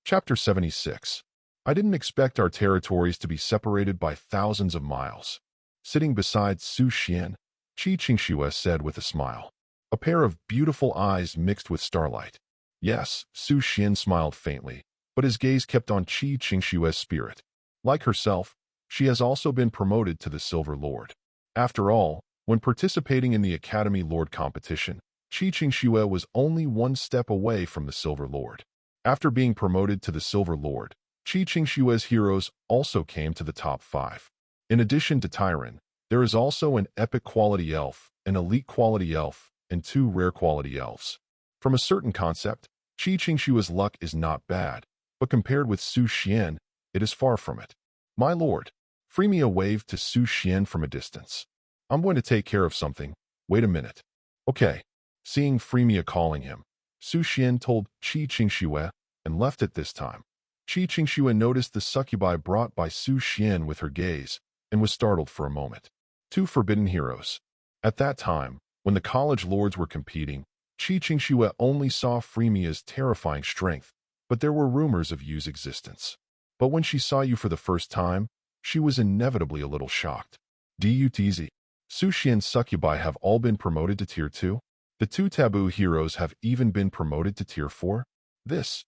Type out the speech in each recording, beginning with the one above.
Chapter 76. I didn't expect our territories to be separated by thousands of miles. Sitting beside Su Xuan, Qi Qingxue said with a smile. A pair of beautiful eyes mixed with starlight. Yes, Su Xuan smiled faintly, but his gaze kept on Qi Qingxue's spirit. Like herself, she has also been promoted to the Silver Lord. After all, when participating in the Academy Lord competition, Qi Qingxue was only one step away from the Silver Lord. After being promoted to the Silver Lord, Qi Qingxue's heroes also came to the top 5. In addition to Tyran, there is also an epic quality elf, an elite quality elf, and 2 rare quality elves. From a certain concept, Qi Qingxue's luck is not bad, but compared with Su Xuan, it is far from it. My lord, Freemia waved to Su Xuan from a distance. I'm going to take care of something. Wait a minute. Okay. Seeing Freemia calling him, Su Xuan told Qi Qingxue and left it this time. Qi Qingxue noticed the succubi brought by Su Xuan with her gaze and was startled for a moment. 2 forbidden heroes. At that time, when the college lords were competing, Qi Qingxue only saw Freemia's terrifying strength, but there were rumors of Yu's existence. But when she saw you for the first time, she was inevitably a little shocked. Dutz. Su Xuan's succubi have all been promoted to Tier 2? The 2 taboo heroes have even been promoted to Tier 4? This.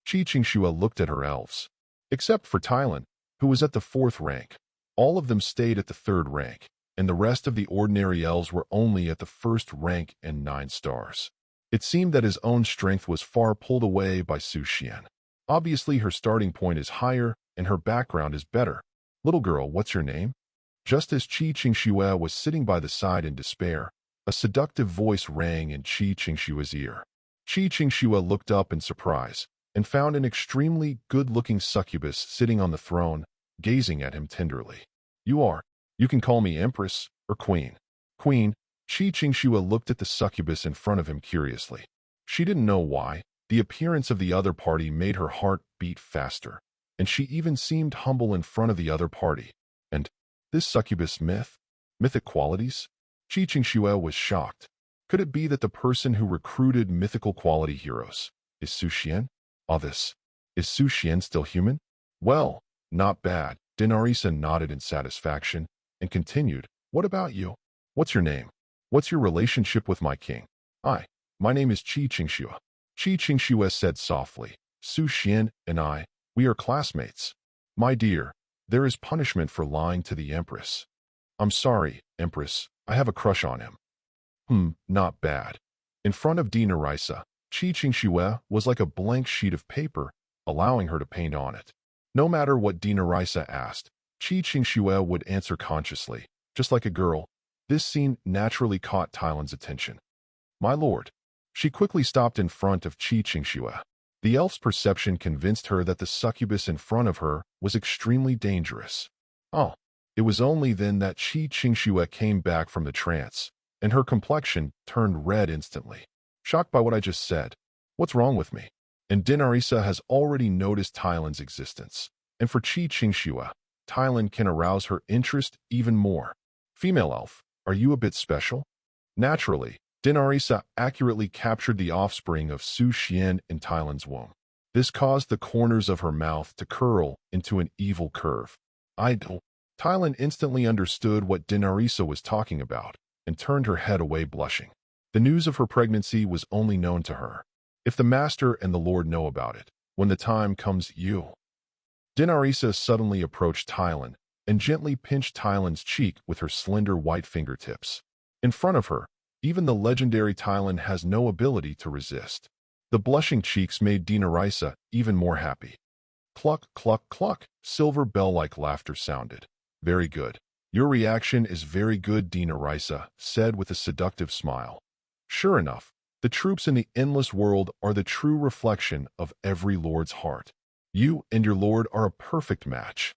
Qi Qingxue looked at her elves. Except for Tylan, who was at the 4th rank. All of them stayed at the 3rd rank, and the rest of the ordinary elves were only at the 1st rank and 9 stars. It seemed that his own strength was far pulled away by Su Xuan. Obviously her starting point is higher, and her background is better. Little girl, what's your name? Just as Qi Qingxue was sitting by the side in despair, a seductive voice rang in Qi Qingxue's ear. Qi Qingxue looked up in surprise and found an extremely good-looking succubus sitting on the throne, gazing at him tenderly. You can call me Empress or Queen. Queen. Qi Qingxue looked at the succubus in front of him curiously. She didn't know why. The appearance of the other party made her heart beat faster, and she even seemed humble in front of the other party. And this succubus mythic qualities? Qi Qingxue was shocked. Could it be that the person who recruited mythical quality heroes is Su Xuan? This. Is Su Xuan still human? Well, not bad. Dinarisa nodded in satisfaction and continued, what about you? What's your name? What's your relationship with my king? My name is Qi Qingxue. Qi Qingxue said softly. Su Xuan and I, we are classmates. My dear, there is punishment for lying to the Empress. I'm sorry, Empress, I have a crush on him. Not bad. In front of Dinarisa, Qi Qingxue was like a blank sheet of paper, allowing her to paint on it. No matter what Dinarisa asked, Qi Qingxue would answer consciously, just like a girl. This scene naturally caught Tylan's attention. My lord. She quickly stopped in front of Qi Qingxue. The elf's perception convinced her that the succubus in front of her was extremely dangerous. It was only then that Qi Qingxue came back from the trance, and her complexion turned red instantly. Shocked by what I just said. What's wrong with me? And Dinarisa has already noticed Tylan's existence. And for Qi Qingxue, Tylan can arouse her interest even more. Female elf, are you a bit special? Naturally, Dinarisa accurately captured the offspring of Su Xuan in Tylan's womb. This caused the corners of her mouth to curl into an evil curve. Tylan instantly understood what Dinarisa was talking about and turned her head away blushing. The news of her pregnancy was only known to her. If the master and the lord know about it, when the time comes, Dinarisa suddenly approached Tylan and gently pinched Tylan's cheek with her slender white fingertips. In front of her, even the legendary Tylan has no ability to resist. The blushing cheeks made Dinarisa even more happy. Cluck, cluck, cluck, silver bell-like laughter sounded. Very good. Your reaction is very good, Dinarisa said with a seductive smile. Sure enough, the troops in the endless world are the true reflection of every lord's heart. You and your lord are a perfect match.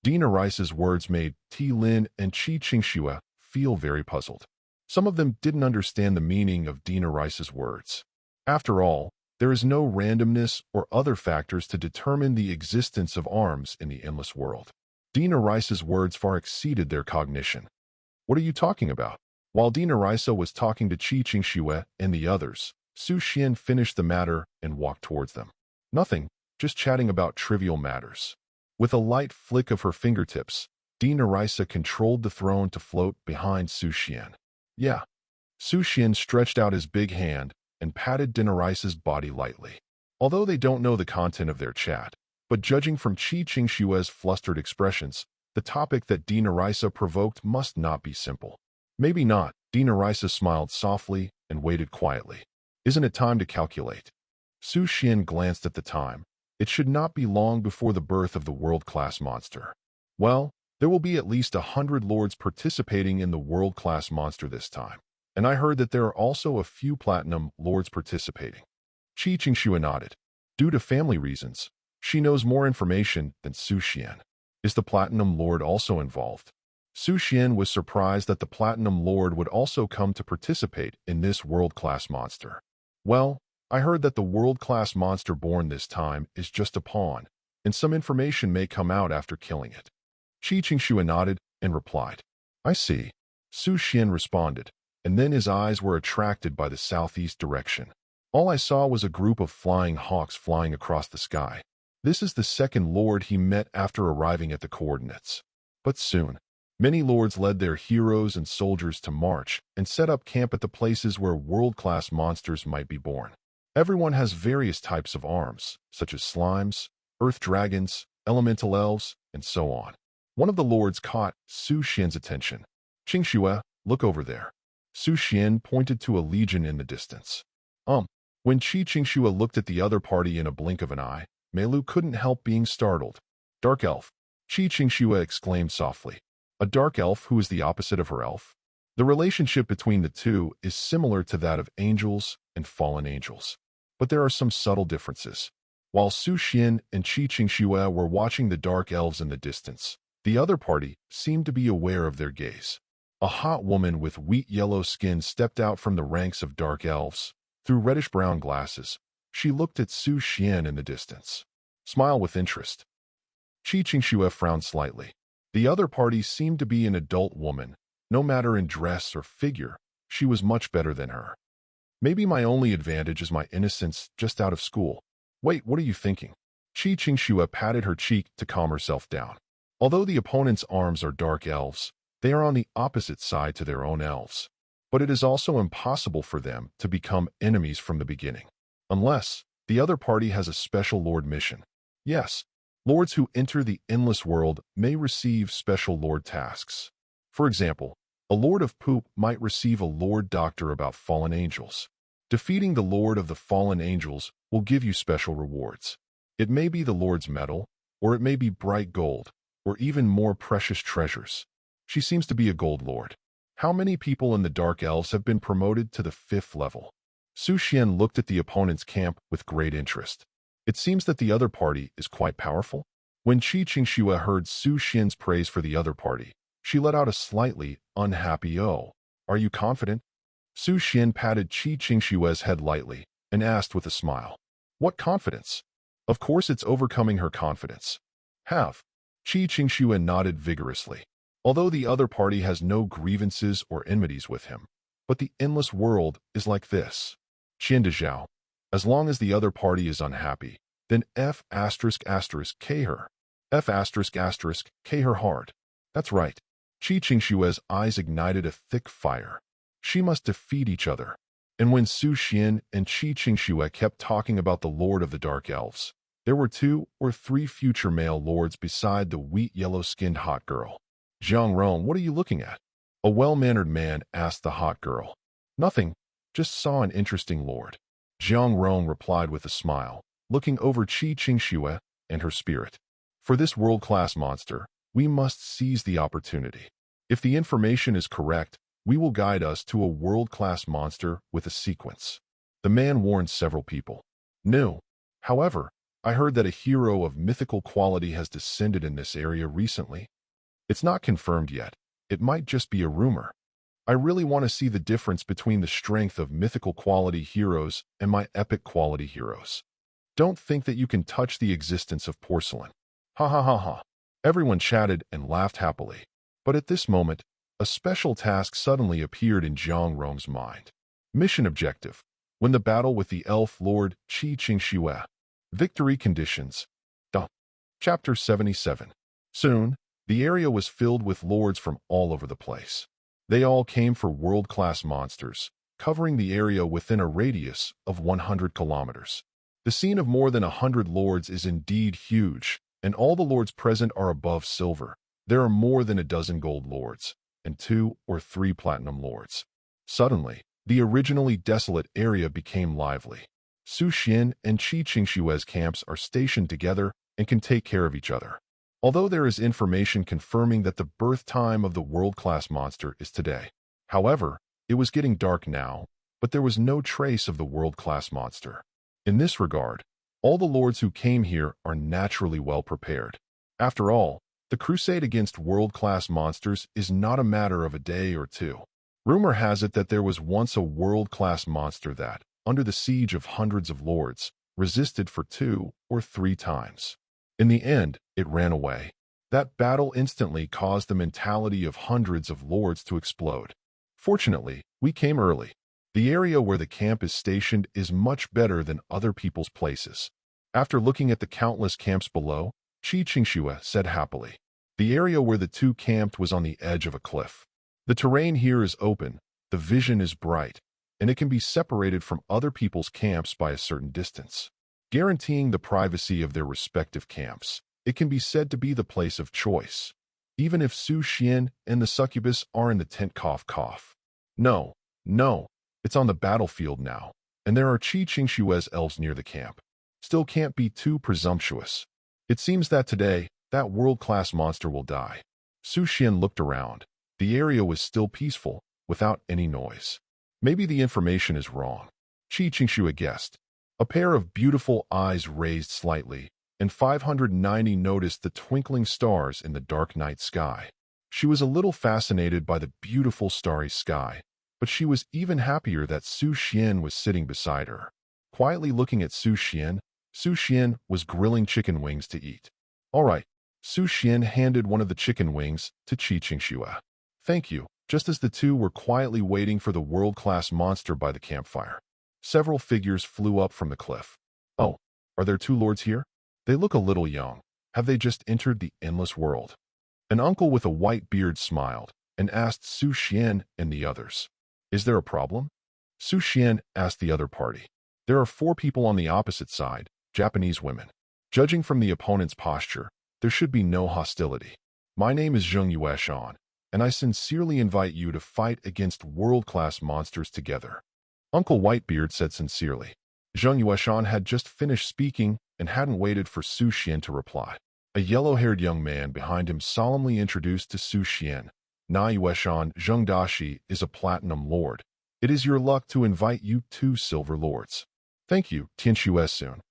Dinarisa's words made Lin and Qi Qingxue feel very puzzled. Some of them didn't understand the meaning of Dinarisa's words. After all, there is no randomness or other factors to determine the existence of arms in the endless world. Dinarisa's words far exceeded their cognition. What are you talking about? While Dinarisa was talking to Qi Qingxue and the others, Su Xuan finished the matter and walked towards them. Nothing, just chatting about trivial matters. With a light flick of her fingertips, Nerissa controlled the throne to float behind Su Xuan. Yeah. Su Xuan stretched out his big hand and patted Nerissa's body lightly. Although they don't know the content of their chat, but judging from Qingshua's flustered expressions, the topic that Nerissa provoked must not be simple. Maybe not. Nerissa smiled softly and waited quietly. Isn't it time to calculate? Su Xuan glanced at the time. It should not be long before the birth of the world-class monster. Well, there will be at least 100 lords participating in the world-class monster this time. And I heard that there are also a few platinum lords participating. Qingxue nodded. Due to family reasons, she knows more information than Su Xuan. Is the platinum lord also involved? Su Xuan was surprised that the platinum lord would also come to participate in this world-class monster. Well, I heard that the world-class monster born this time is just a pawn, and some information may come out after killing it. Qingxue nodded and replied. I see. Su Xuan responded, and then his eyes were attracted by the southeast direction. All I saw was a group of flying hawks flying across the sky. This is the second lord he met after arriving at the coordinates. But soon, many lords led their heroes and soldiers to march and set up camp at the places where world-class monsters might be born. Everyone has various types of arms, such as slimes, earth dragons, elemental elves, and so on. One of the lords caught Su Xuan's attention. Qingxue, look over there. Su Xuan pointed to a legion in the distance. When Qingxue looked at the other party in a blink of an eye, Meilu couldn't help being startled. Dark elf. Qingxue exclaimed softly. A dark elf who is the opposite of her elf? The relationship between the two is similar to that of angels and fallen angels. But there are some subtle differences. While Su Xuan and Qingxue were watching the dark elves in the distance, the other party seemed to be aware of their gaze. A hot woman with wheat yellow skin stepped out from the ranks of dark elves. Through reddish-brown glasses, she looked at Su Xuan in the distance. Smile with interest. Qingxue frowned slightly. The other party seemed to be an adult woman. No matter in dress or figure, she was much better than her. Maybe my only advantage is my innocence just out of school. Wait, what are you thinking? Qingxue patted her cheek to calm herself down. Although the opponent's arms are dark elves, they are on the opposite side to their own elves. But it is also impossible for them to become enemies from the beginning. Unless the other party has a special lord mission. Yes, lords who enter the endless world may receive special lord tasks. For example, a lord of poop might receive a lord doctor about fallen angels. Defeating the lord of the fallen angels will give you special rewards. It may be the lord's medal, or it may be bright gold, or even more precious treasures. She seems to be a gold lord. How many people in the Dark Elves have been promoted to the 5th level? Su Xuan looked at the opponent's camp with great interest. It seems that the other party is quite powerful. When Qingxue heard Su Xuan's praise for the other party, she let out a slightly unhappy "Oh, are you confident?" Su Xuan patted Qingxue's head lightly and asked with a smile. What confidence? Of course it's overcoming her confidence. Have. Qingxue nodded vigorously. Although the other party has no grievances or enmities with him, but the endless world is like this. Qian Dezhao. As long as the other party is unhappy, then F***K her. F***K her hard. That's right. Qingxue's eyes ignited a thick fire. She must defeat each other. And when Su Xuan and Qingxue kept talking about the Lord of the Dark Elves, there were 2 or 3 future male lords beside the wheat yellow-skinned hot girl. Zhang Rong, what are you looking at? A well-mannered man asked the hot girl. Nothing, just saw an interesting lord. Zhang Rong replied with a smile, looking over Qingxue and her spirit. For this world-class monster, we must seize the opportunity. If the information is correct, we will guide us to a world-class monster with a sequence. The man warned several people. No. However, I heard that a hero of mythical quality has descended in this area recently. It's not confirmed yet. It might just be a rumor. I really want to see the difference between the strength of mythical quality heroes and my epic quality heroes. Don't think that you can touch the existence of porcelain. Ha ha ha ha. Everyone chatted and laughed happily. But at this moment, a special task suddenly appeared in Zhang Rong's mind. Mission objective. Win the battle with the elf lord Qingxue. Victory Conditions. Chapter 77. Soon, the area was filled with lords from all over the place. They all came for world-class monsters, covering the area within a radius of 100 kilometers. The scene of more than 100 lords is indeed huge, and all the lords present are above silver. There are more than a dozen gold lords, and 2 or 3 platinum lords. Suddenly, the originally desolate area became lively. Su Xuan and Qingshue's camps are stationed together and can take care of each other. Although there is information confirming that the birth time of the world-class monster is today. However, it was getting dark now, but there was no trace of the world-class monster. In this regard, all the lords who came here are naturally well prepared. After all, the crusade against world-class monsters is not a matter of a day or two. Rumor has it that there was once a world-class monster that, under the siege of hundreds of lords, resisted for 2 or 3 times. In the end, it ran away. That battle instantly caused the mentality of hundreds of lords to explode. Fortunately, we came early. The area where the camp is stationed is much better than other people's places. After looking at the countless camps below, Qingshu said happily. The area where the two camped was on the edge of a cliff. The terrain here is open, the vision is bright, and it can be separated from other people's camps by a certain distance, guaranteeing the privacy of their respective camps. It can be said to be the place of choice, even if Su Xuan and the succubus are in the tent cough. No, it's on the battlefield now, and there are Qingshue's elves near the camp. Still can't be too presumptuous. It seems that today, that world-class monster will die. Su Xuan looked around. The area was still peaceful, without any noise. Maybe the information is wrong. Qingshu guessed. A pair of beautiful eyes raised slightly, and 590 noticed the twinkling stars in the dark night sky. She was a little fascinated by the beautiful starry sky, but she was even happier that Su Xuan was sitting beside her. Quietly looking at Su Xuan was grilling chicken wings to eat. All right, Su Xuan handed one of the chicken wings to Qingshu. Thank you. Just as the two were quietly waiting for the world-class monster by the campfire, several figures flew up from the cliff. Oh, are there 2 lords here? They look a little young. Have they just entered the endless world? An uncle with a white beard smiled and asked Su Xuan and the others. Is there a problem? Su Xuan asked the other party. There are 4 people on the opposite side, Japanese women. Judging from the opponent's posture, there should be no hostility. My name is Su Xuan, and I sincerely invite you to fight against world-class monsters together. Uncle Whitebeard said sincerely. Su Xuan had just finished speaking and hadn't waited for Su Xuan to reply. A yellow-haired young man behind him solemnly introduced to Su Xuan. Na Yueshan Zhengdashi is a platinum lord. It is your luck to invite you 2 silver lords. Thank you, Tianxue soon.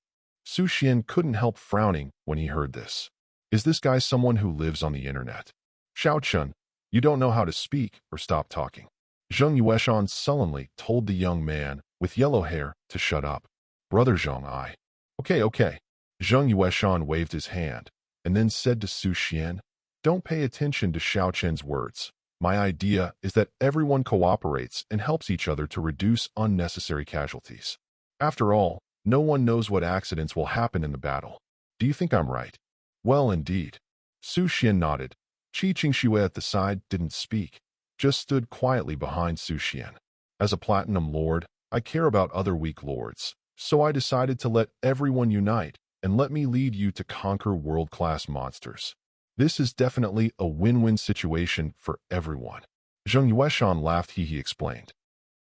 Su Xuan couldn't help frowning when he heard this. Is this guy someone who lives on the internet? Xiaochun, you don't know how to speak or stop talking. Zheng Yueshan sullenly told the young man with yellow hair to shut up. Brother Zheng, Okay. Zheng Yueshan waved his hand and then said to Su Xuan, don't pay attention to Xiaochun's words. My idea is that everyone cooperates and helps each other to reduce unnecessary casualties. After all, no one knows what accidents will happen in the battle. Do you think I'm right? Well, indeed. Su Xuan nodded. Qingshu at the side didn't speak, just stood quietly behind Su Xuan. As a platinum lord, I care about other weak lords, so I decided to let everyone unite and let me lead you to conquer world-class monsters. This is definitely a win-win situation for everyone. Zheng Yueshan laughed. He explained.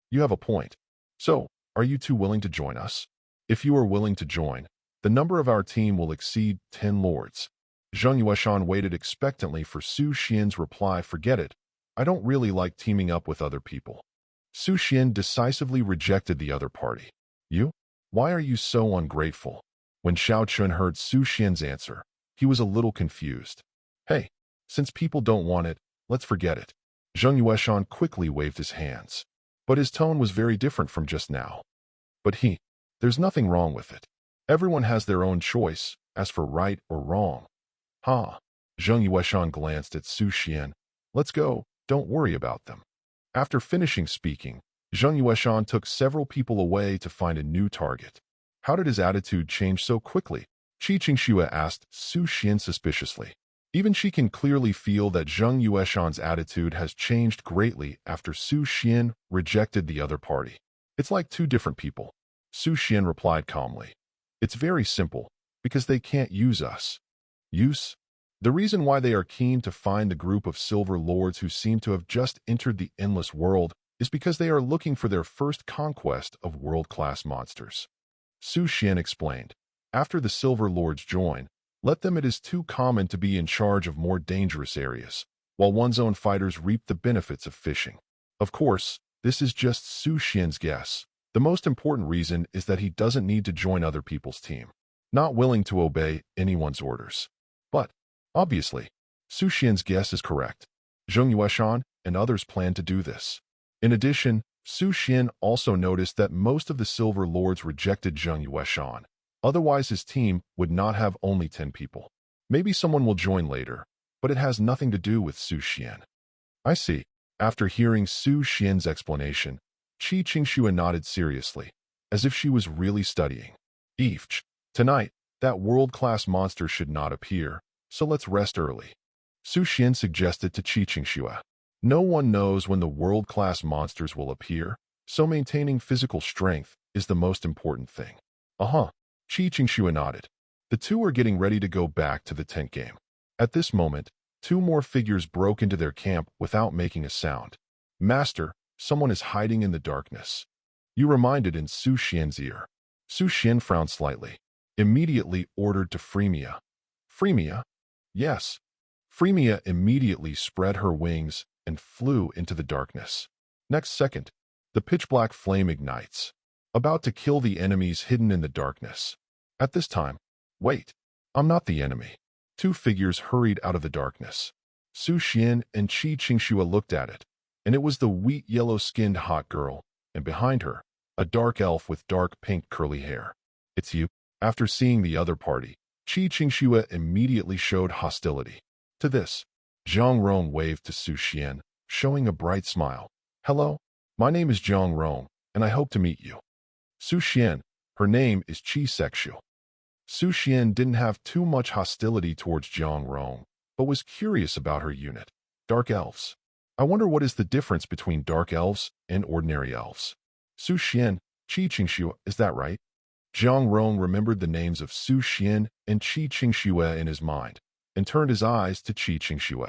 You have a point. So, are you 2 willing to join us? If you are willing to join, the number of our team will exceed 10 lords. Zheng Yueshan waited expectantly for Su Xuan's reply. Forget it. I don't really like teaming up with other people. Su Xuan decisively rejected the other party. You? Why are you so ungrateful? When Xiaochun heard Su Xuan's answer, he was a little confused. Hey, since people don't want it, let's forget it. Zheng Yueshan quickly waved his hands. But his tone was very different from just now. But there's nothing wrong with it. Everyone has their own choice, as for right or wrong. Zheng Yueshan glanced at Su Xuan. Let's go, don't worry about them. After finishing speaking, Zheng Yueshan took several people away to find a new target. How did his attitude change so quickly? Qi Qingxue asked Su Xuan suspiciously. Even she can clearly feel that Zheng Yueshan's attitude has changed greatly after Su Xuan rejected the other party. It's like two different people. Su Xuan replied calmly. It's very simple, because they can't use us. Use? The reason why they are keen to find the group of Silver Lords who seem to have just entered the endless world is because they are looking for their first conquest of world-class monsters. Su Xuan explained. After the Silver Lords join, let them. It is too common to be in charge of more dangerous areas, while one's own fighters reap the benefits of fishing. Of course, this is just Su Xuan's guess. The most important reason is that he doesn't need to join other people's team, not willing to obey anyone's orders. But, obviously, Su Xuan's guess is correct. Zheng Yueshan and others plan to do this. In addition, Su Xuan also noticed that most of the Silver Lords rejected Zheng Yueshan. Otherwise, his team would not have only 10 people. Maybe someone will join later, but it has nothing to do with Su Xuan. I see. After hearing Su Xuan's explanation, Qi Qingxue nodded seriously, as if she was really studying. Each, tonight, that world-class monster should not appear, so let's rest early. Su Xuan suggested to Qi Qingxue. No one knows when the world-class monsters will appear, so maintaining physical strength is the most important thing. Uh-huh. Qi Qingxue nodded. The two are getting ready to go back to the tent game. At this moment, two more figures broke into their camp without making a sound. Master, someone is hiding in the darkness. You reminded in Su Xuan's ear. Su Xuan frowned slightly. Immediately ordered to Freemia. Freemia? Yes. Freemia immediately spread her wings and flew into the darkness. Next second, the pitch-black flame ignites, about to kill the enemies hidden in the darkness. At this time, wait, I'm not the enemy. Two figures hurried out of the darkness. Su Xuan and Qi Qingxue looked at it, and it was the wheat yellow-skinned hot girl, and behind her, a dark elf with dark pink curly hair. It's you. After seeing the other party, Qi Qingxue immediately showed hostility. To this, Zhang Rong waved to Su Xuan, showing a bright smile. Hello, my name is Zhang Rong, and I hope to meet you. Su Xuan, her name is Qi Sexu. Su Xuan didn't have too much hostility towards Zhang Rong, but was curious about her unit, Dark Elves. I wonder what is the difference between Dark Elves and ordinary elves. Su Xuan, Qi Qingxue, is that right? Zhang Rong remembered the names of Su Xuan and Qi Qingxue in his mind, and turned his eyes to Qi Qingxue.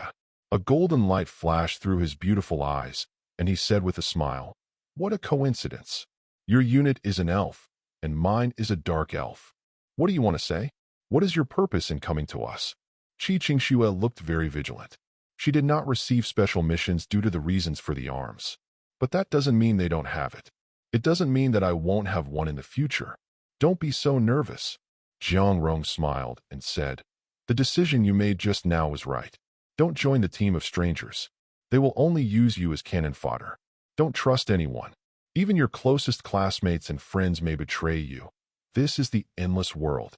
A golden light flashed through his beautiful eyes, and he said with a smile, What a coincidence. Your unit is an elf, and mine is a dark elf. What do you want to say? What is your purpose in coming to us? Qi Qingxue looked very vigilant. She did not receive special missions due to the reasons for the arms. But that doesn't mean they don't have it. It doesn't mean that I won't have one in the future. Don't be so nervous. Zhang Rong smiled and said, The decision you made just now was right. Don't join the team of strangers. They will only use you as cannon fodder. Don't trust anyone. Even your closest classmates and friends may betray you. This is the endless world.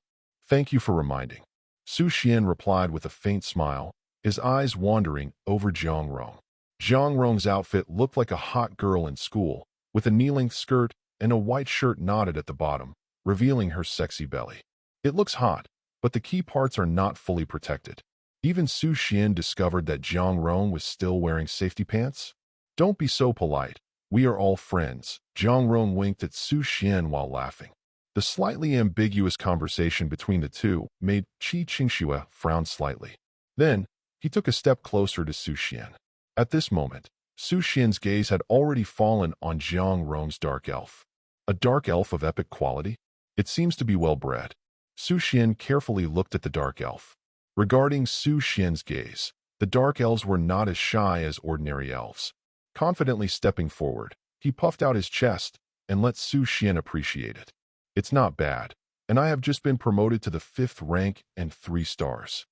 Thank you for reminding. Su Xuan replied with a faint smile, his eyes wandering over Zhang Rong. Zhang Rong's outfit looked like a hot girl in school, with a knee-length skirt and a white shirt knotted at the bottom, revealing her sexy belly. It looks hot, but the key parts are not fully protected. Even Su Xuan discovered that Zhang Rong was still wearing safety pants. Don't be so polite. We are all friends. Zhang Rong winked at Su Xuan while laughing. The slightly ambiguous conversation between the two made Qi Qingxue frown slightly. Then, he took a step closer to Su Xuan. At this moment, Su Xuan's gaze had already fallen on Zhang Rong's dark elf. A dark elf of epic quality? It seems to be well-bred. Su Xuan carefully looked at the dark elf. Regarding Su Xuan's gaze, the dark elves were not as shy as ordinary elves. Confidently stepping forward, he puffed out his chest and let Su Xuan appreciate it. It's not bad, and I have just been promoted to the 5th rank and 3 stars.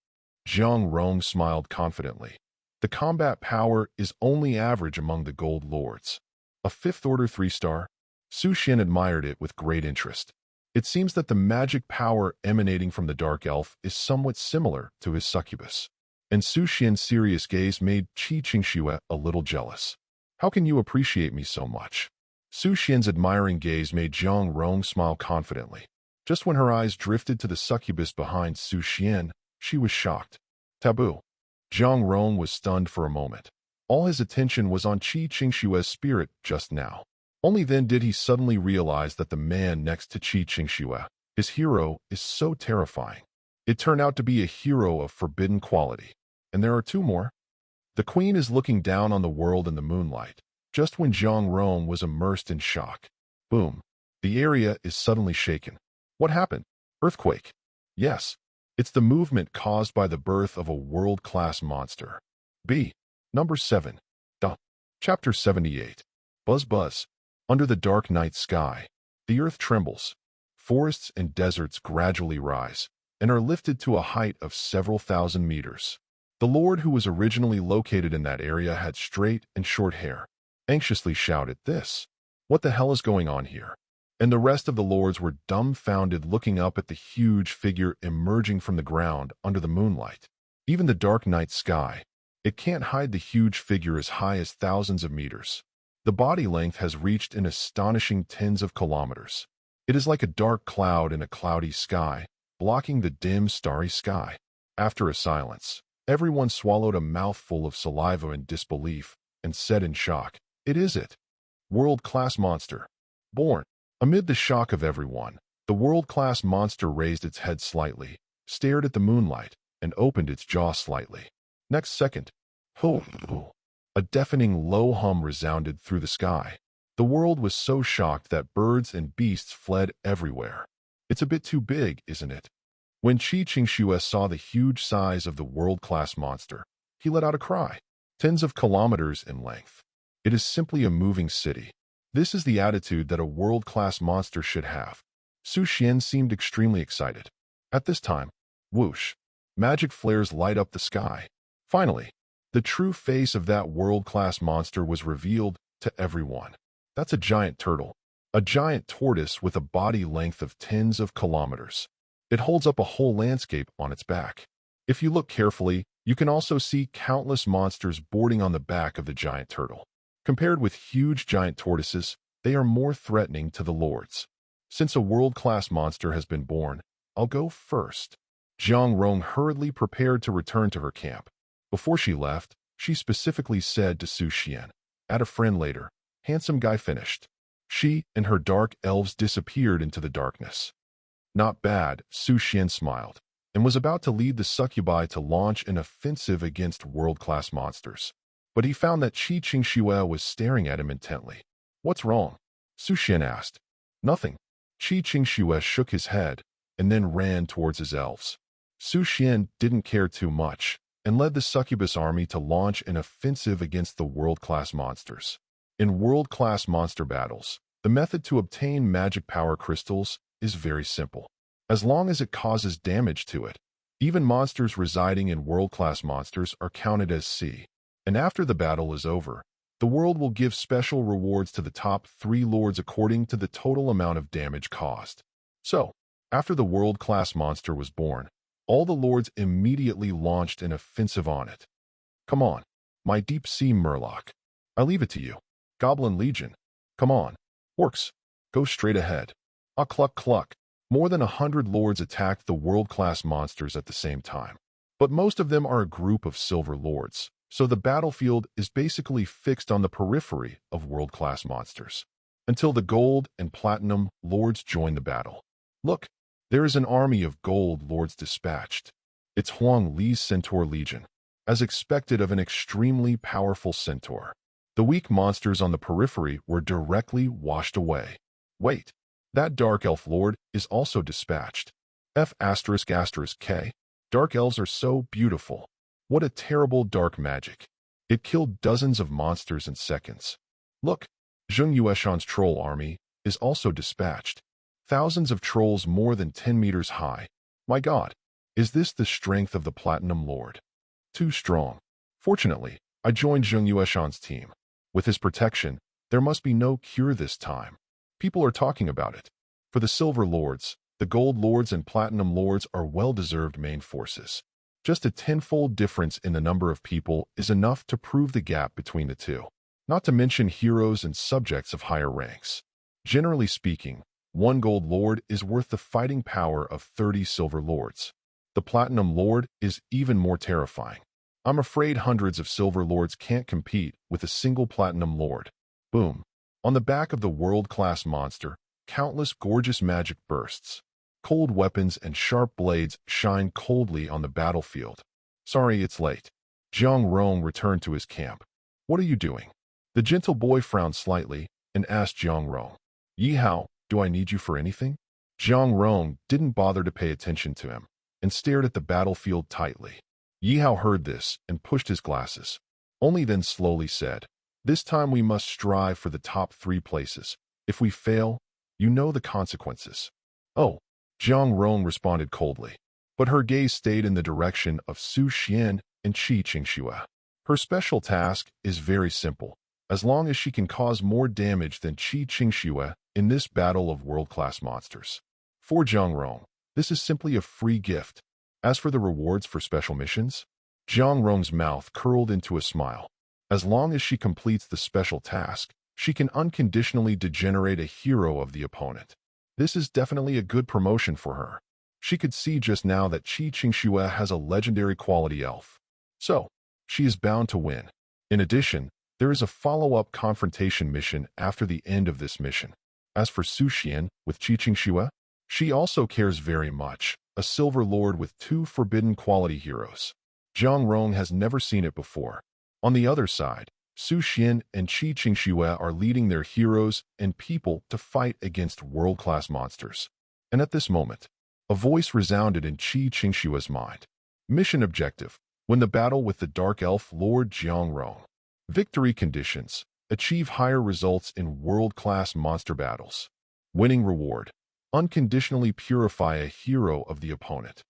Zhang Rong smiled confidently. The combat power is only average among the Gold Lords. A 5th order 3-star? Su Xuan admired it with great interest. It seems that the magic power emanating from the Dark Elf is somewhat similar to his succubus. And Su Xuan's serious gaze made Qi Qingxue a little jealous. How can you appreciate me so much? Su Xuan's admiring gaze made Zhang Rong smile confidently. Just when her eyes drifted to the succubus behind Su Xuan, she was shocked. Taboo. Zhang Rong was stunned for a moment. All his attention was on Qi Qingshue's spirit just now. Only then did he suddenly realize that the man next to Qi Qingxue, his hero, is so terrifying. It turned out to be a hero of forbidden quality. And there are two more. The queen is looking down on the world in the moonlight, just when Zhang Rong was immersed in shock. Boom. The area is suddenly shaken. What happened? Earthquake. Yes. It's the movement caused by the birth of a world-class monster. B. Number 7. Chapter 78. Buzz Buzz. Under the dark night sky, the earth trembles. Forests and deserts gradually rise and are lifted to a height of several thousand meters. The lord who was originally located in that area had straight and short hair. Anxiously shouted, "This! What the hell is going on here?" And the rest of the lords were dumbfounded, looking up at the huge figure emerging from the ground under the moonlight. Even the dark night sky, it can't hide the huge figure as high as thousands of meters. The body length has reached an astonishing tens of kilometers. It is like a dark cloud in a cloudy sky, blocking the dim, starry sky. After a silence, everyone swallowed a mouthful of saliva in disbelief and said in shock, "It is it. World-class monster. Born." Amid the shock of everyone, the world-class monster raised its head slightly, stared at the moonlight, and opened its jaw slightly. Next second, hoo! A deafening low hum resounded through the sky. The world was so shocked that birds and beasts fled everywhere. It's a bit too big, isn't it? When Qi Qingxue saw the huge size of the world-class monster, he let out a cry. Tens of kilometers in length. It is simply a moving city. This is the attitude that a world-class monster should have. Su Xuan seemed extremely excited. At this time, whoosh, magic flares light up the sky. Finally, the true face of that world-class monster was revealed to everyone. That's a giant turtle. A giant tortoise with a body length of tens of kilometers. It holds up a whole landscape on its back. If you look carefully, you can also see countless monsters boarding on the back of the giant turtle. Compared with huge giant tortoises, they are more threatening to the lords. Since a world-class monster has been born, I'll go first. Zhang Rong hurriedly prepared to return to her camp. Before she left, she specifically said to Su Xuan, "Add a friend later." Handsome guy finished. She and her dark elves disappeared into the darkness. Not bad, Su Xuan smiled, and was about to lead the succubi to launch an offensive against world-class monsters. But he found that Qi Qingxue was staring at him intently. "What's wrong?" Su Xuan asked. "Nothing." Qi Qingxue shook his head and then ran towards his elves. Su Xuan didn't care too much and led the succubus army to launch an offensive against the world-class monsters. In world-class monster battles, the method to obtain magic power crystals is very simple. As long as it causes damage to it, even monsters residing in world-class monsters are counted as C. And after the battle is over, the world will give special rewards to the top 3 lords according to the total amount of damage caused. So, after the world-class monster was born, all the lords immediately launched an offensive on it. "Come on, my deep-sea murloc. I leave it to you. Goblin Legion. Come on. Orcs. Go straight ahead." Ah, cluck cluck. More than 100 lords attacked the world-class monsters at the same time. But most of them are a group of silver lords, so the battlefield is basically fixed on the periphery of world-class monsters, until the gold and platinum lords join the battle. Look, there is an army of gold lords dispatched. It's Huang Li's Centaur Legion, as expected of an extremely powerful centaur. The weak monsters on the periphery were directly washed away. Wait, that dark elf lord is also dispatched. F***K. Dark elves are so beautiful. What a terrible dark magic. It killed dozens of monsters in seconds. Look, Zheng Yueshan's troll army is also dispatched. Thousands of trolls more than 10 meters high. My God, is this the strength of the Platinum Lord? Too strong. Fortunately, I joined Zheng Yueshan's team. With his protection, there must be no cure this time. People are talking about it. For the Silver Lords, the Gold Lords and Platinum Lords are well-deserved main forces. Just a tenfold difference in the number of people is enough to prove the gap between the two. Not to mention heroes and subjects of higher ranks. Generally speaking, One gold lord is worth the fighting power of 30 silver lords. The platinum lord is even more terrifying. I'm afraid hundreds of silver lords can't compete with a single platinum lord. Boom. On the back of the world-class monster, countless gorgeous magic bursts. Cold weapons and sharp blades shine coldly on the battlefield. Sorry, it's late. Jiang Rong returned to his camp. What are you doing? The gentle boy frowned slightly and asked Jiang Rong. Yi Hao, do I need you for anything? Jiang Rong didn't bother to pay attention to him and stared at the battlefield tightly. Yi Hao heard this and pushed his glasses. Only then slowly said, this time we must strive for the top 3 places. If we fail, you know the consequences. Oh, Jiang Rong responded coldly, but her gaze stayed in the direction of Su Xuan and Qi Qingxue. Her special task is very simple, as long as she can cause more damage than Qi Qingxue in this battle of world-class monsters. For Jiang Rong, this is simply a free gift. As for the rewards for special missions, Jiang Rong's mouth curled into a smile. As long as she completes the special task, she can unconditionally degenerate a hero of the opponent. This is definitely a good promotion for her. She could see just now that Qi Qingxue has a legendary quality elf. So, she is bound to win. In addition, there is a follow-up confrontation mission after the end of this mission. As for Su Xuan with Qi Qingxue, she also cares very much, a silver lord with 2 forbidden quality heroes. Jiang Rong has never seen it before. On the other side, Su Xuan and Qi Qingxue are leading their heroes and people to fight against world-class monsters. And at this moment, a voice resounded in Qi Qingxue's mind. Mission objective: win the battle with the Dark Elf Lord Jiang Rong. Victory conditions: achieve higher results in world-class monster battles. Winning reward: unconditionally purify a hero of the opponent.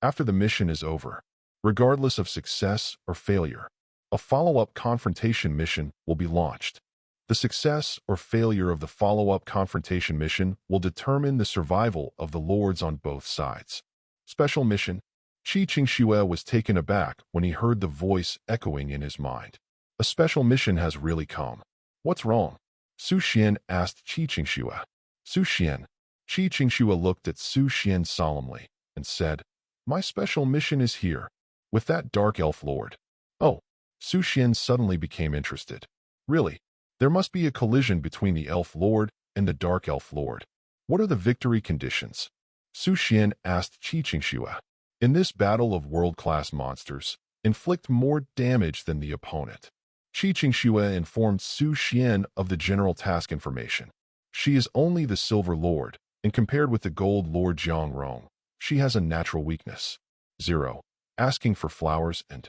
After the mission is over, regardless of success or failure, a follow-up confrontation mission will be launched. The success or failure of the follow-up confrontation mission will determine the survival of the lords on both sides. Special mission: Qi Qingxue was taken aback when he heard the voice echoing in his mind. A special mission has really come. What's wrong? Su Xuan asked Qi Qingxue. Su Xuan. Qi Qingxue looked at Su Xuan solemnly and said, my special mission is here, with that dark elf lord. Oh, Su Xuan suddenly became interested. Really? There must be a collision between the elf lord and the dark elf lord. What are the victory conditions? Su Xuan asked Qi Qingxue. In this battle of world-class monsters, inflict more damage than the opponent. Qi Qingxue informed Su Xuan of the general task information. She is only the silver lord, and compared with the gold lord Jiang Rong, she has a natural weakness. 0. Asking for flowers and...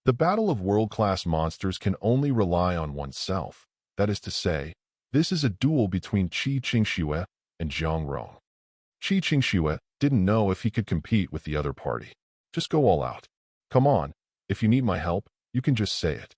The battle of world-class monsters can only rely on oneself. That is to say, this is a duel between Qi Qingxue and Jiang Rong. Qi Qingxue didn't know if he could compete with the other party. Just go all out. Come on, if you need my help, you can just say it.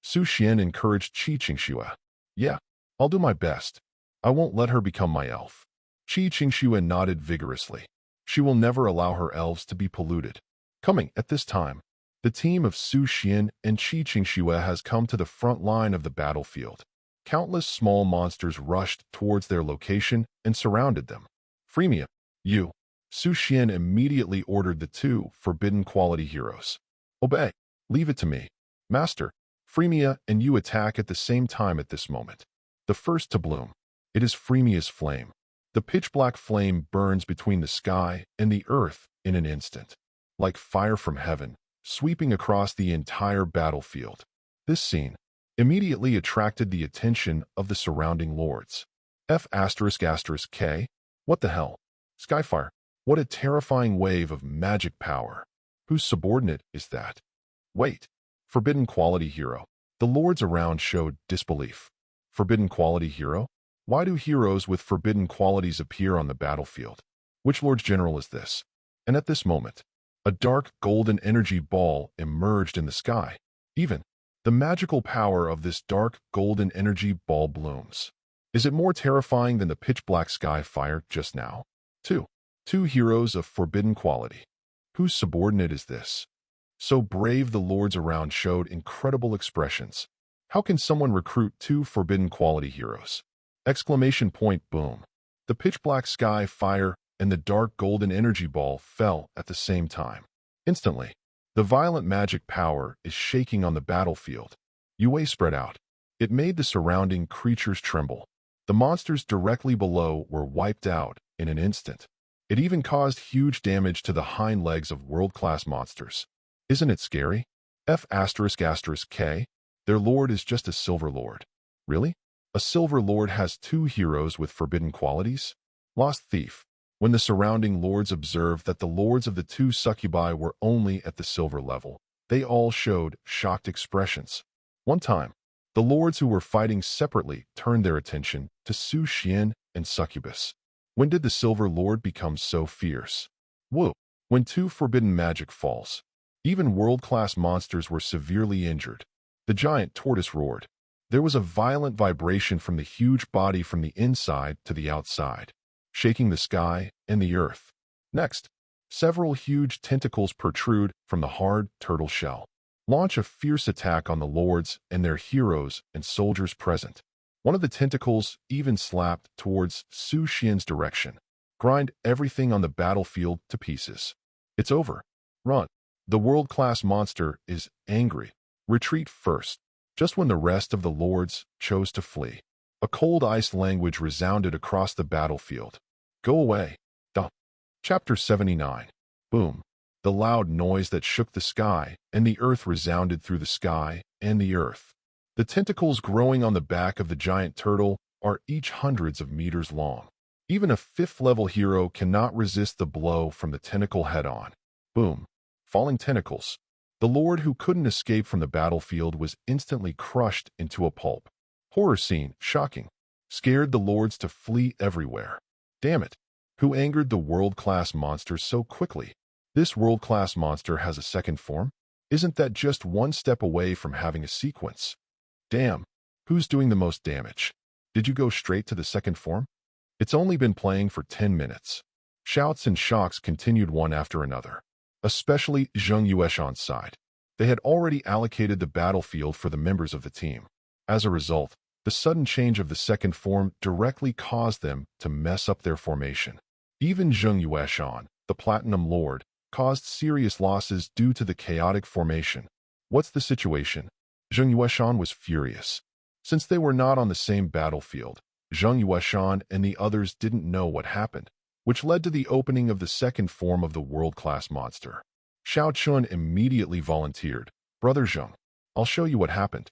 Su Xuan encouraged Qi Qingxue. Yeah, I'll do my best. I won't let her become my elf. Qi Qingxue nodded vigorously. She will never allow her elves to be polluted. Coming at this time, the team of Su Xuan and Qi Qingxue has come to the front line of the battlefield. Countless small monsters rushed towards their location and surrounded them. Freemia, you. Su Xuan immediately ordered the 2 forbidden quality heroes. Obey. Leave it to me. Master, Freemia and you attack at the same time at this moment. The first to bloom. It is Freemia's flame. The pitch-black flame burns between the sky and the earth in an instant, like fire from heaven, sweeping across the entire battlefield. This scene immediately attracted the attention of the surrounding lords. F***K? What the hell? Skyfire. What a terrifying wave of magic power. Whose subordinate is that? Wait. Forbidden quality hero. The lords around showed disbelief. Forbidden quality hero? Why do heroes with forbidden qualities appear on the battlefield? Which Lord General is this? And at this moment, a dark golden energy ball emerged in the sky. Even the magical power of this dark golden energy ball blooms. Is it more terrifying than the pitch-black sky fire just now? 2. 2 heroes of forbidden quality. Whose subordinate is this? So brave, the lords around showed incredible expressions. How can someone recruit 2 forbidden quality heroes? Exclamation point boom. The pitch-black sky, fire, and the dark golden energy ball fell at the same time. Instantly, the violent magic power is shaking on the battlefield. Yue spread out. It made the surrounding creatures tremble. The monsters directly below were wiped out in an instant. It even caused huge damage to the hind legs of world-class monsters. Isn't it scary? F***K. Their lord is just a silver lord. Really? A silver lord has two heroes with forbidden qualities? Lost Thief. When the surrounding lords observed that the lords of the two succubi were only at the silver level, they all showed shocked expressions. One time, the lords who were fighting separately turned their attention to Su Xuan and Succubus. When did the silver lord become so fierce? Whoa! When two forbidden magic falls. Even world-class monsters were severely injured. The giant tortoise roared. There was a violent vibration from the huge body from the inside to the outside, shaking the sky and the earth. Next, several huge tentacles protrude from the hard turtle shell. Launch a fierce attack on the lords and their heroes and soldiers present. One of the tentacles even slapped towards Su Xuan's direction. Grind everything on the battlefield to pieces. It's over. Run. The world-class monster is angry. Retreat first. Just when the rest of the lords chose to flee, a cold ice language resounded across the battlefield. Go away. Duh. Chapter 79. Boom. The loud noise that shook the sky and the earth resounded through the sky and the earth. The tentacles growing on the back of the giant turtle are each hundreds of meters long. Even a fifth-level hero cannot resist the blow from the tentacle head-on. Boom. Falling tentacles. The lord who couldn't escape from the battlefield was instantly crushed into a pulp. Horror scene, shocking. Scared the lords to flee everywhere. Damn it. Who angered the world-class monster so quickly? This world-class monster has a second form? Isn't that just one step away from having a sequence? Damn. Who's doing the most damage? Did you go straight to the second form? It's only been playing for 10 minutes. Shouts and shocks continued one after another. Especially Zheng Yueshan's side. They had already allocated the battlefield for the members of the team. As a result, the sudden change of the second form directly caused them to mess up their formation. Even Zheng Yueshan, the Platinum Lord, caused serious losses due to the chaotic formation. What's the situation? Zheng Yueshan was furious. Since they were not on the same battlefield, Zheng Yueshan and the others didn't know what happened, which led to the opening of the second form of the world-class monster. Xiao Chun immediately volunteered. Brother Zheng, I'll show you what happened.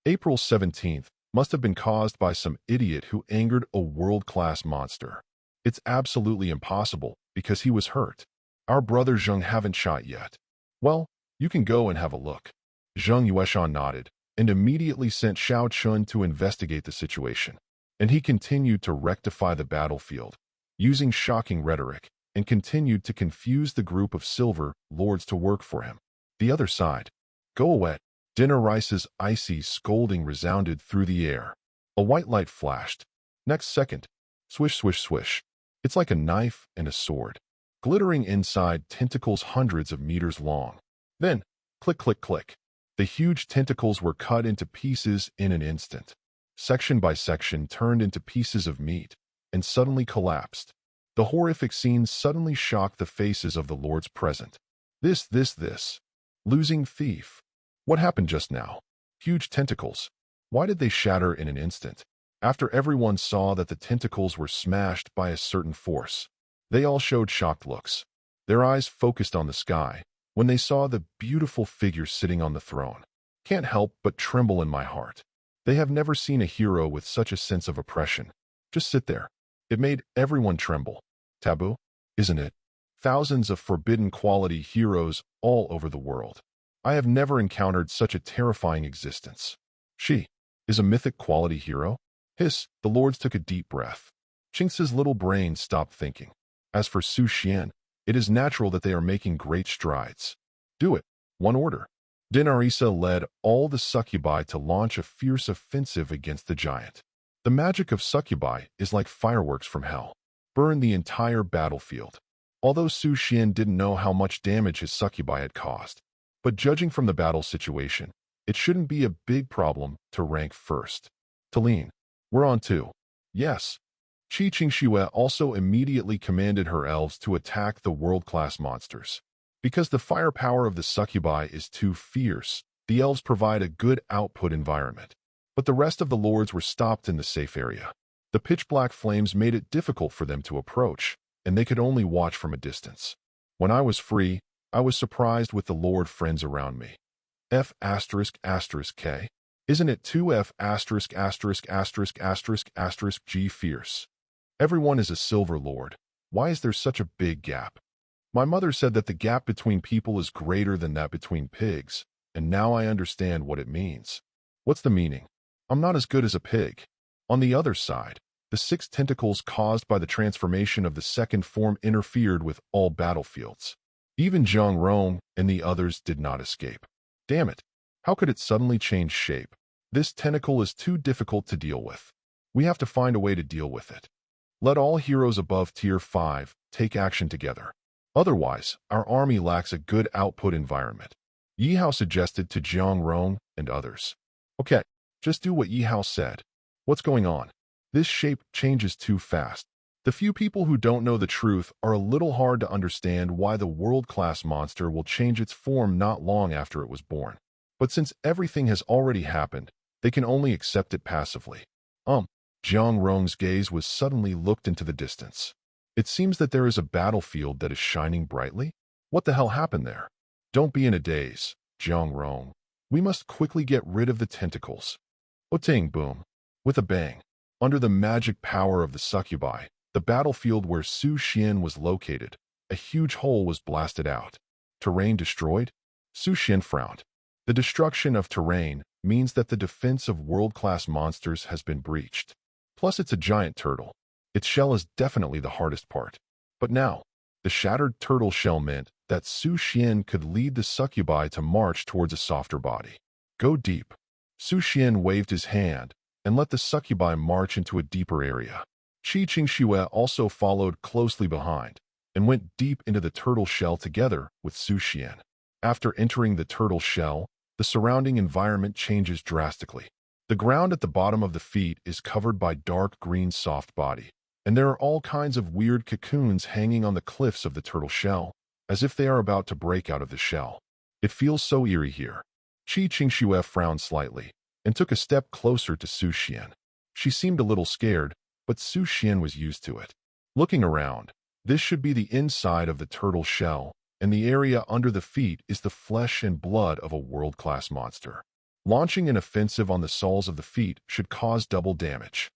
April 17th must have been caused by some idiot who angered a world-class monster. It's absolutely impossible because he was hurt. Our brother Zheng haven't shot yet. Well, you can go and have a look. Zheng Yueshan nodded and immediately sent Xiao Chun to investigate the situation. And he continued to rectify the battlefield, using shocking rhetoric, and continued to confuse the group of silver lords to work for him. The other side. Go away. Dinner Rice's icy scolding resounded through the air. A white light flashed. Next second. Swish, swish, swish. It's like a knife and a sword. Glittering inside tentacles hundreds of meters long. Then, click, click, click. The huge tentacles were cut into pieces in an instant. Section by section turned into pieces of meat, and suddenly collapsed. The horrific scene suddenly shocked the faces of the lords present. This. Losing Thief. What happened just now? Huge tentacles. Why did they shatter in an instant? After everyone saw that the tentacles were smashed by a certain force, they all showed shocked looks. Their eyes focused on the sky when they saw the beautiful figure sitting on the throne. Can't help but tremble in my heart. They have never seen a hero with such a sense of oppression. Just sit there. It made everyone tremble. Taboo, isn't it? Thousands of forbidden quality heroes all over the world. I have never encountered such a terrifying existence. She is a mythic quality hero? Hiss, the lords took a deep breath. Chinx's little brain stopped thinking. As for Su Xuan, it is natural that they are making great strides. Do it. One order. Dinarisa led all the succubi to launch a fierce offensive against the giant. The magic of succubi is like fireworks from hell. Burn the entire battlefield. Although Su Xuan didn't know how much damage his succubi had caused, but judging from the battle situation, it shouldn't be a big problem to rank first. Talene, we're on 2. Yes. Xue also immediately commanded her elves to attack the world-class monsters. Because the firepower of the succubi is too fierce, the elves provide a good output environment. But the rest of the lords were stopped in the safe area. The pitch-black flames made it difficult for them to approach, and they could only watch from a distance. When I was free, I was surprised with the lord friends around me. F***K. Isn't it 2F********G fierce? Everyone is a silver lord. Why is there such a big gap? My mother said that the gap between people is greater than that between pigs, and now I understand what it means. What's the meaning? I'm not as good as a pig. On the other side, the 6 tentacles caused by the transformation of the second form interfered with all battlefields. Even Zhang Rong and the others did not escape. Damn it! How could it suddenly change shape? This tentacle is too difficult to deal with. We have to find a way to deal with it. Let all heroes above Tier 5 take action together. Otherwise, our army lacks a good output environment. Yi Hao suggested to Zhang Rong and others. Okay, just do what Yi Hao said. What's going on? This shape changes too fast. The few people who don't know the truth are a little hard to understand why the world-class monster will change its form not long after it was born. But since everything has already happened, they can only accept it passively. Zhang Rong's gaze was suddenly looked into the distance. It seems that there is a battlefield that is shining brightly. What the hell happened there? Don't be in a daze, Zhang Rong. We must quickly get rid of the tentacles. Oting boom. With a bang. Under the magic power of the succubi, the battlefield where Su Xuan was located, a huge hole was blasted out. Terrain destroyed? Su Xuan frowned. The destruction of terrain means that the defense of world-class monsters has been breached. Plus, it's a giant turtle. Its shell is definitely the hardest part. But now, the shattered turtle shell meant that Su Xuan could lead the succubi to march towards a softer body. Go deep. Su Xuan waved his hand and let the succubi march into a deeper area. Xue also followed closely behind and went deep into the turtle shell together with Su Xuan. After entering the turtle shell, the surrounding environment changes drastically. The ground at the bottom of the feet is covered by dark green soft body, and there are all kinds of weird cocoons hanging on the cliffs of the turtle shell, as if they are about to break out of the shell. It feels so eerie here. Xue frowned slightly and took a step closer to Su Xuan. She seemed a little scared, but Su Xuan was used to it. Looking around, this should be the inside of the turtle shell, and the area under the feet is the flesh and blood of a world-class monster. Launching an offensive on the soles of the feet should cause double damage.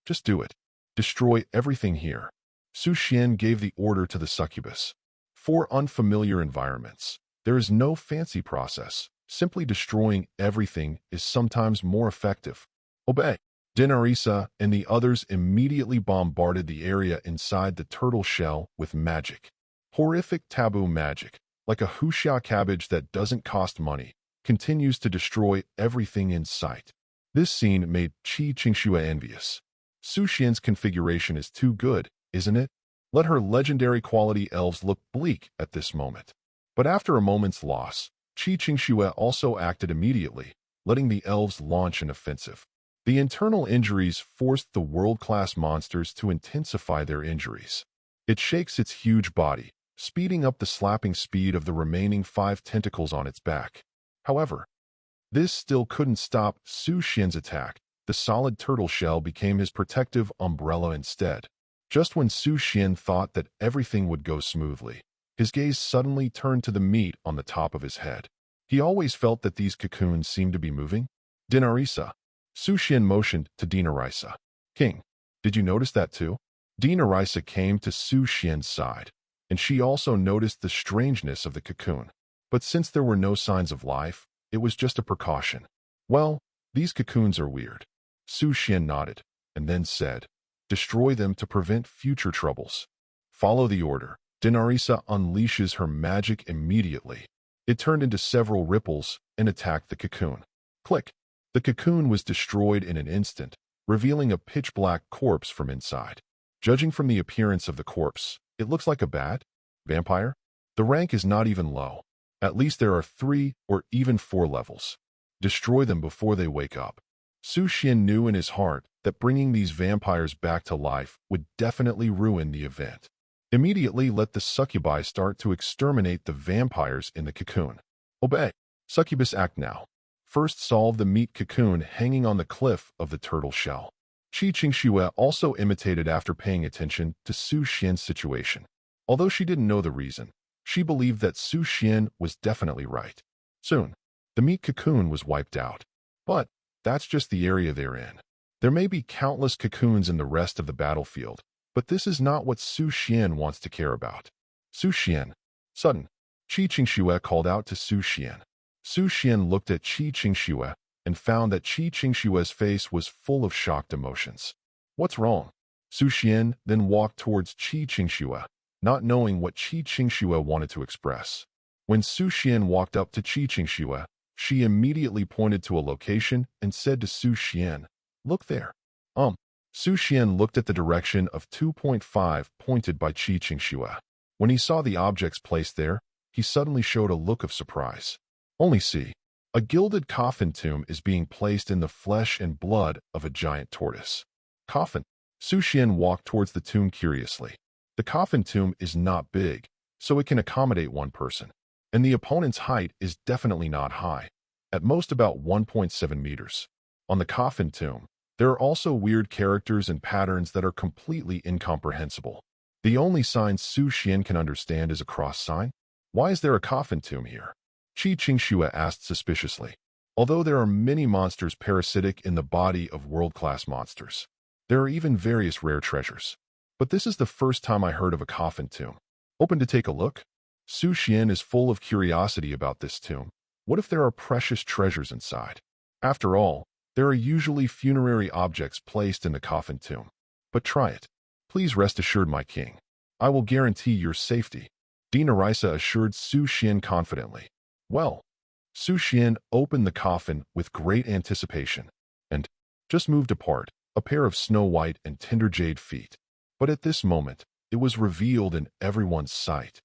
Just do it. Destroy everything here. Su Xuan gave the order to the succubus. For unfamiliar environments, there is no fancy process. Simply destroying everything is sometimes more effective. Obey. Dinarisa and the others immediately bombarded the area inside the turtle shell with magic. Horrific taboo magic, like a huxia cabbage that doesn't cost money, continues to destroy everything in sight. This scene made Xue envious. Su Xuan's configuration is too good, isn't it? Let her legendary quality elves look bleak at this moment. But after a moment's loss, Xue also acted immediately, letting the elves launch an offensive. The internal injuries forced the world-class monsters to intensify their injuries. It shakes its huge body, speeding up the slapping speed of the remaining 5 tentacles on its back. However, this still couldn't stop Su Xuan's attack. The solid turtle shell became his protective umbrella instead. Just when Su Xuan thought that everything would go smoothly, his gaze suddenly turned to the meat on the top of his head. He always felt that these cocoons seemed to be moving. Dinarisa. Su Xuan motioned to Dinarisa. King, did you notice that too? Dinarisa came to Su Xuan's side, and she also noticed the strangeness of the cocoon. But since there were no signs of life, it was just a precaution. Well, these cocoons are weird. Su Xuan nodded, and then said, destroy them to prevent future troubles. Follow the order. Dinarisa unleashes her magic immediately. It turned into several ripples and attacked the cocoon. Click. The cocoon was destroyed in an instant, revealing a pitch-black corpse from inside. Judging from the appearance of the corpse, it looks like a bat? Vampire? The rank is not even low. At least there are 3 or even 4 levels. Destroy them before they wake up. Su Xuan knew in his heart that bringing these vampires back to life would definitely ruin the event. Immediately let the succubi start to exterminate the vampires in the cocoon. Obey. Succubus act now. First solve the meat cocoon hanging on the cliff of the turtle shell. Su Xuan also imitated after paying attention to Su Xuan's situation. Although she didn't know the reason, she believed that Su Xuan was definitely right. Soon, the meat cocoon was wiped out. But that's just the area they're in. There may be countless cocoons in the rest of the battlefield, but this is not what Su Xuan wants to care about. Su Xuan. Sudden, Su Xuan called out to Su Xuan. Su Xuan looked at Su Xuan and found that Su Xuan's face was full of shocked emotions. What's wrong? Su Xuan then walked towards Su Xuan, not knowing what Su Xuan wanted to express. When Su Xuan walked up to Su Xuan, she immediately pointed to a location and said to Su Xuan, "Look there." Su Xuan looked at the direction of 2.5 pointed by Su Xuan. When he saw the objects placed there, he suddenly showed a look of surprise. Only see. A gilded coffin tomb is being placed in the flesh and blood of a giant tortoise. Coffin. Su Xuan walked towards the tomb curiously. The coffin tomb is not big, so it can accommodate one person. And the opponent's height is definitely not high, at most about 1.7 meters. On the coffin tomb, there are also weird characters and patterns that are completely incomprehensible. The only sign Su Xuan can understand is a cross sign. Why is there a coffin tomb here? Su Xuan asked suspiciously. Although there are many monsters parasitic in the body of world-class monsters, there are even various rare treasures. But this is the first time I heard of a coffin tomb. Open to take a look? Su Xuan is full of curiosity about this tomb. What if there are precious treasures inside? After all, there are usually funerary objects placed in the coffin tomb. But try it. Please rest assured, my king. I will guarantee your safety. Dinarisa assured Su Xuan confidently. Well, Su Xuan opened the coffin with great anticipation and just moved apart, a pair of snow-white and tender jade feet. But at this moment, it was revealed in everyone's sight.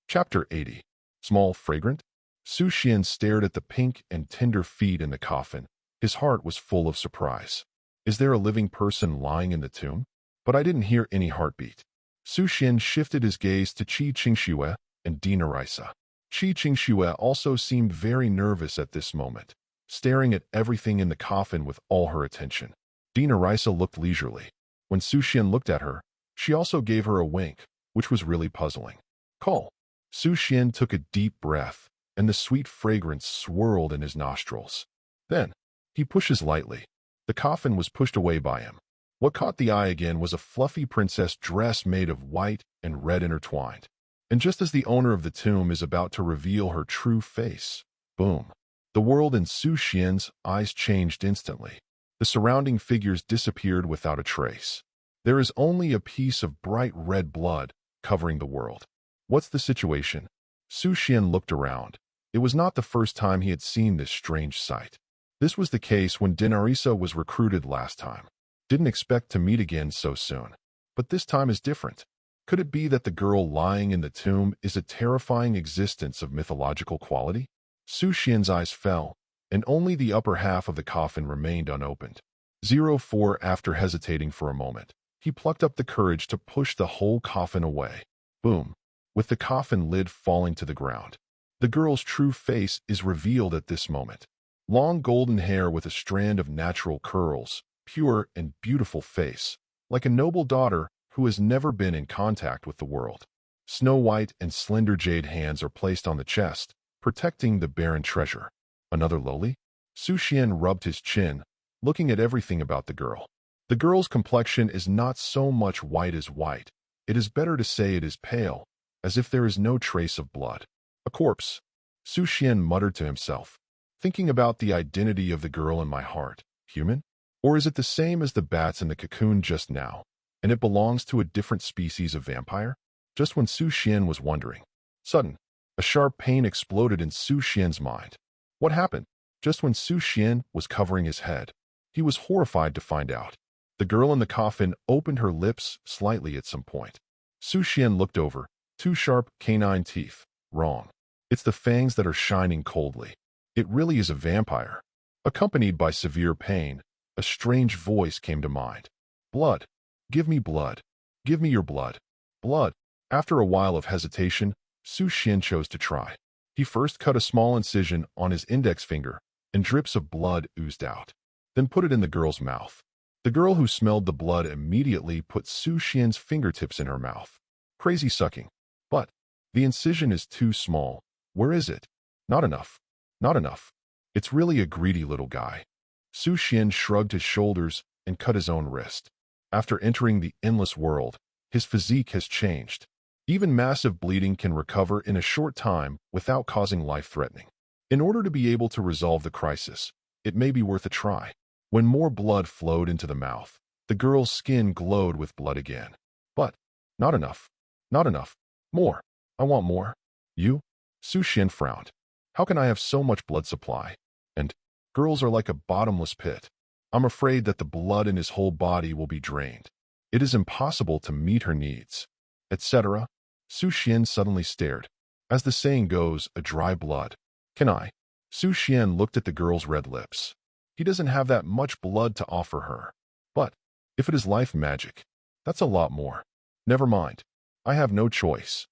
Chapter 80. Small Fragrant? Su Xuan stared at the pink and tender feet in the coffin. His heart was full of surprise. Is there a living person lying in the tomb? But I didn't hear any heartbeat. Su Xuan shifted his gaze to Su Xuan and Dinarisa. Su Xuan also seemed very nervous at this moment, staring at everything in the coffin with all her attention. Dinarisa looked leisurely. When Su Xuan looked at her, she also gave her a wink, which was really puzzling. Call. Su Xuan took a deep breath, and the sweet fragrance swirled in his nostrils. Then, he pushes lightly. The coffin was pushed away by him. What caught the eye again was a fluffy princess dress made of white and red intertwined. And just as the owner of the tomb is about to reveal her true face, boom! The world in Su Xuan's eyes changed instantly. The surrounding figures disappeared without a trace. There is only a piece of bright red blood covering the world. What's the situation? Su Xuan looked around. It was not the first time he had seen this strange sight. This was the case when Dinarisa was recruited last time. Didn't expect to meet again so soon. But this time is different. Could it be that the girl lying in the tomb is a terrifying existence of mythological quality? Su Xuan's eyes fell, and only the upper half of the coffin remained unopened. 04 After hesitating for a moment, he plucked up the courage to push the whole coffin away. Boom! With the coffin lid falling to the ground. The girl's true face is revealed at this moment. Long golden hair with a strand of natural curls, pure and beautiful face, like a noble daughter who has never been in contact with the world. Snow-white and slender jade hands are placed on the chest, protecting the barren treasure. Another lowly? Su Xuan rubbed his chin, looking at everything about the girl. The girl's complexion is not so much white as white. It is better to say it is pale, as if there is no trace of blood. A corpse. Su Xuan muttered to himself, thinking about the identity of the girl in my heart. Human? Or is it the same as the bats in the cocoon just now, and it belongs to a different species of vampire? Just when Su Xuan was wondering, sudden, a sharp pain exploded in Su Xuan's mind. What happened? Just when Su Xuan was covering his head, he was horrified to find out. The girl in the coffin opened her lips slightly at some point. Su Xuan looked over. Two sharp canine teeth. Wrong. It's the fangs that are shining coldly. It really is a vampire. Accompanied by severe pain, A strange voice came to mind. Blood. Give me blood. Give me your blood. Blood. After a while of hesitation, Su Xuan chose to try. He first cut a small incision on his index finger, and drips of blood oozed out. Then put it in the girl's mouth. The girl who smelled the blood immediately put Su Xian's fingertips in her mouth. Crazy sucking. But the incision is too small. Where is it? Not enough. Not enough. It's really a greedy little guy. Su Xuan shrugged his shoulders and cut his own wrist. After entering the endless world, his physique has changed. Even massive bleeding can recover in a short time without causing life-threatening. In order to be able to resolve the crisis, it may be worth a try. When more blood flowed into the mouth, the girl's skin glowed with blood again. But not enough. Not enough. More. I want more. You? Su Xuan frowned. How can I have so much blood supply? And girls are like a bottomless pit. I'm afraid that the blood in his whole body will be drained. It is impossible to meet her needs, etc. Su Xuan suddenly stared. As the saying goes, a dry blood. Can I? Su Xuan looked at the girl's red lips. He doesn't have that much blood to offer her. But if it is life magic, that's a lot more. Never mind. I have no choice.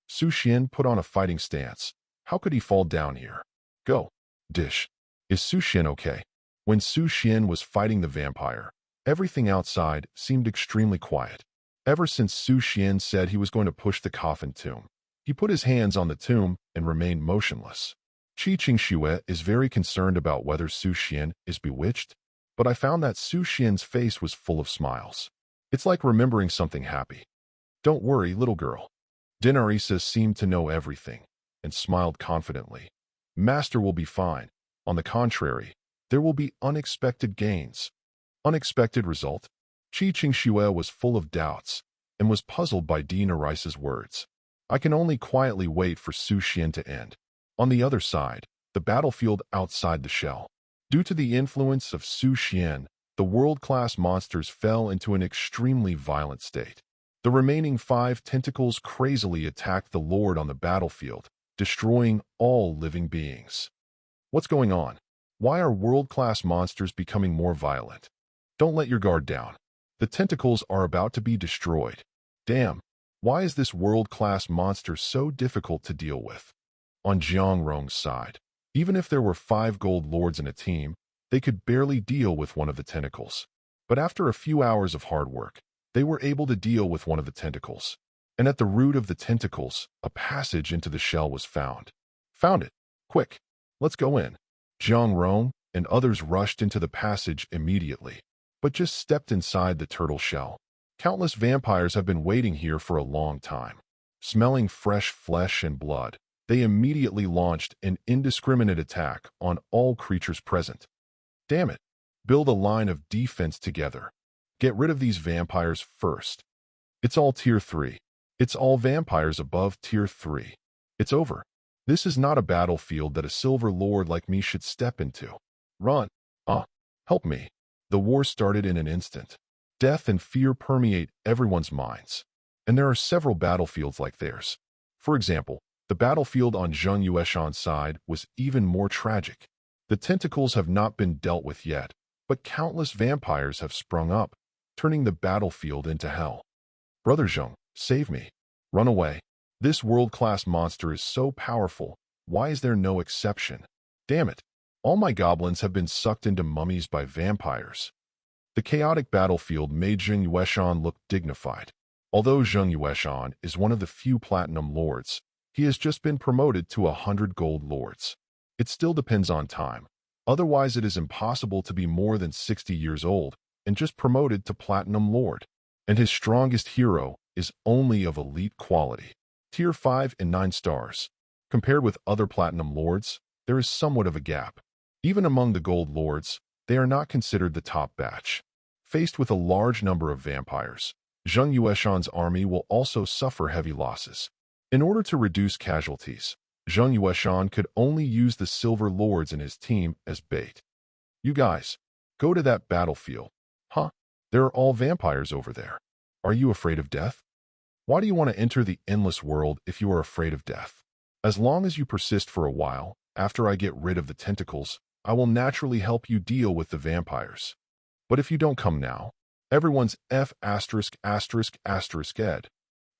Su Xuan put on a fighting stance. How could he fall down here? Go. Dish. Is Su Xuan okay? When Su Xuan was fighting the vampire, everything outside seemed extremely quiet. Ever since Su Xuan said he was going to push the coffin tomb, he put his hands on the tomb and remained motionless. Qingxue is very concerned about whether Su Xuan is bewitched, but I found that Su Xian's face was full of smiles. It's like remembering something happy. Don't worry, little girl. Dinarisa seemed to know everything and smiled confidently. Master will be fine. On the contrary, there will be unexpected gains. Unexpected result? Qingxue was full of doubts and was puzzled by Dinarisa's words. I can only quietly wait for Su Xuan to end. On the other side, the battlefield outside the shell. Due to the influence of Su Xuan, the world-class monsters fell into an extremely violent state. The remaining 5 tentacles crazily attacked the Lord on the battlefield, destroying all living beings. What's going on? Why are world-class monsters becoming more violent? Don't let your guard down. The tentacles are about to be destroyed. Damn, why is this world-class monster so difficult to deal with? On Jiangrong's side, even if there were 5 gold lords in a team, they could barely deal with one of the tentacles. But after a few hours of hard work, they were able to deal with one of the tentacles. And at the root of the tentacles, a passage into the shell was found. Found it. Quick, let's go in. Jiangrong and others rushed into the passage immediately, but just stepped inside the turtle shell. Countless vampires have been waiting here for a long time. Smelling fresh flesh and blood, they immediately launched an indiscriminate attack on all creatures present. Damn it! Build a line of defense together. Get rid of these vampires first. It's all Tier 3. It's all vampires above Tier 3. It's over. This is not a battlefield that a silver lord like me should step into. Run. Help me. The war started in an instant. Death and fear permeate everyone's minds. And there are several battlefields like theirs. For example, the battlefield on Zheng Yueshan's side was even more tragic. The tentacles have not been dealt with yet, but countless vampires have sprung up, turning the battlefield into hell. Brother Zheng, save me. Run away. This world-class monster is so powerful. Why is there no exception? Damn it. All my goblins have been sucked into mummies by vampires. The chaotic battlefield made Zheng Yueshan look dignified. Although Zheng Yueshan is one of the few platinum lords, he has just been promoted to 100 gold lords. It still depends on time. Otherwise, it is impossible to be more than 60 years old and just promoted to platinum lord. And his strongest hero is only of elite quality. Tier 5 and 9 stars. Compared with other platinum lords, there is somewhat of a gap. Even among the gold lords, they are not considered the top batch. Faced with a large number of vampires, Zheng Yueshan's army will also suffer heavy losses. In order to reduce casualties, Zheng Yueshan could only use the silver lords in his team as bait. You guys, go to that battlefield. Huh? There are all vampires over there. Are you afraid of death? Why do you want to enter the endless world if you are afraid of death? As long as you persist for a while, after I get rid of the tentacles, I will naturally help you deal with the vampires. But if you don't come now, everyone's F asterisk asterisk asterisk ed.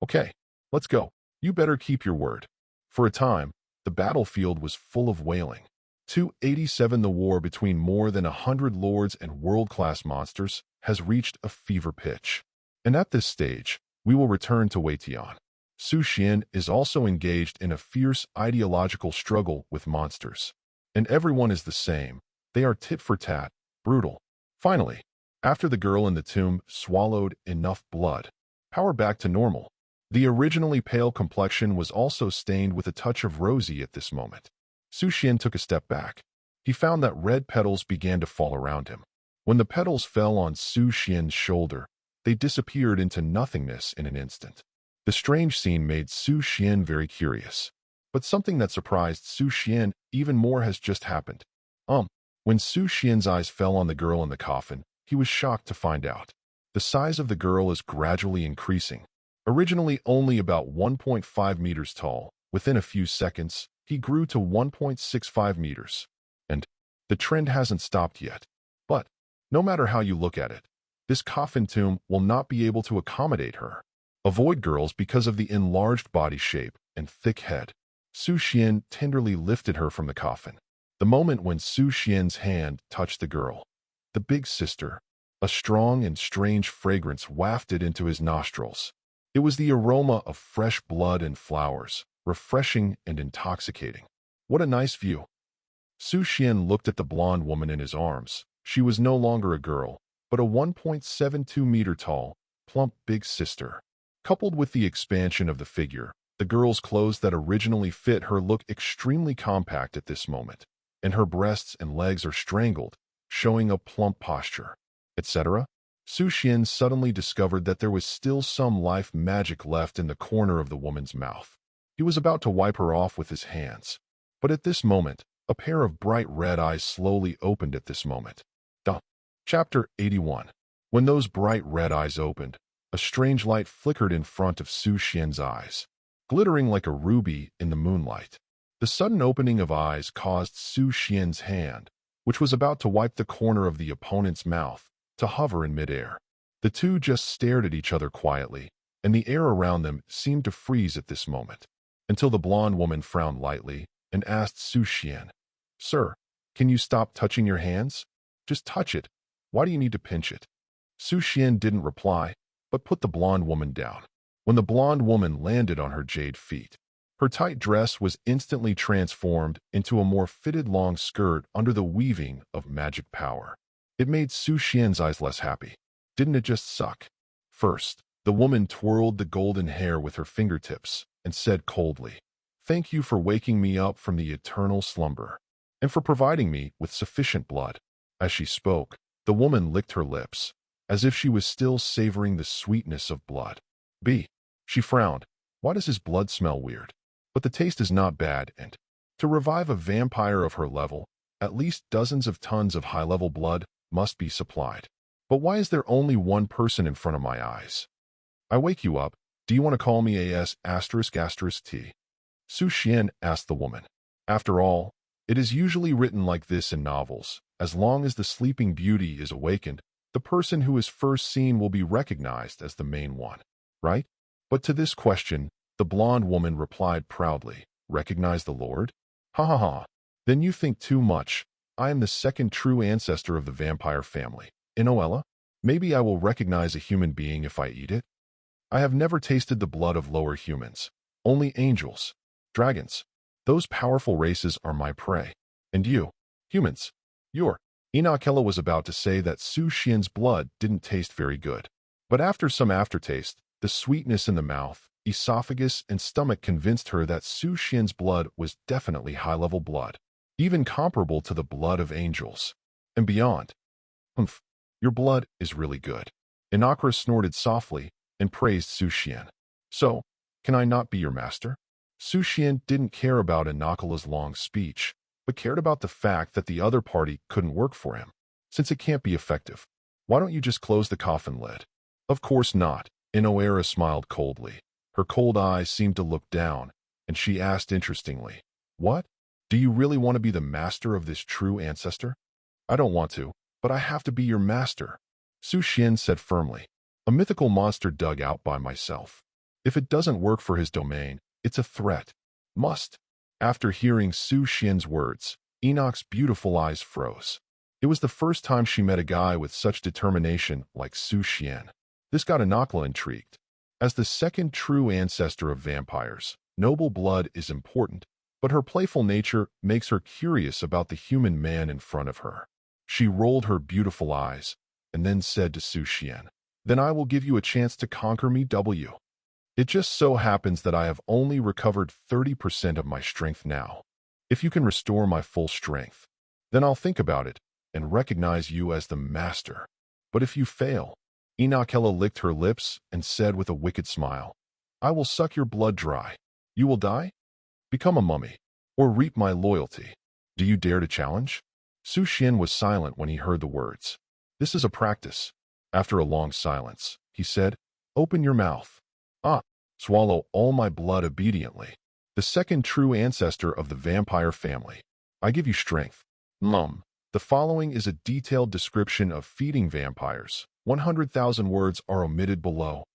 Okay, let's go. You better keep your word. For a time, the battlefield was full of wailing. 287 The war between more than 100 lords and world-class monsters has reached a fever pitch. And at this stage, we will return to Wei Tian. Su Xuan is also engaged in a fierce ideological struggle with monsters. And everyone is the same. They are tit for tat, brutal. Finally, after the girl in the tomb swallowed enough blood, power back to normal. The originally pale complexion was also stained with a touch of rosy at this moment. Su Xuan took a step back. He found that red petals began to fall around him. When the petals fell on Su Xuan's shoulder, they disappeared into nothingness in an instant. The strange scene made Su Xuan very curious. But something that surprised Su Xuan even more has just happened. When Su Xuan's eyes fell on the girl in the coffin, he was shocked to find out. The size of the girl is gradually increasing. Originally only about 1.5 meters tall, within a few seconds, he grew to 1.65 meters. And the trend hasn't stopped yet. But, no matter how you look at it, this coffin tomb will not be able to accommodate her. Avoid girls because of the enlarged body shape and thick head. Su Xuan tenderly lifted her from the coffin. The moment when Su Xuan's hand touched the girl, the big sister, a strong and strange fragrance wafted into his nostrils. It was the aroma of fresh blood and flowers, refreshing and intoxicating. What a nice view. Su Xuan looked at the blonde woman in his arms. She was no longer a girl, but a 1.72-meter tall, plump big sister. Coupled with the expansion of the figure, the girl's clothes that originally fit her look extremely compact at this moment, and her breasts and legs are strangled, showing a plump posture, etc. Su Xuan suddenly discovered that there was still some life magic left in the corner of the woman's mouth. He was about to wipe her off with his hands. But at this moment, a pair of bright red eyes slowly opened at this moment. Chapter 81. When those bright red eyes opened, a strange light flickered in front of Su Xuan's eyes, glittering like a ruby in the moonlight. The sudden opening of eyes caused Su Xuan's hand, which was about to wipe the corner of the opponent's mouth, to hover in midair. The two just stared at each other quietly, and the air around them seemed to freeze at this moment, until the blonde woman frowned lightly and asked Su Xuan, "Sir, can you stop touching your hands? Just touch it. Why do you need to pinch it?" Su Xuan didn't reply, but put the blonde woman down. When the blonde woman landed on her jade feet, her tight dress was instantly transformed into a more fitted long skirt under the weaving of magic power. It made Su Xuan's eyes less happy. Didn't it just suck? First, the woman twirled the golden hair with her fingertips and said coldly, "Thank you for waking me up from the eternal slumber, and for providing me with sufficient blood." As she spoke, the woman licked her lips, as if she was still savoring the sweetness of blood. She frowned. Why does his blood smell weird? But the taste is not bad, and to revive a vampire of her level, at least dozens of tons of high-level blood must be supplied. But why is there only one person in front of my eyes? I wake you up. Do you want to call me AS asterisk asterisk T? Su Xuan asked the woman. After all, it is usually written like this in novels. As long as the sleeping beauty is awakened, the person who is first seen will be recognized as the main one, right? But to this question, the blonde woman replied proudly, "Recognize the Lord? Ha ha ha. Then you think too much. I am the second true ancestor of the vampire family. Inoella? Maybe I will recognize a human being if I eat it? I have never tasted the blood of lower humans. Only angels. Dragons. Those powerful races are my prey. And you, humans, you're..." Inakella was about to say that Su Xuan's blood didn't taste very good. But after some aftertaste, the sweetness in the mouth, esophagus, and stomach convinced her that Su Xuan's blood was definitely high-level blood, even comparable to the blood of angels. And beyond. Your blood is really good. Inakra snorted softly and praised Su Xuan. So, can I not be your master? Su Xuan didn't care about Inakella's long speech, but cared about the fact that the other party couldn't work for him, since it can't be effective. Why don't you just close the coffin lid? Of course not. Inoera smiled coldly. Her cold eyes seemed to look down, and she asked interestingly, "What? Do you really want to be the master of this true ancestor?" "I don't want to, But I have to be your master, Su Xuan said firmly. A mythical monster dug out by myself. If it doesn't work for his domain, it's a threat. Must. After hearing Su Xuan's words, Enoch's beautiful eyes froze. It was the first time she met a guy with such determination like Su Xuan. This got Enoch intrigued. As the second true ancestor of vampires, noble blood is important, but her playful nature makes her curious about the human man in front of her. She rolled her beautiful eyes and then said to Su Xuan, "Then I will give you a chance to conquer me, W. It just so happens that I have only recovered 30% of my strength now. If you can restore my full strength, then I'll think about it and recognize you as the master. But if you fail," Enochella licked her lips and said with a wicked smile, "I will suck your blood dry. You will die, become a mummy, or reap my loyalty. Do you dare to challenge?" Su Xuan was silent when he heard the words. "This is a practice." After a long silence, he said, "Open your mouth. Ah, swallow all my blood obediently. The second true ancestor of the vampire family. I give you strength." The following is a detailed description of feeding vampires. 100,000 words are omitted below.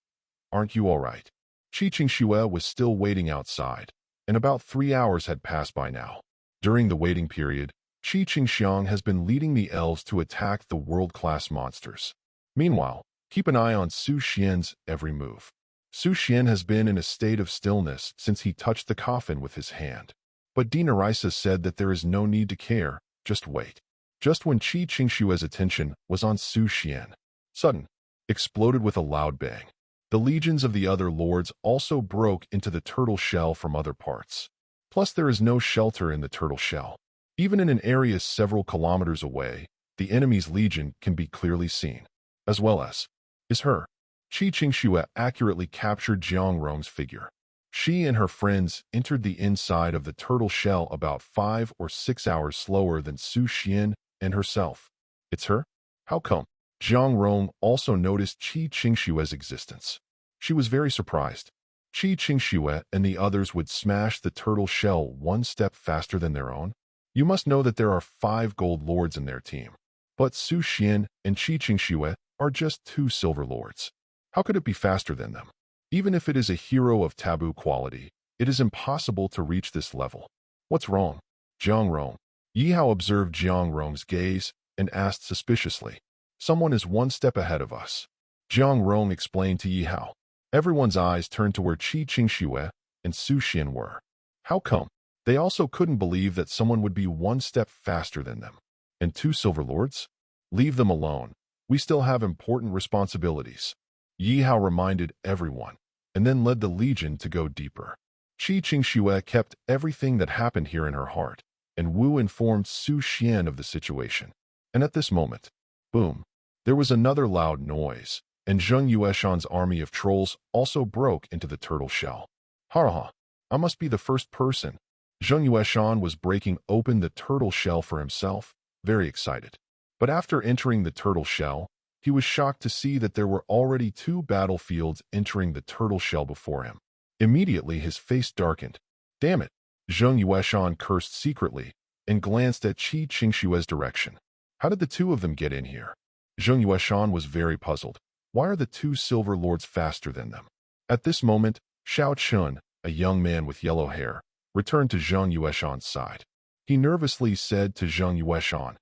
Aren't you all right? Qi Shue was still waiting outside, and about 3 hours had passed by now. During the waiting period, Qi Xiang has been leading the elves to attack the world-class monsters. Meanwhile, keep an eye on Su Xuan's every move. Su Xuan has been in a state of stillness since he touched the coffin with his hand. But Dinarisa said that there is no need to care, just wait. Just when Qi Qingshue's attention was on Su Xuan, sudden, exploded with a loud bang. The legions of the other lords also broke into the turtle shell from other parts. Plus there is no shelter in the turtle shell. Even in an area several kilometers away, the enemy's legion can be clearly seen. As well as, is her. Qi Qingxue accurately captured Jiang Rong's figure. She and her friends entered the inside of the turtle shell about 5 or 6 hours slower than Su Xuan and herself. It's her? How come? Jiang Rong also noticed Qi Qingshue's existence. She was very surprised. Qi Qingxue and the others would smash the turtle shell one step faster than their own. You must know that there are 5 gold lords in their team. But Su Xuan and Qi Qingxue are just 2 silver lords. How could it be faster than them? Even if it is a hero of taboo quality, it is impossible to reach this level. What's wrong? Jiang Rong. Yihao observed Jiang Rong's gaze and asked suspiciously, "Someone is 1 step ahead of us." Jiang Rong explained to Yihao. Everyone's eyes turned to where Qi Qingxue and Su Xuan were. How come? They also couldn't believe that someone would be 1 step faster than them. And 2 silver lords? Leave them alone. We still have important responsibilities. Yihao reminded everyone, and then led the legion to go deeper. Qi Qingxue kept everything that happened here in her heart, and Wu informed Su Xuan of the situation. And at this moment, boom, there was another loud noise, and Zheng Yueshan's army of trolls also broke into the turtle shell. Ha! I must be the first person. Zheng Yueshan was breaking open the turtle shell for himself, very excited. But after entering the turtle shell, he was shocked to see that there were already 2 battlefields entering the turtle shell before him. Immediately his face darkened. Damn it! Zheng Yueshan cursed secretly and glanced at Qi Qingshue's direction. How did the 2 of them get in here? Zheng Yueshan was very puzzled. Why are the 2 silver lords faster than them? At this moment, Xiao Chun, a young man with yellow hair, returned to Zheng Yueshan's side. He nervously said to Zheng Yueshan,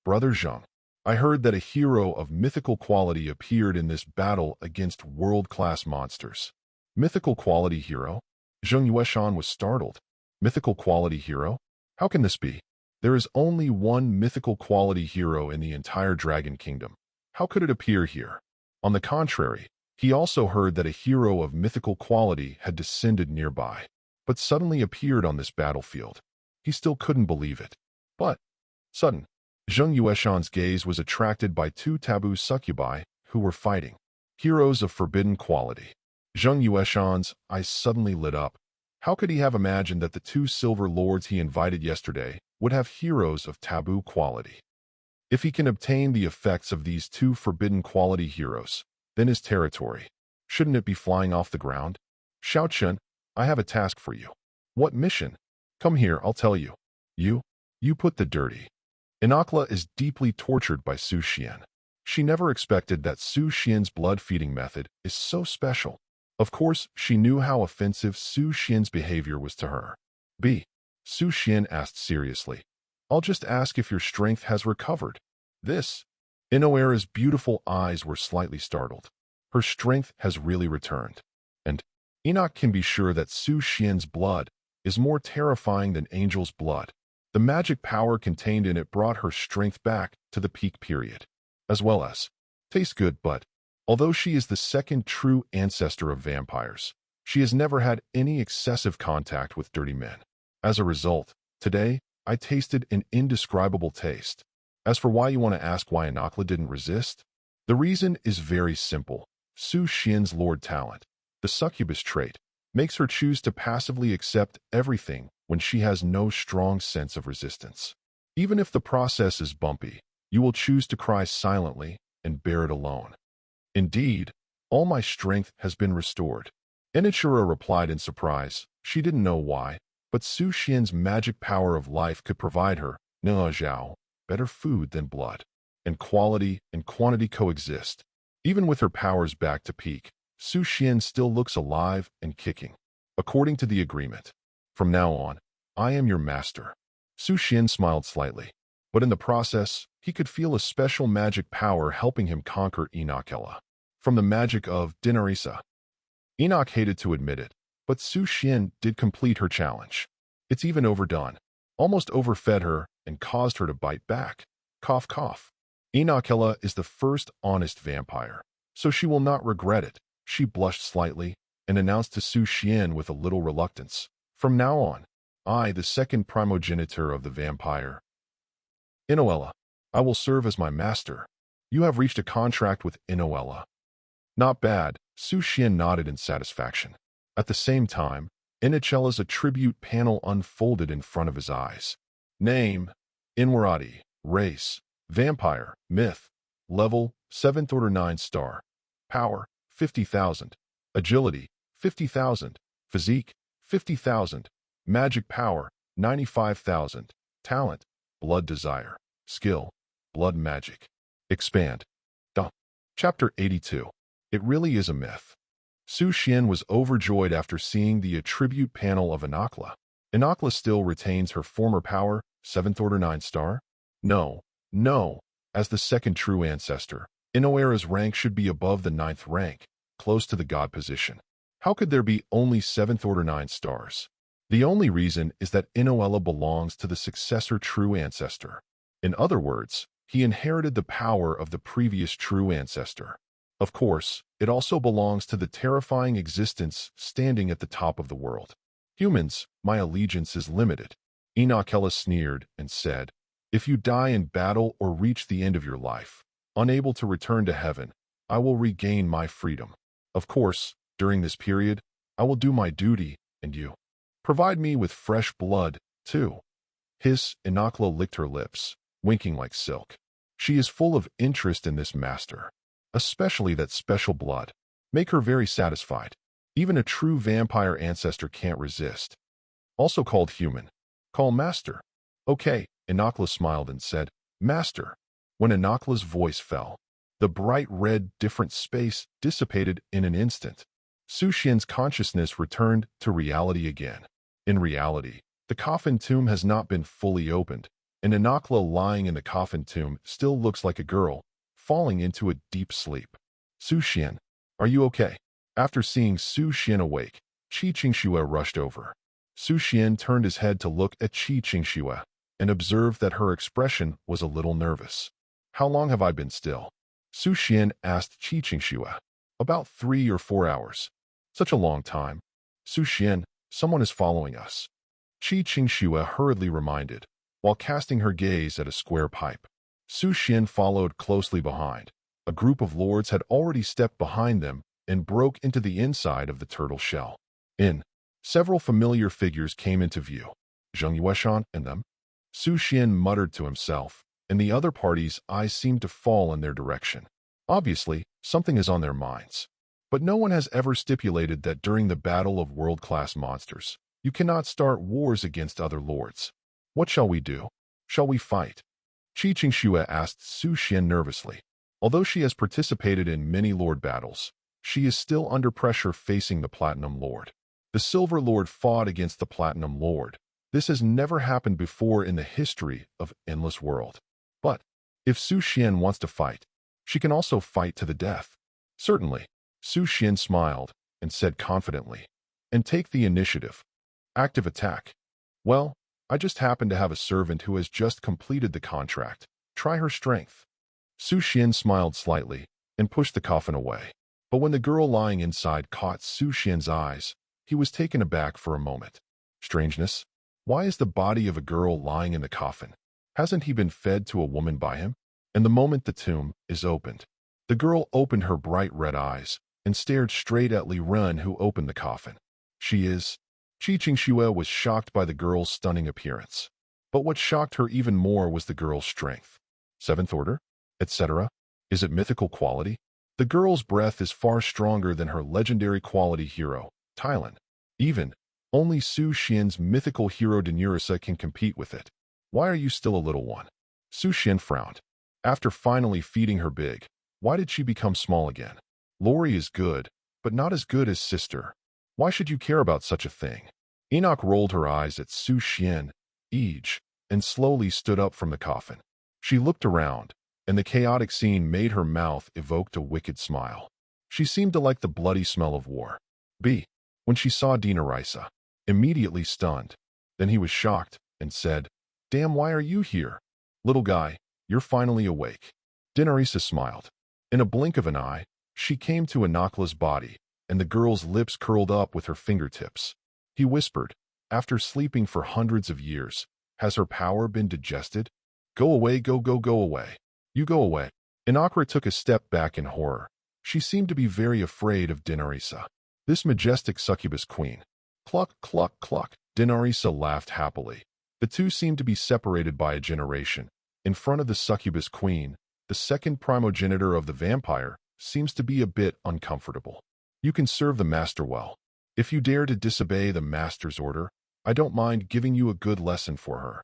"Brother Zheng, I heard that a hero of mythical quality appeared in this battle against world-class monsters." Mythical quality hero? Zheng Yueshan was startled. Mythical quality hero? How can this be? There is only one mythical quality hero in the entire Dragon Kingdom. How could it appear here? On the contrary, he also heard that a hero of mythical quality had descended nearby, but suddenly appeared on this battlefield. He still couldn't believe it. But, sudden, Zheng Yueshan's gaze was attracted by 2 taboo succubi who were fighting. Heroes of forbidden quality. Zheng Yueshan's eyes suddenly lit up. How could he have imagined that the 2 silver lords he invited yesterday would have heroes of taboo quality? If he can obtain the effects of these 2 forbidden quality heroes, then his territory, shouldn't it be flying off the ground? Xiao Chun, I have a task for you. What mission? Come here, I'll tell you. You put the dirty Inakla is deeply tortured by Su Xuan. She never expected that Su Xuan's blood-feeding method is so special. Of course, she knew how offensive Su Xuan's behavior was to her. B. Su Xuan asked seriously, "I'll just ask if your strength has recovered." This. Inoera's beautiful eyes were slightly startled. Her strength has really returned. And Enoch can be sure that Su Xuan's blood is more terrifying than Angel's blood. The magic power contained in it brought her strength back to the peak period, as well as taste good, but although she is the second true ancestor of vampires, she has never had any excessive contact with dirty men. As a result, today, I tasted an indescribable taste. As for why you want to ask why Inakla didn't resist, the reason is very simple. Su Xuan's Lord talent, the succubus trait, makes her choose to passively accept everything when she has no strong sense of resistance. Even if the process is bumpy, you will choose to cry silently and bear it alone. Indeed, all my strength has been restored. Enichiro replied in surprise. She didn't know why, but Su Xuan's magic power of life could provide her, Nila Zhao, better food than blood. And quality and quantity coexist. Even with her powers back to peak, Su Xuan still looks alive and kicking. According to the agreement, from now on, I am your master. Su Xuan smiled slightly, but in the process, he could feel a special magic power helping him conquer Inakela. From the magic of Dinarisa. Enoch hated to admit it, but Su Xuan did complete her challenge. It's even overdone. Almost overfed her and caused her to bite back. Cough, cough. Inakela is the first honest vampire, so she will not regret it. She blushed slightly and announced to Su Xuan with a little reluctance, "From now on, I, the second primogenitor of the vampire, Inoela, I will serve as my master. You have reached a contract with Inoela." Not bad, Su Xuan nodded in satisfaction. At the same time, Inichela's attribute panel unfolded in front of his eyes. Name, Inwarati, race, vampire, myth, level, 7th order 9 star, power, 50,000, agility, 50,000, physique, 50,000, magic power, 95,000, talent, blood desire, skill, blood magic. Expand. Chapter 82. It really is a myth. Su Xuan was overjoyed after seeing the attribute panel of Inakla. Inakla still retains her former power, 7th order 9 star? No. As the second true ancestor, Inoera's rank should be above the 9th rank, close to the god position. How could there be only 7th order 9 stars? The only reason is that Inoela belongs to the successor true ancestor. In other words, he inherited the power of the previous true ancestor. Of course, it also belongs to the terrifying existence standing at the top of the world. Humans, my allegiance is limited. Inakela sneered and said, "If you die in battle or reach the end of your life, unable to return to heaven, I will regain my freedom. Of course, during this period, I will do my duty, and you provide me with fresh blood, too." Inakla licked her lips, winking like silk. She is full of interest in this master, especially that special blood. Make her very satisfied. Even a true vampire ancestor can't resist. Also called human. Call master. Okay, Inakla smiled and said, "Master." When Inakla's voice fell, the bright red different space dissipated in an instant. Su Xuan's consciousness returned to reality again. In reality, the coffin tomb has not been fully opened, and Inakla lying in the coffin tomb still looks like a girl, falling into a deep sleep. "Su Xuan, are you okay?" After seeing Su Xuan awake, Qi Qingxue rushed over. Su Xuan turned his head to look at Qi Qingxue and observed that her expression was a little nervous. "How long have I been still?" Su Xuan asked Qi Qingxue. "About 3 or 4 hours." "Such a long time." "Su Xuan, someone is following us," Qi Qingxue hurriedly reminded, while casting her gaze at a square pipe. Su Xuan followed closely behind. A group of lords had already stepped behind them and broke into the inside of the turtle shell. Several familiar figures came into view. Zheng Yueshan and them. Su Xuan muttered to himself, and the other party's eyes seemed to fall in their direction. Obviously, something is on their minds. But no one has ever stipulated that during the battle of world-class monsters, you cannot start wars against other lords. What shall we do? Shall we fight? Xue asked Su Xuan nervously. Although she has participated in many Lord battles, she is still under pressure facing the Platinum Lord. The Silver Lord fought against the Platinum Lord. This has never happened before in the history of Endless World. But if Su Xuan wants to fight, she can also fight to the death. Certainly, Su Xuan smiled and said confidently, and take the initiative. Active attack. Well, I just happen to have a servant who has just completed the contract. Try her strength. Su Xuan smiled slightly and pushed the coffin away. But when the girl lying inside caught Su Xuan's eyes, he was taken aback for a moment. Strangeness? Why is the body of a girl lying in the coffin? Hasn't he been fed to a woman by him? And the moment the tomb is opened, the girl opened her bright red eyes and stared straight at Li Ren, who opened the coffin. She is... Xue was shocked by the girl's stunning appearance. But what shocked her even more was the girl's strength. Seventh Order? Etc. Is it mythical quality? The girl's breath is far stronger than her legendary quality hero, Thailand. Even, only Su Xuan's mythical hero Dinurisa can compete with it. Why are you still a little one? Su Xuan frowned. After finally feeding her big, why did she become small again? Lori is good, but not as good as sister. Why should you care about such a thing? Enoch rolled her eyes at Su Xuan, and slowly stood up from the coffin. She looked around, and the chaotic scene made her mouth evoke a wicked smile. She seemed to like the bloody smell of war. When she saw Dinurisa, immediately stunned. Then he was shocked and said, "Damn, why are you here? Little guy, you're finally awake." Dinurisa smiled. In a blink of an eye, she came to Enokla's body, and the girl's lips curled up with her fingertips. He whispered, "After sleeping for hundreds of years, has her power been digested? Go away, go away. You go away." Inakra took a step back in horror. She seemed to be very afraid of Dinurisa, this majestic succubus queen. Cluck, cluck, cluck. Dinurisa laughed happily. The two seemed to be separated by a generation. In front of the succubus queen, the second primogenitor of the vampire seems to be a bit uncomfortable. You can serve the master well. If you dare to disobey the master's order, I don't mind giving you a good lesson for her.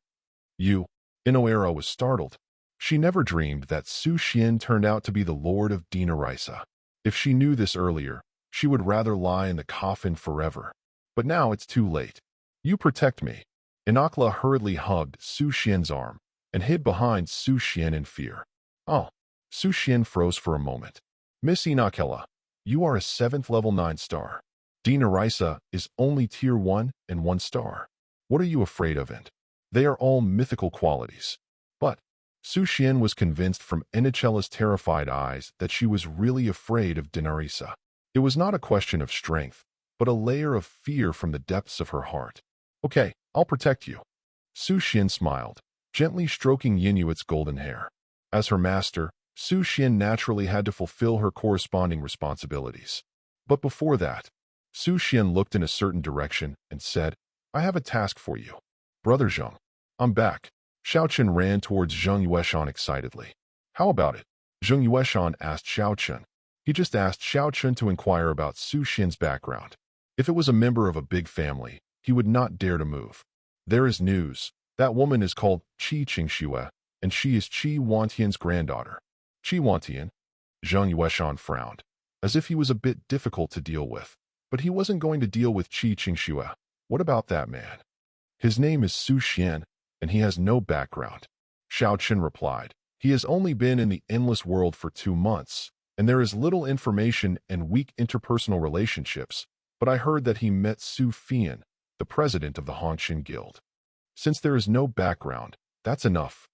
You. Inoera was startled. She never dreamed that Su Xuan turned out to be the lord of Dinurisa. If she knew this earlier, she would rather lie in the coffin forever. But now it's too late. You protect me. Inakla hurriedly hugged Su Xuan's arm and hid behind Su Xuan in fear. Oh. Su Xuan froze for a moment. Miss Inakela, you are a 7th level 9-star. Dinurisa is only tier 1 and 1 star. What are you afraid of it? They are all mythical qualities. But Su Xuan was convinced from Enichela's terrified eyes that she was really afraid of Dinurisa. It was not a question of strength, but a layer of fear from the depths of her heart. Okay, I'll protect you. Su Xuan smiled, gently stroking Yinuit's golden hair. As her master, Su Xuan naturally had to fulfill her corresponding responsibilities. But before that, Su Xuan looked in a certain direction and said, "I have a task for you. Brother Zheng, I'm back." Xiaochen ran towards Zheng Yueshan excitedly. "How about it?" Zheng Yueshan asked Xiaochen. He just asked Xiaochen to inquire about Su Xuan's background. If it was a member of a big family, he would not dare to move. There is news. That woman is called Qi Qingxue, and she is Qi Wantian's granddaughter. Qi Wantian? Zheng Yueshan frowned, as if he was a bit difficult to deal with. But he wasn't going to deal with Qi Qingxue. What about that man? His name is Su Xuan, and he has no background. Xiaochen replied, "He has only been in the endless world for 2 months, and there is little information and weak interpersonal relationships, but I heard that he met Su Fian, the president of the Hongqian Guild. Since there is no background, that's enough."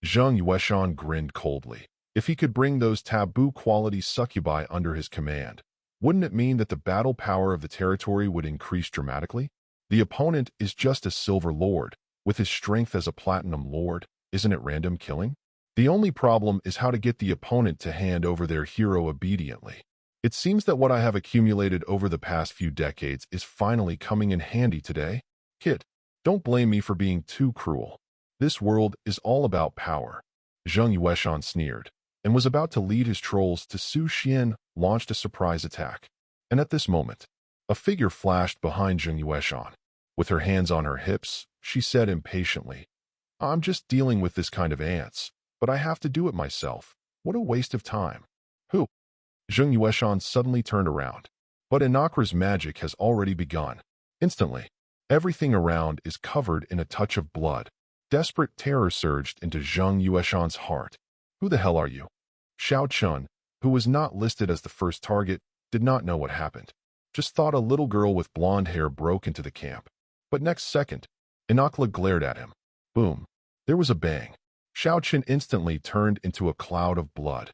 Zheng Yueshan grinned coldly. If he could bring those taboo quality succubi under his command, wouldn't it mean that the battle power of the territory would increase dramatically? The opponent is just a silver lord, with his strength as a platinum lord. Isn't it random killing? The only problem is how to get the opponent to hand over their hero obediently. It seems that what I have accumulated over the past few decades is finally coming in handy today. Kid, don't blame me for being too cruel. This world is all about power. Zheng Yueshan sneered, and was about to lead his trolls to Su Xuan launched a surprise attack. And at this moment, a figure flashed behind Zheng Yueshan. With her hands on her hips, she said impatiently, "I'm just dealing with this kind of ants. But I have to do it myself. What a waste of time. Who? Zheng Yueshan suddenly turned around. But Inakra's magic has already begun. Instantly, everything around is covered in a touch of blood. Desperate terror surged into Zheng Yueshan's heart. Who the hell are you? Su Xuan, who was not listed as the first target, did not know what happened. Just thought a little girl with blonde hair broke into the camp. But next second, Inakla glared at him. Boom. There was a bang. Su Xuan instantly turned into a cloud of blood.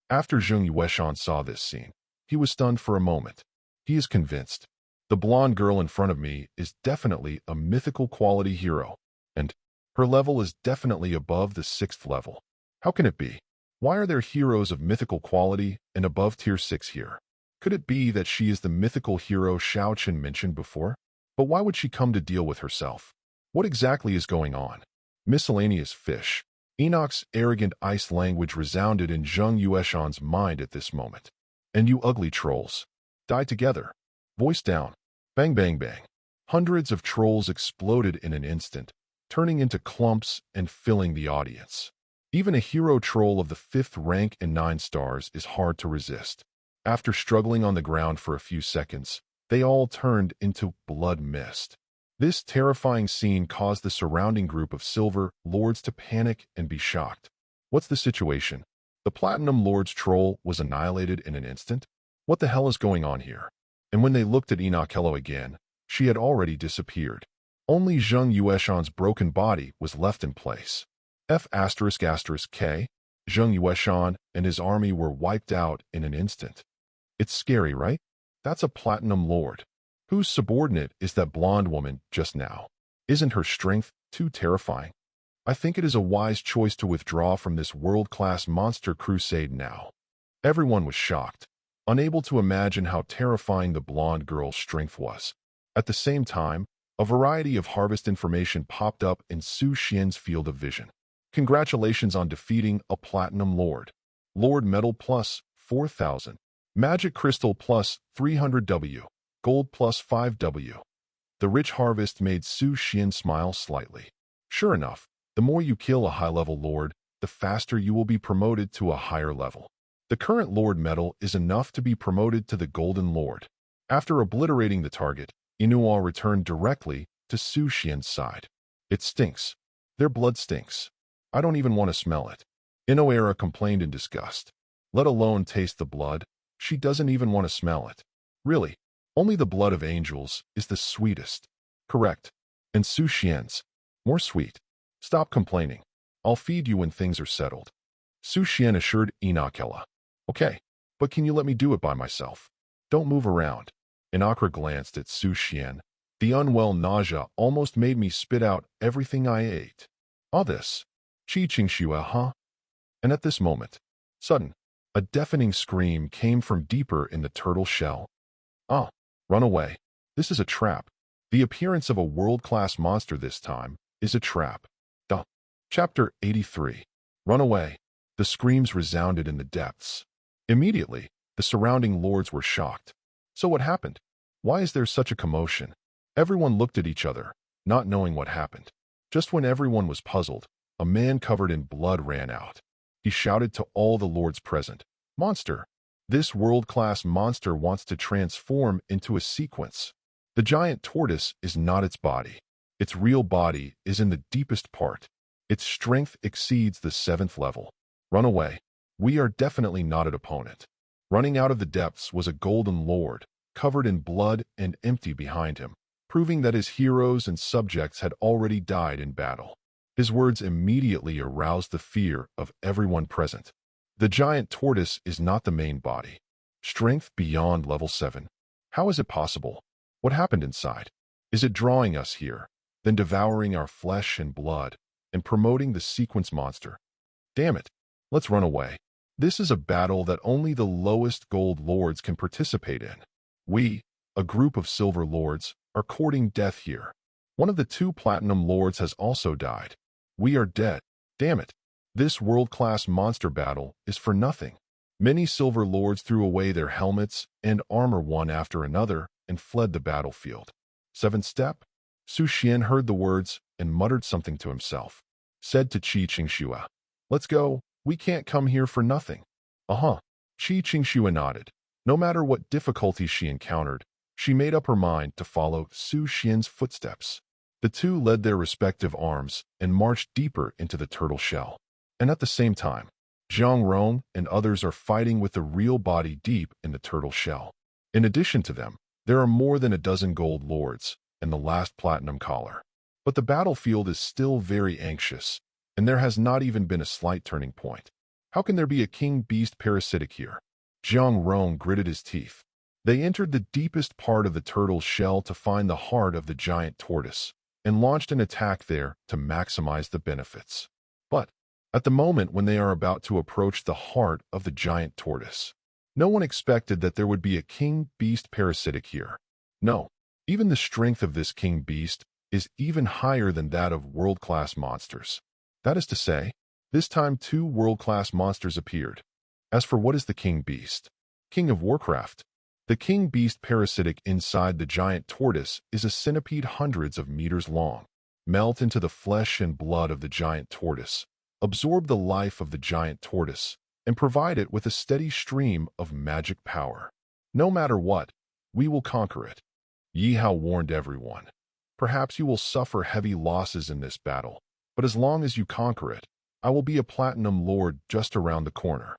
After Zheng Yueshan saw this scene, he was stunned for a moment. He is convinced. The blonde girl in front of me is definitely a mythical quality hero, and her level is definitely above the 6th level. How can it be? Why are there heroes of mythical quality and above tier 6 here? Could it be that she is the mythical hero Su Xuan mentioned before? But why would she come to deal with herself? What exactly is going on? Miscellaneous fish. Enoch's arrogant ice language resounded in Zheng Yueshan's mind at this moment. And you ugly trolls. Die together. Voice down. Bang bang bang. Hundreds of trolls exploded in an instant, turning into clumps and filling the audience. Even a hero troll of the 5th rank and 9 stars is hard to resist. After struggling on the ground for a few seconds, they all turned into blood mist. This terrifying scene caused the surrounding group of Silver Lords to panic and be shocked. What's the situation? The Platinum Lord's troll was annihilated in an instant? What the hell is going on here? And when they looked at Inakela again, she had already disappeared. Only Zheng Yueshan's broken body was left in place. F***K, Zheng Yueshan and his army were wiped out in an instant. It's scary, right? That's a Platinum Lord. Whose subordinate is that blonde woman just now? Isn't her strength too terrifying? I think it is a wise choice to withdraw from this world-class monster crusade now. Everyone was shocked, unable to imagine how terrifying the blonde girl's strength was. At the same time, a variety of harvest information popped up in Su Xuan's field of vision. Congratulations on defeating a Platinum Lord. Lord Metal plus 4,000. Magic Crystal plus 300W. Gold plus 5W. The rich harvest made Su Xuan smile slightly. Sure enough, the more you kill a high-level lord, the faster you will be promoted to a higher level. The current Lord Metal is enough to be promoted to the Golden Lord. After obliterating the target, Inua returned directly to Su Xuan's side. It stinks. Their blood stinks. I don't even want to smell it. Inoera complained in disgust. Let alone taste the blood, she doesn't even want to smell it. Really, only the blood of angels is the sweetest. Correct. And Su Xuan's more sweet. Stop complaining. I'll feed you when things are settled. Su Xuan assured Inakela. Okay, but can you let me do it by myself? Don't move around. Inakra glanced at Su Xuan. The unwell nausea almost made me spit out everything I ate. All this. Chi Ching Shua, huh? And at this moment, sudden, a deafening scream came from deeper in the turtle shell. Ah, run away. This is a trap. The appearance of a world-class monster this time is a trap. Duh. Chapter 83. Run away. The screams resounded in the depths. Immediately, the surrounding lords were shocked. So what happened? Why is there such a commotion? Everyone looked at each other, not knowing what happened. Just when everyone was puzzled, a man covered in blood ran out. He shouted to all the lords present, "Monster! This world-class monster wants to transform into a sequence. The giant tortoise is not its body. Its real body is in the deepest part. Its strength exceeds the 7th level. Run away. We are definitely not an opponent." Running out of the depths was a golden lord, covered in blood and empty behind him, proving that his heroes and subjects had already died in battle. His words immediately aroused the fear of everyone present. The giant tortoise is not the main body. Strength beyond level 7. How is it possible? What happened inside? Is it drawing us here, then devouring our flesh and blood, and promoting the sequence monster? Damn it. Let's run away. This is a battle that only the lowest gold lords can participate in. We, a group of silver lords, are courting death here. One of the 2 platinum lords has also died. We are dead. Damn it. This world-class monster battle is for nothing. Many silver lords threw away their helmets and armor one after another and fled the battlefield. 7th step? Su Xuan heard the words and muttered something to himself. Said to Chi Ching Shua, Let's go. We can't come here for nothing. Uh-huh. Su Xuan nodded. No matter what difficulties she encountered, she made up her mind to follow Su Xian's footsteps. The two led their respective arms and marched deeper into the turtle shell. And at the same time, Zhang Rong and others are fighting with the real body deep in the turtle shell. In addition to them, there are more than a dozen gold lords and the last platinum collar. But the battlefield is still very anxious, and there has not even been a slight turning point. How can there be a king-beast parasitic here? Zhang Rong gritted his teeth. They entered the deepest part of the turtle's shell to find the heart of the giant tortoise, and launched an attack there to maximize the benefits. But at the moment when they are about to approach the heart of the giant tortoise, no one expected that there would be a king-beast parasitic here. No, even the strength of this king-beast is even higher than that of world-class monsters. That is to say, this time 2 world-class monsters appeared. As for what is the king-beast? King of Warcraft. The king-beast parasitic inside the giant tortoise is a centipede hundreds of meters long. Melt into the flesh and blood of the giant tortoise, absorb the life of the giant tortoise, and provide it with a steady stream of magic power. No matter what, we will conquer it. Yi Hao warned everyone. Perhaps you will suffer heavy losses in this battle, but as long as you conquer it, I will be a platinum lord just around the corner.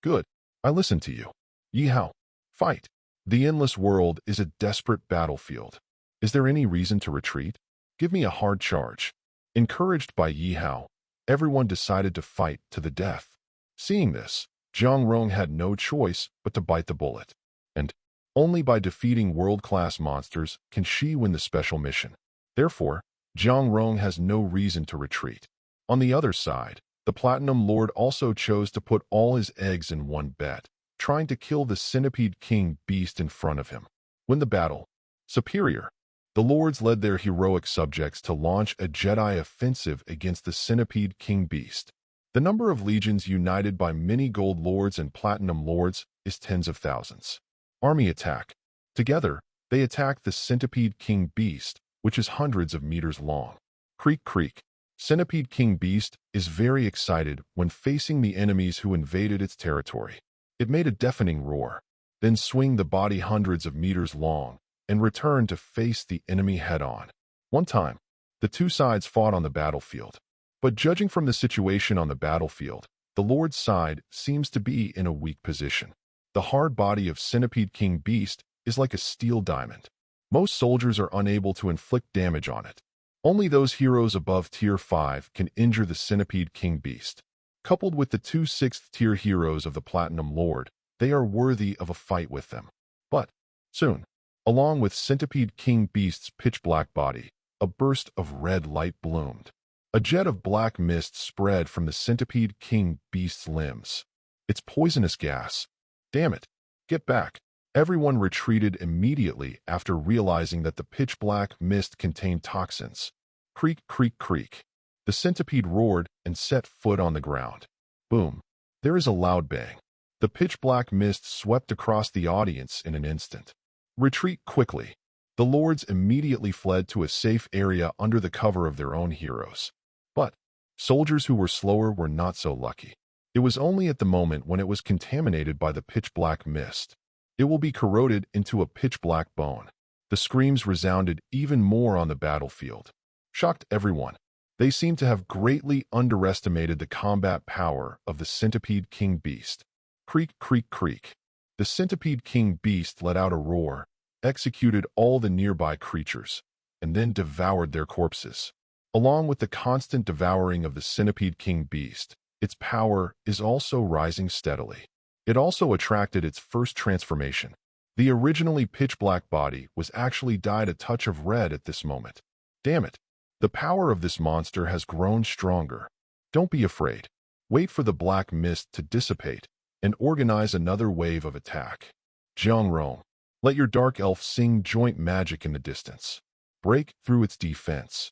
Good. I listen to you. Yi Hao, fight. The endless world is a desperate battlefield. Is there any reason to retreat? Give me a hard charge. Encouraged by Yi Hao, everyone decided to fight to the death. Seeing this, Zhang Rong had no choice but to bite the bullet. And only by defeating world-class monsters can she win the special mission. Therefore, Zhang Rong has no reason to retreat. On the other side, the Platinum Lord also chose to put all his eggs in one bet, trying to kill the Centipede King beast in front of him. Win the battle. Superior. The lords led their heroic subjects to launch a Jedi offensive against the Centipede King beast. The number of legions united by many gold lords and platinum lords is tens of thousands. Army attack. Together, they attack the Centipede King beast, which is hundreds of meters long. Creak, creak. Centipede King beast is very excited when facing the enemies who invaded its territory. It made a deafening roar, then swing the body hundreds of meters long and return to face the enemy head-on. One time, the two sides fought on the battlefield. But judging from the situation on the battlefield, the Lord's side seems to be in a weak position. The hard body of Centipede King beast is like a steel diamond. Most soldiers are unable to inflict damage on it. Only those heroes above Tier 5 can injure the Centipede King beast. Coupled with the 2 6th-tier heroes of the Platinum Lord, they are worthy of a fight with them. But soon, along with Centipede King beast's pitch-black body, a burst of red light bloomed. A jet of black mist spread from the Centipede King beast's limbs. It's poisonous gas. Damn it. Get back. Everyone retreated immediately after realizing that the pitch-black mist contained toxins. Creak, creak, creak. The centipede roared and set foot on the ground. Boom. There is a loud bang. The pitch-black mist swept across the audience in an instant. Retreat quickly. The lords immediately fled to a safe area under the cover of their own heroes. But soldiers who were slower were not so lucky. It was only at the moment when it was contaminated by the pitch-black mist. It will be corroded into a pitch-black bone. The screams resounded even more on the battlefield. Shocked everyone. They seemed to have greatly underestimated the combat power of the Centipede King beast. Creak, creak, creak. The Centipede King beast let out a roar, executed all the nearby creatures, and then devoured their corpses. Along with the constant devouring of the Centipede King beast, its power is also rising steadily. It also attracted its first transformation. The originally pitch-black body was actually dyed a touch of red at this moment. Damn it! The power of this monster has grown stronger. Don't be afraid. Wait for the black mist to dissipate and organize another wave of attack. Zhang Rong, let your dark elf sing joint magic in the distance. Break through its defense.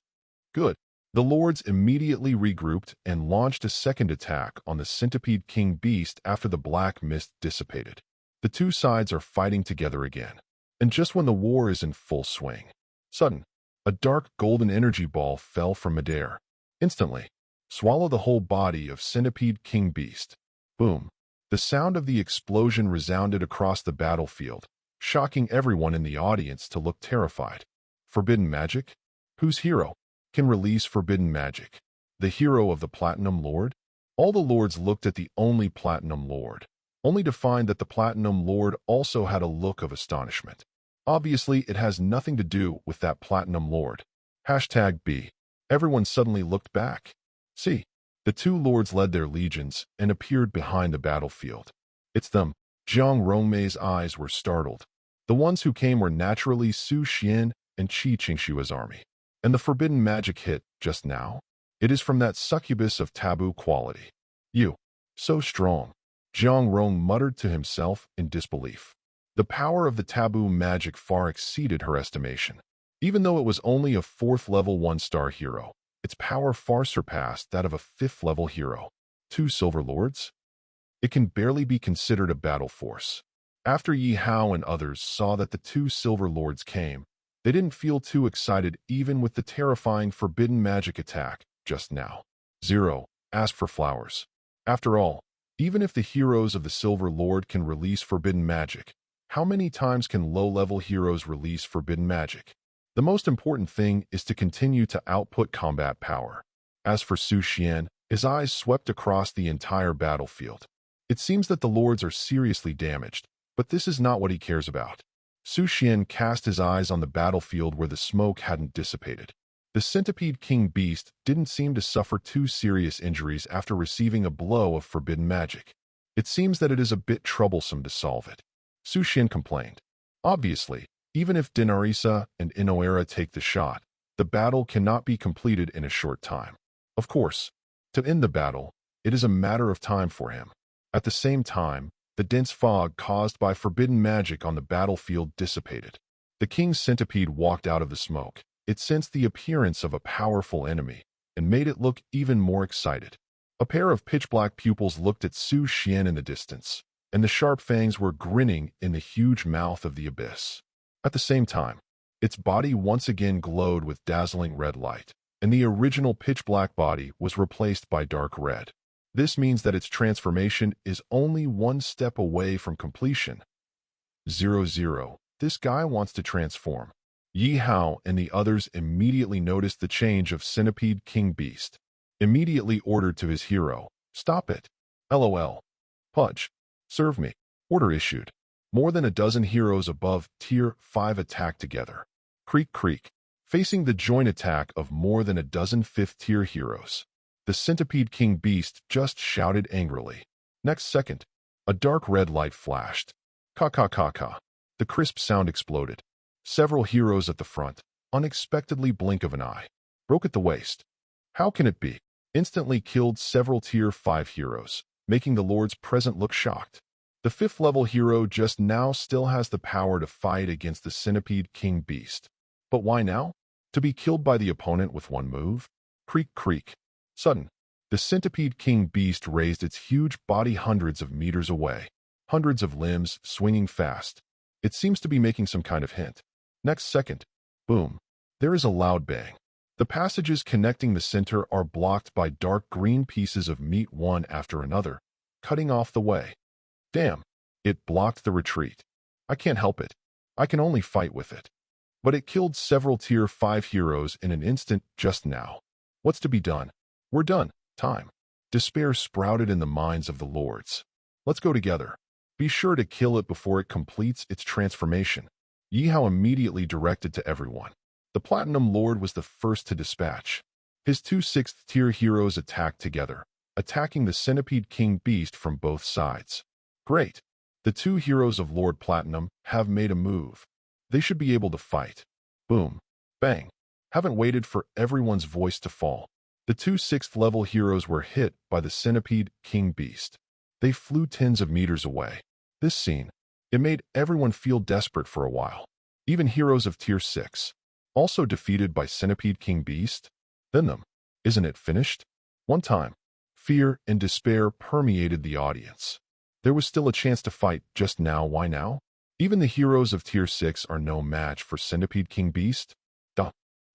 Good. The lords immediately regrouped and launched a second attack on the Centipede King beast after the black mist dissipated. The two sides are fighting together again. And just when the war is in full swing, sudden, a dark golden energy ball fell from midair. Instantly, swallow the whole body of Centipede King Beast. Boom. The sound of the explosion resounded across the battlefield, shocking everyone in the audience to look terrified. Forbidden magic? Whose hero can release forbidden magic? The hero of the Platinum Lord? All the lords looked at the only Platinum Lord, only to find that the Platinum Lord also had a look of astonishment. Obviously, it has nothing to do with that Platinum Lord. Hashtag B. Everyone suddenly looked back. See, the two lords led their legions and appeared behind the battlefield. It's them. Zhang Rongmei's eyes were startled. The ones who came were naturally Su Xuan and Qi Qingshua's army. And the forbidden magic hit just now? It is from that succubus of taboo quality. You. So strong. Zhang Rong muttered to himself in disbelief. The power of the taboo magic far exceeded her estimation. Even though it was only a 4th level 1-star hero, its power far surpassed that of a 5th level hero. 2 Silver Lords? It can barely be considered a battle force. After Yi Hao and others saw that the 2 Silver Lords came, they didn't feel too excited even with the terrifying forbidden magic attack just now. 0. Ask for flowers. After all, even if the heroes of the Silver Lord can release forbidden magic, how many times can low-level heroes release forbidden magic? The most important thing is to continue to output combat power. As for Su Xuan, his eyes swept across the entire battlefield. It seems that the lords are seriously damaged, but this is not what he cares about. Su Xuan cast his eyes on the battlefield where the smoke hadn't dissipated. The Centipede King Beast didn't seem to suffer too serious injuries after receiving a blow of forbidden magic. It seems that it is a bit troublesome to solve it. Su Xuan complained. Obviously, even if Dinarisa and Inoera take the shot, the battle cannot be completed in a short time. Of course, to end the battle, it is a matter of time for him. At the same time, the dense fog caused by forbidden magic on the battlefield dissipated. The king's centipede walked out of the smoke. It sensed the appearance of a powerful enemy and made it look even more excited. A pair of pitch-black pupils looked at Su Xuan in the distance, and the sharp fangs were grinning in the huge mouth of the abyss. At the same time, its body once again glowed with dazzling red light, and the original pitch-black body was replaced by dark red. This means that its transformation is only one step away from completion. 0-0. This guy wants to transform. Yi Hao and the others immediately noticed the change of Centipede King Beast. Immediately ordered to his hero, "Stop it. LOL. Pudge. Serve me." Order issued. More than a dozen heroes above Tier 5 attacked together. Creak creak. Facing the joint attack of more than a dozen 5th-tier heroes, the Centipede King Beast just shouted angrily. Next second, a dark red light flashed. Ka-ka-ka-ka. The crisp sound exploded. Several heroes at the front, unexpectedly blink of an eye, broke at the waist. How can it be? Instantly killed several Tier 5 heroes, making the lords present look shocked. The 5th-level hero just now still has the power to fight against the Centipede King Beast. But why now? To be killed by the opponent with one move? Creak creak. Sudden, the Centipede King Beast raised its huge body hundreds of meters away, hundreds of limbs swinging fast. It seems to be making some kind of hint. Next second, boom, there is a loud bang. The passages connecting the center are blocked by dark green pieces of meat one after another, cutting off the way. Damn, it blocked the retreat. I can't help it. I can only fight with it. But it killed several Tier 5 heroes in an instant just now. What's to be done? We're done. Time. Despair sprouted in the minds of the lords. Let's go together. Be sure to kill it before it completes its transformation. Yi Hao immediately directed to everyone. The Platinum Lord was the first to dispatch. His 2 6th-tier heroes attacked together, attacking the Centipede King Beast from both sides. Great. The 2 heroes of Lord Platinum have made a move. They should be able to fight. Boom. Bang. Haven't waited for everyone's voice to fall. The 2 6th-level heroes were hit by the Centipede King Beast. They flew tens of meters away. This scene, it made everyone feel desperate for a while. Even heroes of Tier 6. Also defeated by Centipede King Beast? Then them. Isn't it finished? One time, fear and despair permeated the audience. There was still a chance to fight just now. Why now? Even the heroes of Tier 6 are no match for Centipede King Beast? Duh.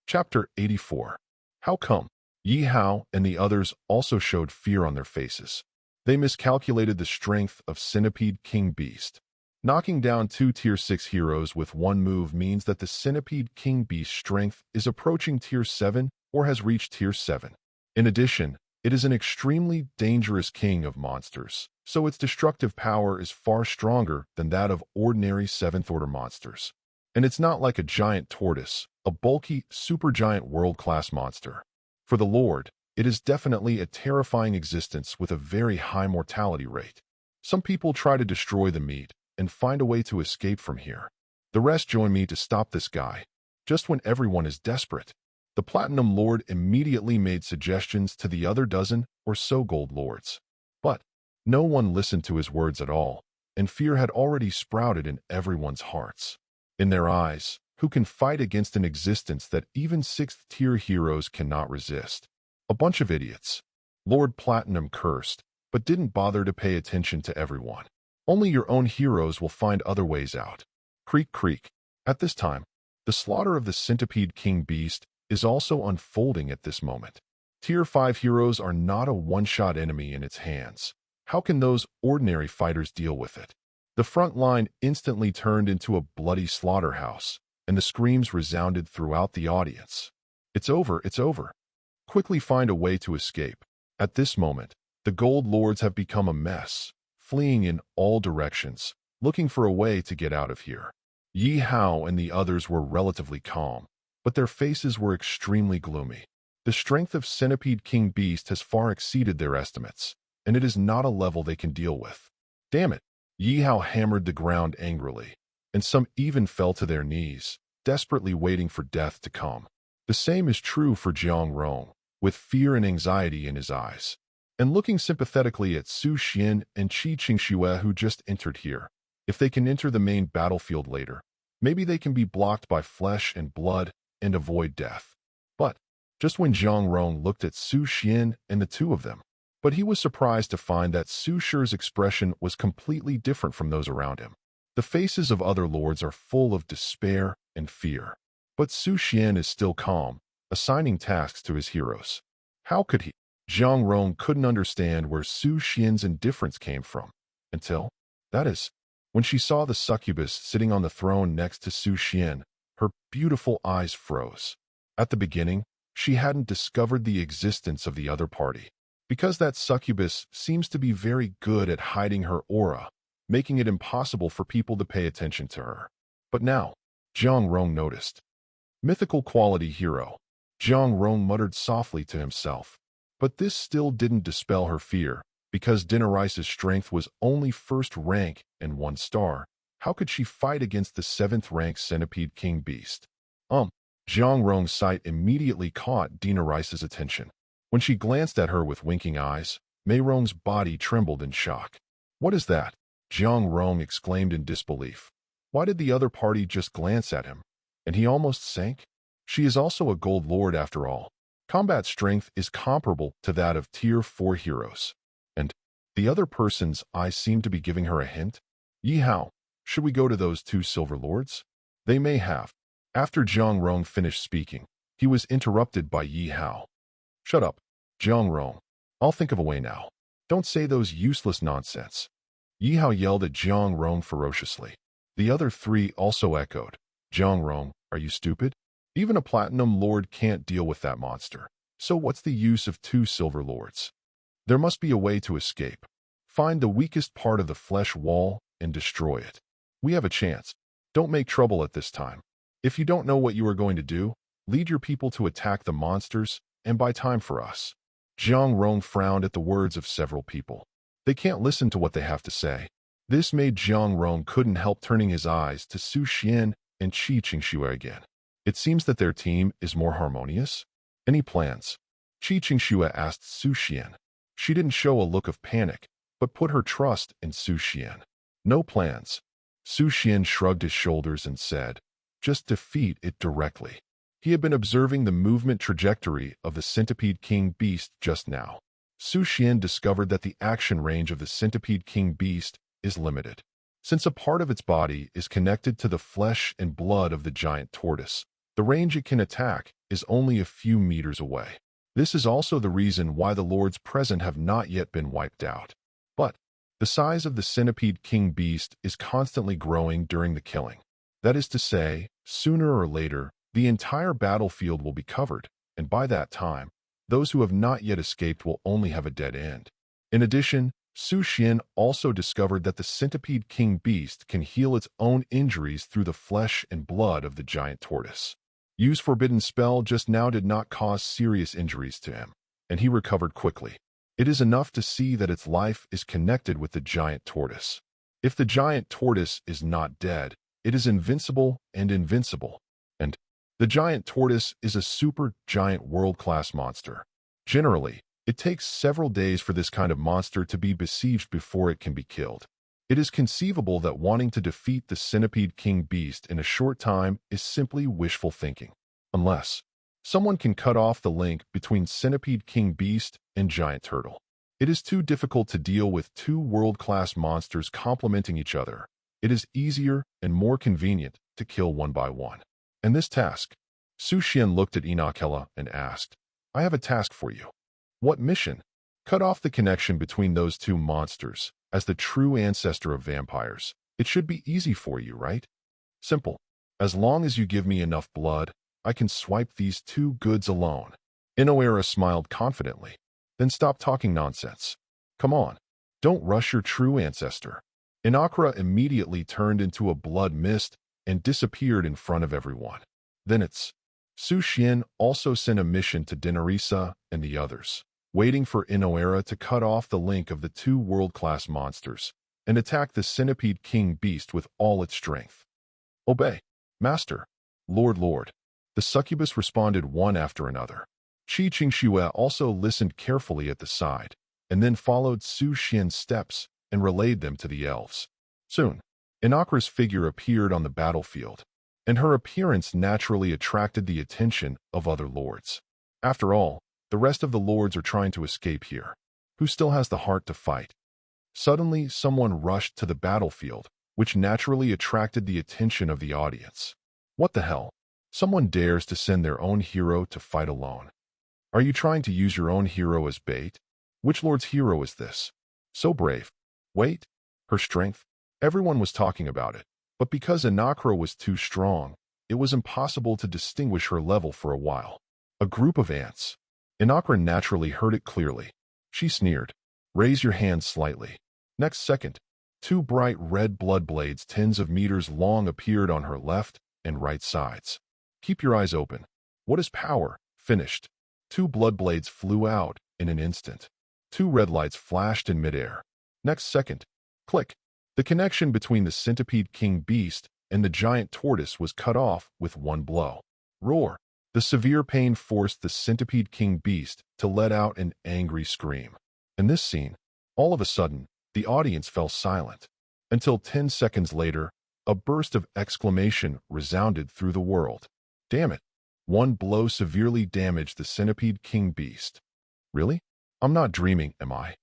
Chapter 84. How come? Yi Hao and the others also showed fear on their faces. They miscalculated the strength of Centipede King Beast. Knocking down 2 Tier 6 heroes with one move means that the Centipede King Beast's strength is approaching Tier 7 or has reached Tier 7. In addition, it is an extremely dangerous king of monsters, so its destructive power is far stronger than that of ordinary 7th-order monsters. And it's not like a giant tortoise, a bulky, supergiant world-class monster. For the Lord, it is definitely a terrifying existence with a very high mortality rate. Some people try to destroy the meat and find a way to escape from here. The rest join me to stop this guy. Just when everyone is desperate, the Platinum Lord immediately made suggestions to the other dozen or so Gold Lords. But no one listened to his words at all, and fear had already sprouted in everyone's hearts. In their eyes, who can fight against an existence that even 6th-tier heroes cannot resist? A bunch of idiots. Lord Platinum cursed, but didn't bother to pay attention to everyone. Only your own heroes will find other ways out. Creak, creak. At this time, the slaughter of the Centipede King Beast is also unfolding at this moment. Tier 5 heroes are not a one-shot enemy in its hands. How can those ordinary fighters deal with it? The front line instantly turned into a bloody slaughterhouse, and the screams resounded throughout the audience. It's over, it's over. Quickly find a way to escape. At this moment, the Gold Lords have become a mess, fleeing in all directions, looking for a way to get out of here. Yi Hao and the others were relatively calm, but their faces were extremely gloomy. The strength of Centipede King Beast has far exceeded their estimates, and it is not a level they can deal with. Damn it! Yi Hao hammered the ground angrily, and some even fell to their knees, desperately waiting for death to come. The same is true for Jiang Rong, with fear and anxiety in his eyes, and looking sympathetically at Su Xuan and Qi Qingxue who just entered here. If they can enter the main battlefield later, maybe they can be blocked by flesh and blood and avoid death. But just when Jiang Rong looked at Su Xuan and the two of them, but he was surprised to find that Su Shi's expression was completely different from those around him. The faces of other lords are full of despair and fear, but Su Xuan is still calm, assigning tasks to his heroes. How could he? Jiang Rong couldn't understand where Su Xian's indifference came from, until, that is, when she saw the succubus sitting on the throne next to Su Xuan. Her beautiful eyes froze. At the beginning, she hadn't discovered the existence of the other party, because that succubus seems to be very good at hiding her aura, making it impossible for people to pay attention to her. But now, Jiang Rong noticed. Mythical quality hero. Jiang Rong muttered softly to himself. But this still didn't dispel her fear, because Dinarice's strength was only 1st rank and 1 star. How could she fight against the 7th-rank Centipede King Beast? Jiang Rong's sight immediately caught Dinarice's attention. When she glanced at her with winking eyes, Mei Rong's body trembled in shock. What is that? Jiang Rong exclaimed in disbelief. Why did the other party just glance at him? And he almost sank? She is also a Gold Lord after all. Combat strength is comparable to that of Tier 4 heroes. And the other person's eyes seem to be giving her a hint. Yi Hao, should we go to those 2 Silver Lords? They may have. After Jiang Rong finished speaking, he was interrupted by Yi Hao. Shut up, Jiang Rong. I'll think of a way now. Don't say those useless nonsense. Yi Hao yelled at Jiang Rong ferociously. The other 3 also echoed. Jiang Rong, are you stupid? Even a Platinum Lord can't deal with that monster. So what's the use of 2 Silver Lords? There must be a way to escape. Find the weakest part of the flesh wall and destroy it. We have a chance. Don't make trouble at this time. If you don't know what you are going to do, lead your people to attack the monsters and buy time for us. Jiang Rong frowned at the words of several people. They can't listen to what they have to say. This made Jiang Rong couldn't help turning his eyes to Su Xuan and Qi Qingxue again. It seems that their team is more harmonious. Any plans? Qi Qingxue asked Su Xuan. She didn't show a look of panic, but put her trust in Su Xuan. No plans. Su Xuan shrugged his shoulders and said, just defeat it directly. He had been observing the movement trajectory of the Centipede King Beast just now. Su Xuan discovered that the action range of the Centipede King Beast is limited. Since a part of its body is connected to the flesh and blood of the giant tortoise, the range it can attack is only a few meters away. This is also the reason why the lords present have not yet been wiped out. But the size of the centipede king beast is constantly growing during the killing. That is to say, sooner or later, the entire battlefield will be covered, and by that time, those who have not yet escaped will only have a dead end. In addition, Su Xuan also discovered that the centipede king beast can heal its own injuries through the flesh and blood of the giant tortoise. Yu's forbidden spell just now did not cause serious injuries to him, and he recovered quickly. It is enough to see that its life is connected with the giant tortoise. If the giant tortoise is not dead, it is invincible and invincible. And the giant tortoise is a super giant world-class monster. Generally, it takes several days for this kind of monster to be besieged before it can be killed. It is conceivable that wanting to defeat the centipede king beast in a short time is simply wishful thinking. Unless someone can cut off the link between centipede king beast and giant turtle. It is too difficult to deal with two world-class monsters complementing each other. It is easier and more convenient to kill one by one. And this task, Su Xuan looked at Inakella and asked, I have a task for you. What mission? Cut off the connection between those two monsters. As the true ancestor of vampires, it should be easy for you, right? Simple. As long as you give me enough blood, I can swipe these two goods alone. Inoera smiled confidently. Then stop talking nonsense. Come on. Don't rush your true ancestor. Inakra immediately turned into a blood mist and disappeared in front of everyone. Then Su Xuan also sent a mission to Dinarisa and the others, waiting for Inoera to cut off the link of the two world-class monsters and attack the centipede king beast with all its strength. Obey, Master. Lord. The succubus responded one after another. Qi Qingxue also listened carefully at the side, and then followed Su Xuan's steps and relayed them to the elves. Soon, Inakra's figure appeared on the battlefield, and her appearance naturally attracted the attention of other lords. After all, the rest of the lords are trying to escape here. Who still has the heart to fight? Suddenly, someone rushed to the battlefield, which naturally attracted the attention of the audience. What the hell? Someone dares to send their own hero to fight alone. Are you trying to use your own hero as bait? Which lord's hero is this? So brave. Wait, her strength? Everyone was talking about it, but because Inakra was too strong, it was impossible to distinguish her level for a while. A group of ants. Inakra naturally heard it clearly. She sneered. Raise your hand slightly. Next second, two bright red blood blades tens of meters long appeared on her left and right sides. Keep your eyes open. What is power? Finished. Two blood blades flew out in an instant. Two red lights flashed in midair. Next second, click. The connection between the centipede king beast and the giant tortoise was cut off with one blow. Roar. The severe pain forced the centipede king beast to let out an angry scream. In this scene, all of a sudden, the audience fell silent. Until 10 seconds later, a burst of exclamation resounded through the world. Damn it. One blow severely damaged the centipede king beast. Really? I'm not dreaming, am I?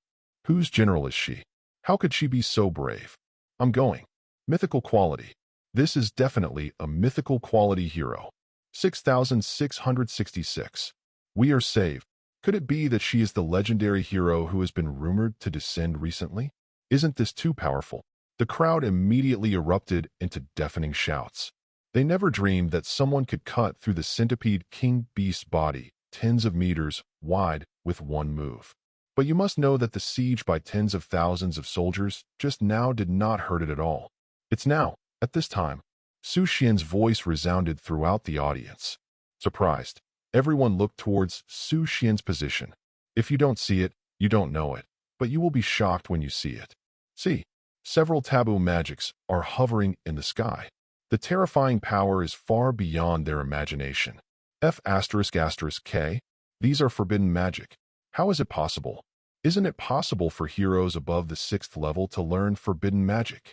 Whose general is she? How could she be so brave? I'm going. Mythical quality. This is definitely a mythical quality hero. 6666. We are saved. Could it be that she is the legendary hero who has been rumored to descend recently? Isn't this too powerful? The crowd immediately erupted into deafening shouts. They never dreamed that someone could cut through the centipede king beast's body, tens of meters wide, with one move. But you must know that the siege by tens of thousands of soldiers just now did not hurt it at all. It's now, at this time. Su Xuan's voice resounded throughout the audience. Surprised, everyone looked towards Su Xuan's position. If you don't see it, you don't know it, but you will be shocked when you see it. See, several taboo magics are hovering in the sky. The terrifying power is far beyond their imagination. F***K, these are forbidden magic. How is it possible? Isn't it possible for heroes above the 6th level to learn forbidden magic?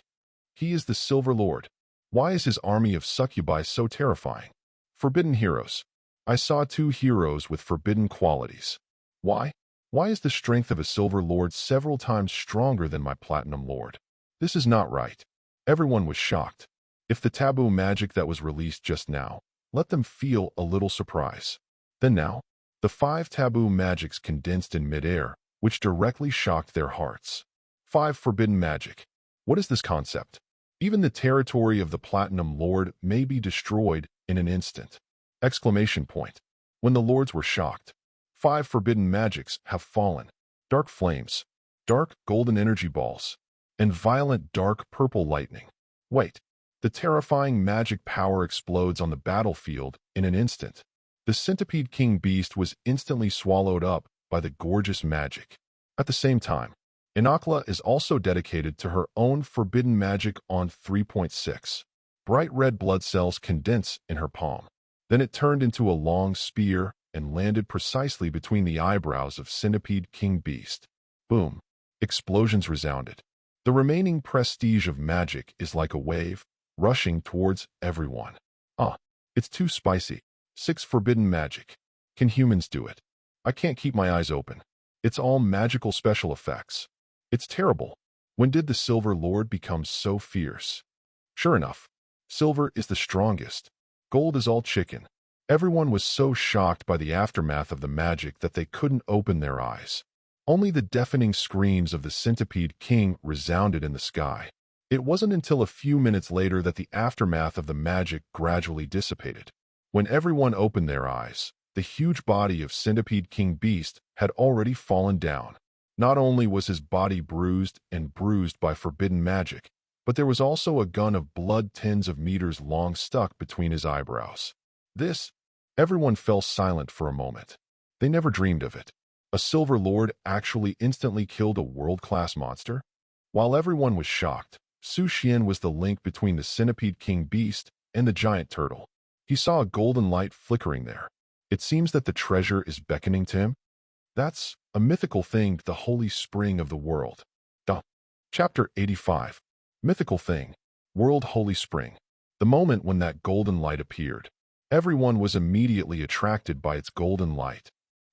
He is the Silver Lord. Why is his army of succubi so terrifying? Forbidden heroes. I saw 2 heroes with forbidden qualities. Why? Why is the strength of a Silver Lord several times stronger than my Platinum Lord? This is not right. Everyone was shocked. If the taboo magic that was released just now, let them feel a little surprise. Then now, The 5 taboo magics condensed in midair, which directly shocked their hearts. 5 forbidden magic. What is this concept? Even the territory of the Platinum Lord may be destroyed in an instant. Exclamation point. When the lords were shocked. 5 forbidden magics have fallen. Dark flames, dark golden energy balls, and violent dark purple lightning. Wait. The terrifying magic power explodes on the battlefield in an instant. The Centipede King Beast was instantly swallowed up by the gorgeous magic. At the same time, Inakla is also dedicated to her own forbidden magic on 3.6. Bright red blood cells condense in her palm. Then it turned into a long spear and landed precisely between the eyebrows of Centipede King Beast. Boom. Explosions resounded. The remaining prestige of magic is like a wave, rushing towards everyone. It's too spicy. 6 forbidden magic. Can humans do it? I can't keep my eyes open. It's all magical special effects. It's terrible. When did the Silver Lord become so fierce? Sure enough, silver is the strongest. Gold is all chicken. Everyone was so shocked by the aftermath of the magic that they couldn't open their eyes. Only the deafening screams of the Centipede King resounded in the sky. It wasn't until a few minutes later that the aftermath of the magic gradually dissipated. When everyone opened their eyes, the huge body of Centipede King Beast had already fallen down. Not only was his body bruised by forbidden magic, but there was also a gun of blood tens of meters long stuck between his eyebrows. Everyone fell silent for a moment. They never dreamed of it. A Silver Lord actually instantly killed a world-class monster? While everyone was shocked, Su Xuan was the link between the Centipede King Beast and the giant turtle. He saw a golden light flickering there. It seems that the treasure is beckoning to him. That's a mythical thing, the holy spring of the world. Chapter 85. Mythical thing. World Holy Spring. The moment when that golden light appeared, everyone was immediately attracted by its golden light.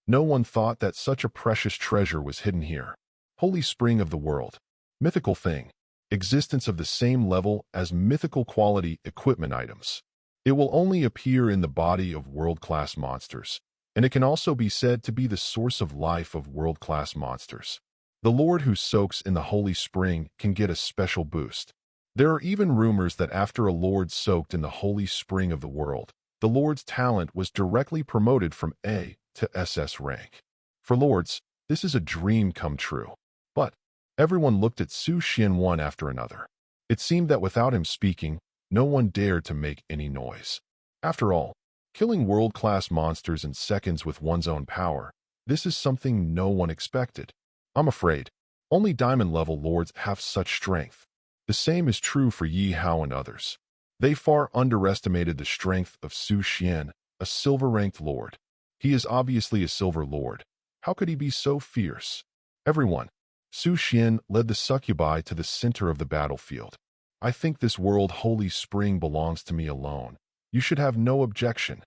No one thought that such a precious treasure was hidden here. Holy spring of the world. Mythical thing. Existence of the same level as mythical quality equipment items. It will only appear in the body of world-class monsters, and it can also be said to be the source of life of world-class monsters. The Lord who soaks in the holy spring can get a special boost. There are even rumors that after a Lord soaked in the holy spring of the world, the Lord's talent was directly promoted from A to SS rank. For Lords, this is a dream come true. But everyone looked at Su Xuan one after another. It seemed that without him speaking, no one dared to make any noise. After all, killing world-class monsters in seconds with one's own power, this is something no one expected. I'm afraid, only diamond-level lords have such strength. The same is true for Yi Hao and others. They far underestimated the strength of Su Xuan, a silver-ranked lord. He is obviously a silver lord. How could he be so fierce? Everyone. Su Xuan led the succubi to the center of the battlefield. I think this world holy spring belongs to me alone. You should have no objection.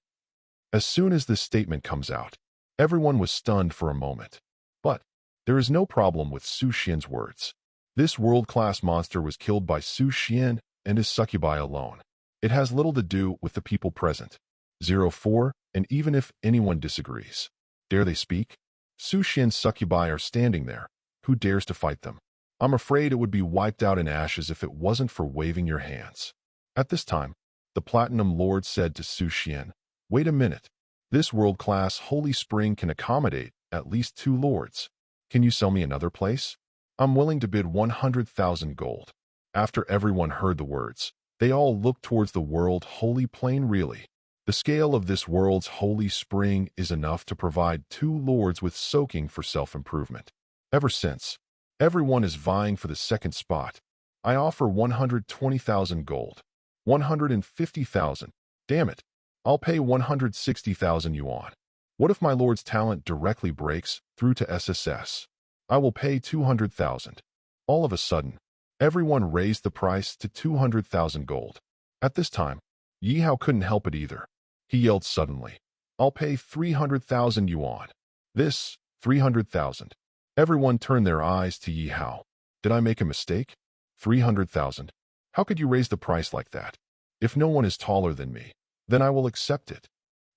As soon as this statement comes out, everyone was stunned for a moment. But there is no problem with Su Xuan's words. This world-class monster was killed by Su Xuan and his succubi alone. It has little to do with the people present. 04, and even if anyone disagrees, dare they speak? Su Xuan's succubi are standing there. Who dares to fight them? I'm afraid it would be wiped out in ashes if it wasn't for waving your hands. At this time, the Platinum Lord said to Su Xuan, wait a minute. This world-class holy spring can accommodate at least 2 lords. Can you sell me another place? I'm willing to bid 100,000 gold. After everyone heard the words, they all looked towards the world holy plain. Really, the scale of this world's holy spring is enough to provide 2 lords with soaking for self-improvement. Ever since, everyone is vying for the second spot. I offer 120,000 gold. 150,000. Damn it. I'll pay 160,000 yuan. What if my lord's talent directly breaks through to SSS? I will pay 200,000. All of a sudden, everyone raised the price to 200,000 gold. At this time, Yi Hao couldn't help it either. He yelled suddenly, I'll pay 300,000 yuan. 300,000. Everyone turned their eyes to Yi Hao. Did I make a mistake? 300,000. How could you raise the price like that? If no one is taller than me, then I will accept it.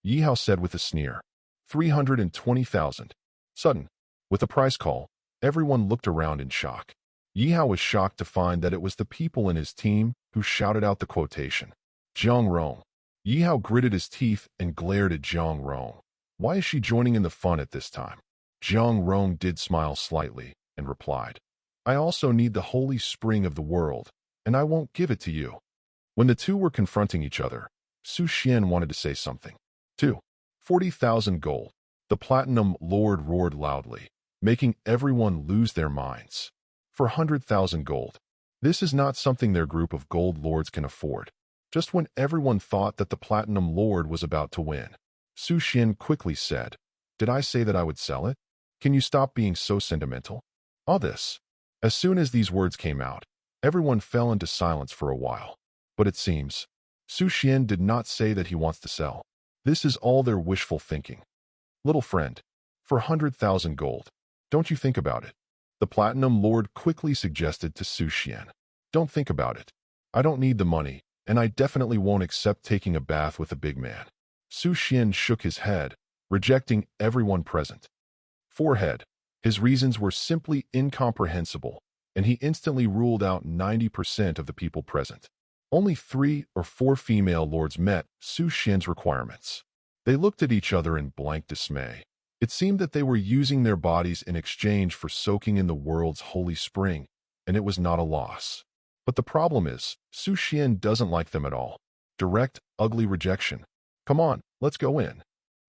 Yi Hao said with a sneer. 320,000. Sudden. With a price call, everyone looked around in shock. Yihao was shocked to find that it was the people in his team who shouted out the quotation. Jiang Rong. Yihao gritted his teeth and glared at Jiang Rong. Why is she joining in the fun at this time? Jiang Rong did smile slightly and replied, I also need the holy spring of the world, and I won't give it to you. When the two were confronting each other, Su Xuan wanted to say something. 40,000 gold. The Platinum Lord roared loudly, making everyone lose their minds. For 100,000 gold. This is not something their group of gold lords can afford. Just when everyone thought that the Platinum Lord was about to win, Su Xuan quickly said, Did I say that I would sell it? Can you stop being so sentimental? All this. As soon as these words came out, everyone fell into silence for a while. But it seems, Su Xuan did not say that he wants to sell. This is all their wishful thinking. Little friend, for 100,000 gold, don't you think about it? The Platinum Lord quickly suggested to Su Xuan. Don't think about it. I don't need the money, and I definitely won't accept taking a bath with a big man. Su Xuan shook his head, rejecting everyone present. Forehead. His reasons were simply incomprehensible, and he instantly ruled out 90% of the people present. Only 3 or 4 female lords met Su Xuan's requirements. They looked at each other in blank dismay. It seemed that they were using their bodies in exchange for soaking in the world's holy spring, and it was not a loss. But the problem is, Su Xuan doesn't like them at all. Direct, ugly rejection. Come on, let's go in.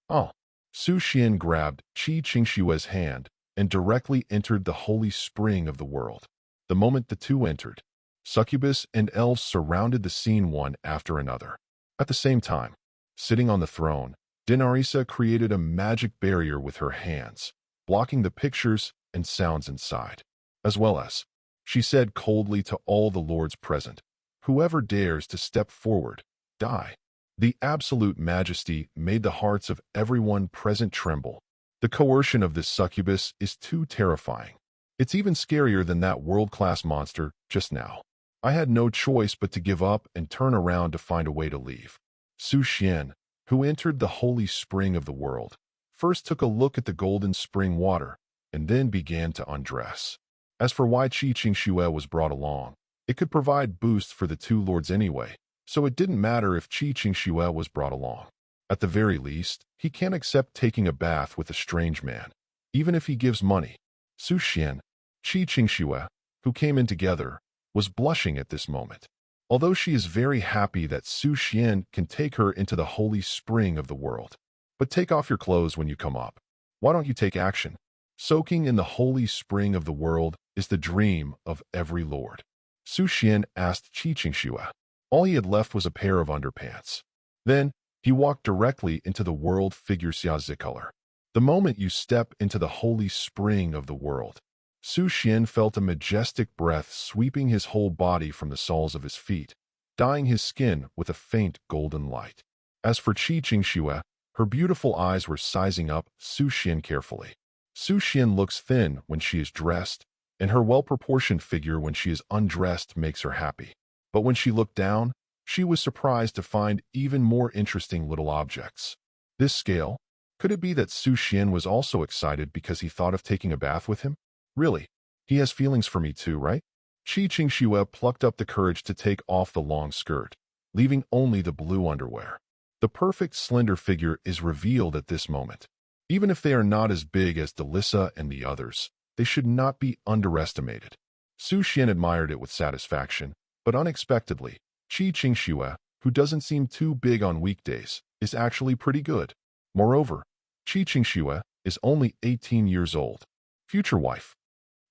Oh. Su Xuan grabbed Qi Qingshue's hand and directly entered the holy spring of the world. The moment the two entered, succubus and elves surrounded the scene one after another. At the same time, sitting on the throne, Dinarisa created a magic barrier with her hands, blocking the pictures and sounds inside. As well as, she said coldly to all the lords present, whoever dares to step forward, die. The absolute majesty made the hearts of everyone present tremble. The coercion of this succubus is too terrifying. It's even scarier than that world-class monster just now. I had no choice but to give up and turn around to find a way to leave. Su Xuan, who entered the holy spring of the world, first took a look at the golden spring water and then began to undress. As for why Qi Qingxue was brought along, it could provide boosts for the two lords anyway, so it didn't matter if Qi Qingxue was brought along. At the very least, he can't accept taking a bath with a strange man, even if he gives money. Su Xuan, Qi Qingxue, who came in together, was blushing at this moment. Although she is very happy that Su Xuan can take her into the holy spring of the world. But take off your clothes when you come up. Why don't you take action? Soaking in the holy spring of the world is the dream of every lord. Su Xuan asked Qi Qingxue. All he had left was a pair of underpants. Then, he walked directly into the world figure Xiazi color. The moment you step into the holy spring of the world, Su Xuan felt a majestic breath sweeping his whole body from the soles of his feet, dyeing his skin with a faint golden light. As for Qi Qingxue, her beautiful eyes were sizing up Su Xuan carefully. Su Xuan looks thin when she is dressed, and her well-proportioned figure when she is undressed makes her happy. But when she looked down, she was surprised to find even more interesting little objects. This scale? Could it be that Su Xuan was also excited because he thought of taking a bath with him? Really? He has feelings for me too, right? Qi Qingxue plucked up the courage to take off the long skirt, leaving only the blue underwear. The perfect slender figure is revealed at this moment. Even if they are not as big as Delissa and the others, they should not be underestimated. Su Xuan admired it with satisfaction, but unexpectedly, Qi Qingxue, who doesn't seem too big on weekdays, is actually pretty good. Moreover, Qi Qingxue is only 18 years old. Future wife.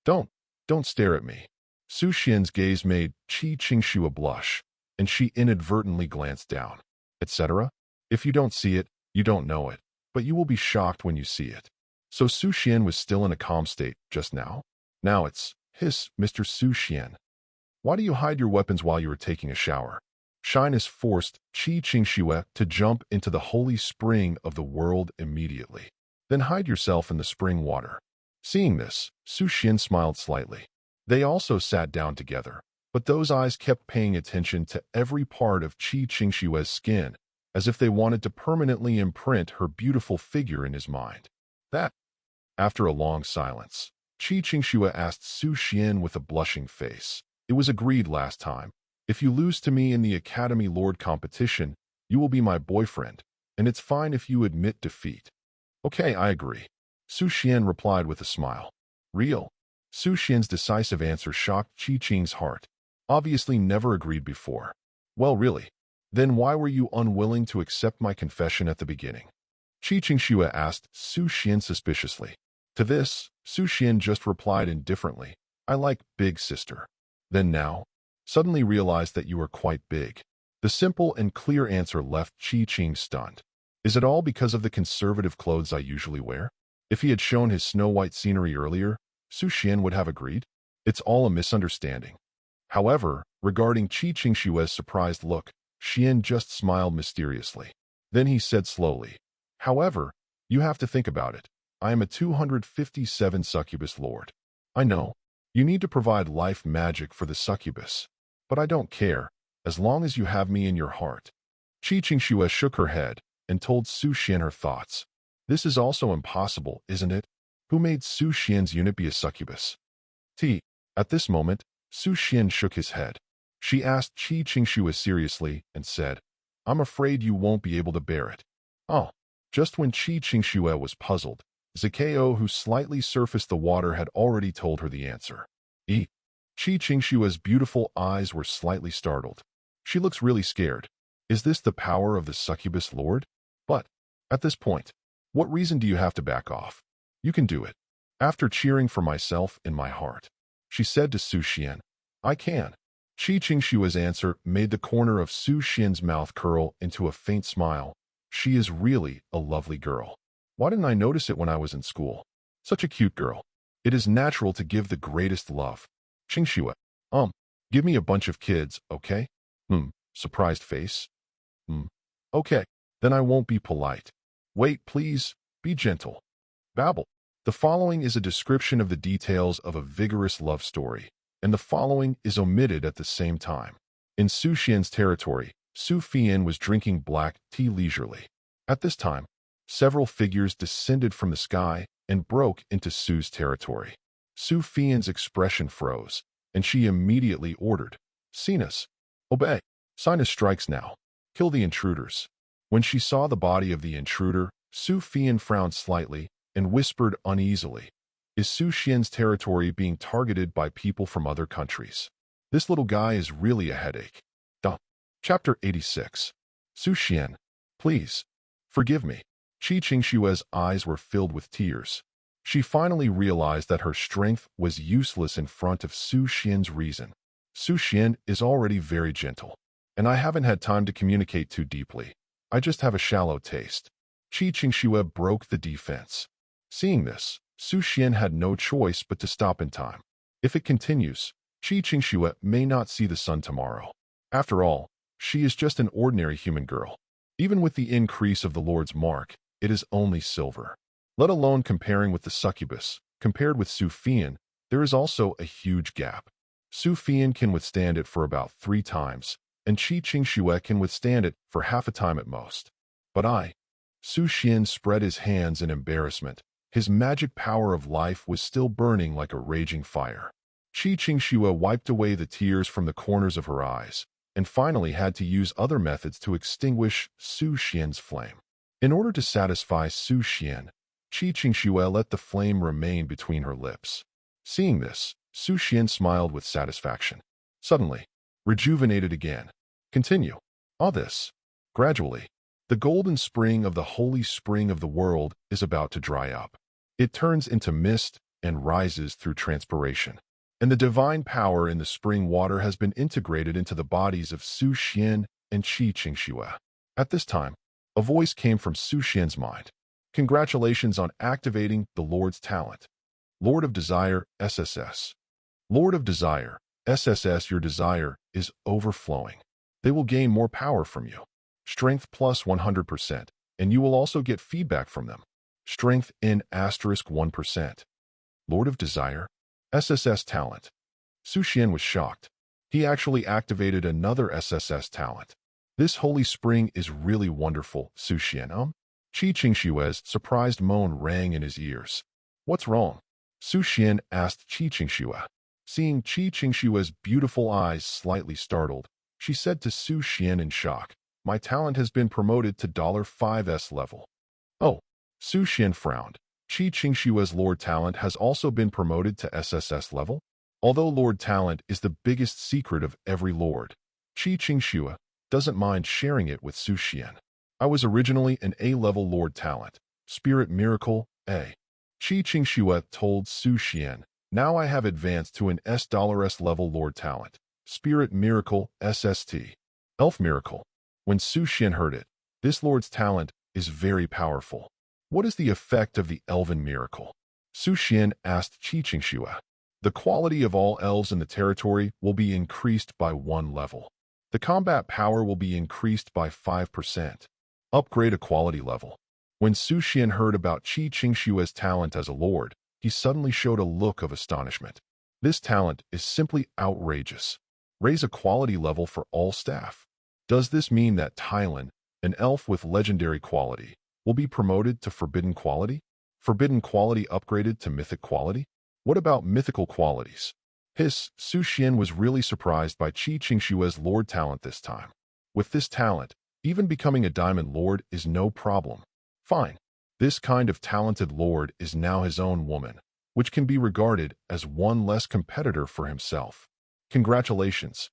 Don't stare at me. Su Xuan's gaze made Qi Qingxue blush, and she inadvertently glanced down. Etc. If you don't see it, you don't know it, but you will be shocked when you see it. So Su Xuan was still in a calm state just now? Now it's, hiss, Mr. Su Xuan. Why do you hide your weapons while you are taking a shower? Shyness forced Qi Qingxue to jump into the holy spring of the world immediately. Then hide yourself in the spring water. Seeing this, Su Xuan smiled slightly. They also sat down together, but those eyes kept paying attention to every part of Qi Qingxue's skin as if they wanted to permanently imprint her beautiful figure in his mind. That, after a long silence, Qi Qingxue asked Su Xuan with a blushing face. It was agreed last time. If you lose to me in the Academy Lord competition, you will be my boyfriend, and it's fine if you admit defeat. Okay, I agree. Su Xuan replied with a smile. Real. Su Xian's decisive answer shocked Qi Qing's heart. Obviously never agreed before. Well, really? Then why were you unwilling to accept my confession at the beginning? Qi Qingxue asked Su Xuan suspiciously. To this, Su Xuan just replied indifferently, I like big sister. Then now, suddenly realized that you are quite big. The simple and clear answer left Qi Qing stunned. Is it all because of the conservative clothes I usually wear? If he had shown his snow-white scenery earlier, Su Xuan would have agreed. It's all a misunderstanding. However, regarding Qi Qingxue's surprised look, Xian just smiled mysteriously. Then he said slowly, However, you have to think about it. I am a 257 succubus lord. I know. You need to provide life magic for the succubus. But I don't care, as long as you have me in your heart. Qi Qingxue shook her head and told Su Xuan her thoughts. This is also impossible, isn't it? Who made Su Xian's unit be a succubus? At this moment, Su Xuan shook his head. She asked Qi Qingxue seriously and said, I'm afraid you won't be able to bear it. Oh. Just when Qi Qingxue was puzzled, Zakao, who slightly surfaced the water, had already told her the answer. Qi Qingxue's beautiful eyes were slightly startled. She looks really scared. Is this the power of the succubus lord? But, at this point, what reason do you have to back off? You can do it. After cheering for myself in my heart, she said to Su Xuan, I can. Qi Qingxue's answer made the corner of Su Xian's mouth curl into a faint smile. She is really a lovely girl. Why didn't I notice it when I was in school? Such a cute girl. It is natural to give the greatest love. Qingxue. Give me a bunch of kids, okay? Surprised face. Okay, then I won't be polite. Wait, please, be gentle. Babble. The following is a description of the details of a vigorous love story, and the following is omitted at the same time. In Su Xian's territory, Su Fian was drinking black tea leisurely. At this time, several figures descended from the sky and broke into Su's territory. Su Fian's expression froze, and she immediately ordered, Sinus, obey. Sinus strikes now. Kill the intruders. When she saw the body of the intruder, Su Fian frowned slightly and whispered uneasily, Is Su Xian's territory being targeted by people from other countries? This little guy is really a headache. Chapter 86. Su Xuan, please, forgive me. Qi Qingxue's eyes were filled with tears. She finally realized that her strength was useless in front of Su Xian's reason. Su Xuan is already very gentle, and I haven't had time to communicate too deeply. I just have a shallow taste. Qi Qingxue broke the defense. Seeing this, Su Xuan had no choice but to stop in time. If it continues, Qi Qingxue may not see the sun tomorrow. After all, she is just an ordinary human girl. Even with the increase of the Lord's mark, it is only silver. Let alone comparing with the succubus, compared with Su Fian, there is also a huge gap. Su Fian can withstand it for about 3 times, and Qi Qingxue can withstand it for half a time at most. But Su Xian spread his hands in embarrassment. His magic power of life was still burning like a raging fire. Qi Qingxue wiped away the tears from the corners of her eyes, and finally had to use other methods to extinguish Su Xian's flame. In order to satisfy Su Xuan, Qi Qingxue let the flame remain between her lips. Seeing this, Su Xuan smiled with satisfaction. Suddenly, rejuvenated again. Continue. All this. Gradually, the golden spring of the holy spring of the world is about to dry up. It turns into mist and rises through transpiration. And the divine power in the spring water has been integrated into the bodies of Su Xuan and Qi Qingxue. At this time, a voice came from Su Xian's mind. Congratulations on activating the Lord's talent. Lord of Desire, SSS. Lord of Desire, SSS, your desire is overflowing. They will gain more power from you. Strength plus 100%, and you will also get feedback from them. Strength in *1%. Lord of Desire, SSS talent. Su Xuan was shocked. He actually activated another SSS talent. This holy spring is really wonderful, Su Xuan. Qi Qingshue's surprised moan rang in his ears. What's wrong? Su Xuan asked Qi Qingxue. Seeing Qi Qingshue's beautiful eyes slightly startled, she said to Su Xuan in shock, my talent has been promoted to $5s level. Oh, Su Xuan frowned. Qi Qingshue's Lord Talent has also been promoted to SSS level? Although Lord Talent is the biggest secret of every Lord, Qi Qingxue doesn't mind sharing it with Su Xuan. I was originally an A-level Lord Talent, Spirit Miracle, A. Qi Qingxue told Su Xuan, now I have advanced to an S level Lord Talent, Spirit Miracle, SST. Elf Miracle. When Su Xuan heard it, this Lord's talent is very powerful. What is the effect of the Elven Miracle? Su Xuan asked Qi Qingxue. The quality of all elves in the territory will be increased by 1 level. The combat power will be increased by 5%. Upgrade a quality level. When Su Xuan heard about Qi Qingshue's talent as a lord, he suddenly showed a look of astonishment. This talent is simply outrageous. Raise a quality level for all staff. Does this mean that Tylan, an elf with legendary quality, will be promoted to forbidden quality? Forbidden quality upgraded to mythic quality? What about mythical qualities? Su Xuan was really surprised by Qi Qingshue's Lord Talent this time. With this talent, even becoming a Diamond Lord is no problem. Fine. This kind of talented Lord is now his own woman, which can be regarded as one less competitor for himself. Congratulations.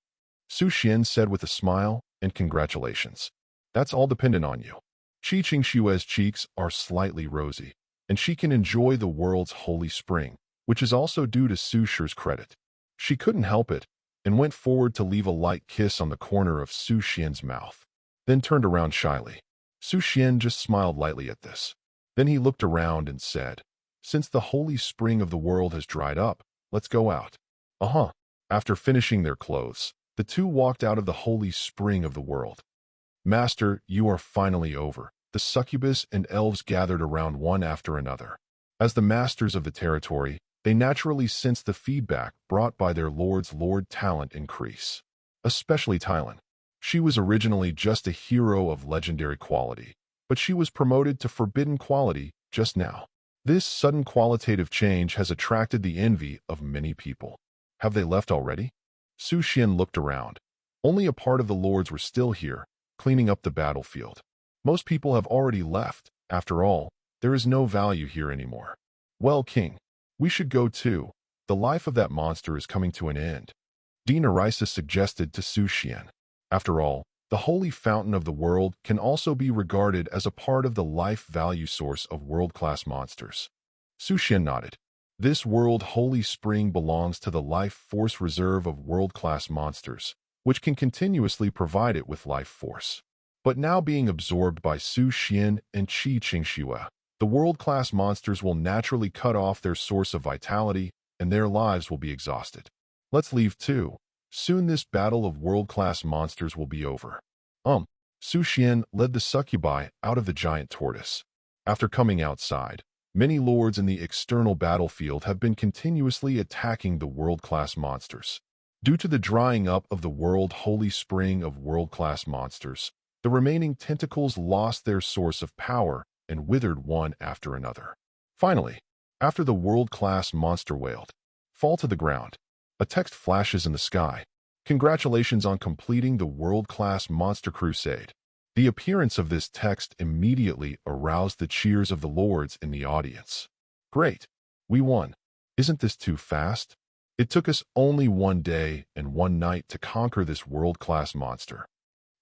Su Xuan said with a smile, and congratulations. That's all dependent on you. Qi Qingshue's cheeks are slightly rosy, and she can enjoy the world's holy spring, which is also due to Su Xuan's credit. She couldn't help it, and went forward to leave a light kiss on the corner of Su Xuan's mouth, then turned around shyly. Su Xuan just smiled lightly at this. Then he looked around and said, since the holy spring of the world has dried up, let's go out. After finishing their clothes, the two walked out of the holy spring of the world. Master, you are finally over. The succubus and elves gathered around one after another. As the masters of the territory, they naturally sensed the feedback brought by their lord's Lord Talent increase. Especially Tylan. She was originally just a hero of legendary quality, but she was promoted to forbidden quality just now. This sudden qualitative change has attracted the envy of many people. Have they left already? Su Xuan looked around. Only a part of the lords were still here, cleaning up the battlefield. Most people have already left. After all, there is no value here anymore. Well, King, we should go too. The life of that monster is coming to an end. Nerissa suggested to Su Xuan. After all, the holy fountain of the world can also be regarded as a part of the life value source of world-class monsters. Su Xuan nodded. This world holy spring belongs to the life force reserve of world-class monsters, which can continuously provide it with life force. But now being absorbed by Su Xuan and Qi Qingshuo, the world-class monsters will naturally cut off their source of vitality, and their lives will be exhausted. Let's leave too. Soon this battle of world-class monsters will be over. Su Xuan led the succubi out of the giant tortoise. After coming outside, many lords in the external battlefield have been continuously attacking the world-class monsters. Due to the drying up of the world holy spring of world-class monsters, the remaining tentacles lost their source of power and withered one after another. Finally, after the world-class monster wailed, fall to the ground. A text flashes in the sky. Congratulations on completing the world-class monster crusade. The appearance of this text immediately aroused the cheers of the lords in the audience. Great! We won. Isn't this too fast? It took us only 1 day and 1 night to conquer this world-class monster.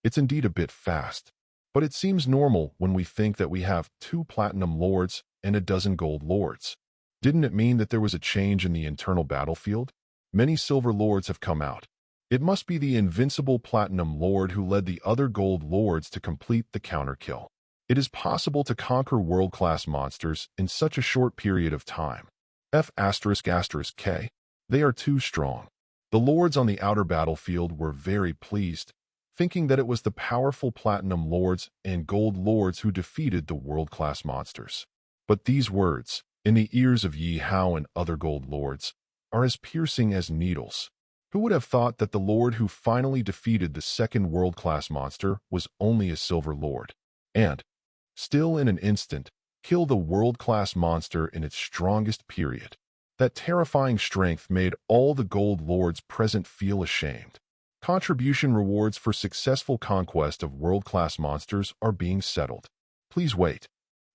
It's indeed a bit fast, but it seems normal when we think that we have 2 platinum lords and a dozen gold lords. Didn't it mean that there was a change in the internal battlefield? Many silver lords have come out. It must be the invincible platinum lord who led the other gold lords to complete the counter-kill. It is possible to conquer world-class monsters in such a short period of time. F***K. They are too strong. The lords on the outer battlefield were very pleased, thinking that it was the powerful platinum lords and gold lords who defeated the world-class monsters. But these words, in the ears of Yi Hao and other gold lords, are as piercing as needles. Who would have thought that the lord who finally defeated the second world-class monster was only a silver lord? And, still in an instant, kill the world-class monster in its strongest period. That terrifying strength made all the gold lords present feel ashamed. Contribution rewards for successful conquest of world-class monsters are being settled. Please wait.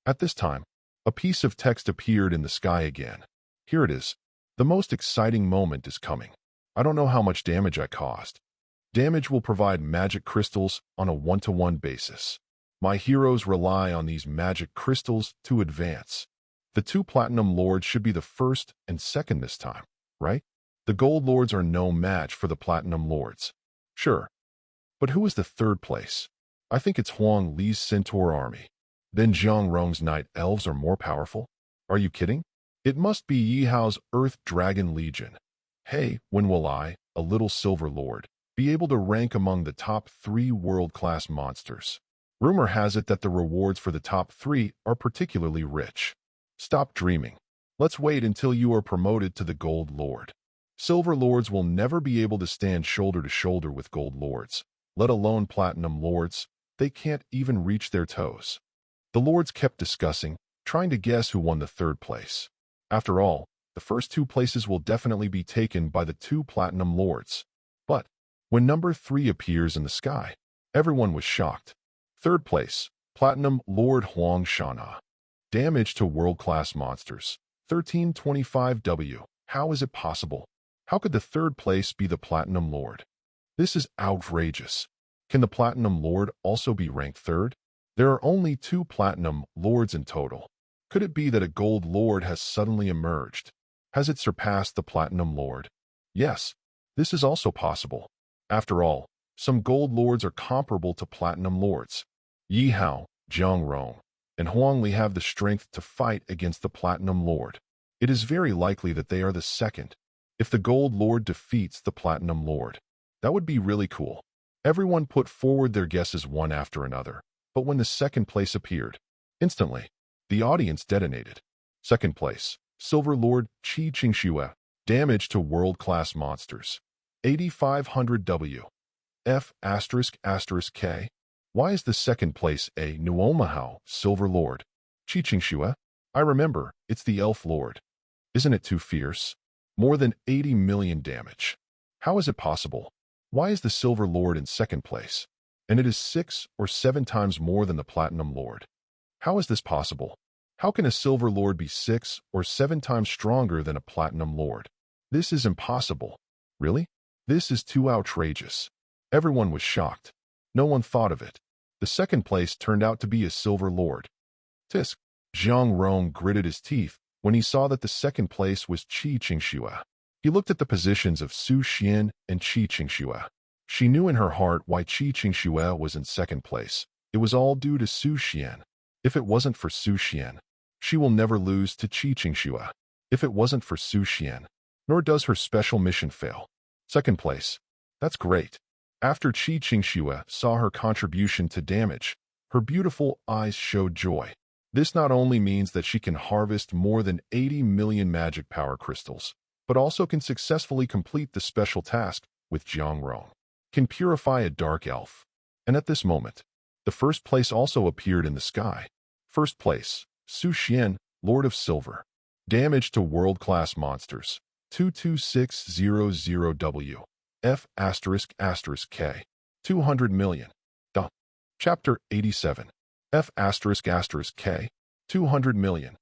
At this time, a piece of text appeared in the sky again. Here it is. The most exciting moment is coming. I don't know how much damage I caused. Damage will provide magic crystals on a one-to-one basis. My heroes rely on these magic crystals to advance. The two platinum lords should be the first and second this time, right? The gold lords are no match for the platinum lords. Sure. But who is the third place? I think it's Huang Li's centaur army. Then Zhang Rong's night elves are more powerful? Are you kidding? It must be Yi Hao's Earth Dragon Legion. Hey, when will I, a little silver lord, be able to rank among the top 3 world-class monsters? Rumor has it that the rewards for the top 3 are particularly rich. Stop dreaming. Let's wait until you are promoted to the Gold Lord. Silver Lords will never be able to stand shoulder to shoulder with Gold Lords, let alone Platinum Lords. They can't even reach their toes. The Lords kept discussing, trying to guess who won the third place. After all, the first 2 places will definitely be taken by the 2 Platinum Lords. But, when number 3 appears in the sky, everyone was shocked. Third place, Platinum Lord Huang Shana. Damage to world-class monsters. 1325W. How is it possible? How could the third place be the Platinum Lord? This is outrageous. Can the Platinum Lord also be ranked third? There are only 2 Platinum Lords in total. Could it be that a Gold Lord has suddenly emerged? Has it surpassed the Platinum Lord? Yes, this is also possible. After all, some Gold Lords are comparable to Platinum Lords. Yi Hao, Zhang Rong, and Huang Li have the strength to fight against the Platinum Lord. It is very likely that they are the second. If the Gold Lord defeats the Platinum Lord, that would be really cool. Everyone put forward their guesses one after another, but when the second place appeared, instantly, the audience detonated. Second place, Silver Lord Qi Qingxue. Damage to world-class monsters. 8500W. F *** K. Why is the second place a Nuomahao Silver Lord? Qi Qingxue? I remember, it's the Elf Lord. Isn't it too fierce? More than 80 million damage. How is it possible? Why is the Silver Lord in second place? And it is 6 or 7 times more than the Platinum Lord. How is this possible? How can a Silver Lord be 6 or 7 times stronger than a Platinum Lord? This is impossible. Really? This is too outrageous. Everyone was shocked. No one thought of it. The second place turned out to be a Silver Lord. Tisk. Zhang Rong gritted his teeth when he saw that the second place was Qi Qingxue. He looked at the positions of Su Xuan and Qi Qingxue. She knew in her heart why Qi Qingxue was in second place. It was all due to Su Xuan. If it wasn't for Su Xuan, she will never lose to Qi Qingxue. If it wasn't for Su Xuan, nor does her special mission fail. Second place. That's great. After Qi Qingxue saw her contribution to damage, her beautiful eyes showed joy. This not only means that she can harvest more than 80 million magic power crystals, but also can successfully complete the special task with Zhang Rong. Can purify a dark elf. And at this moment, the first place also appeared in the sky. First place, Su Xuan, Lord of Silver. Damage to world-class monsters. 22600W. F *** K. 200 million. Chapter 87. F *** K. 200 million.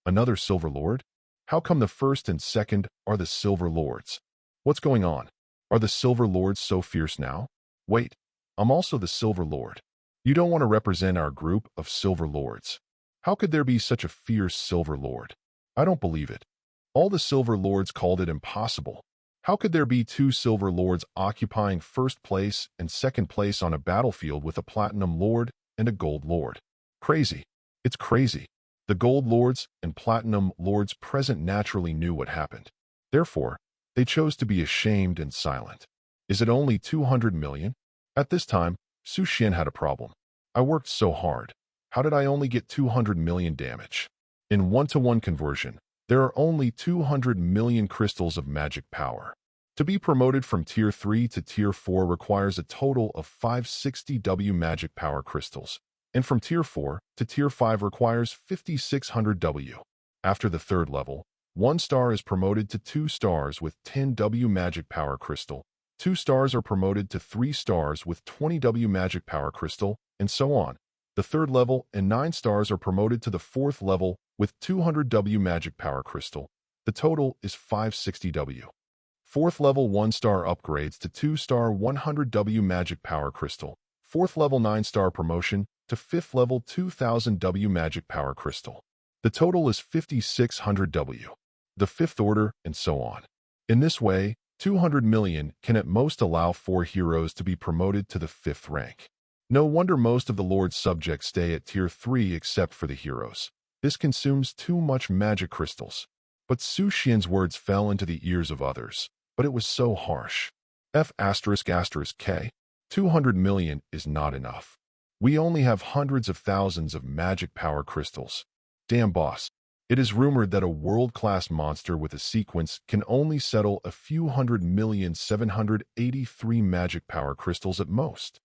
Another Silver Lord? How come the first and second are the Silver Lords? What's going on? Are the Silver Lords so fierce now? Wait, I'm also the Silver Lord. You don't want to represent our group of Silver Lords. How could there be such a fierce Silver Lord? I don't believe it. All the Silver Lords called it impossible. How could there be 2 Silver Lords occupying first place and second place on a battlefield with a Platinum Lord and a Gold Lord? Crazy. It's crazy. The Gold Lords and Platinum Lords present naturally knew what happened. Therefore, they chose to be ashamed and silent. Is it only 200 million? At this time, Su Xuan had a problem. I worked so hard. How did I only get 200 million damage? In one-to-one conversion, there are only 200 million crystals of magic power. To be promoted from Tier 3 to Tier 4 requires a total of 560W magic power crystals, and from Tier 4 to Tier 5 requires 5600W. After the third level, 1 star is promoted to 2 stars with 10W magic power crystal, 2 stars are promoted to 3 stars with 20W magic power crystal, and so on. The third level and 9 stars are promoted to the fourth level with 200W magic power crystal. The total is 560W. Fourth level 1 star upgrades to 2 star 100W magic power crystal. Fourth level 9 star promotion to 5th level 2000W magic power crystal. The total is 5600W. The 5th order, and so on. In this way, 200 million can at most allow 4 heroes to be promoted to the 5th rank. No wonder most of the Lord's subjects stay at Tier 3 except for the heroes. This consumes too much magic crystals. But Su Xuan's words fell into the ears of others, but it was so harsh. F***K. 200 million is not enough. We only have hundreds of thousands of magic power crystals. Damn boss. It is rumored that a world-class monster with a sequence can only settle a few 100,783 magic power crystals at most.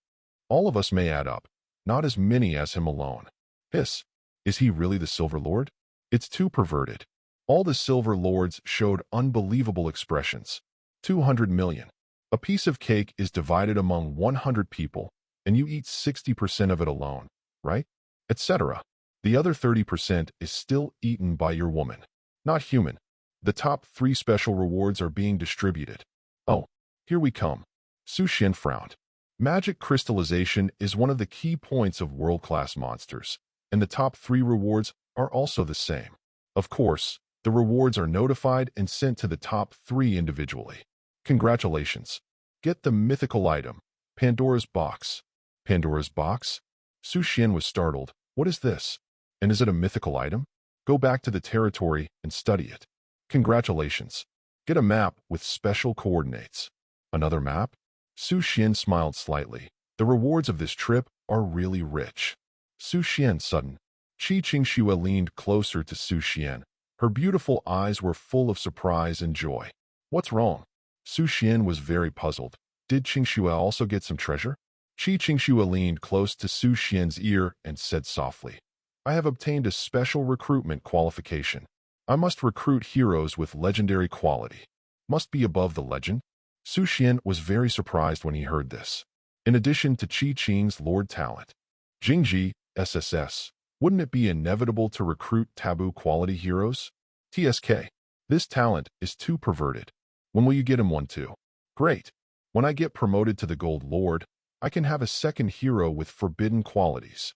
All of us may add up, not as many as him alone. Is he really the Silver Lord? It's too perverted. All the Silver Lords showed unbelievable expressions. 200 million. A piece of cake is divided among 100 people, and you eat 60% of it alone, right? Etc. The other 30% is still eaten by your woman. Not human. The top 3 special rewards are being distributed. Oh, here we come. Su Xuan frowned. Magic crystallization is one of the key points of world-class monsters, and the top 3 rewards are also the same. Of course, the rewards are notified and sent to the top 3 individually. Congratulations. Get the mythical item, Pandora's Box. Pandora's Box? Su Xuan was startled. What is this? And is it a mythical item? Go back to the territory and study it. Congratulations. Get a map with special coordinates. Another map? Su Xuan smiled slightly. The rewards of this trip are really rich. Su Xuan sudden. Qi Qingxue leaned closer to Su Xuan. Her beautiful eyes were full of surprise and joy. What's wrong? Su Xuan was very puzzled. Did Qingxue also get some treasure? Qi Qingxue leaned close to Su Xuan's ear and said softly, I have obtained a special recruitment qualification. I must recruit heroes with legendary quality. Must be above the legend? Su Xuan was very surprised when he heard this. In addition to Qi Qing's Lord talent, Jingji, SSS, wouldn't it be inevitable to recruit taboo quality heroes? TSK. This talent is too perverted. When will you get him one too? Great. When I get promoted to the Gold Lord, I can have a second hero with forbidden qualities.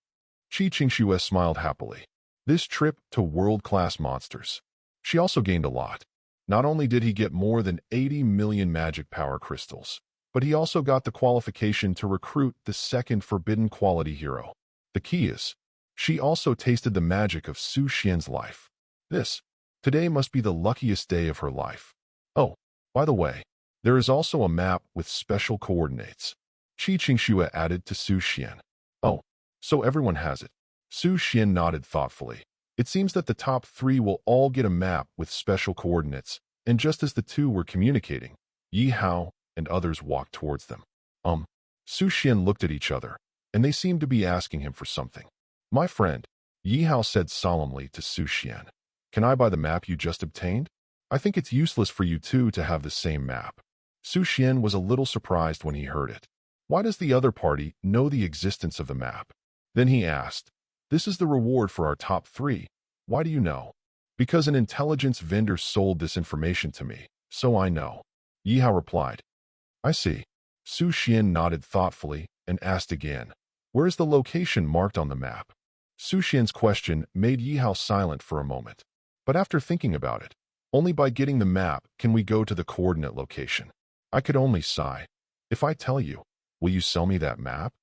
Qi Qingxue smiled happily. This trip to world-class monsters. She also gained a lot. Not only did he get more than 80 million magic power crystals, but he also got the qualification to recruit the second forbidden quality hero. The key is, she also tasted the magic of Su Xuan's life. Today must be the luckiest day of her life. Oh, by the way, there is also a map with special coordinates. Qi Qingxue added to Su Xuan. Oh, so everyone has it. Su Xuan nodded thoughtfully. It seems that the top 3 will all get a map with special coordinates, and just as the 2 were communicating, Yi Hao and others walked towards them. Su Xuan looked at each other, and they seemed to be asking him for something. My friend, Yi Hao said solemnly to Su Xuan, can I buy the map you just obtained? I think it's useless for you two to have the same map. Su Xuan was a little surprised when he heard it. Why does the other party know the existence of the map? Then he asked, this is the reward for our top 3. Why do you know? Because an intelligence vendor sold this information to me, so I know. Yi Hao replied. I see. Su Xuan nodded thoughtfully and asked again, where is the location marked on the map? Su Xuan's question made Yi Hao silent for a moment. But after thinking about it, only by getting the map can we go to the coordinate location. I could only sigh. If I tell you, will you sell me that map?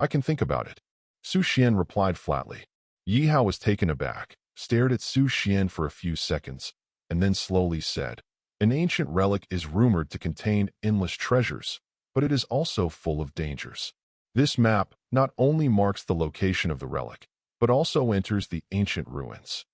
I can think about it. Su Xuan replied flatly. Yi Hao was taken aback, stared at Su Xuan for a few seconds, and then slowly said, an ancient relic is rumored to contain endless treasures, but it is also full of dangers. This map not only marks the location of the relic, but also enters the ancient ruins.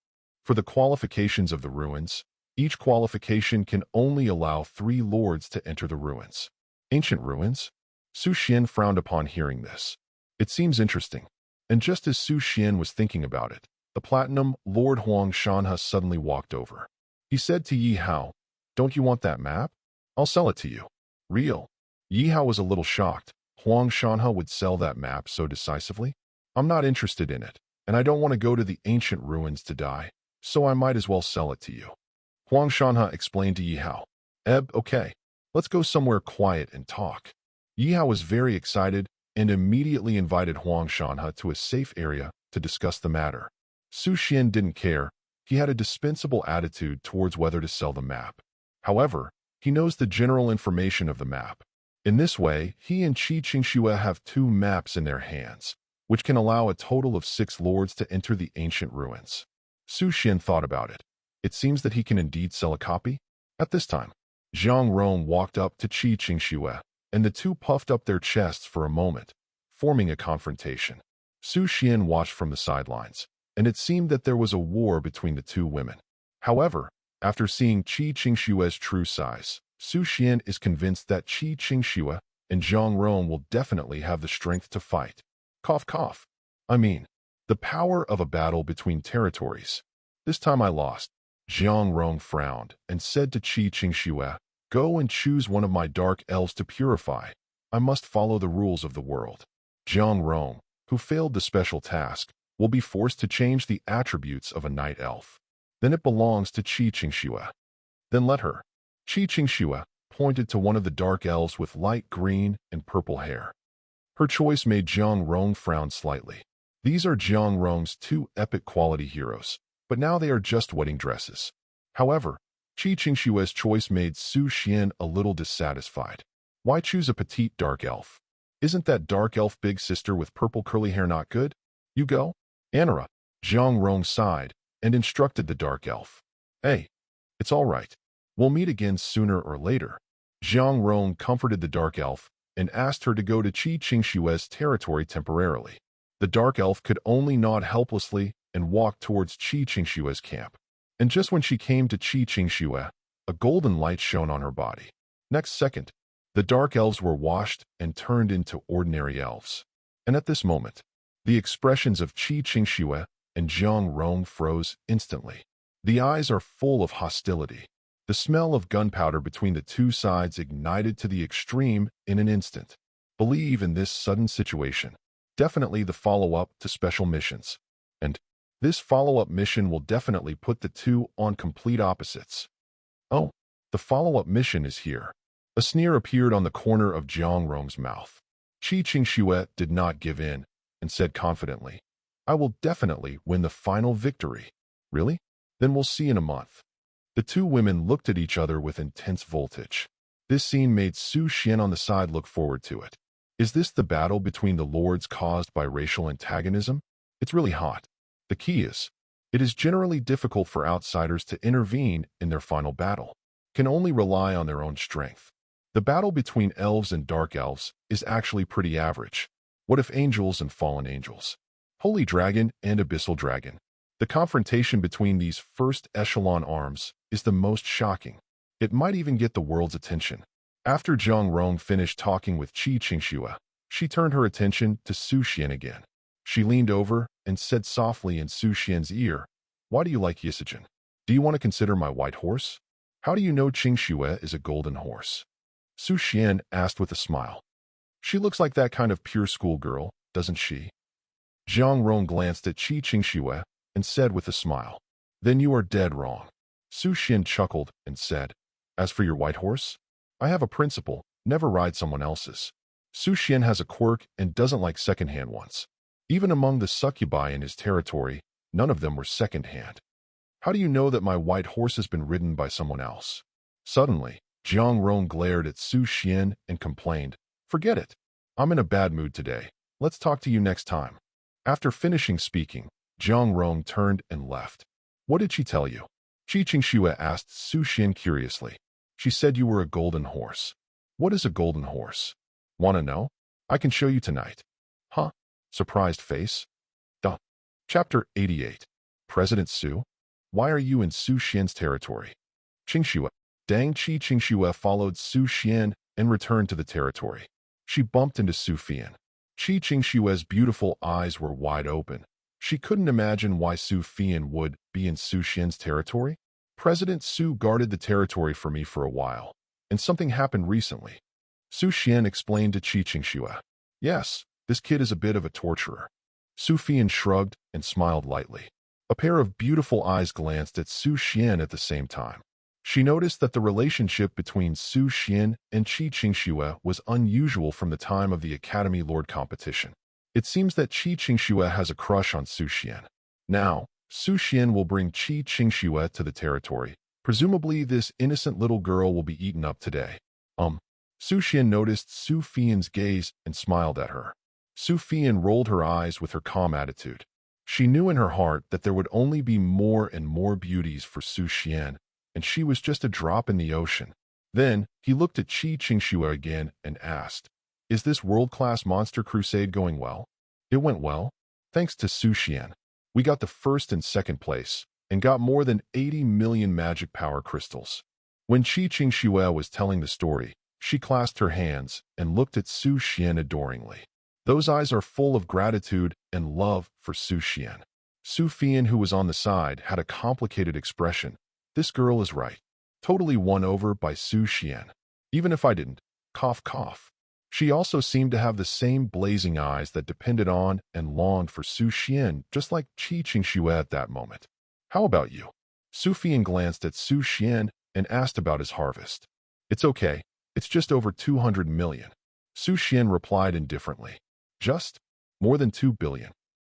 For the qualifications of the ruins, Each qualification can only allow 3 lords to enter the ruins. Ancient ruins? Su Xuan frowned upon hearing this. It seems interesting. And just as Su Xuan was thinking about it, the platinum Lord Huang Shanhe suddenly walked over. He said to Yi Hao, "Don't you want that map? I'll sell it to you." Real. Yi Hao was a little shocked. Huang Shanhe would sell that map so decisively? "I'm not interested in it, and I don't want to go to the ancient ruins to die, so I might as well sell it to you." Huang Shanhe explained to Yi Hao, Okay, let's go somewhere quiet and talk." Yi Hao was very excited and immediately invited Huang Shanhe to a safe area to discuss the matter. Su Xuan didn't care. He had a dispensable attitude towards whether to sell the map. However, he knows the general information of the map. In this way, he and Qi Qingxue have 2 maps in their hands, which can allow a total of 6 lords to enter the ancient ruins. Su Xuan thought about it. It seems that he can indeed sell a copy. At this time, Zhang Rong walked up to Qi Qingxue, and the 2 puffed up their chests for a moment, forming a confrontation. Su Xuan watched from the sidelines, and it seemed that there was a war between the 2 women. However, after seeing Qi Qingxue's true size, Su Xuan is convinced that Qi Qingxue and Zhang Rong will definitely have the strength to fight. Cough, cough. I mean, the power of a battle between territories. This time I lost. Zhang Rong frowned and said to Qi Qingxue, "Go and choose one of my dark elves to purify. I must follow the rules of the world." Zhang Rong, who failed the special task, will be forced to change the attributes of a night elf. Then it belongs to Qi Qingxue. Then let her. Qi Qingxue pointed to one of the dark elves with light green and purple hair. Her choice made Zhang Rong frown slightly. These are Zhang Rong's 2 epic quality heroes, but now they are just wedding dresses. However, Qi Qingxue's choice made Su Xuan a little dissatisfied. Why choose a petite dark elf? Isn't that dark elf big sister with purple curly hair not good? You go? Anara. Zhang Rong sighed and instructed the dark elf. "Hey, it's all right. We'll meet again sooner or later." Zhang Rong comforted the dark elf and asked her to go to Qi Qingxue's territory temporarily. The dark elf could only nod helplessly and walk towards Qi Qingxue's camp. And just when she came to Qi Qingxue, a golden light shone on her body. Next second, the dark elves were washed and turned into ordinary elves. And at this moment, the expressions of Qi Qingxue and Zhang Rong froze instantly. The eyes are full of hostility. The smell of gunpowder between the 2 sides ignited to the extreme in an instant. Believe in this sudden situation. Definitely the follow-up to special missions. And this follow-up mission will definitely put the 2 on complete opposites. Oh, the follow-up mission is here. A sneer appeared on the corner of Zhang Rong's mouth. Qi Qingxue did not give in and said confidently, "I will definitely win the final victory." Really? Then we'll see in a month. The 2 women looked at each other with intense voltage. This scene made Su Xuan on the side look forward to it. Is this the battle between the lords caused by racial antagonism? It's really hot. The key is, it is generally difficult for outsiders to intervene in their final battle, can only rely on their own strength. The battle between elves and dark elves is actually pretty average. What if angels and fallen angels? Holy dragon and abyssal dragon. The confrontation between these first echelon arms is the most shocking. It might even get the world's attention. After Zhang Rong finished talking with Qi Qingxue, she turned her attention to Su Xuan again. She leaned over and said softly in Su Xuan's ear, "Why do you like Yisigen? Do you want to consider my white horse? How do you know Qingxue is a golden horse?" Su Xuan asked with a smile. "She looks like that kind of pure school girl, doesn't she?" Zhang Rong glanced at Qi Qingxue and said with a smile, "Then you are dead wrong." Su Xuan chuckled and said, "As for your white horse, I have a principle, never ride someone else's." Su Xuan has a quirk and doesn't like second-hand ones. Even among the succubi in his territory, none of them were second-hand. "How do you know that my white horse has been ridden by someone else?" Suddenly, Zhang Rong glared at Su Xuan and complained, "Forget it. I'm in a bad mood today. Let's talk to you next time." After finishing speaking, Zhang Rong turned and left. "What did she tell you?" Qi Qingxue asked Su Xuan curiously. "She said you were a golden horse." "What is a golden horse? Want to know? I can show you tonight." "Huh?" Surprised face. Duh. Chapter 88. President Su? Why are you in Su Xuan's territory? Qingxue. Dang Qingxue followed Su Xuan and returned to the territory. She bumped into Su Fian. Qingxue's beautiful eyes were wide open. She couldn't imagine why Su Fian would be in Su Xian's territory. President Su guarded the territory for me for a while, and something happened recently. Su Xian explained to Qingxue. Yes, this kid is a bit of a torturer. Su Fian shrugged and smiled lightly. A pair of beautiful eyes glanced at Su Xian at the same time. She noticed that the relationship between Su Xian and Qingxue was unusual from the time of the Academy Lord competition. It seems that Qingxue has a crush on Su Xian. Now, Su Xian will bring Qingxue to the territory. Presumably, this innocent little girl will be eaten up today. Su Xian noticed Su Fian's gaze and smiled at her. Su Fian rolled her eyes with her calm attitude. She knew in her heart that there would only be more and more beauties for Su Xian, and she was just a drop in the ocean. Then, he looked at Qingxue again and asked, "Is this world-class monster crusade going well?" It went well. Thanks to Su Xian, we got the first and second place, and got more than 80 million magic power crystals. When Qingxue was telling the story, she clasped her hands and looked at Su Xian adoringly. Those eyes are full of gratitude and love for Su Xian. Su Fian, who was on the side, had a complicated expression. This girl is right. Totally won over by Su Xian. Even if I didn't. Cough, cough. She also seemed to have the same blazing eyes that depended on and longed for Su Xian, just like Qingxue at that moment. How about you? Su Fian glanced at Su Xian and asked about his harvest. It's okay. It's just over 200 million. Su Xian replied indifferently. Just? More than 2 billion.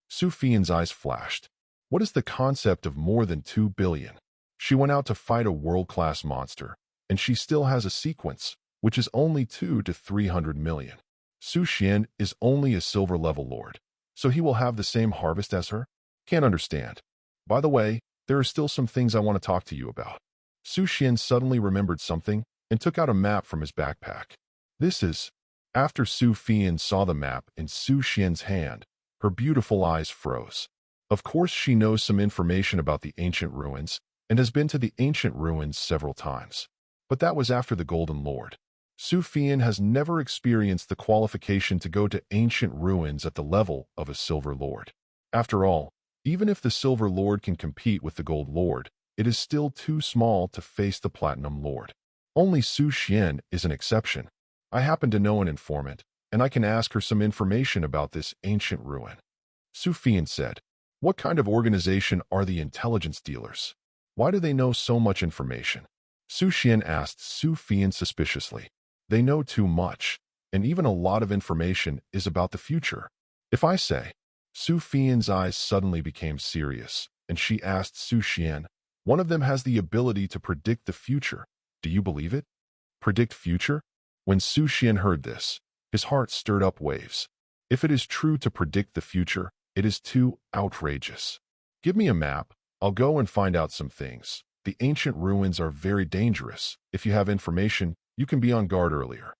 Su Fian's eyes flashed. What is the concept of more than 2 billion? She went out to fight a world-class monster, and she still has a sequence, which is only 2 to 300 million. Su Xian is only a silver-level lord, so he will have the same harvest as her? Can't understand. By the way, there are still some things I want to talk to you about. Su Xian suddenly remembered something and took out a map from his backpack. This is... After Su Fian saw the map in Su Xian's hand, her beautiful eyes froze. Of course she knows some information about the ancient ruins, and has been to the ancient ruins several times. But that was after the Golden Lord. Su Fian has never experienced the qualification to go to ancient ruins at the level of a Silver Lord. After all, even if the Silver Lord can compete with the Gold Lord, it is still too small to face the Platinum Lord. Only Su Xian is an exception. I happen to know an informant, and I can ask her some information about this ancient ruin. Su Fian said, "What kind of organization are the intelligence dealers? Why do they know so much information?" Su Xian asked Su Fian suspiciously. "They know too much, and even a lot of information is about the future. If I say..." Su Fian's eyes suddenly became serious, and she asked Su Xian, "One of them has the ability to predict the future. Do you believe it?" Predict future? When Su Xian heard this, his heart stirred up waves. If it is true to predict the future, it is too outrageous. Give me a map. I'll go and find out some things. The ancient ruins are very dangerous. If you have information, you can be on guard earlier.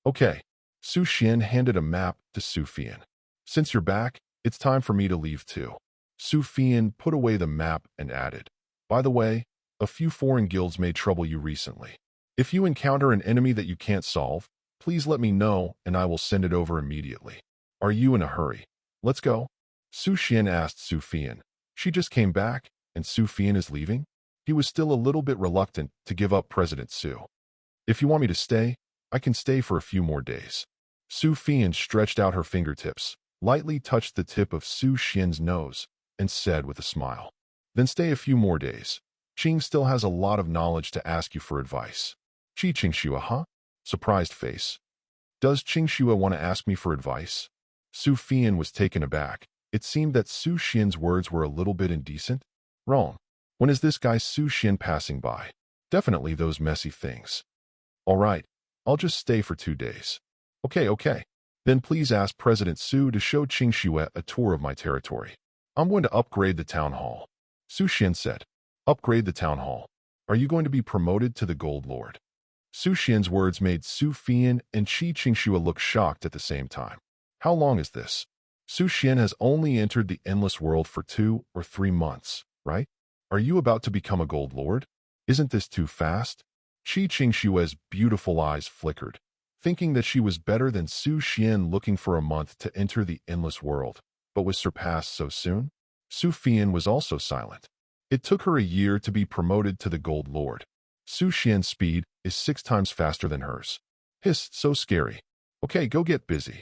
Okay. Su Xian handed a map to Su Fian. Since you're back, it's time for me to leave too. Su Fian put away the map and added, "By the way, a few foreign guilds made trouble you recently. If you encounter an enemy that you can't solve, please let me know and I will send it over immediately. Are you in a hurry? Let's go." Su Xian asked Su Fian. She just came back, and Su Fian is leaving? He was still a little bit reluctant to give up President Su. "If you want me to stay, I can stay for a few more days." Su Fian stretched out her fingertips, lightly touched the tip of Su Xian's nose, and said with a smile, "Then stay a few more days. Qing still has a lot of knowledge to ask you for advice." Qingxue, huh? Surprised face. Does Qingxue want to ask me for advice? Su Fian was taken aback. It seemed that Su Xian's words were a little bit indecent. Wrong. When is this guy Su Xian passing by? Definitely those messy things. All right, I'll just stay for 2 days. Okay. Then please ask President Su to show Qingxue a tour of my territory. I'm going to upgrade the town hall. Su Xian said. Upgrade the town hall. Are you going to be promoted to the Gold Lord? Su Xian's words made Su Fian and Qingxue look shocked at the same time. How long is this? Su Xian has only entered the Endless World for 2 or 3 months, right? Are you about to become a Gold Lord? Isn't this too fast? Qi Qingshua's beautiful eyes flickered, thinking that she was better than Su Xuan looking for a month to enter the endless world, but was surpassed so soon. Su Xuan was also silent. It took her a year to be promoted to the Gold Lord. Su Xuan's speed is 6 times faster than hers. Hiss, so scary. Okay, go get busy.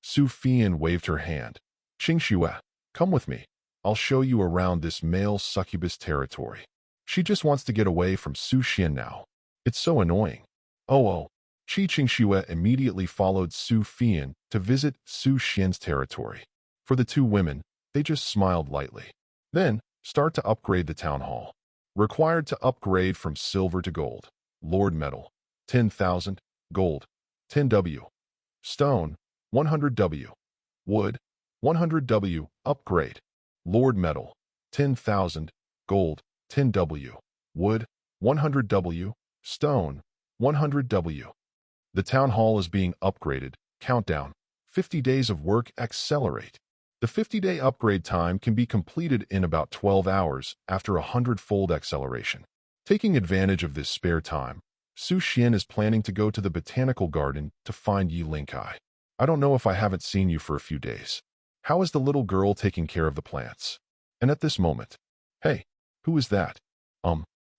Su Xuan waved her hand. Qingxue, come with me. I'll show you around this male succubus territory. She just wants to get away from Su Xuan now. It's so annoying. Oh. Qi Qingxue immediately followed Su Xuan to visit Su Xuan's territory. For the two women, they just smiled lightly. Then, start to upgrade the town hall. Required to upgrade from silver to gold. Lord metal, 10,000. Gold, 10W. Stone, 100W. Wood, 100W. Upgrade. Lord metal, 10,000. Gold, 10W. Wood, 100W. Stone, 100W. The town hall is being upgraded. Countdown. 50 days of work. Accelerate. The 50-day upgrade time can be completed in about 12 hours after a 100-fold acceleration. Taking advantage of this spare time, Su Xuan is planning to go to the botanical garden to find Yi Lingkai. I don't know if I haven't seen you for a few days. How is the little girl taking care of the plants? And at this moment, hey, who is that?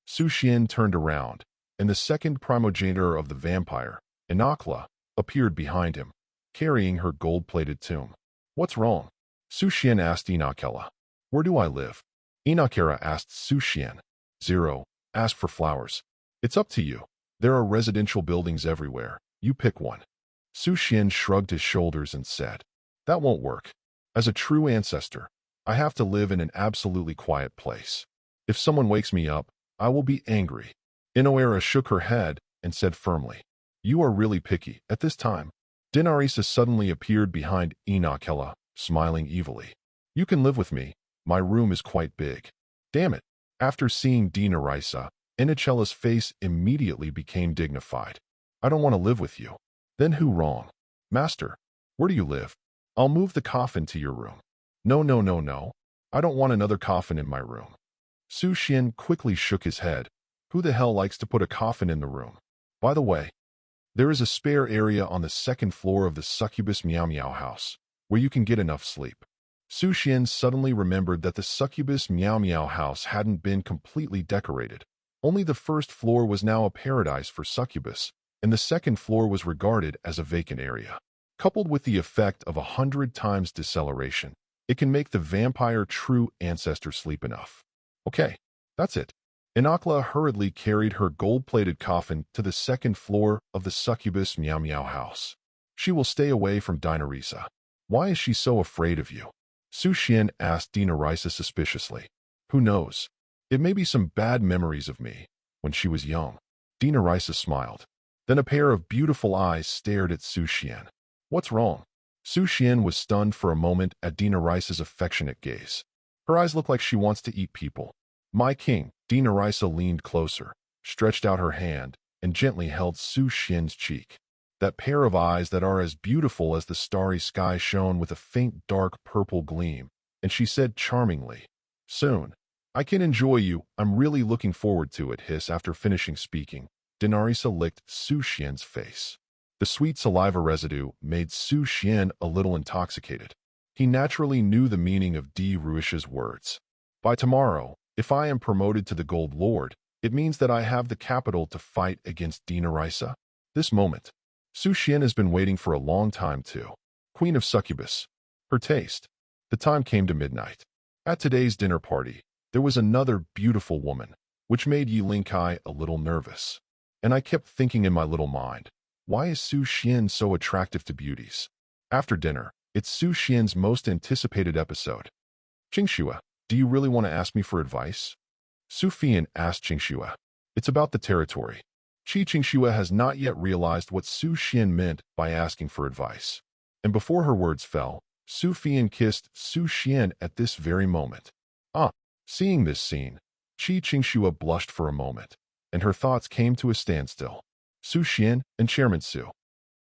Su Xuan turned around, and the second primogenitor of the vampire, Inakla, appeared behind him, carrying her gold-plated tomb. What's wrong? Su Xuan asked Inakela. Where do I live? Inakera asked Su Xuan. 0. Ask for flowers. It's up to you. There are residential buildings everywhere. You pick one. Su Xuan shrugged his shoulders and said, that won't work. As a true ancestor, I have to live in an absolutely quiet place. If someone wakes me up, I will be angry. Inoera shook her head and said firmly, you are really picky. At this time, Dinarisa suddenly appeared behind Inakela, smiling evilly. You can live with me. My room is quite big. Damn it. After seeing Dinarisa, Inachela's face immediately became dignified. I don't want to live with you. Then who wrong? Master, where do you live? I'll move the coffin to your room. No. I don't want another coffin in my room. Su Xuan quickly shook his head. Who the hell likes to put a coffin in the room? By the way, there is a spare area on the 2nd floor of the Succubus Meow Meow house, where you can get enough sleep. Su Xuan suddenly remembered that the Succubus Meow Meow house hadn't been completely decorated. Only the 1st floor was now a paradise for succubus, and the 2nd floor was regarded as a vacant area. Coupled with the effect of 100 times deceleration, it can make the vampire true ancestor sleep enough. Okay, that's it. Inakla hurriedly carried her gold-plated coffin to the 2nd floor of the Succubus Meow Meow house. She will stay away from Dinarisa. Why is she so afraid of you? Su Xuan asked Dinarisa suspiciously. Who knows? It may be some bad memories of me when she was young. Dinarisa smiled. Then a pair of beautiful eyes stared at Su Xuan. What's wrong? Su Xuan was stunned for a moment at Dinarisa's affectionate gaze. Her eyes look like she wants to eat people. My king. Dinarisa leaned closer, stretched out her hand, and gently held Su Xuan's cheek. That pair of eyes that are as beautiful as the starry sky shone with a faint dark purple gleam, and she said charmingly, soon. I can enjoy you. I'm really looking forward to it. Hiss. After finishing speaking, Dinarisa licked Su Xuan's face. The sweet saliva residue made Su Xuan a little intoxicated. He naturally knew the meaning of Ruish's words. By tomorrow, if I am promoted to the Gold Lord, it means that I have the capital to fight against Dinarisa. This moment, Su Xuan has been waiting for a long time too. Queen of Succubus. Her taste. The time came to midnight. At today's dinner party, there was another beautiful woman, which made Yi Lingkai a little nervous. And I kept thinking in my little mind, why is Su Xuan so attractive to beauties? After dinner, it's Su Xuan's most anticipated episode. Qingxue, do you really want to ask me for advice? Su Xuan asked Qingxue. It's about the territory. Qingxue has not yet realized what Su Xuan meant by asking for advice. And before her words fell, Su Xuan kissed Su Xuan at this very moment. Seeing this scene, Qingxue blushed for a moment, and her thoughts came to a standstill. Su Xuan and Chairman Su.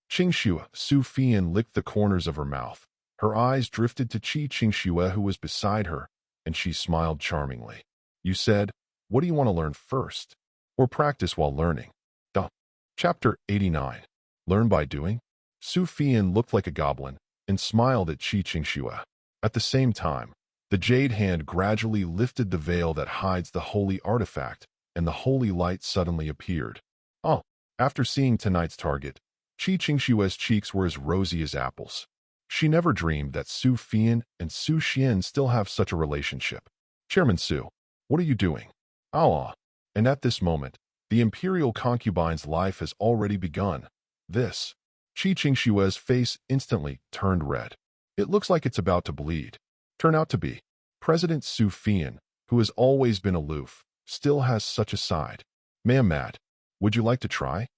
Qingxue. Su Xuan licked the corners of her mouth. Her eyes drifted to Qingxue, who was beside her, and she smiled charmingly. You said, what do you want to learn first? or practice while learning? Duh. Chapter 89. Learn by doing? Su Xuan looked like a goblin and smiled at Qingxue. At the same time, the jade hand gradually lifted the veil that hides the holy artifact, and the holy light suddenly appeared. Oh, after seeing tonight's target, Qingxue's cheeks were as rosy as apples. She never dreamed that Su Xuan and Su Xuan still have such a relationship. Chairman Su, what are you doing? Ah. And at this moment, the imperial concubine's life has already begun. This. Qingxue's face instantly turned red. It looks like it's about to bleed. Turn out to be. President Su Xuan, who has always been aloof, still has such a side. Ma'am Mad, would you like to try?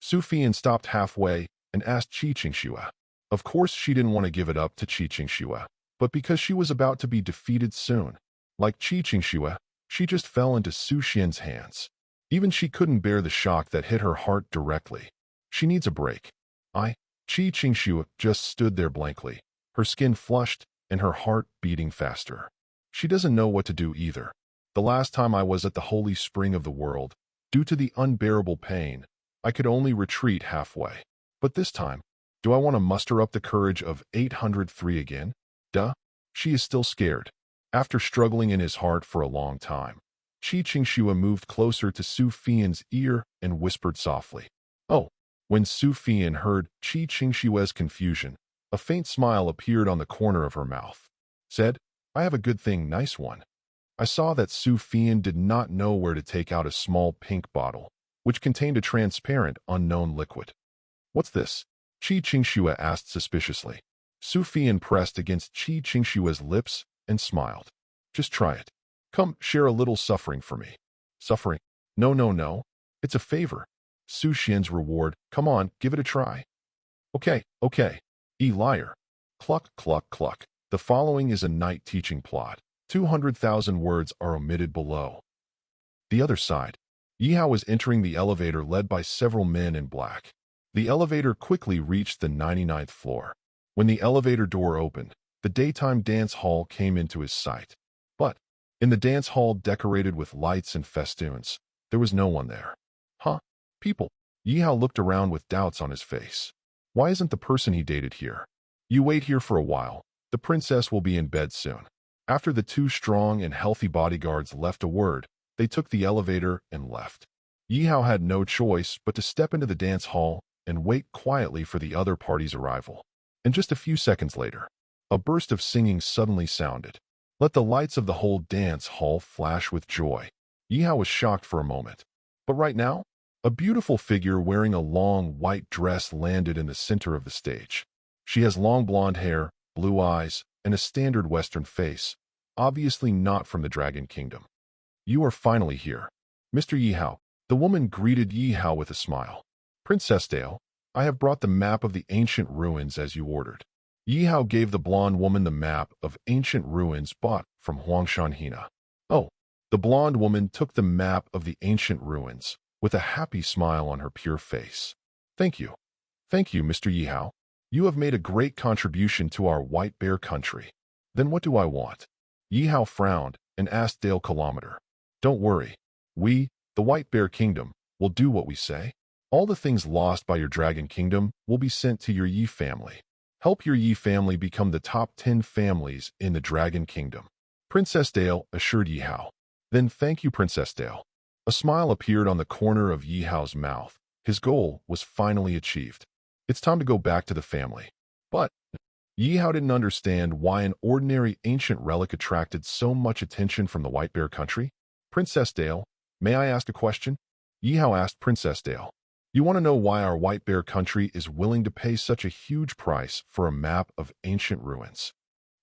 Su Xuan stopped halfway and asked Qingxue. Of course she didn't want to give it up to Qingxue, but because she was about to be defeated soon. Like Qingxue, she just fell into Su Xuan's hands. Even she couldn't bear the shock that hit her heart directly. She needs a break. Qingxue just stood there blankly, her skin flushed and her heart beating faster. She doesn't know what to do either. The last time I was at the holy spring of the world, due to the unbearable pain, I could only retreat halfway. But this time, do I want to muster up the courage of 803 again? Duh. She is still scared. After struggling in his heart for a long time, Qingxue moved closer to Su Xuan's ear and whispered softly. Oh. When Su Xuan heard Qingxue's confusion, a faint smile appeared on the corner of her mouth. Said, I have a good thing, nice one. I saw that Su Xuan did not know where to take out a small pink bottle, which contained a transparent, unknown liquid. What's this? Qingxue asked suspiciously. Su Xuan pressed against Qingxue's lips and smiled. Just try it. Come, share a little suffering for me. Suffering? No. It's a favor. Su Xuan's reward. Come on, give it a try. Okay. Liar. Cluck. The following is a night teaching plot. 200,000 words are omitted below. The other side. Yihao was entering the elevator led by several men in black. The elevator quickly reached the 99th floor. When the elevator door opened, the daytime dance hall came into his sight. But, in the dance hall decorated with lights and festoons, there was no one there. Huh? People. Yihao looked around with doubts on his face. Why isn't the person he dated here? You wait here for a while. The princess will be in bed soon. After the two strong and healthy bodyguards left a word, they took the elevator and left. Yihao had no choice but to step into the dance hall and wait quietly for the other party's arrival. And just a few seconds later, a burst of singing suddenly sounded. Let the lights of the whole dance hall flash with joy. Yihao was shocked for a moment. But right now, a beautiful figure wearing a long white dress landed in the center of the stage. She has long blonde hair, blue eyes, and a standard Western face, obviously not from the Dragon Kingdom. You are finally here. Mr. Yihao. The woman greeted Yihao with a smile. Princess Dale, I have brought the map of the ancient ruins as you ordered. Yihao gave the blonde woman the map of ancient ruins bought from Huangshan Hina. Oh, the blonde woman took the map of the ancient ruins, with a happy smile on her pure face. Thank you. Thank you, Mr. Yihao. You have made a great contribution to our White Bear country. Then what do I want? Yihao frowned and asked Dale Kilometer. Don't worry. We, the White Bear Kingdom, will do what we say. All the things lost by your Dragon Kingdom will be sent to your Yi family. Help your Yi family become the top 10 families in the Dragon Kingdom. Princess Dale assured Yihao. Then thank you, Princess Dale. A smile appeared on the corner of Yihao's mouth. His goal was finally achieved. It's time to go back to the family. But Yihao didn't understand why an ordinary ancient relic attracted so much attention from the White Bear country. Princess Dale, may I ask a question? Yihao asked Princess Dale. You want to know why our White Bear country is willing to pay such a huge price for a map of ancient ruins?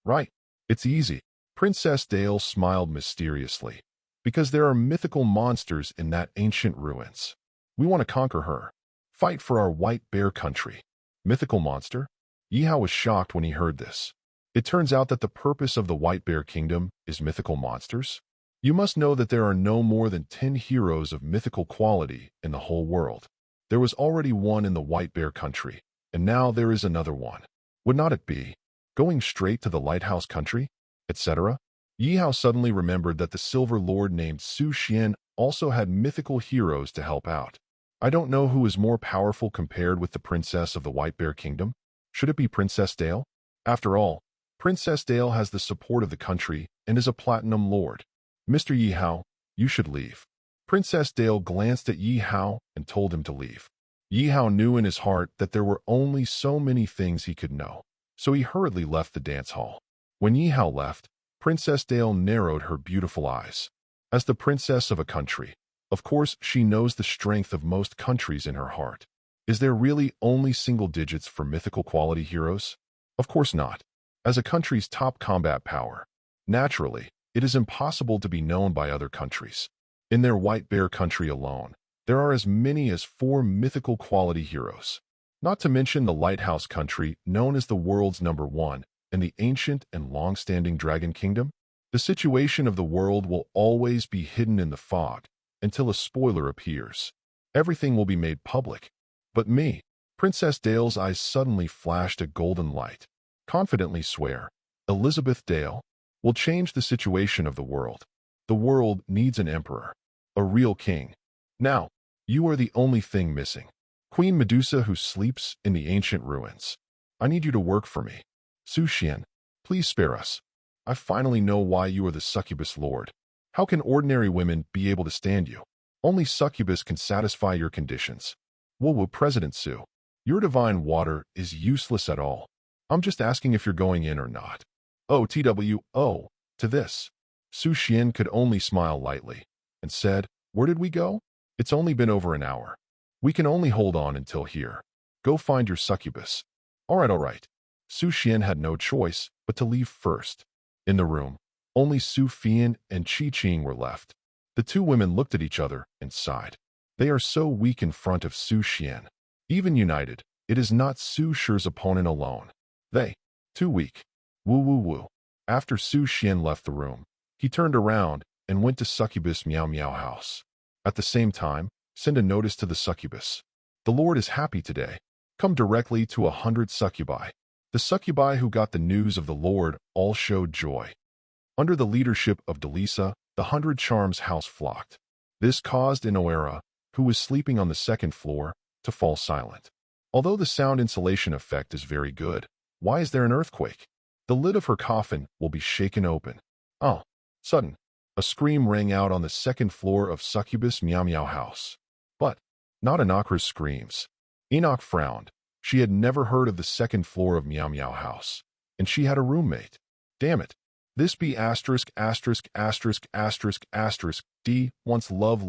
Right. It's easy. Princess Dale smiled mysteriously. Because there are mythical monsters in that ancient ruins. We want to conquer her. Fight for our White Bear country. Mythical monster? Yihao was shocked when he heard this. It turns out that the purpose of the White Bear Kingdom is mythical monsters. You must know that there are no more than 10 heroes of mythical quality in the whole world. There was already one in the White Bear country, and now there is another one. Would not it be going straight to the Lighthouse country, etc.? Yi Hao suddenly remembered that the Silver Lord named Su Xuan also had mythical heroes to help out. I don't know who is more powerful compared with the Princess of the White Bear Kingdom. Should it be Princess Dale? After all, Princess Dale has the support of the country and is a Platinum Lord. Mr. Yi Hao, you should leave. Princess Dale glanced at Yi Hao and told him to leave. Yi Hao knew in his heart that there were only so many things he could know, so he hurriedly left the dance hall. When Yi Hao left, Princess Dale narrowed her beautiful eyes. As the princess of a country, of course she knows the strength of most countries in her heart. Is there really only single digits for mythical quality heroes? Of course not. As a country's top combat power, naturally, it is impossible to be known by other countries. In their White Bear country alone, there are as many as 4 mythical quality heroes. Not to mention the Lighthouse country, known as the world's #1, and the ancient and long-standing Dragon Kingdom. The situation of the world will always be hidden in the fog until a spoiler appears. Everything will be made public. But me, Princess Dale's eyes suddenly flashed a golden light. Confidently swear, Elizabeth Dale will change the situation of the world. The world needs an emperor, a real king. Now, you are the only thing missing. Queen Medusa who sleeps in the ancient ruins. I need you to work for me. Su Xuan, please spare us. I finally know why you are the Succubus Lord. How can ordinary women be able to stand you? Only Succubus can satisfy your conditions. Whoa, President Su. Your divine water is useless at all. I'm just asking if you're going in or not. Oh, TWO, to this. Su Xuan could only smile lightly and said, where did we go? It's only been over an hour. We can only hold on until here. Go find your succubus. All right. Su Xuan had no choice but to leave first. In the room, only Su Fian and Qi Qing were left. The two women looked at each other and sighed. They are so weak in front of Su Xuan. Even united, it is not Su Shi's opponent alone. They, too weak. Woo. After Su Xuan left the room, he turned around and went to Succubus Meow Meow house. At the same time, send a notice to the succubus. The Lord is happy today. Come directly to 100 succubi. The succubi who got the news of the Lord all showed joy. Under the leadership of Delisa, the 100 Charms house flocked. This caused Inoera, who was sleeping on the second floor, to fall silent. Although the sound insulation effect is very good, why is there an earthquake? The lid of her coffin will be shaken open. Oh, sudden. A scream rang out on the second floor of Succubus Meow Meow house. But not Enochra's screams. Enoch frowned. She had never heard of the second floor of Meow Meow house, and she had a roommate. Damn it. This be ********** D wants love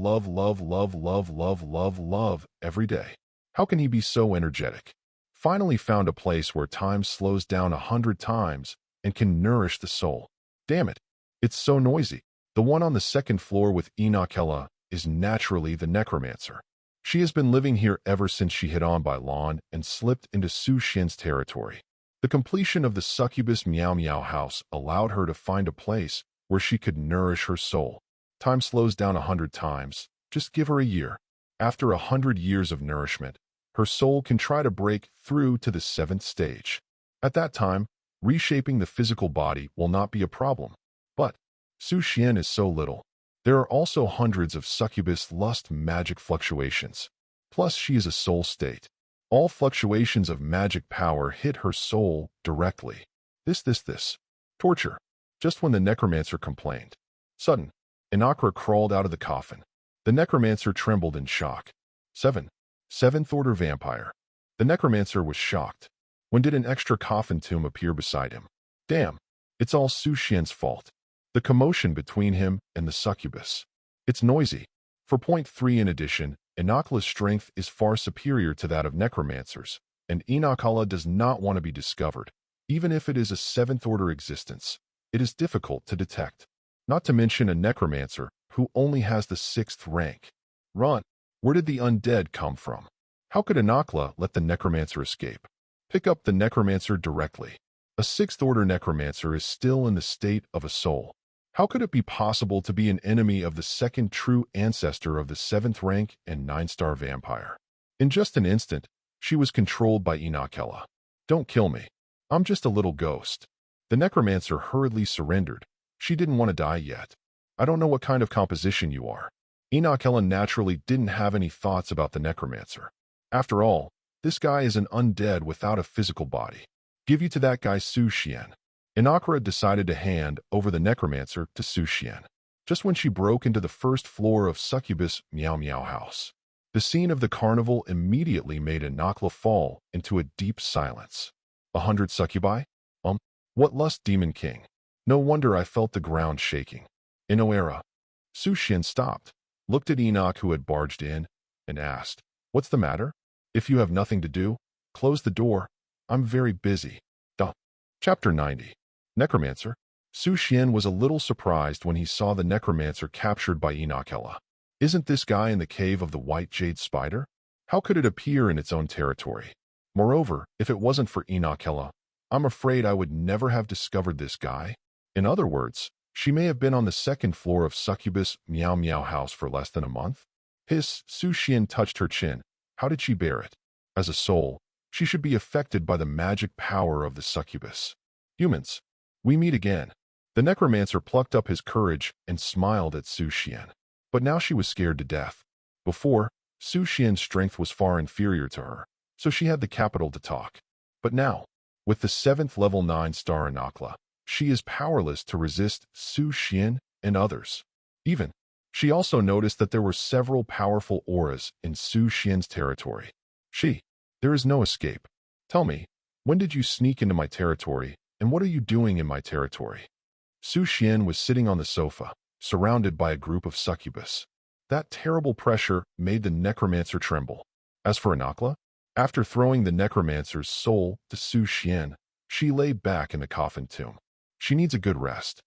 every day. How can he be so energetic? Finally found a place where time slows down 100 times and can nourish the soul. Damn it. It's so noisy. The one on the second floor with Enochella is naturally the necromancer. She has been living here ever since she hit on by Lon and slipped into Su Xuan's territory. The completion of the Succubus Meow Meow house allowed her to find a place where she could nourish her soul. Time slows down 100 times. Just give her a year. After 100 years of nourishment, her soul can try to break through to the 7th stage. At that time, reshaping the physical body will not be a problem. But Su Xuan is so little. There are also hundreds of succubus lust magic fluctuations. Plus, she is a soul state. All fluctuations of magic power hit her soul directly. This. Torture. Just when the necromancer complained. Sudden. Enochra crawled out of the coffin. The necromancer trembled in shock. 7th order vampire. The necromancer was shocked. When did an extra coffin tomb appear beside him? Damn. It's all Su Xuan's fault. The commotion between him and the succubus. It's noisy. For point 3 in addition, Enochala's strength is far superior to that of necromancers, and Enochala does not want to be discovered. Even if it is a 7th order existence, it is difficult to detect. Not to mention a necromancer who only has the 6th rank. Run. Where did the undead come from? How could Enochala let the necromancer escape? Pick up the necromancer directly. A 6th order necromancer is still in the state of a soul. How could it be possible to be an enemy of the second true ancestor of the 7th rank and 9-star vampire? In just an instant, she was controlled by Enochella. Don't kill me. I'm just a little ghost. The necromancer hurriedly surrendered, She didn't want to die yet. I don't know what kind of composition you are. Enochella naturally didn't have any thoughts about the necromancer. After all, this guy is an undead without a physical body. Give you to that guy Su Xuan. Enochella decided to hand over the necromancer to Su Xuan, just when she broke into the first floor of Succubus Meow Meow house. The scene of the carnival immediately made Enochella fall into a deep silence. 100 succubi? What lust, demon king? No wonder I felt the ground shaking. Inoera. Su Xuan stopped, looked at Enoch who had barged in, and asked, "What's the matter? If you have nothing to do, close the door. I'm very busy." Chapter 90. Necromancer. Su Xuan was a little surprised when he saw the necromancer captured by Enochella. Isn't this guy in the cave of the white jade spider? How could it appear in its own territory? Moreover, if it wasn't for Enochella, I'm afraid I would never have discovered this guy. In other words, she may have been on the second floor of Succubus Meow Meow house for less than a month. Su Xuan touched her chin. How did she bear it? As a soul, she should be affected by the magic power of the succubus. Humans. We meet again. The necromancer plucked up his courage and smiled at Su Xuan. But now she was scared to death. Before, Su Xuan's strength was far inferior to her, so she had the capital to talk. But now, with the 7th level 9-star Enochella, she is powerless to resist Su Xuan and others. She also noticed that there were several powerful auras in Su Xuan's territory. There is no escape. Tell me, when did you sneak into my territory, and what are you doing in my territory? Su Xuan was sitting on the sofa, surrounded by a group of succubus. That terrible pressure made the necromancer tremble. As for Enochella, after throwing the necromancer's soul to Su Xuan, she lay back in the coffin tomb. She needs a good rest.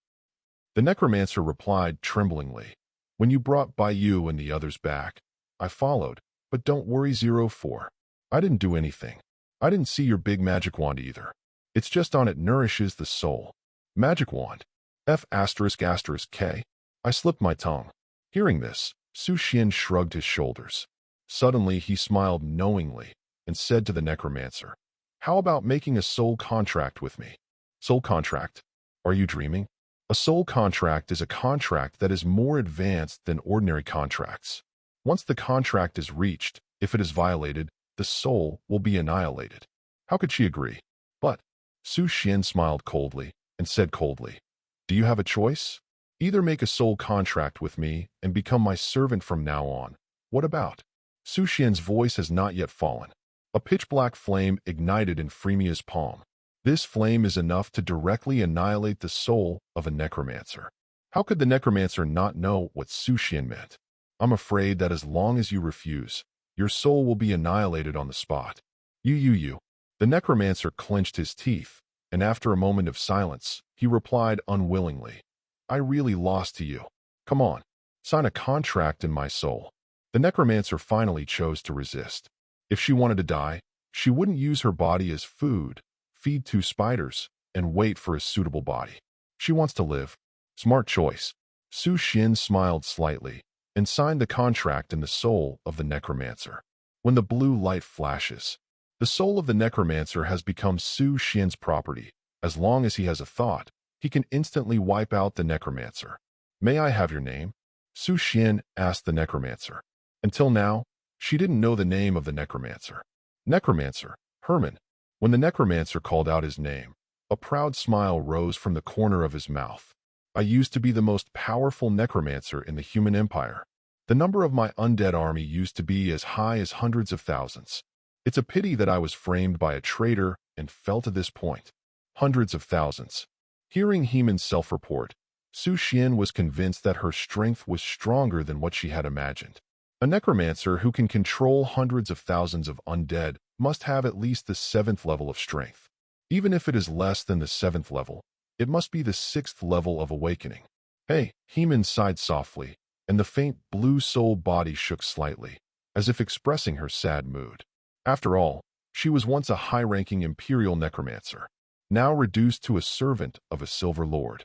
The necromancer replied tremblingly, "When you brought Bai-Yu and the others back, I followed, but don't worry 04. I didn't do anything. I didn't see your big magic wand either. It's just on it nourishes the soul. Magic wand. F***K. I slipped my tongue." Hearing this, Su Xuan shrugged his shoulders. Suddenly he smiled knowingly and said to the necromancer, "How about making a soul contract with me?" Soul contract? Are you dreaming? A soul contract is a contract that is more advanced than ordinary contracts. Once the contract is reached, if it is violated, the soul will be annihilated. How could she agree? But Su Xuan smiled coldly and said coldly, "Do you have a choice? Either make a soul contract with me and become my servant from now on. What about?" Su Xuan's voice has not yet fallen. A pitch-black flame ignited in Freemia's palm. This flame is enough to directly annihilate the soul of a necromancer. How could the necromancer not know what Su Xuan meant? I'm afraid that as long as you refuse, your soul will be annihilated on the spot. You. The necromancer clenched his teeth, and after a moment of silence, he replied unwillingly, "I really lost to you. Come on, sign a contract in my soul." The necromancer finally chose to resist. If she wanted to die, she wouldn't use her body as food, feed 2 spiders, and wait for a suitable body. She wants to live. Smart choice. Su Xuan smiled slightly and signed the contract in the soul of the necromancer. When the blue light flashes, the soul of the necromancer has become Su Xuan's property. As long as he has a thought, he can instantly wipe out the necromancer. "May I have your name?" Su Xuan asked the necromancer. Until now, she didn't know the name of the necromancer. Necromancer, Herman. When the necromancer called out his name, a proud smile rose from the corner of his mouth. "I used to be the most powerful necromancer in the human empire. The number of my undead army used to be as high as hundreds of thousands. It's a pity that I was framed by a traitor and fell to this point. Hundreds of thousands." Hearing Heman's self-report, Su Xuan was convinced that her strength was stronger than what she had imagined. A necromancer who can control hundreds of thousands of undead must have at least the 7th level of strength. Even if it is less than the 7th level, it must be the 6th level of awakening. "Hey," Heman sighed softly, and the faint blue soul body shook slightly, as if expressing her sad mood. After all, she was once a high-ranking imperial necromancer, now reduced to a servant of a silver lord.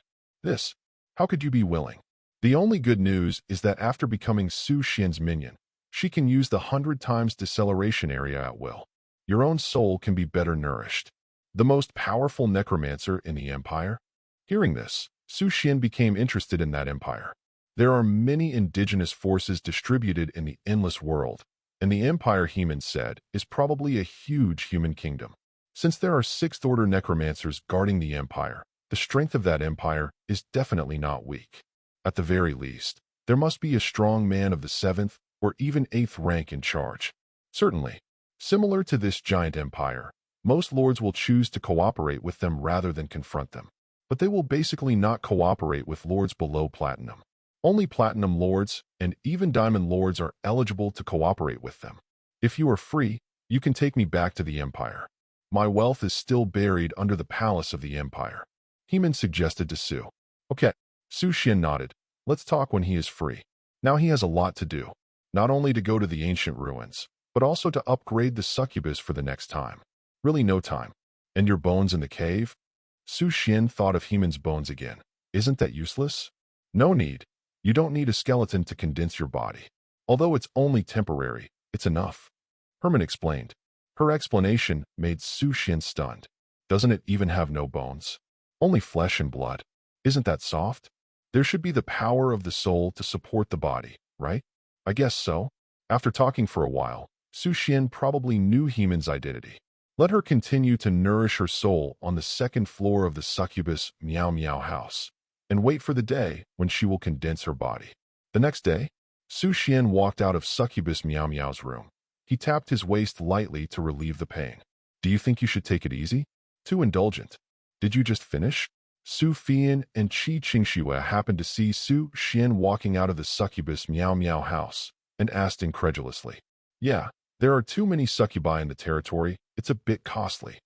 How could you be willing? The only good news is that after becoming Su Xuan's minion, she can use the 100 times deceleration area at will. Your own soul can be better nourished. The most powerful necromancer in the empire? Hearing this, Su Xuan became interested in that empire. There are many indigenous forces distributed in the endless world, and the empire, Heman said, is probably a huge human kingdom. Since there are sixth-order necromancers guarding the empire, the strength of that empire is definitely not weak. At the very least, there must be a strong man of the 7th or even 8th rank in charge. Certainly, similar to this giant empire, most lords will choose to cooperate with them rather than confront them. But they will basically not cooperate with lords below platinum. Only platinum lords and even diamond lords are eligible to cooperate with them. If you are free, you can take me back to the empire. My wealth is still buried under the palace of the empire. Heman suggested to Su. Okay. Su Xuan nodded. Let's talk when he is free. Now he has a lot to do. Not only to go to the ancient ruins, but also to upgrade the succubus for the next time. Really no time. And your bones in the cave? Su Xuan thought of Heman's bones again. Isn't that useless? No need. You don't need a skeleton to condense your body. Although it's only temporary, it's enough. Herman explained. Her explanation made Su Xuan stunned. Doesn't it even have no bones? Only flesh and blood. Isn't that soft? There should be the power of the soul to support the body, right? I guess so. After talking for a while, Su Xuan probably knew Heman's identity. Let her continue to nourish her soul on the 2nd floor of the succubus Meow Meow house, and wait for the day when she will condense her body. The next day, Su Xuan walked out of succubus Meow Meow's room. He tapped his waist lightly to relieve the pain. Do you think you should take it easy? Too indulgent. Did you just finish? Su Fian and Qi Qingxue happened to see Su Xuan walking out of the succubus Meow Meow house and asked incredulously. Yeah, there are too many succubi in the territory. It's a bit costly.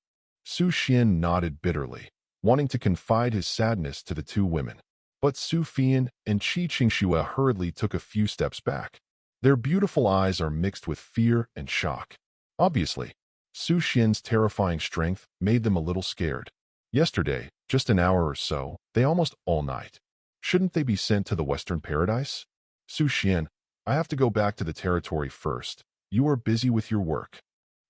Su Xuan nodded bitterly, wanting to confide his sadness to the two women. But Su Fian and Qi Qingxue hurriedly took a few steps back. Their beautiful eyes are mixed with fear and shock. Obviously, Su Xian's terrifying strength made them a little scared. Yesterday, just an hour or so, they almost all night. Shouldn't they be sent to the Western Paradise? Su Xuan, I have to go back to the territory first. You are busy with your work.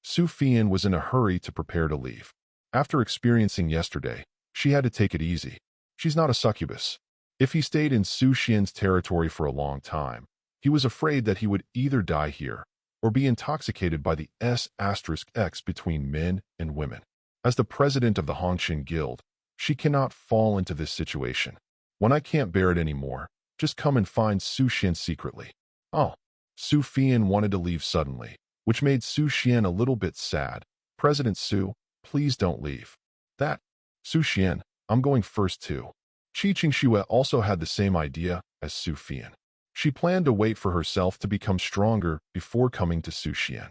Su Fian was in a hurry to prepare to leave. After experiencing yesterday, she had to take it easy. She's not a succubus. If he stayed in Su Xian's territory for a long time, he was afraid that he would either die here or be intoxicated by the S*X between men and women. As the president of the Hongqin Guild, she cannot fall into this situation. When I can't bear it anymore, just come and find Su Xian secretly. Oh, Su Fian wanted to leave suddenly, which made Su Xian a little bit sad. President Su, please don't leave. That. Su Xian, I'm going first too. Qi Qingxue also had the same idea as Su Fian. She planned to wait for herself to become stronger before coming to Su Xian.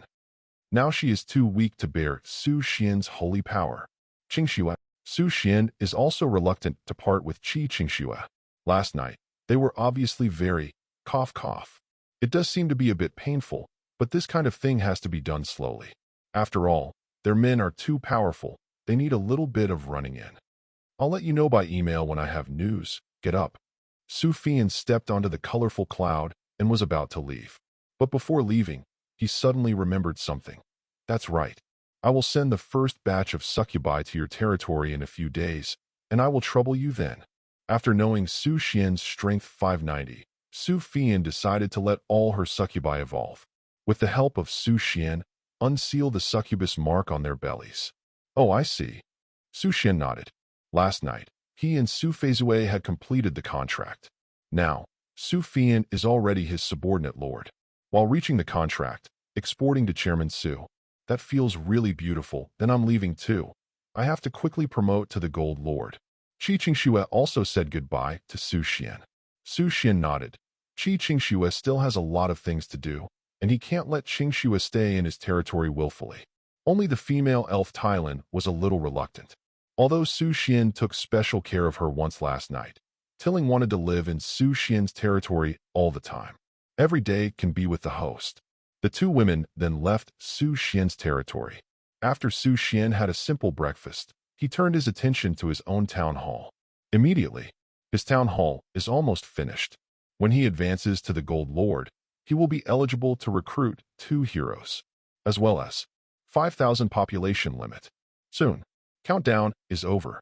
Now she is too weak to bear Su Xian's holy power. Qingxue. Su Xian is also reluctant to part with Qi Qingxue. Last night, they were obviously very cough. It does seem to be a bit painful, but this kind of thing has to be done slowly. After all, their men are too powerful. They need a little bit of running in. I'll let you know by email when I have news. Get up. Su Fian stepped onto the colorful cloud and was about to leave. But before leaving, he suddenly remembered something. That's right. I will send the first batch of succubi to your territory in a few days, and I will trouble you then. After knowing Su Xian's strength 590, Su Fian decided to let all her succubi evolve. With the help of Su Xian, unseal the succubus mark on their bellies. Oh, I see. Su Xian nodded. Last night, he and Su Feizue had completed the contract. Now, Su Fian is already his subordinate lord. While reaching the contract, exporting to Chairman Su. That feels really beautiful, then I'm leaving too. I have to quickly promote to the Gold Lord. Qi Qingxue also said goodbye to Su Xian. Su Xian nodded. Qi Qingxue still has a lot of things to do, and he can't let Qingxue stay in his territory willfully. Only the female elf Tylin was a little reluctant. Although Su Xian took special care of her once last night, Tilling wanted to live in Su Xian's territory all the time. Every day can be with the host. The two women then left Su Xian's territory. After Su Xian had a simple breakfast, he turned his attention to his own town hall. Immediately, his town hall is almost finished. When he advances to the Gold Lord, he will be eligible to recruit 2 heroes, as well as 5,000 population limit. Soon, countdown is over.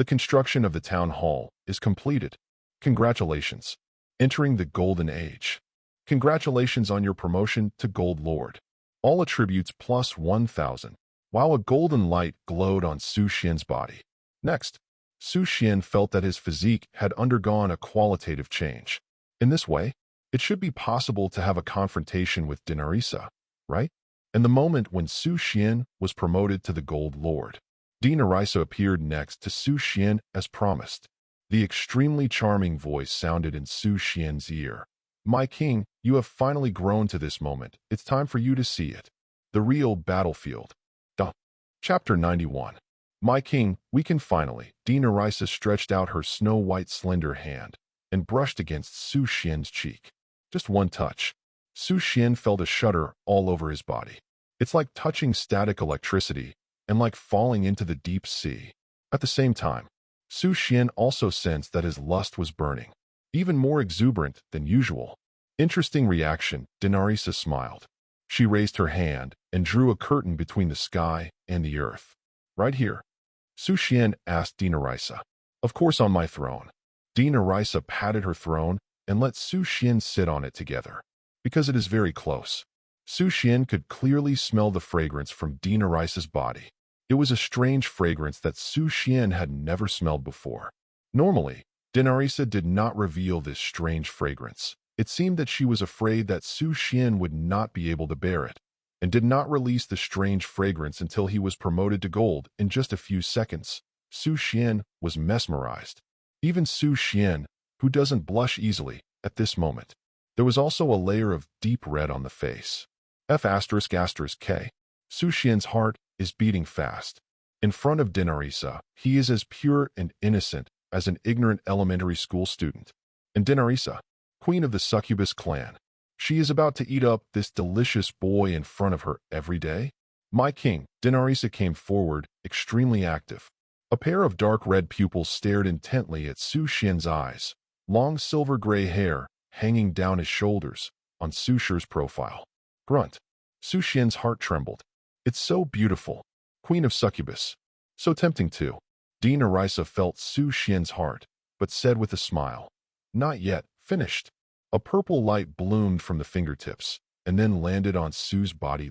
The construction of the town hall is completed. Congratulations. Entering the Golden Age. Congratulations on your promotion to Gold Lord. All attributes plus 1,000. While a golden light glowed on Su Xuan's body. Next, Su Xuan felt that his physique had undergone a qualitative change. In this way, it should be possible to have a confrontation with Dinarisa, right? And the moment when Su Xuan was promoted to the Gold Lord, Dinarisa appeared next to Su Xuan as promised. The extremely charming voice sounded in Su Xuan's ear. My king, you have finally grown to this moment. It's time for you to see it. The real battlefield. Chapter 91. My king, we can finally. Dinarisa stretched out her snow-white slender hand and brushed against Su Xuan's cheek. Just one touch. Su Xuan felt a shudder all over his body. It's like touching static electricity and like falling into the deep sea. At the same time, Su Xuan also sensed that his lust was burning, even more exuberant than usual. Interesting reaction, Dinarisa smiled. She raised her hand and drew a curtain between the sky and the earth. Right here. Su Xuan asked Dinarisa. Of course on my throne. Dinarisa patted her throne and let Su Xuan sit on it together. Because it is very close. Su Xuan could clearly smell the fragrance from Dinarisa's body. It was a strange fragrance that Su Xuan had never smelled before. Normally, Dinarisa did not reveal this strange fragrance. It seemed that she was afraid that Su Xuan would not be able to bear it, and did not release the strange fragrance until he was promoted to gold in just a few seconds. Su Xuan was mesmerized. Even Su Xuan, who doesn't blush easily, at this moment. There was also a layer of deep red on the face. F***K. Su Xuan's heart is beating fast. In front of Dinarisa, he is as pure and innocent as an ignorant elementary school student. And Dinarisa, queen of the Succubus clan, she is about to eat up this delicious boy in front of her every day? My king, Dinarisa came forward, extremely active. A pair of dark red pupils stared intently at Su Xuan's eyes, long silver-gray hair hanging down his shoulders on Su Xuan's profile. Grunt. Su Xuan's heart trembled. It's so beautiful. Queen of Succubus. So tempting too. Dinarisa felt Su Xuan's heart, but said with a smile. Not yet. Finished. A purple light bloomed from the fingertips, and then landed on Su's body.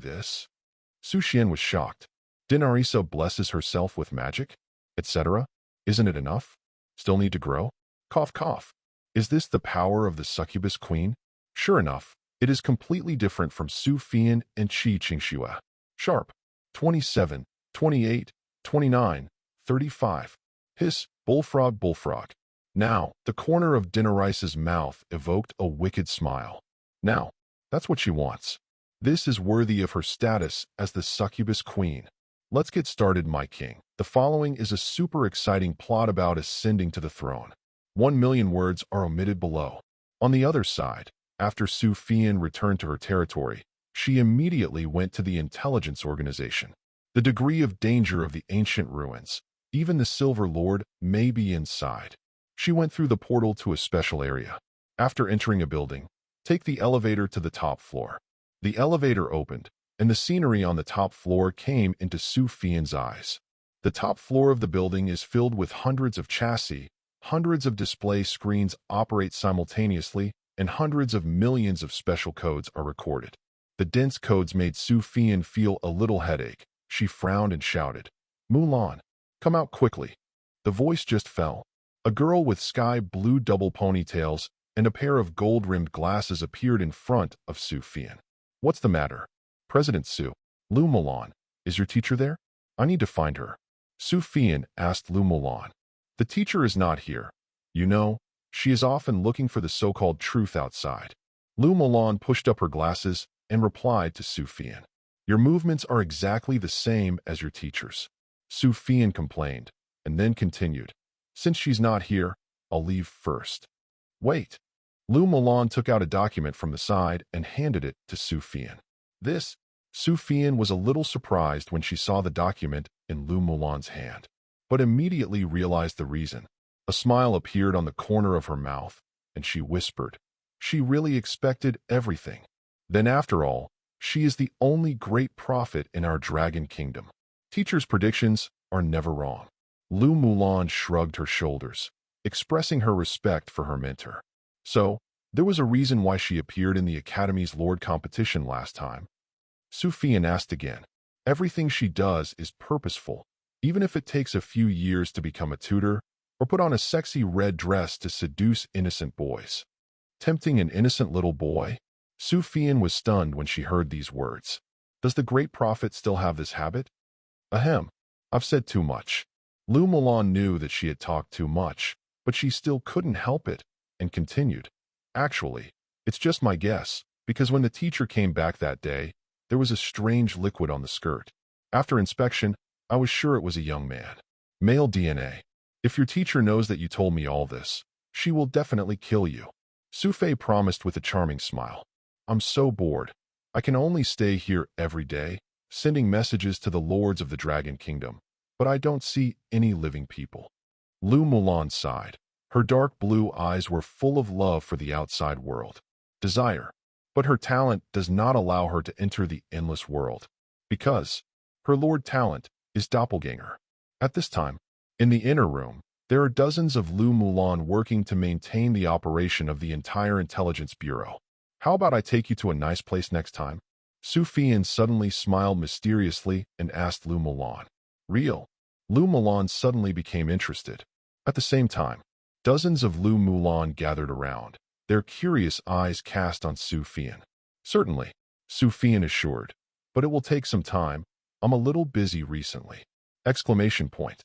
Su Xuan was shocked. Dinarisa blesses herself with magic, etc. Isn't it enough? Still need to grow? Cough, cough. Is this the power of the Succubus queen? Sure enough, it is completely different from Su Xuan and Qi Qingxue. Sharp. 27, 28, 29, 35. Hiss, bullfrog, bullfrog. Now, the corner of Dinarisa's mouth evoked a wicked smile. Now, that's what she wants. This is worthy of her status as the Succubus queen. Let's get started, my king. The following is a super exciting plot about ascending to the throne. 1,000,000 words are omitted below. On the other side, after Su Xuan returned to her territory, she immediately went to the intelligence organization. The degree of danger of the ancient ruins. Even the Silver Lord may be inside. She went through the portal to a special area. After entering a building, take the elevator to the top floor. The elevator opened, and the scenery on the top floor came into Su Xuan's eyes. The top floor of the building is filled with hundreds of chassis, hundreds of display screens operate simultaneously, and hundreds of millions of special codes are recorded. The dense codes made Su Xuan feel a little headache. She frowned and shouted, Mulan, come out quickly. The voice just fell. A girl with sky-blue double ponytails and a pair of gold-rimmed glasses appeared in front of Su Xuan. What's the matter? President Su, Lu Mulan, is your teacher there? I need to find her. Su Xuan asked Lu Mulan. The teacher is not here. You know, she is often looking for the so-called truth outside. Lu Mulan pushed up her glasses and replied to Su Xuan. Your movements are exactly the same as your teacher's. Su Xuan complained, and then continued. Since she's not here, I'll leave first. Wait. Lu Mulan took out a document from the side and handed it to Su Xuan. Su Xuan was a little surprised when she saw the document in Lu Mulan's hand, but immediately realized the reason. A smile appeared on the corner of her mouth, and she whispered. She really expected everything. Then after all, she is the only great prophet in our dragon kingdom. Teachers' predictions are never wrong. Lu Mulan shrugged her shoulders, expressing her respect for her mentor. So, there was a reason why she appeared in the Academy's Lord competition last time. Su Xuan asked again. Everything she does is purposeful, even if it takes a few years to become a tutor or put on a sexy red dress to seduce innocent boys. Tempting an innocent little boy? Su Xuan was stunned when she heard these words. Does the great prophet still have this habit? Ahem. I've said too much. Lu Mulan knew that she had talked too much, but she still couldn't help it, and continued. Actually, it's just my guess, because when the teacher came back that day, there was a strange liquid on the skirt. After inspection, I was sure it was a young man. Male DNA. If your teacher knows that you told me all this, she will definitely kill you. Su Fei promised with a charming smile. I'm so bored. I can only stay here every day, sending messages to the lords of the Dragon Kingdom, but I don't see any living people. Lu Mulan sighed. Her dark blue eyes were full of love for the outside world. Desire. But her talent does not allow her to enter the endless world, because her lord talent is doppelganger. At this time, in the inner room, there are dozens of Lu Mulan working to maintain the operation of the entire intelligence bureau. How about I take you to a nice place next time? Su Xuan suddenly smiled mysteriously and asked Lu Mulan. Real? Lu Mulan suddenly became interested. At the same time, dozens of Lu Mulan gathered around, their curious eyes cast on Su Xuan. Certainly, Su Xuan assured, but it will take some time. I'm a little busy recently. Exclamation point.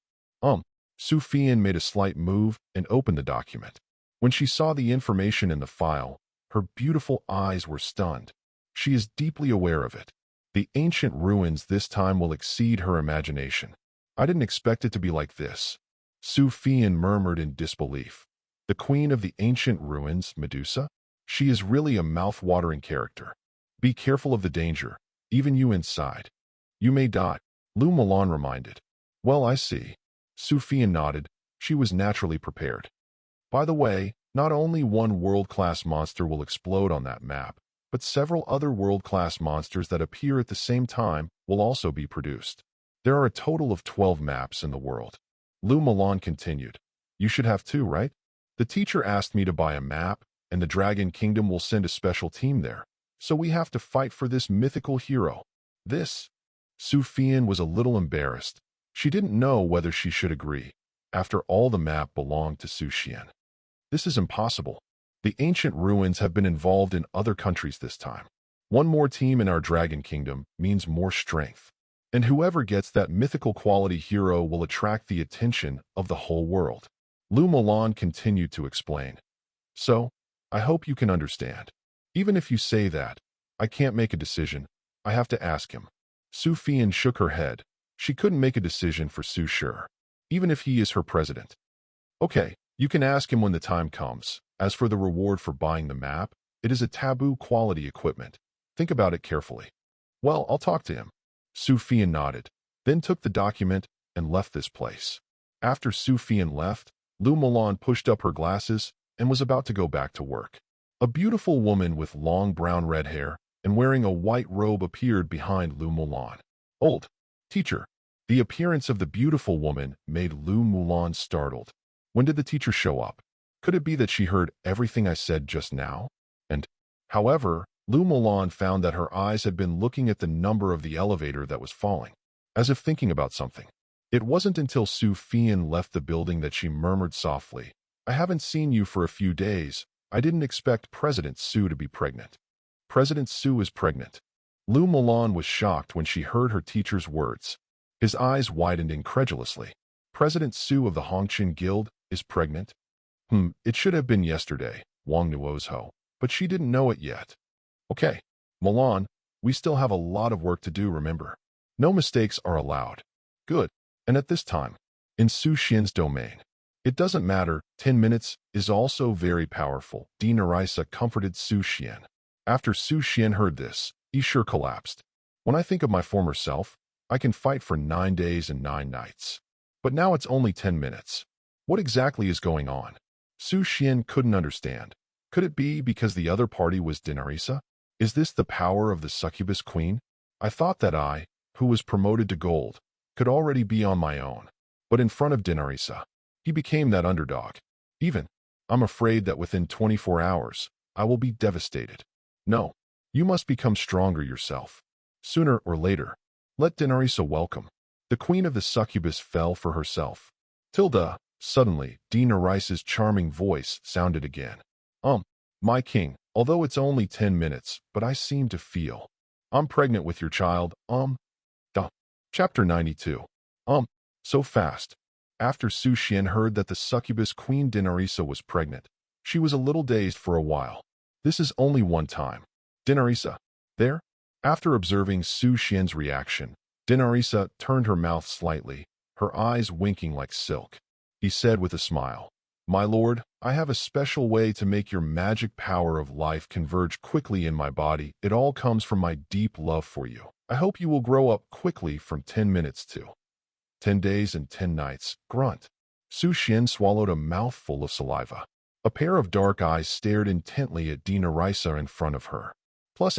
Su Xuan made a slight move and opened the document. When she saw the information in the file, her beautiful eyes were stunned. She is deeply aware of it. The ancient ruins this time will exceed her imagination. I didn't expect it to be like this. Su Xuan murmured in disbelief. The queen of the ancient ruins, Medusa? She is really a mouth-watering character. Be careful of the danger, even you inside. You may die, Lu Mulan reminded. Well, I see. Su Xuan nodded. She was naturally prepared. By the way, not only one world-class monster will explode on that map, but several other world-class monsters that appear at the same time will also be produced. There are a total of 12 maps in the world. Lu Mulan continued. You should have 2, right? The teacher asked me to buy a map, and the Dragon Kingdom will send a special team there. So we have to fight for this mythical hero. This? Su Xuan was a little embarrassed. She didn't know whether she should agree. After all, the map belonged to Su Xuan. This is impossible. The ancient ruins have been involved in other countries this time. One more team in our Dragon Kingdom means more strength. And whoever gets that mythical quality hero will attract the attention of the whole world. Lu Mulan continued to explain. So, I hope you can understand. Even if you say that, I can't make a decision. I have to ask him. Su Xuan shook her head. She couldn't make a decision for Su Xuan, even if he is her president. Okay, you can ask him when the time comes. As for the reward for buying the map, it is a taboo quality equipment. Think about it carefully. Well, I'll talk to him. Su Xuan nodded, then took the document and left this place. After Su Xuan left, Lu Mulan pushed up her glasses and was about to go back to work. A beautiful woman with long brown red hair and wearing a white robe appeared behind Lu Mulan. Old teacher. The appearance of the beautiful woman made Lu Mulan startled. When did the teacher show up? Could it be that she heard everything I said just now? However, Lu Mulan found that her eyes had been looking at the number of the elevator that was falling, as if thinking about something. It wasn't until Su Xuan left the building that she murmured softly, I haven't seen you for a few days. I didn't expect President Su to be pregnant. President Su is pregnant. Lu Mulan was shocked when she heard her teacher's words. His eyes widened incredulously. President Su of the Hongqin Guild is pregnant? It should have been yesterday, Wang Nuozho, but she didn't know it yet. Okay, Mulan, we still have a lot of work to do, remember. No mistakes are allowed. Good. And at this time, in Su Xuan's domain, it doesn't matter, 10 minutes is also very powerful. Nerissa comforted Su Xuan. After Su Xuan heard this, he sure collapsed. When I think of my former self, I can fight for 9 days and 9 nights. But now it's only 10 minutes. What exactly is going on? Su Xuan couldn't understand. Could it be because the other party was Nerissa? Is this the power of the succubus queen? I thought that I, who was promoted to gold, could already be on my own. But in front of Dinarisa, he became that underdog. Even, I'm afraid that within 24 hours, I will be devastated. No, you must become stronger yourself. Sooner or later, let Dinarisa welcome. The queen of the succubus fell for herself. Tilda, suddenly, Dinarisa's charming voice sounded again. My king, although it's only 10 minutes, but I seem to feel. I'm pregnant with your child, Chapter 92. So fast. After Su Xuan heard that the succubus queen Dinarisa was pregnant, she was a little dazed for a while. This is only one time. Dinarisa, there? After observing Su Xuan's reaction, Dinarisa turned her mouth slightly, her eyes winking like silk. He said with a smile, My lord, I have a special way to make your magic power of life converge quickly in my body. It all comes from my deep love for you. I hope you will grow up quickly from 10 minutes to 10 days and 10 nights. Grunt. Su Xuan swallowed a mouthful of saliva. A pair of dark eyes stared intently at Dinarisa in front of her. Plus.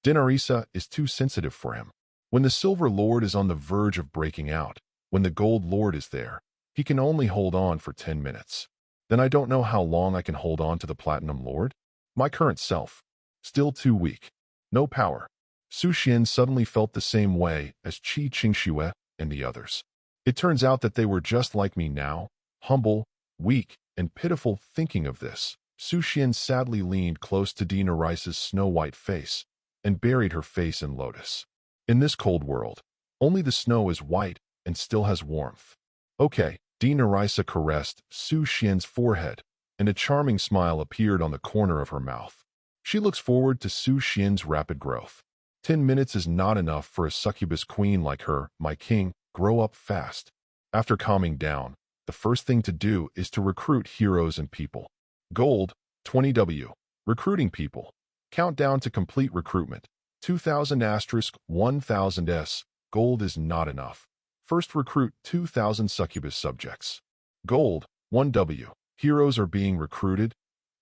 Dinarisa is too sensitive for him. When the Silver Lord is on the verge of breaking out, when the Gold Lord is there, he can only hold on for 10 minutes. Then I don't know how long I can hold on to the Platinum Lord. My current self. Still too weak. No power. Su Xuan suddenly felt the same way as Qi Qingxue and the others. It turns out that they were just like me now, humble, weak, and pitiful. Thinking of this, Su Xuan sadly leaned close to Dinarisa's snow-white face and buried her face in lotus. In this cold world, only the snow is white and still has warmth. Okay. Dinarisa caressed Su Xuan's forehead, and a charming smile appeared on the corner of her mouth. She looks forward to Su Xuan's rapid growth. 10 minutes is not enough for a succubus queen like her. My king, grow up fast. After calming down, the first thing to do is to recruit heroes and people. Gold, 20W. Recruiting people. Countdown to complete recruitment. 2000 * 1000 S. Gold is not enough. First recruit 2,000 succubus subjects. Gold, 1W. Heroes are being recruited.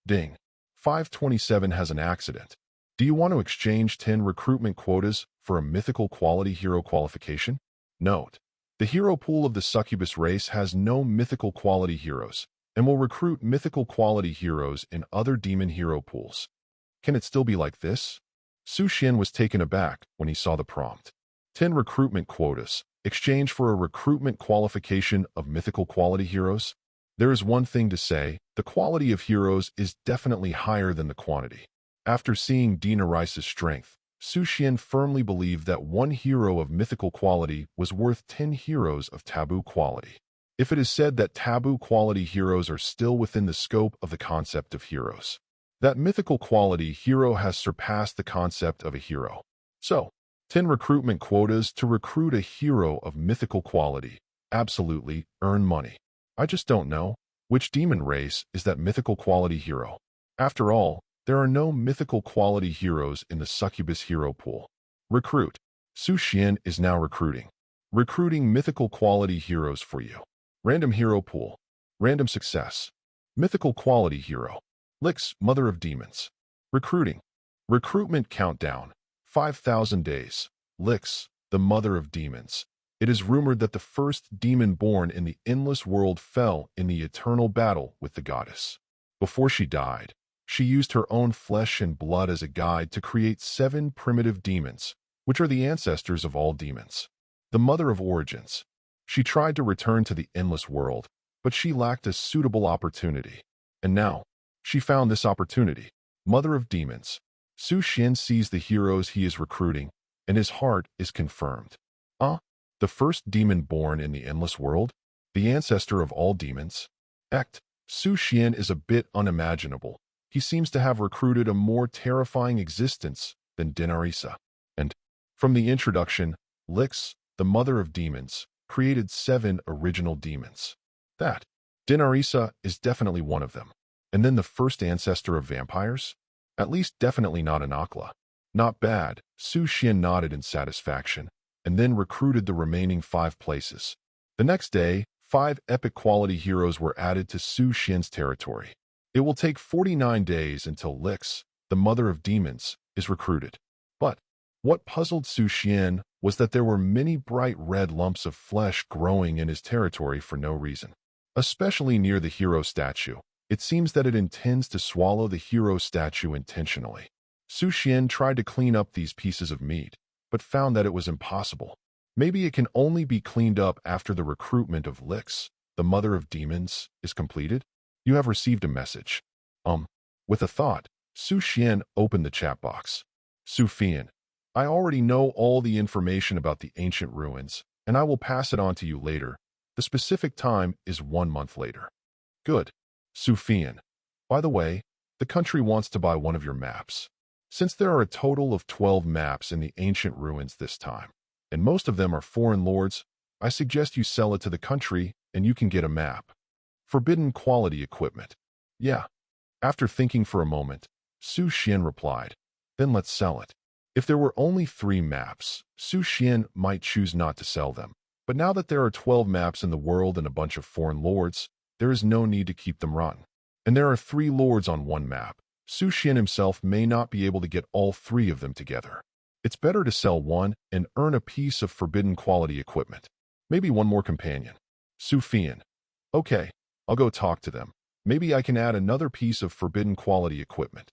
Ding. 527 has an accident. Do you want to exchange 10 recruitment quotas for a mythical quality hero qualification? Note. The hero pool of the succubus race has no mythical quality heroes, and will recruit mythical quality heroes in other demon hero pools. Can it still be like this? Su Xuan was taken aback when he saw the prompt. 10 recruitment quotas. Exchange for a recruitment qualification of mythical quality heroes? There is one thing to say, the quality of heroes is definitely higher than the quantity. After seeing Dinarisa's strength, Su Xuan firmly believed that one hero of mythical quality was worth 10 heroes of taboo quality. If it is said that taboo quality heroes are still within the scope of the concept of heroes, that mythical quality hero has surpassed the concept of a hero. So, 10 recruitment quotas to recruit a hero of mythical quality. Absolutely, earn money. I just don't know, which demon race is that mythical quality hero? After all, there are no mythical quality heroes in the succubus hero pool. Recruit. Su Xuan is now recruiting. Recruiting mythical quality heroes for you. Random hero pool. Random success. Mythical quality hero. Lix, Mother of Demons. Recruiting. Recruitment countdown. 5,000 days. Lix, the Mother of Demons. It is rumored that the first demon born in the endless world fell in the eternal battle with the goddess. Before she died, she used her own flesh and blood as a guide to create 7 primitive demons, which are the ancestors of all demons. The Mother of Origins. She tried to return to the endless world, but she lacked a suitable opportunity. And now, she found this opportunity. Mother of Demons. Su Xuan sees the heroes he is recruiting, and his heart is confirmed. The first demon born in the endless world? The ancestor of all demons? Su Xuan is a bit unimaginable. He seems to have recruited a more terrifying existence than Dinarisa. And, from the introduction, Lix, the Mother of Demons, created 7 original demons. That, Dinarisa is definitely one of them. And then the first ancestor of vampires? At least definitely not an Akla. Not bad, Su Xuan nodded in satisfaction, and then recruited the remaining 5 places. The next day, 5 epic quality heroes were added to Su Xuan's territory. It will take 49 days until Lix, the Mother of Demons, is recruited. But, What puzzled Su Xuan was that there were many bright red lumps of flesh growing in his territory for no reason. Especially near the hero statue, it seems that it intends to swallow the hero statue intentionally. Su Xuan tried to clean up these pieces of meat, but found that it was impossible. Maybe it can only be cleaned up after the recruitment of Lix, the mother of demons, is completed. You have received a message. With a thought, Su Xuan opened the chat box. Su Xuan, I already know all the information about the ancient ruins, and I will pass it on to you later. The specific time is 1 month later. Good. Su Xuan. By the way, the country wants to buy one of your maps. Since there are a total of 12 maps in the ancient ruins this time, and most of them are foreign lords, I suggest you sell it to the country and you can get a map. Forbidden quality equipment. Yeah. After thinking for a moment, Su Xuan replied, then let's sell it. If there were only 3 maps, Su Xuan might choose not to sell them. But now that there are 12 maps in the world and a bunch of foreign lords, there is no need to keep them run. And there are 3 lords on 1 map. Su Xuan himself may not be able to get all 3 of them together. It's better to sell one and earn a piece of forbidden quality equipment. Maybe one more companion. Su Xuan. Okay, I'll go talk to them. Maybe I can add another piece of forbidden quality equipment.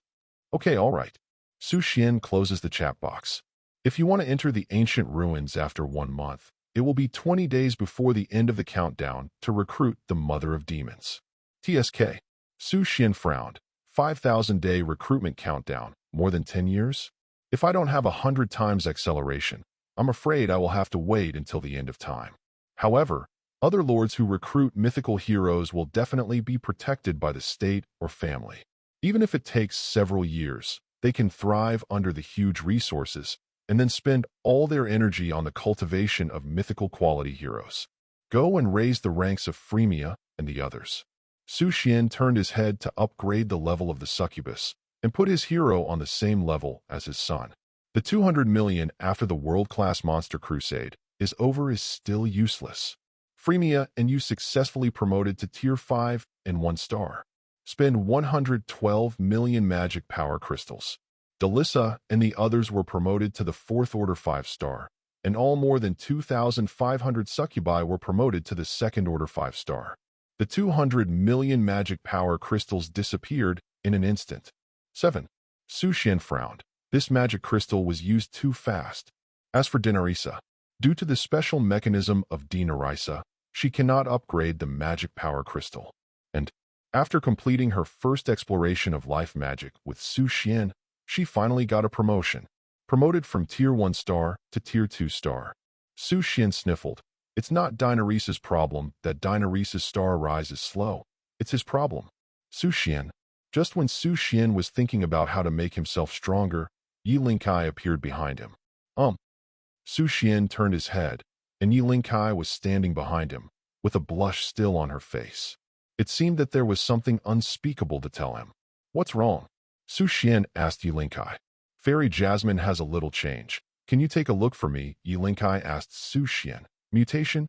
Okay, all right. Su Xuan closes the chat box. If you want to enter the ancient ruins after 1 month, it will be 20 days before the end of the countdown to recruit the Mother of Demons. TSK. Su Xuan frowned. 5,000-day recruitment countdown, more than 10 years? If I don't have 100 times acceleration, I'm afraid I will have to wait until the end of time. However, other lords who recruit mythical heroes will definitely be protected by the state or family. Even if it takes several years, they can thrive under the huge resources and then spend all their energy on the cultivation of mythical quality heroes. Go and raise the ranks of Freemia and the others. Su Xuan turned his head to upgrade the level of the succubus and put his hero on the same level as his son. The 200 million after the world-class monster crusade is over is still useless. Freemia and you successfully promoted to tier 5 and 1 star. Spend 112 million magic power crystals. Delissa and the others were promoted to the 4th order 5 star, and all more than 2,500 succubi were promoted to the 2nd order 5 star. The 200 million magic power crystals disappeared in an instant. 7. Su Xuan frowned. This magic crystal was used too fast. As for Dinarisa, due to the special mechanism of Dinarisa, she cannot upgrade the magic power crystal. And, after completing her first exploration of life magic with Su Xuan, she finally got a promotion. Promoted from tier 1 star to tier 2 star. Su Xuan sniffled. It's not Dinarisa's problem that Dinarisa's star rise is slow. It's his problem. Su Xuan. Just when Su Xuan was thinking about how to make himself stronger, Yi Lingkai appeared behind him. Su Xuan turned his head, and Yi Lingkai was standing behind him, with a blush still on her face. It seemed that there was something unspeakable to tell him. What's wrong? Su Xuan asked Yi Lingkai. Fairy Jasmine has a little change. Can you take a look for me? Yi Lingkai asked Su Xuan. Mutation?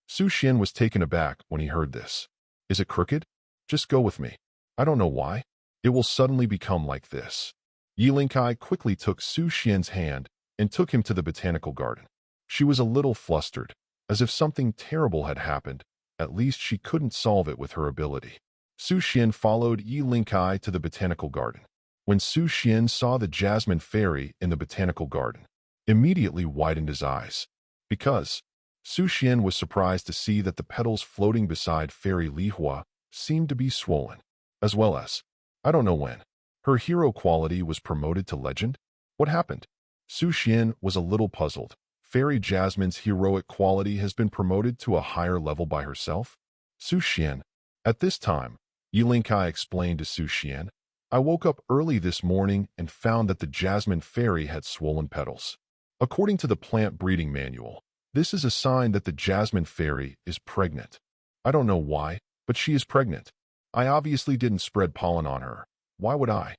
Su Xuan was taken aback when he heard this. Is it crooked? Just go with me. I don't know why. It will suddenly become like this. Yi Lingkai quickly took Su Xuan's hand and took him to the botanical garden. She was a little flustered, as if something terrible had happened. At least she couldn't solve it with her ability. Su Xuan followed Yi Lingkai to the botanical garden. When Su Xuan saw the jasmine fairy in the botanical garden, immediately widened his eyes. Because Su Xuan was surprised to see that the petals floating beside Fairy Lihua seemed to be swollen, as well as, I don't know when, her hero quality was promoted to legend. What happened? Su Xuan was a little puzzled. Fairy Jasmine's heroic quality has been promoted to a higher level by herself? Su Xuan. At this time, Yi Lingkai explained to Su Xuan, I woke up early this morning and found that the jasmine fairy had swollen petals. According to the plant breeding manual, this is a sign that the jasmine fairy is pregnant. I don't know why, but she is pregnant. I obviously didn't spread pollen on her. Why would I?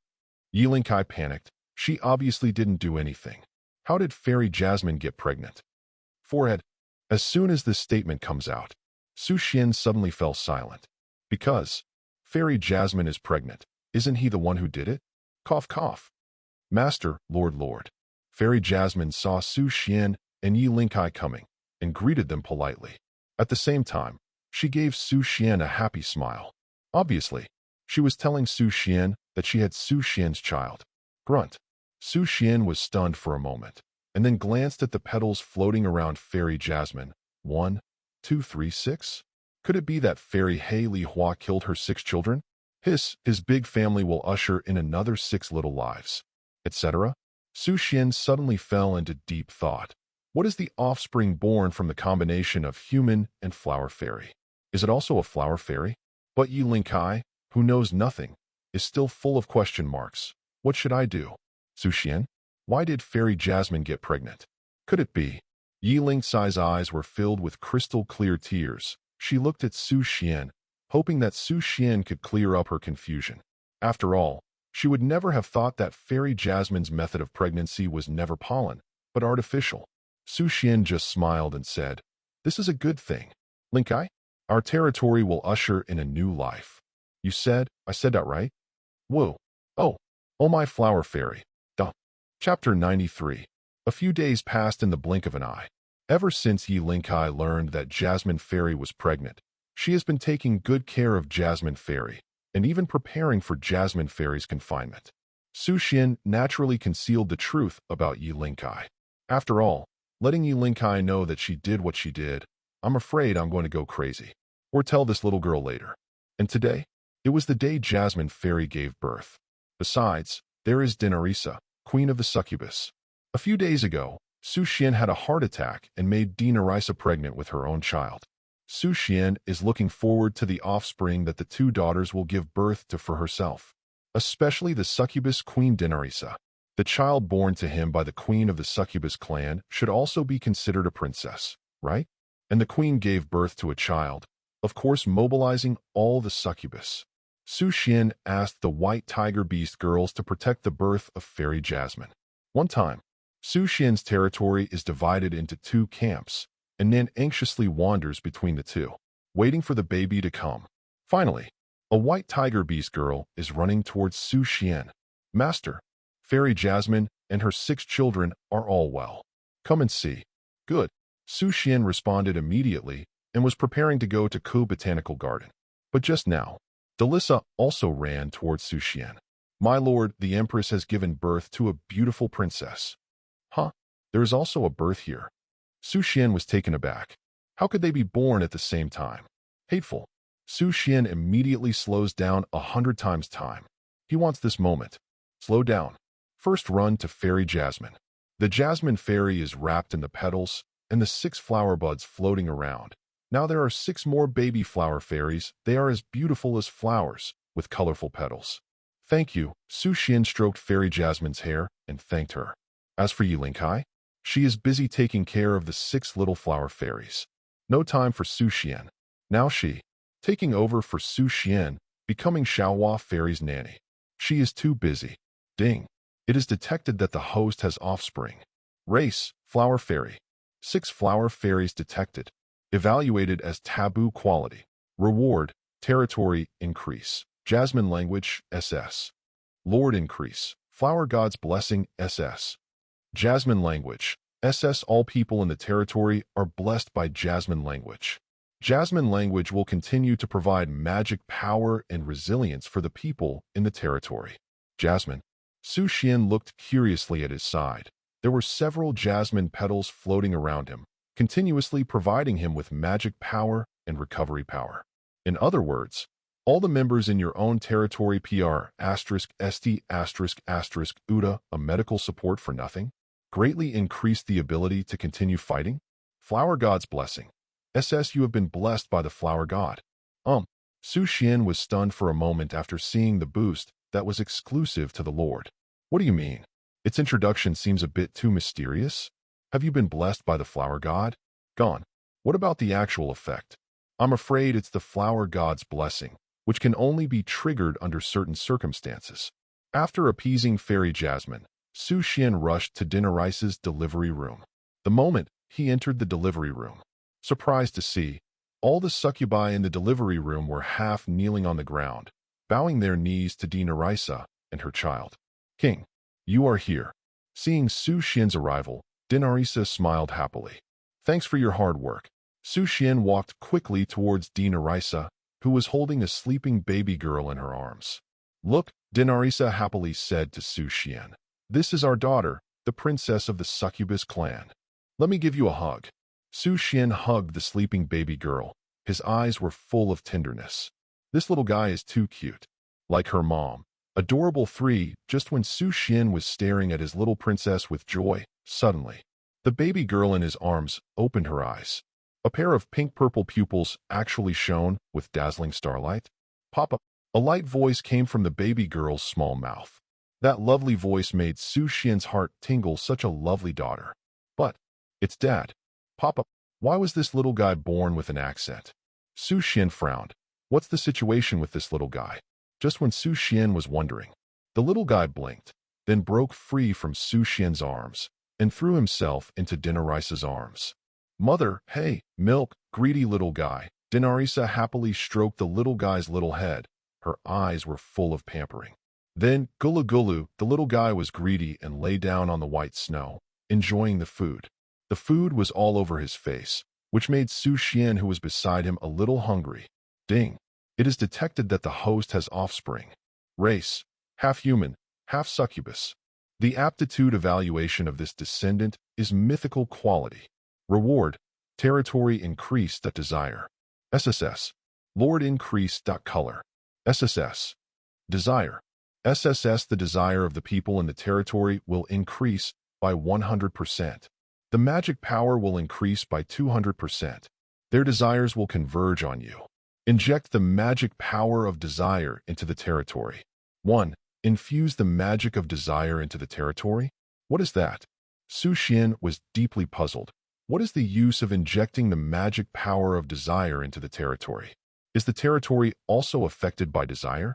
Yi Lingkai panicked. She obviously didn't do anything. How did Fairy Jasmine get pregnant? Forehead. As soon as this statement comes out, Su Xuan suddenly fell silent. Because Fairy Jasmine is pregnant. Isn't he the one who did it? Cough, cough. Master, Lord. Fairy Jasmine saw Su Xuan and Yi Lingkai coming and greeted them politely. At the same time, she gave Su Xuan a happy smile. Obviously, she was telling Su Xuan that she had Su Xian's child. Grunt. Su Xuan was stunned for a moment, and then glanced at the petals floating around Fairy Jasmine. 1, 2, 3, 6? Could it be that Fairy He Li Hua killed her 6 children? His big family will usher in another 6 little lives, etc. Su Xuan suddenly fell into deep thought. What is the offspring born from the combination of human and flower fairy? Is it also a flower fairy? But Yi Lingkai, who knows nothing, is still full of question marks. What should I do? Su Xuan, why did Fairy Jasmine get pregnant? Could it be? Yi Lingkai's eyes were filled with crystal-clear tears. She looked at Su Xuan, hoping that Su Xuan could clear up her confusion. After all, she would never have thought that Fairy Jasmine's method of pregnancy was never pollen, but artificial. Su Xuan just smiled and said, "This is a good thing. Lingkai, our territory will usher in a new life." You said, I said that right? Whoa. Oh my flower fairy. Duh. Chapter 93. A few days passed in the blink of an eye. Ever since Yi Lingkai learned that Jasmine Fairy was pregnant, she has been taking good care of Jasmine Fairy, and even preparing for Jasmine Fairy's confinement. Su Xuan naturally concealed the truth about Yi Lingkai. After all, letting Yi Lingkai know that she did what she did, I'm afraid I'm going to go crazy. Or tell this little girl later. And today? It was the day Jasmine Fairy gave birth. Besides, there is Dinarisa, queen of the succubus. A few days ago, Su Xuan had a heart attack and made Dinarisa pregnant with her own child. Su Xuan is looking forward to the offspring that the 2 daughters will give birth to for herself, especially the succubus queen Dinarisa. The child born to him by the queen of the succubus clan should also be considered a princess, right? And the queen gave birth to a child, of course mobilizing all the succubus. Su Xuan asked the white tiger beast girls to protect the birth of Fairy Jasmine. One time, Su Xuan's territory is divided into 2 camps, and Nan anxiously wanders between the 2, waiting for the baby to come. Finally, a white tiger beast girl is running towards Su Xuan. Master, Fairy Jasmine and her 6 children are all well. Come and see. Good. Su Xuan responded immediately and was preparing to go to Ku Botanical Garden. But just now, Delissa also ran towards Su Xuan. My lord, the Empress has given birth to a beautiful princess. Huh? There is also a birth here. Su Xuan was taken aback. How could they be born at the same time? Hateful. Su Xuan immediately slows down 100 times time. He wants this moment. Slow down. First run to Fairy Jasmine. The Jasmine Fairy is wrapped in the petals and the 6 flower buds floating around. Now there are 6 more baby flower fairies. They are as beautiful as flowers, with colorful petals. Thank you. Su Xuan stroked Fairy Jasmine's hair and thanked her. As for Yi Lingkai, she is busy taking care of the 6 little flower fairies. No time for Su Xuan. Now she, taking over for Su Xuan, becoming Xiaohua Fairy's nanny. She is too busy. Ding. It is detected that the host has offspring. Race, flower fairy. 6 flower fairies detected. Evaluated as taboo quality. Reward, territory increase. Jasmine language, SS. Lord increase. Flower god's blessing, SS. Jasmine language, SS. All people in the territory are blessed by Jasmine language. Jasmine language will continue to provide magic power and resilience for the people in the territory. Jasmine. Su Xuan looked curiously at his side. There were several jasmine petals floating around him, continuously providing him with magic power and recovery power. In other words, all the members in your own territory *ST**UDA, a medical support for nothing, greatly increased the ability to continue fighting. Flower God's blessing. SS. You have been blessed by the Flower God. Su Xuan was stunned for a moment after seeing the boost that was exclusive to the Lord. What do you mean? Its introduction seems a bit too mysterious. Have you been blessed by the Flower God? Gone. What about the actual effect? I'm afraid it's the Flower God's blessing, which can only be triggered under certain circumstances. After appeasing Fairy Jasmine, Su Xuan rushed to Dinarisa's delivery room. The moment he entered the delivery room, surprised to see, all the succubi in the delivery room were half kneeling on the ground, bowing their knees to Dinarisa and her child. King, you are here. Seeing Su Xian's arrival, Dinarisa smiled happily. Thanks for your hard work. Su Xuan walked quickly towards Dinarisa, who was holding a sleeping baby girl in her arms. Look, Dinarisa happily said to Su Xuan. This is our daughter, the princess of the Succubus clan. Let me give you a hug. Su Xuan hugged the sleeping baby girl. His eyes were full of tenderness. This little guy is too cute. Like her mom. Adorable 3. Just when Su Xuan was staring at his little princess with joy, suddenly, the baby girl in his arms opened her eyes. A pair of pink-purple pupils actually shone with dazzling starlight. Papa. A light voice came from the baby girl's small mouth. That lovely voice made Su Xian's heart tingle. Such a lovely daughter. But, it's Dad. Papa, why was this little guy born with an accent? Su Xian frowned. What's the situation with this little guy? Just when Su Xian was wondering, the little guy blinked, then broke free from Su Xian's arms and threw himself into Dinarisa's arms. Mother, hey, milk, greedy little guy. Dinarisa happily stroked the little guy's little head. Her eyes were full of pampering. Then, gulu gulu, the little guy was greedy and lay down on the white snow, enjoying the food. The food was all over his face, which made Su Xian, who was beside him, a little hungry. Ding! It is detected that the host has offspring. Race, half human, half succubus. The aptitude evaluation of this descendant is mythical quality. Reward, territory increased at desire. SSS, Lord increased. Color. SSS, desire. SSS, the desire of the people in the territory will increase by 100%. The magic power will increase by 200%. Their desires will converge on you. Inject the magic power of desire into the territory. 1. Infuse the magic of desire into the territory? What is that? Su Xian was deeply puzzled. What is the use of injecting the magic power of desire into the territory? Is the territory also affected by desire?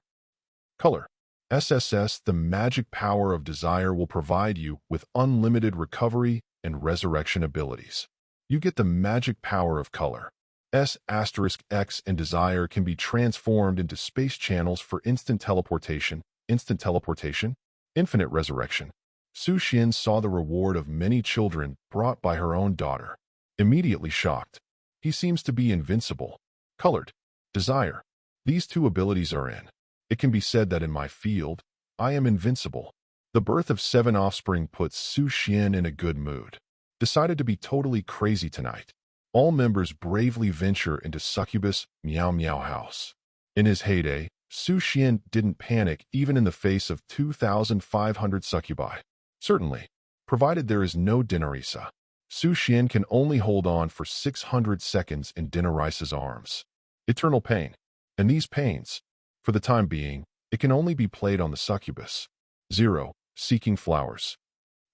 Color. SSS, the magic power of desire will provide you with unlimited recovery and resurrection abilities. You get the magic power of color. S*X and desire can be transformed into space channels for instant teleportation, infinite resurrection. Su Xian saw the reward of many children brought by her own daughter. Immediately shocked. He seems to be invincible. Colored. Desire. These two abilities are in. It can be said that in my field, I am invincible. The birth of 7 offspring puts Su Xian in a good mood. Decided to be totally crazy tonight. All members bravely venture into Succubus Meow Meow house. In his heyday, Su Xian didn't panic even in the face of 2,500 succubi. Certainly, provided there is no Dinarisa. Su Xian can only hold on for 600 seconds in Dinarisa's arms. Eternal pain. And these pains, for the time being, it can only be played on the succubus. 0. Seeking flowers.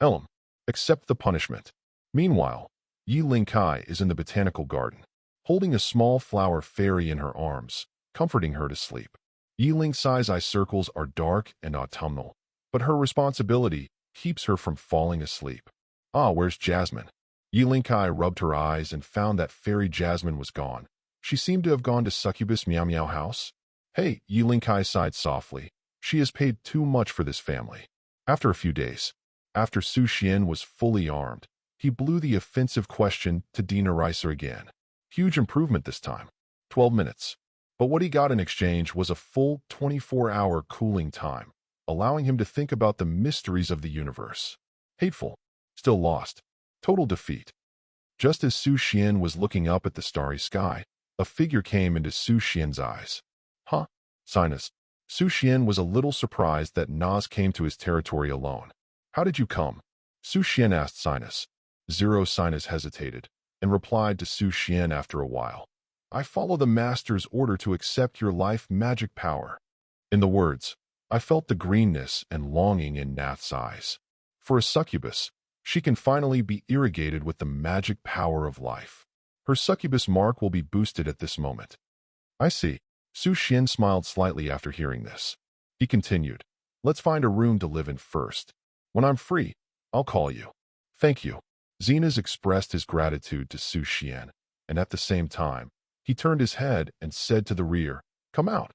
Elm. Accept the punishment. Meanwhile, Yi Lingkai is in the botanical garden, holding a small flower fairy in her arms, comforting her to sleep. Yi Lingkai's eye circles are dark and autumnal, but her responsibility keeps her from falling asleep. Ah, where's Jasmine? Yi Lingkai rubbed her eyes and found that fairy Jasmine was gone. She seemed to have gone to Succubus Meow Meow house. Hey, Yi Lingkai sighed softly. She has paid too much for this family. After a few days, after Su Xian was fully armed, he blew the offensive question to Dinarisa again. Huge improvement this time. 12 minutes. But what he got in exchange was a full 24-hour cooling time, allowing him to think about the mysteries of the universe. Hateful. Still lost. Total defeat. Just as Su Xian was looking up at the starry sky, a figure came into Su Xian's eyes. Huh? Sinus. Su Xian was a little surprised that Nas came to his territory alone. How did you come? Su Xian asked Sinus. 0. Sinus hesitated, and replied to Su Xian after a while. I follow the master's order to accept your life magic power. In the words, I felt the greenness and longing in Nath's eyes. For a succubus, she can finally be irrigated with the magic power of life. Her succubus mark will be boosted at this moment. I see. Su Xian smiled slightly after hearing this. He continued, let's find a room to live in first. When I'm free, I'll call you. Thank you. Zenas expressed his gratitude to Su Xian, and at the same time, he turned his head and said to the rear, come out.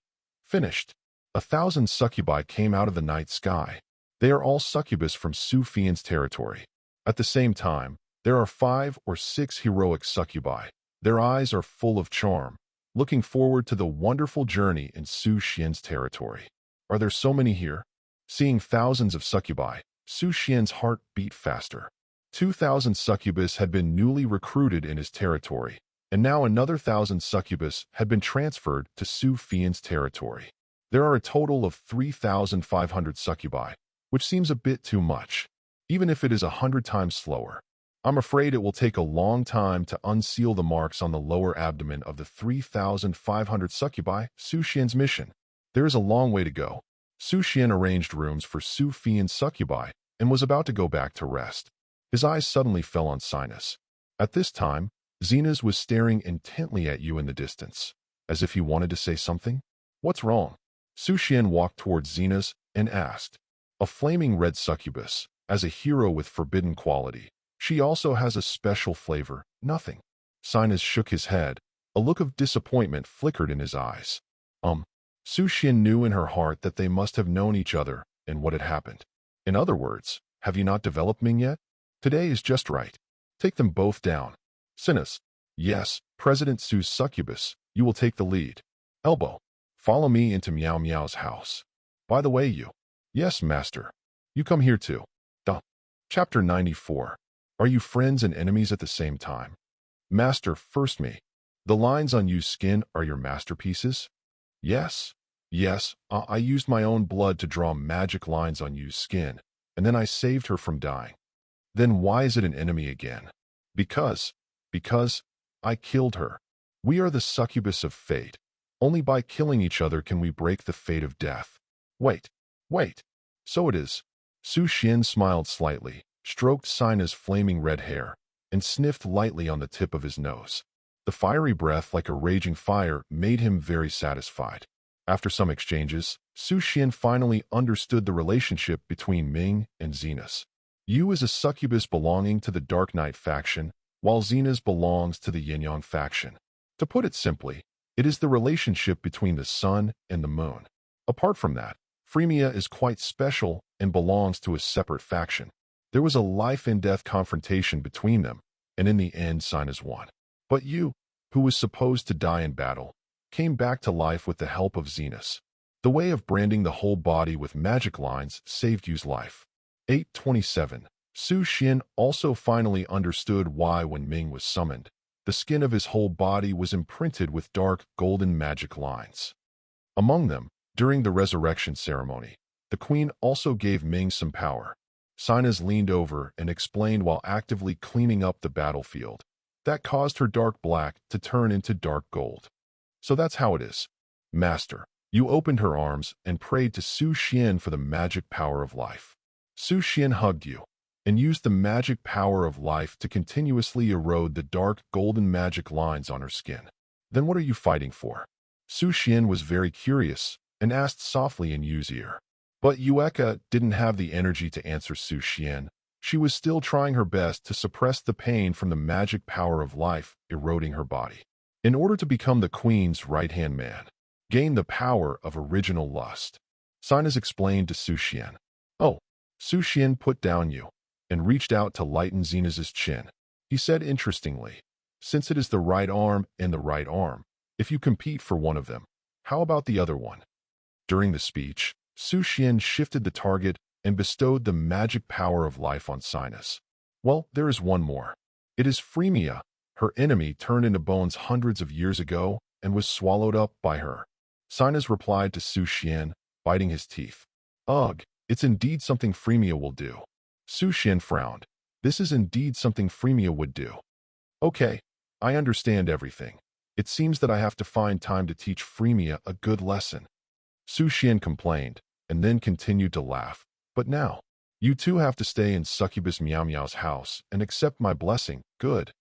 Finished. 1,000 succubi came out of the night sky. They are all succubus from Su Xuan's territory. At the same time, there are 5 or 6 heroic succubi. Their eyes are full of charm, looking forward to the wonderful journey in Su Xuan's territory. Are there so many here? Seeing thousands of succubi, Su Xuan's heart beat faster. 2,000 succubus had been newly recruited in his territory, and now another 1,000 succubus had been transferred to Su Xuan's territory. There are a total of 3,500 succubi, which seems a bit too much, even if it is 100 times slower. I'm afraid it will take a long time to unseal the marks on the lower abdomen of the 3,500 succubi. Su Xuan's mission. There is a long way to go. Su Xuan arranged rooms for Su Xuan's succubi and was about to go back to rest. His eyes suddenly fell on Sinus. At this time, Zenas was staring intently at you in the distance, as if he wanted to say something. What's wrong? Su Xuan walked towards Zenas and asked. A flaming red succubus, as a hero with forbidden quality. She also has a special flavor, nothing. Sinus shook his head. A look of disappointment flickered in his eyes. Su Xuan knew in her heart that they must have known each other and what had happened. In other words, have you not developed Ming yet? Today is just right. Take them both down. Sinus. Yes, President Su's succubus, you will take the lead. Elbow. Follow me into Meow Meow's house. By the way, you. Yes, master. You come here too. Chapter 94. Are you friends and enemies at the same time? Master, first me. The lines on Yu's skin are your masterpieces? Yes. Yes, I used my own blood to draw magic lines on Yu's skin, and then I saved her from dying. Then why is it an enemy again? Because I killed her. We are the succubus of fate. Only by killing each other can we break the fate of death. Wait. So it is. Su Xuan smiled slightly, stroked Sina's flaming red hair, and sniffed lightly on the tip of his nose. The fiery breath, like a raging fire, made him very satisfied. After some exchanges, Su Xuan finally understood the relationship between Ming and Zenas. Yu is a succubus belonging to the Dark Knight faction, while Zenas belongs to the Yin-Yang faction. To put it simply, it is the relationship between the sun and the moon. Apart from that, Freemia is quite special and belongs to a separate faction. There was a life-and-death confrontation between them, and in the end Sinus won. But Yu, who was supposed to die in battle, came back to life with the help of Zenas. The way of branding the whole body with magic lines saved Yu's life. 827. Su Xuan also finally understood why when Ming was summoned, the skin of his whole body was imprinted with dark golden magic lines. Among them, during the resurrection ceremony, the queen also gave Ming some power. Sinus leaned over and explained while actively cleaning up the battlefield. That caused her dark black to turn into dark gold. So that's how it is. Master, you opened her arms and prayed to Su Xuan for the magic power of life. Su Xuan hugged you and used the magic power of life to continuously erode the dark golden magic lines on her skin. Then what are you fighting for? Su Xuan was very curious and asked softly in Yu's ear. But Yueka didn't have the energy to answer Su Xuan. She was still trying her best to suppress the pain from the magic power of life eroding her body. In order to become the queen's right-hand man, gain the power of original lust. Sinus explained to Su Xuan. Oh, Su Xuan put down Yu and reached out to lighten Zenas's chin. He said interestingly, since it is the right arm and the right arm, if you compete for one of them, how about the other one? During the speech, Su Xuan shifted the target and bestowed the magic power of life on Sinus. Well, there is one more. It is Freemia. Her enemy turned into bones hundreds of years ago and was swallowed up by her. Sinus replied to Su Xuan, biting his teeth. Ugh, it's indeed something Freemia will do. Su Xuan frowned. This is indeed something Freemia would do. Okay, I understand everything. It seems that I have to find time to teach Freemia a good lesson. Su Xuan complained, and then continued to laugh. But now, you two have to stay in Succubus Meow Meow's house and accept my blessing. Good.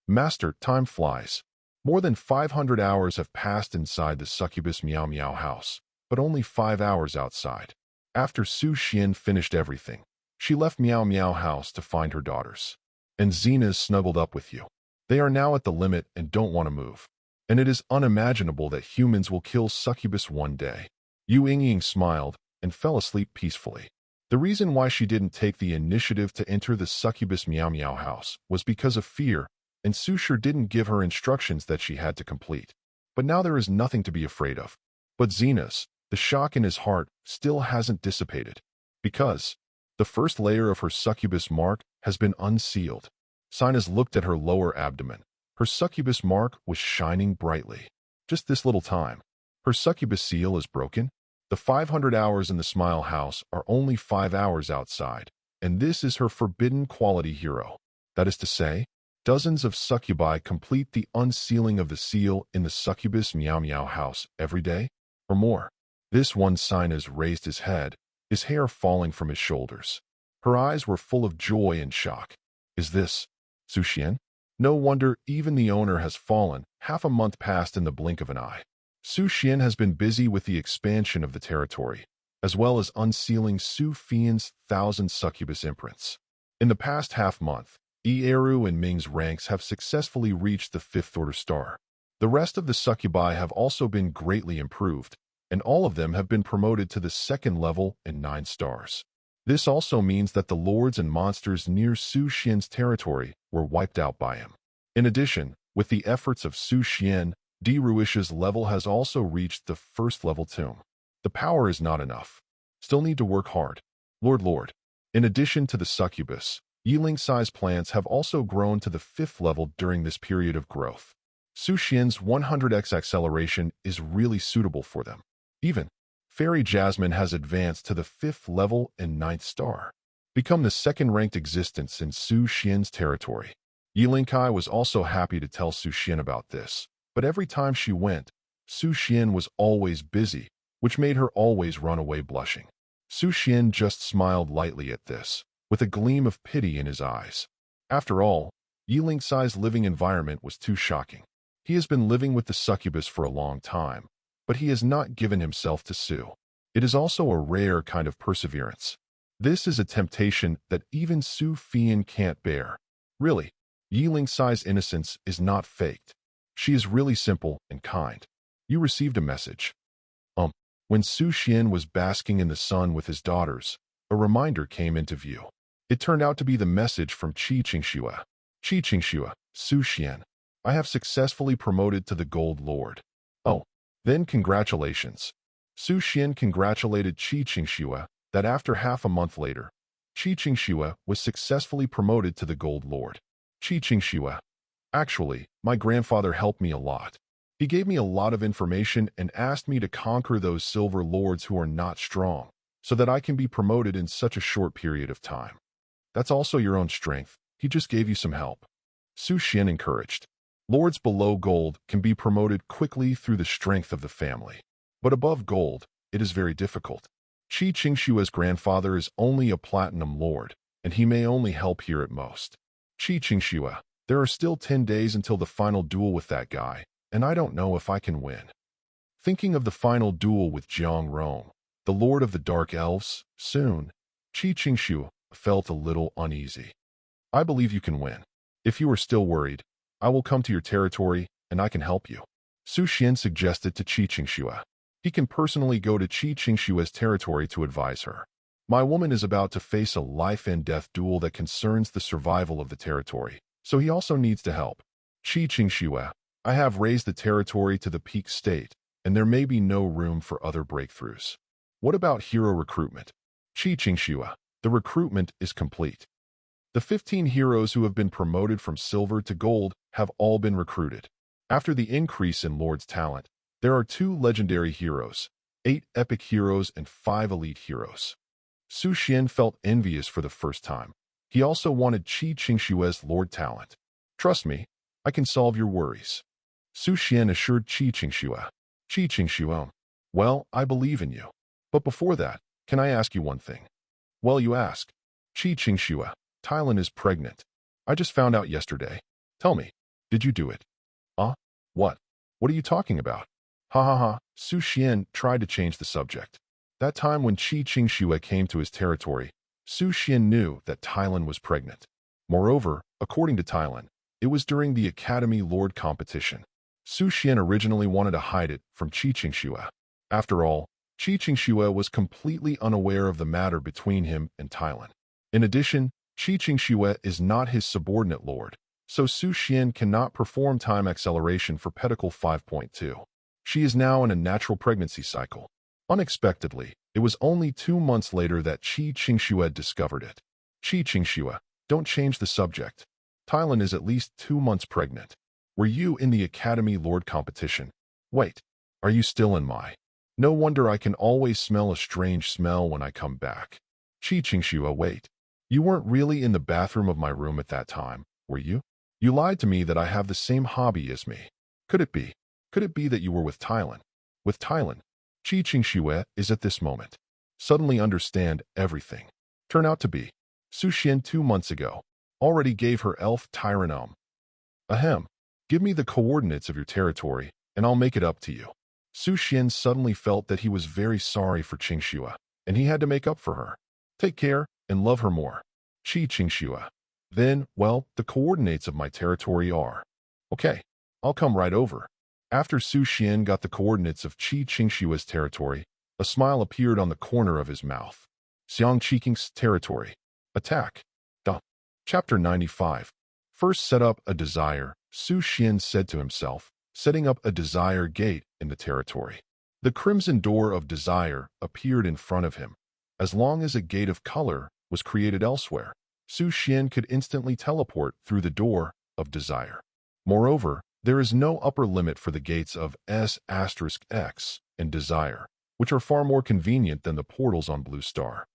Master, time flies. More than 500 hours have passed inside the Succubus Meow Meow house, but only 5 hours outside. After Su Xuan finished everything, she left Meow Meow house to find her daughters. And Zenas snuggled up with you. They are now at the limit and don't want to move. And it is unimaginable that humans will kill Succubus one day. Yu Yingying smiled and fell asleep peacefully. The reason why she didn't take the initiative to enter the succubus Meow Meow house was because of fear, and Su Xuan didn't give her instructions that she had to complete. But now there is nothing to be afraid of. But Zena's, the shock in his heart, still hasn't dissipated. Because the first layer of her succubus mark has been unsealed. Sina's looked at her lower abdomen. Her succubus mark was shining brightly. Just this little time. Her succubus seal is broken. The 500 hours in the Smile House are only 5 hours outside, and this is her forbidden quality hero. That is to say, dozens of succubi complete the unsealing of the seal in the Succubus Meow Meow house every day, or more. This one Sina's raised his head, his hair falling from his shoulders. Her eyes were full of joy and shock. Is this Su Xuan? No wonder even the owner has fallen. Half a month passed in the blink of an eye. Su Xuan has been busy with the expansion of the territory, as well as unsealing Su Fian's 1,000 succubus imprints. In the past half-month, Eru and Ming's ranks have successfully reached the 5th order star. The rest of the succubi have also been greatly improved, and all of them have been promoted to the 2nd level and 9 stars. This also means that the lords and monsters near Su Xuan's territory were wiped out by him. In addition, with the efforts of Su Xuan, Deruish's level has also reached the 1st level tomb. The power is not enough. Still need to work hard. Lord. In addition to the succubus, Yiling-size plants have also grown to the 5th level during this period of growth. Su Xuan's 100x acceleration is really suitable for them. Even Fairy Jasmine has advanced to the 5th level and 9th star, become the 2nd-ranked existence in Su Xuan's territory. Yiling-kai was also happy to tell Su Xuan about this, but every time she went, Su Xuan was always busy, which made her always run away blushing. Su Xuan just smiled lightly at this, with a gleam of pity in his eyes. After all, Yiling-sai's living environment was too shocking. He has been living with the succubus for a long time, but he has not given himself to Su. It is also a rare kind of perseverance. This is a temptation that even Su Fian can't bear. Really, Yiling-sai's innocence is not faked. She is really simple and kind. You received a message. When Su Xuan was basking in the sun with his daughters, a reminder came into view. It turned out to be the message from Qingxue. Qingxue, Su Xuan. I have successfully promoted to the Gold Lord. Oh, then congratulations. Su Xuan congratulated Qingxue that after half a month later, Qingxue was successfully promoted to the Gold Lord. Qingxue. Actually, my grandfather helped me a lot. He gave me a lot of information and asked me to conquer those silver lords who are not strong, so that I can be promoted in such a short period of time. That's also your own strength. He just gave you some help. Su Xuan encouraged. Lords below gold can be promoted quickly through the strength of the family. But above gold, it is very difficult. Qingxue's grandfather is only a platinum lord, and he may only help here at most. Qingxue, there are still 10 days until the final duel with that guy, and I don't know if I can win. Thinking of the final duel with Jiang Rong, the Lord of the Dark Elves, soon, Qingxue felt a little uneasy. I believe you can win. If you are still worried, I will come to your territory, and I can help you. Su Xuan suggested to Qingxue. He can personally go to Qingxue's territory to advise her. My woman is about to face a life-and-death duel that concerns the survival of the territory, so he also needs to help. Qingxue, I have raised the territory to the peak state, and there may be no room for other breakthroughs. What about hero recruitment? Qingxue, the recruitment is complete. The 15 heroes who have been promoted from silver to gold have all been recruited. After the increase in Lord's talent, there are 2 legendary heroes, 8 epic heroes, and 5 elite heroes. Su Xuan felt envious for the first time. He also wanted Qingxue's Lord talent. Trust me, I can solve your worries. Su Xuan assured Qingxue. Qingxue, well, I believe in you. But before that, can I ask you one thing? Well, you ask. Qingxue, Tylan is pregnant. I just found out yesterday. Tell me, did you do it? What? What are you talking about? Ha ha ha. Su Xuan tried to change the subject. That time when Qingxue came to his territory, Su Xuan knew that Tylan was pregnant. Moreover, according to Tylan, it was during the Academy Lord competition. Su Xuan originally wanted to hide it from Qingxue. After all, Qingxue was completely unaware of the matter between him and Tylan. In addition, Qingxue is not his subordinate lord, so Su Xuan cannot perform time acceleration for pedicle 5.2. She is now in a natural pregnancy cycle. Unexpectedly, it was only 2 months later that Qingxue discovered it. Qingxue, don't change the subject. Tylan is at least 2 months pregnant. Were you in the Academy Lord competition? Wait, are you still in my? No wonder I can always smell a strange smell when I come back. Qingxue, wait. You weren't really in the bathroom of my room at that time, were you? You lied to me that I have the same hobby as me. Could it be? Could it be that you were with Tylan? With Tylan? Qingxue is at this moment. Suddenly understand everything. Turn out to be. Su Xuan 2 months ago. Already gave her elf Tyran Ahem. Give me the coordinates of your territory, and I'll make it up to you. Su Xuan suddenly felt that he was very sorry for Qingxue, and he had to make up for her. Take care, and love her more. Qingxue. Then, well, the coordinates of my territory are. Okay, I'll come right over. After Su Xuan got the coordinates of Qingxue's territory, a smile appeared on the corner of his mouth. Xiang Qing's territory. Attack. Chapter 95. First set up a desire, Su Xuan said to himself, setting up a desire gate in the territory. The crimson door of desire appeared in front of him. As long as a gate of color was created elsewhere, Su Xuan could instantly teleport through the door of desire. Moreover, there is no upper limit for the gates of S*X and desire, which are far more convenient than the portals on Blue Star.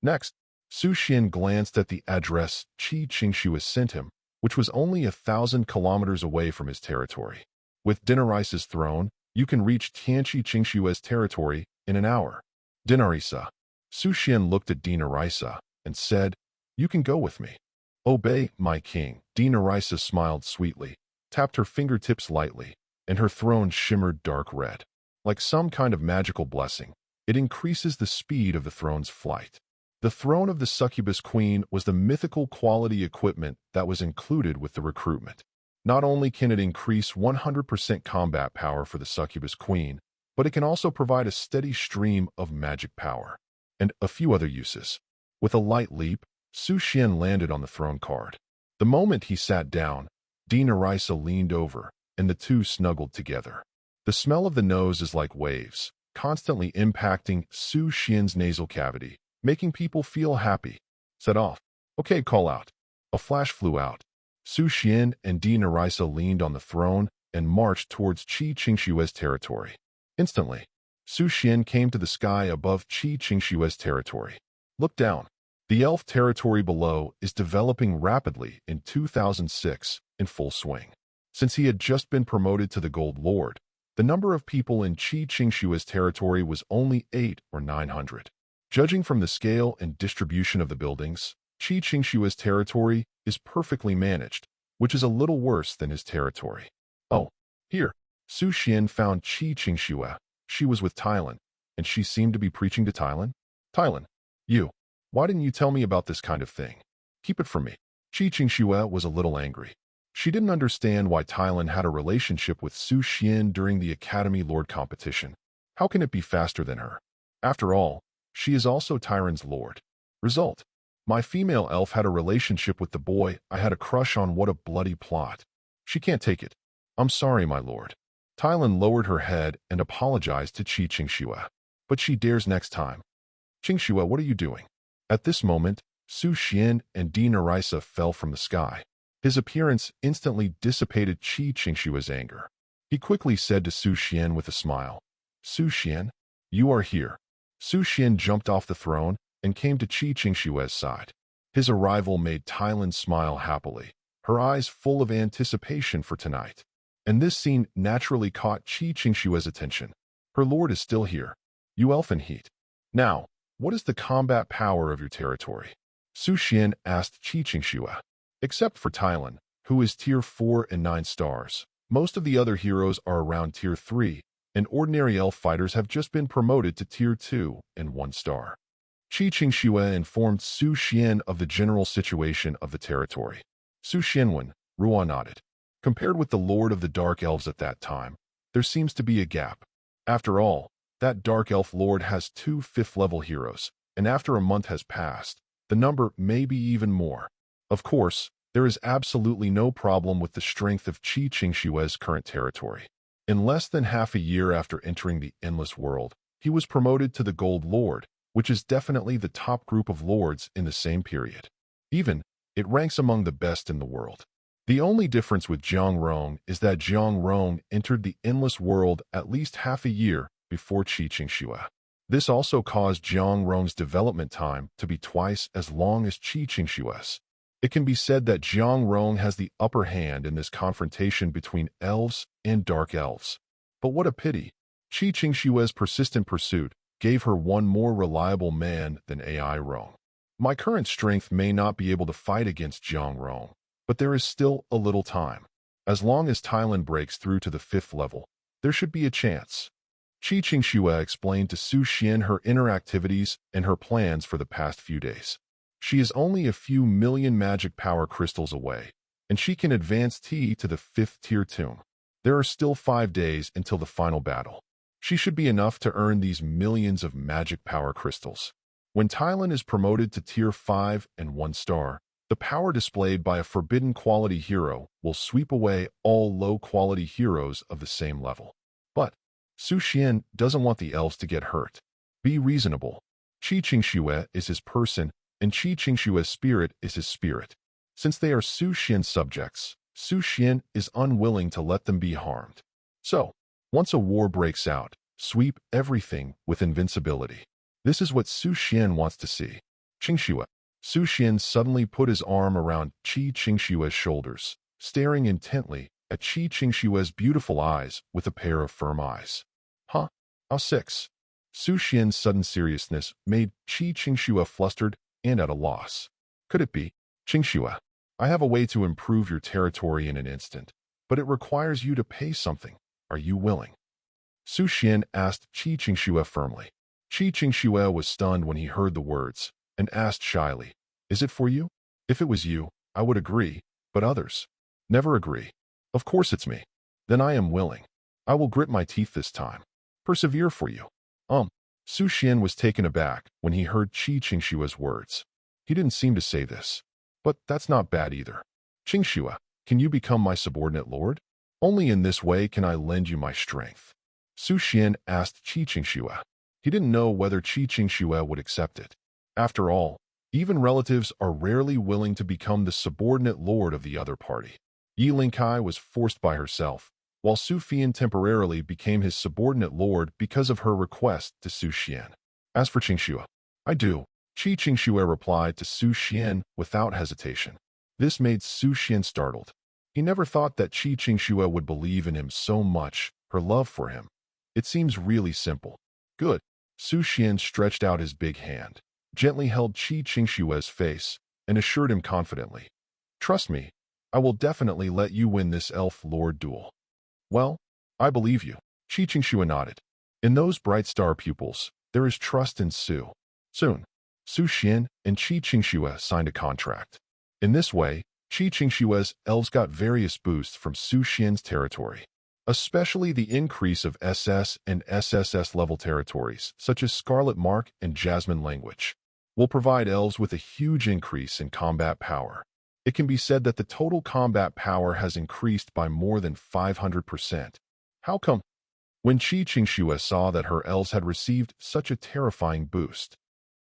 Next, Su Xuan glanced at the address Qingxue sent him, which was only 1,000 kilometers away from his territory. With Dinarisa's throne, you can reach Qingxue's territory in an hour. Dinarisa. Su Xuan looked at Dinarisa and said, "You can go with me." "Obey, my king." Dinarisa smiled sweetly, tapped her fingertips lightly, and her throne shimmered dark red. Like some kind of magical blessing, it increases the speed of the throne's flight. The throne of the succubus queen was the mythical quality equipment that was included with the recruitment. Not only can it increase 100% combat power for the succubus queen, but it can also provide a steady stream of magic power. And a few other uses. With a light leap, Su Xuan landed on the throne card. The moment he sat down, Dinarisa leaned over, and the two snuggled together. The smell of the nose is like waves, constantly impacting Su Xuan's nasal cavity, making people feel happy. Set off. Okay, call out. A flash flew out. Su Xuan and Dinarisa leaned on the throne and marched towards Qingxue's territory. Instantly, Su Xuan came to the sky above Qingxue's territory. Look down. The elf territory below is developing rapidly in 2006 in full swing. Since he had just been promoted to the Gold Lord, the number of people in Qingxue's territory was only 800 or 900. Judging from the scale and distribution of the buildings, Qingxue's territory is perfectly managed, which is a little worse than his territory. Oh, here. Su Xuan found Qingxue. She was with Tylan, and she seemed to be preaching to Tylan. Tylan, you. Why didn't you tell me about this kind of thing? Keep it from me. Qingxue was a little angry. She didn't understand why Tylan had a relationship with Su Xuan during the Academy Lord competition. How can it be faster than her? After all, she is also Tyran's lord. Result. My female elf had a relationship with the boy I had a crush on. What a bloody plot. She can't take it. I'm sorry, my lord. Tylan lowered her head and apologized to Qingxue. But she dares next time. Qingxue, what are you doing? At this moment, Su Xuan and Dinarisa fell from the sky. His appearance instantly dissipated Qingxue's anger. He quickly said to Su Xuan with a smile, Su Xuan, you are here. Su Xuan jumped off the throne and came to Qingxue's side. His arrival made Tylan smile happily, her eyes full of anticipation for tonight. And this scene naturally caught Qingxue's attention. Her lord is still here. You elfin heat. Now, what is the combat power of your territory? Su Xuan asked Qingxue. Except for Tylan, who is tier 4 and 9 stars, most of the other heroes are around tier 3, and ordinary elf fighters have just been promoted to tier 2 and 1 star. Qingxue informed Su Xuan of the general situation of the territory. Su Xuan nodded. Compared with the Lord of the Dark Elves at that time, there seems to be a gap. After all, That dark elf lord has 2 fifth-level heroes, and after a month has passed, the number may be even more. Of course, there is absolutely no problem with the strength of Qi Qingshue's current territory. In less than half a year after entering the Endless World, he was promoted to the Gold Lord, which is definitely the top group of lords in the same period. Even, it ranks among the best in the world. The only difference with Jiang Rong is that Jiang Rong entered the Endless World at least half a year before Qi Qingxue. This also caused Jiang Rong's development time to be twice as long as Qi Qingxue's. It can be said that Jiang Rong has the upper hand in this confrontation between elves and dark elves. But what a pity! Qi Qingxue's persistent pursuit gave her one more reliable man than AI Rong. My current strength may not be able to fight against Jiang Rong, but there is still a little time. As long as Thailand breaks through to the 5th level, there should be a chance. Qi Qingxue explained to Su Xuan her inner activities and her plans for the past few days. She is only a few million magic power crystals away, and she can advance T to the 5th tier tomb. There are still 5 days until the final battle. She should be enough to earn these millions of magic power crystals. When Thailand is promoted to tier 5 and 1 star, the power displayed by a forbidden quality hero will sweep away all low-quality heroes of the same level. But Su Xuan doesn't want the elves to get hurt. Be reasonable. Qi Qingxue is his person, and Qi Qingshue's spirit is his spirit. Since they are Su Xuan's subjects, Su Xuan is unwilling to let them be harmed. So, once a war breaks out, sweep everything with invincibility. This is what Su Xuan wants to see. Qingxue. Su Xuan suddenly put his arm around Qi Qingshue's shoulders, staring intently at Qi Qingshue's beautiful eyes with a pair of firm eyes. Huh? How 6? Su Xuan's sudden seriousness made Qi Qingxue flustered and at a loss. Could it be? Qingxue, I have a way to improve your territory in an instant, but it requires you to pay something. Are you willing? Su Xuan asked Qi Qingxue firmly. Qi Qingxue was stunned when he heard the words, and asked shyly, Is it for you? If it was you, I would agree, but others never agree. Of course it's me. Then I am willing. I will grit my teeth this time. Persevere for you. Su Xuan was taken aback when he heard Qi Qingshue's words. He didn't seem to say this. But that's not bad either. Qingxue, can you become my subordinate lord? Only in this way can I lend you my strength. Su Xuan asked Qi Qingxue. He didn't know whether Qi Qingxue would accept it. After all, even relatives are rarely willing to become the subordinate lord of the other party. Yi Lingkai was forced by herself, while Su Fian temporarily became his subordinate lord because of her request to Su Xuan. As for Qingxue, I do. Qi Qingxue replied to Su Xuan without hesitation. This made Su Xuan startled. He never thought that Qi Qingxue would believe in him so much, her love for him. It seems really simple. Good. Su Xuan stretched out his big hand, gently held Qi Qingshue's face, and assured him confidently. Trust me, I will definitely let you win this elf lord duel. Well, I believe you. Qi Qingxue nodded. In those bright star pupils, there is trust in Su. Soon, Su Xuan and Qi Qingxue signed a contract. In this way, Qi Qingshue's elves got various boosts from Su Xuan's territory, especially the increase of SS and SSS level territories, such as Scarlet Mark and Jasmine Language, will provide elves with a huge increase in combat power. It can be said that the total combat power has increased by more than 500%. How come? When Qi Qingxue saw that her elves had received such a terrifying boost.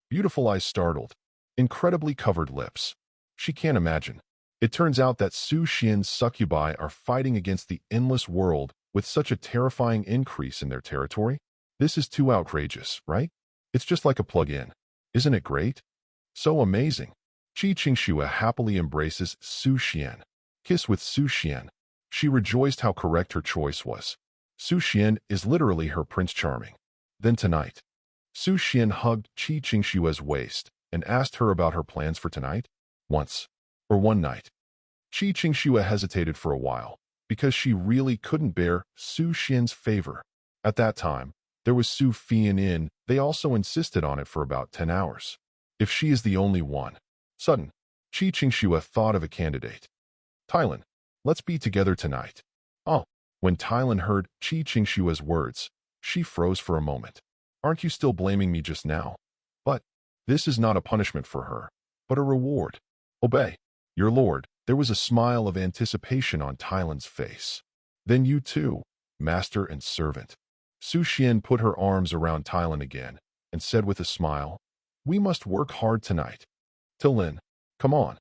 Beautiful eyes startled, incredibly covered lips. She can't imagine. It turns out that Su Xuan's succubi are fighting against the Endless World with such a terrifying increase in their territory. This is too outrageous, right? It's just like a plug-in. Isn't it great? So amazing. Qi Qingxue happily embraces Su Xuan. Kiss with Su Xuan. She rejoiced how correct her choice was. Su Xuan is literally her Prince Charming. Then tonight, Su Xuan hugged Qi Qingxue's waist and asked her about her plans for tonight. One night. Qi Qingxue hesitated for a while, because she really couldn't bear Su Xuan's favor. At that time, there was Su Fian in. They also insisted on it for about 10 hours. If she is the only one. Sudden, Qi Qingxue thought of a candidate. Thailand, let's be together tonight. When Thailand heard Qi Qingxue's words, She froze for a moment. Aren't you still blaming me just now? But this is not a punishment for her, but a reward. Obey, your lord. There was a smile of anticipation on Tylan's face. Then you too, master and servant. Su Xuan put her arms around Tylan again and said with a smile, we must work hard tonight. Tylin, come on.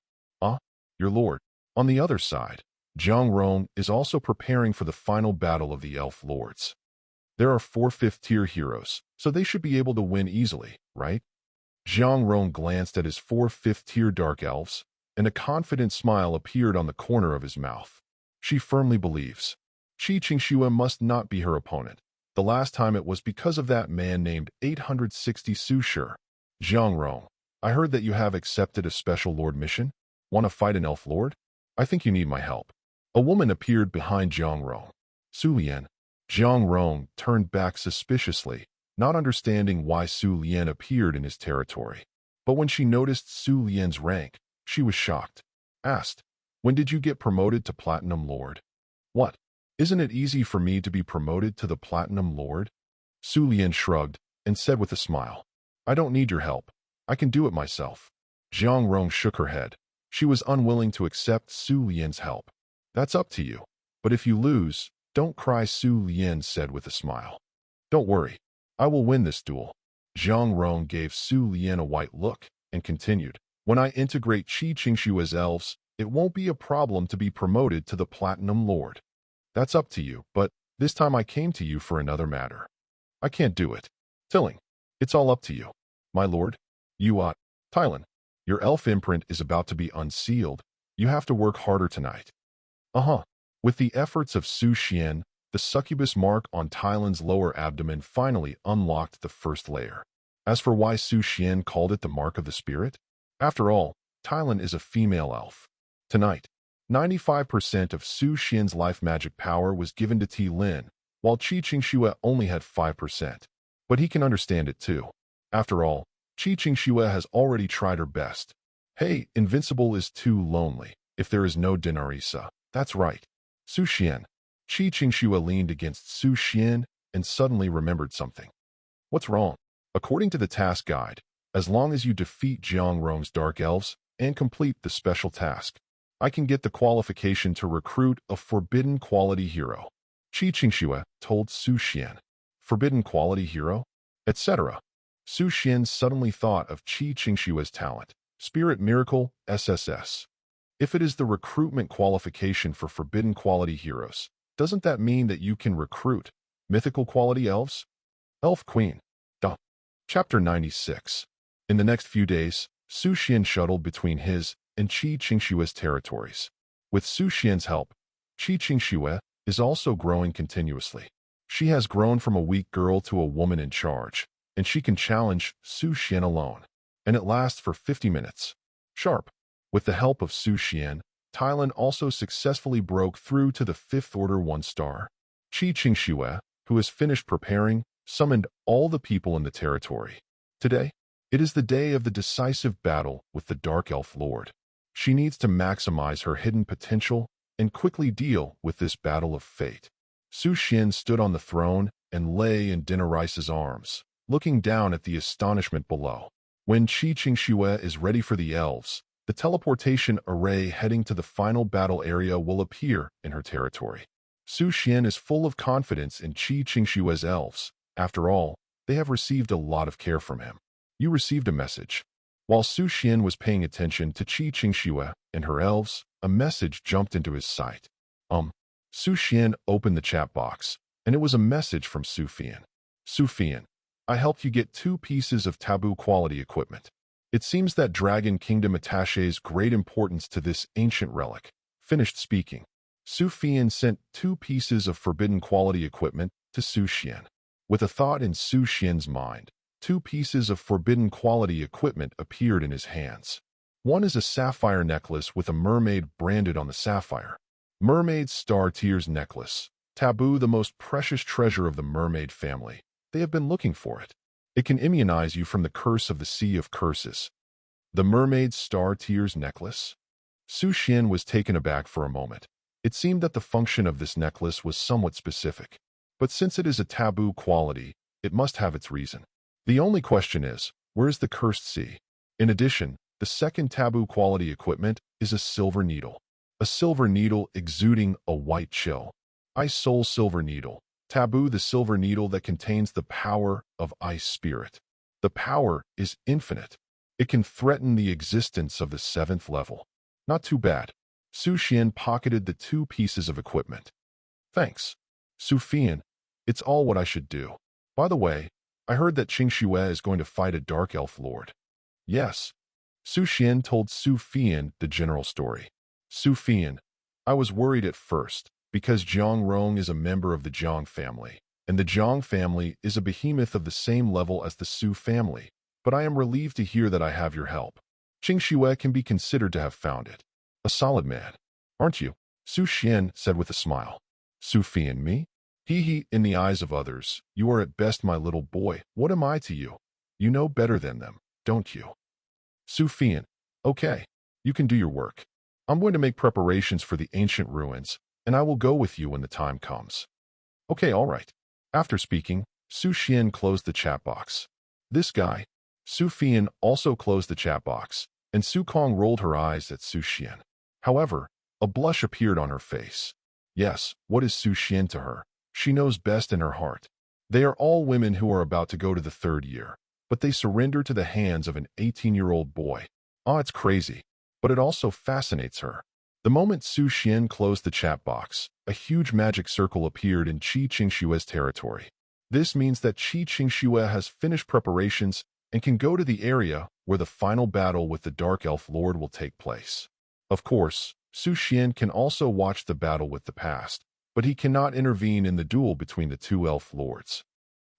Your lord. On the other side, Jiang Rong is also preparing for the final battle of the elf lords. There are 4 fifth-tier heroes, so they should be able to win easily, right? Jiang Rong glanced at his 4 fifth-tier dark elves, and a confident smile appeared on the corner of his mouth. She firmly believes Qingxue must not be her opponent. The last time it was because of that man named 860 Su Xuan. Jiang Rong, I heard that you have accepted a special lord mission. Want to fight an elf lord? I think you need my help. A woman appeared behind Jiang Rong. Su Lian. Jiang Rong turned back suspiciously, not understanding why Su Lian appeared in his territory. But when she noticed Su Lian's rank, she was shocked. Asked, when did you get promoted to Platinum Lord? What? Isn't it easy for me to be promoted to the Platinum Lord? Su Lian shrugged and said with a smile, I don't need your help. I can do it myself. Jiang Rong shook her head. She was unwilling to accept Su Lian's help. That's up to you. But if you lose, don't cry, Su Lian said with a smile. Don't worry. I will win this duel. Jiang Rong gave Su Lian a white look and continued, when I integrate Qingxue's elves, it won't be a problem to be promoted to the Platinum Lord. That's up to you, but this time I came to you for another matter. I can't do it. Tilling, it's all up to you. My lord, Tylan, your elf imprint is about to be unsealed. You have to work harder tonight. With the efforts of Su Xuan, the succubus mark on Tylan's lower abdomen finally unlocked the first layer. As for why Su Xuan called it the mark of the spirit, after all, Tylan is a female elf. Tonight, 95% of Su Xuan's life magic power was given to Tylin, while Qingxue only had 5%. But he can understand it too. After all, Qingxue has already tried her best. Hey, invincible is too lonely, if there is no Dinarisa. That's right. Su Xuan. Qingxue leaned against Su Xuan and suddenly remembered something. What's wrong? According to the task guide, as long as you defeat Jiang Rong's dark elves and complete the special task, I can get the qualification to recruit a forbidden quality hero. Qingxue told Su Xuan. Forbidden quality hero? Etc. Su Xuan suddenly thought of Qingxue's talent, Spirit Miracle, SSS. If it is the recruitment qualification for forbidden quality heroes, doesn't that mean that you can recruit mythical quality elves? Elf Queen. Chapter 96. In the next few days, Su Xuan shuttled between his and Qingxue's territories. With Su Xuan's help, Qingxue is also growing continuously. She has grown from a weak girl to a woman in charge, and she can challenge Su Xuan alone. And it lasts for 50 minutes. Sharp. With the help of Su Xuan, Tylan also successfully broke through to the 5th Order 1-star. Qingxue, who has finished preparing, summoned all the people in the territory. Today, it is the day of the decisive battle with the Dark Elf Lord. She needs to maximize her hidden potential and quickly deal with this battle of fate. Su Xuan stood on the throne and lay in Dinarisa's arms, looking down at the astonishment below. When Qingxue is ready for the elves, the teleportation array heading to the final battle area will appear in her territory. Su Xuan is full of confidence in Qingxue's elves. After all, they have received a lot of care from him. You received a message. While Su Xuan was paying attention to Qingxue and her elves, a message jumped into his sight. Su Xuan opened the chat box, and it was a message from Su Xuan. Su Xuan, I helped you get 2 pieces of taboo quality equipment. It seems that Dragon Kingdom attaches great importance to this ancient relic. Finished speaking. Su Xuan sent 2 pieces of forbidden quality equipment to Su Xuan. With a thought in Su Xuan's mind, 2 pieces of forbidden quality equipment appeared in his hands. One is a sapphire necklace with a mermaid branded on the sapphire. Mermaid's Star Tears Necklace. Taboo, the most precious treasure of the mermaid family. They have been looking for it. It can immunize you from the curse of the Sea of Curses. The Mermaid's Star Tears Necklace? Su Xuan was taken aback for a moment. It seemed that the function of this necklace was somewhat specific. But since it is a taboo quality, it must have its reason. The only question is, where is the cursed sea? In addition, the second taboo quality equipment is a silver needle. A silver needle exuding a white chill. Ice Soul Silver Needle. Taboo, the silver needle that contains the power of Ice Spirit. The power is infinite. It can threaten the existence of the 7th level. Not too bad. Su Xuan pocketed the 2 pieces of equipment. Thanks. Su Xuan, it's all what I should do. By the way, I heard that Qing Xue is going to fight a Dark Elf Lord. Yes. Su Xuan told Su Xuan the general story. Su Xuan, I was worried at first, because Jiang Rong is a member of the Jiang family, and the Jiang family is a behemoth of the same level as the Su family, but I am relieved to hear that I have your help. Qing Xue can be considered to have found it. A solid man, aren't you? Su Xuan said with a smile. Su Xuan, me? He, in the eyes of others, you are at best my little boy. What am I to you? You know better than them, don't you? Su Xuan, okay, you can do your work. I'm going to make preparations for the ancient ruins, and I will go with you when the time comes. Okay, all right. After speaking, Su Xuan closed the chat box. This guy. Su Xuan also closed the chat box, and Su Kong rolled her eyes at Su Xuan. However, a blush appeared on her face. Yes, what is Su Xuan to her? She knows best in her heart. They are all women who are about to go to the 3rd year, but they surrender to the hands of an 18-year-old boy. Ah, it's crazy, but it also fascinates her. The moment Su Xuan closed the chat box, a huge magic circle appeared in Qi Qingshue's territory. This means that Qi Qingxue has finished preparations and can go to the area where the final battle with the Dark Elf Lord will take place. Of course, Su Xuan can also watch the battle with the past, but he cannot intervene in the duel between the 2 elf lords.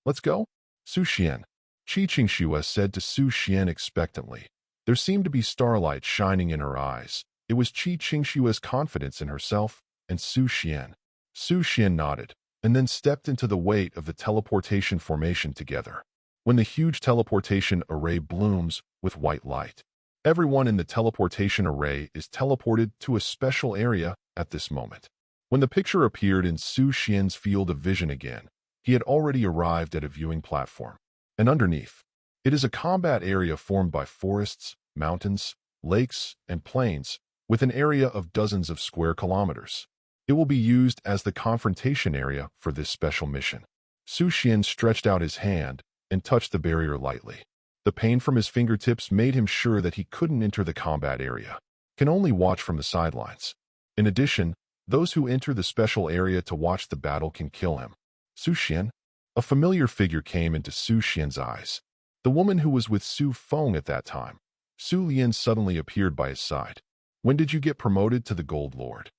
Let's go? Su Xuan. Qi Qingxue said to Su Xuan expectantly. There seemed to be starlight shining in her eyes. It was Qi Qingshue's confidence in herself and Su Xuan. Su Xuan nodded, and then stepped into the weight of the teleportation formation together. When the huge teleportation array blooms with white light, everyone in the teleportation array is teleported to a special area at this moment. When the picture appeared in Su Xuan's field of vision again, he had already arrived at a viewing platform. And underneath, it is a combat area formed by forests, mountains, lakes, and plains, with an area of dozens of square kilometers. It will be used as the confrontation area for this special mission. Su Xuan stretched out his hand and touched the barrier lightly. The pain from his fingertips made him sure that he couldn't enter the combat area, can only watch from the sidelines. In addition, those who enter the special area to watch the battle can kill him. Su Xuan? A familiar figure came into Su Xuan's eyes. The woman who was with Su Feng at that time. Su Lian suddenly appeared by his side. When did you get promoted to the Gold Lord?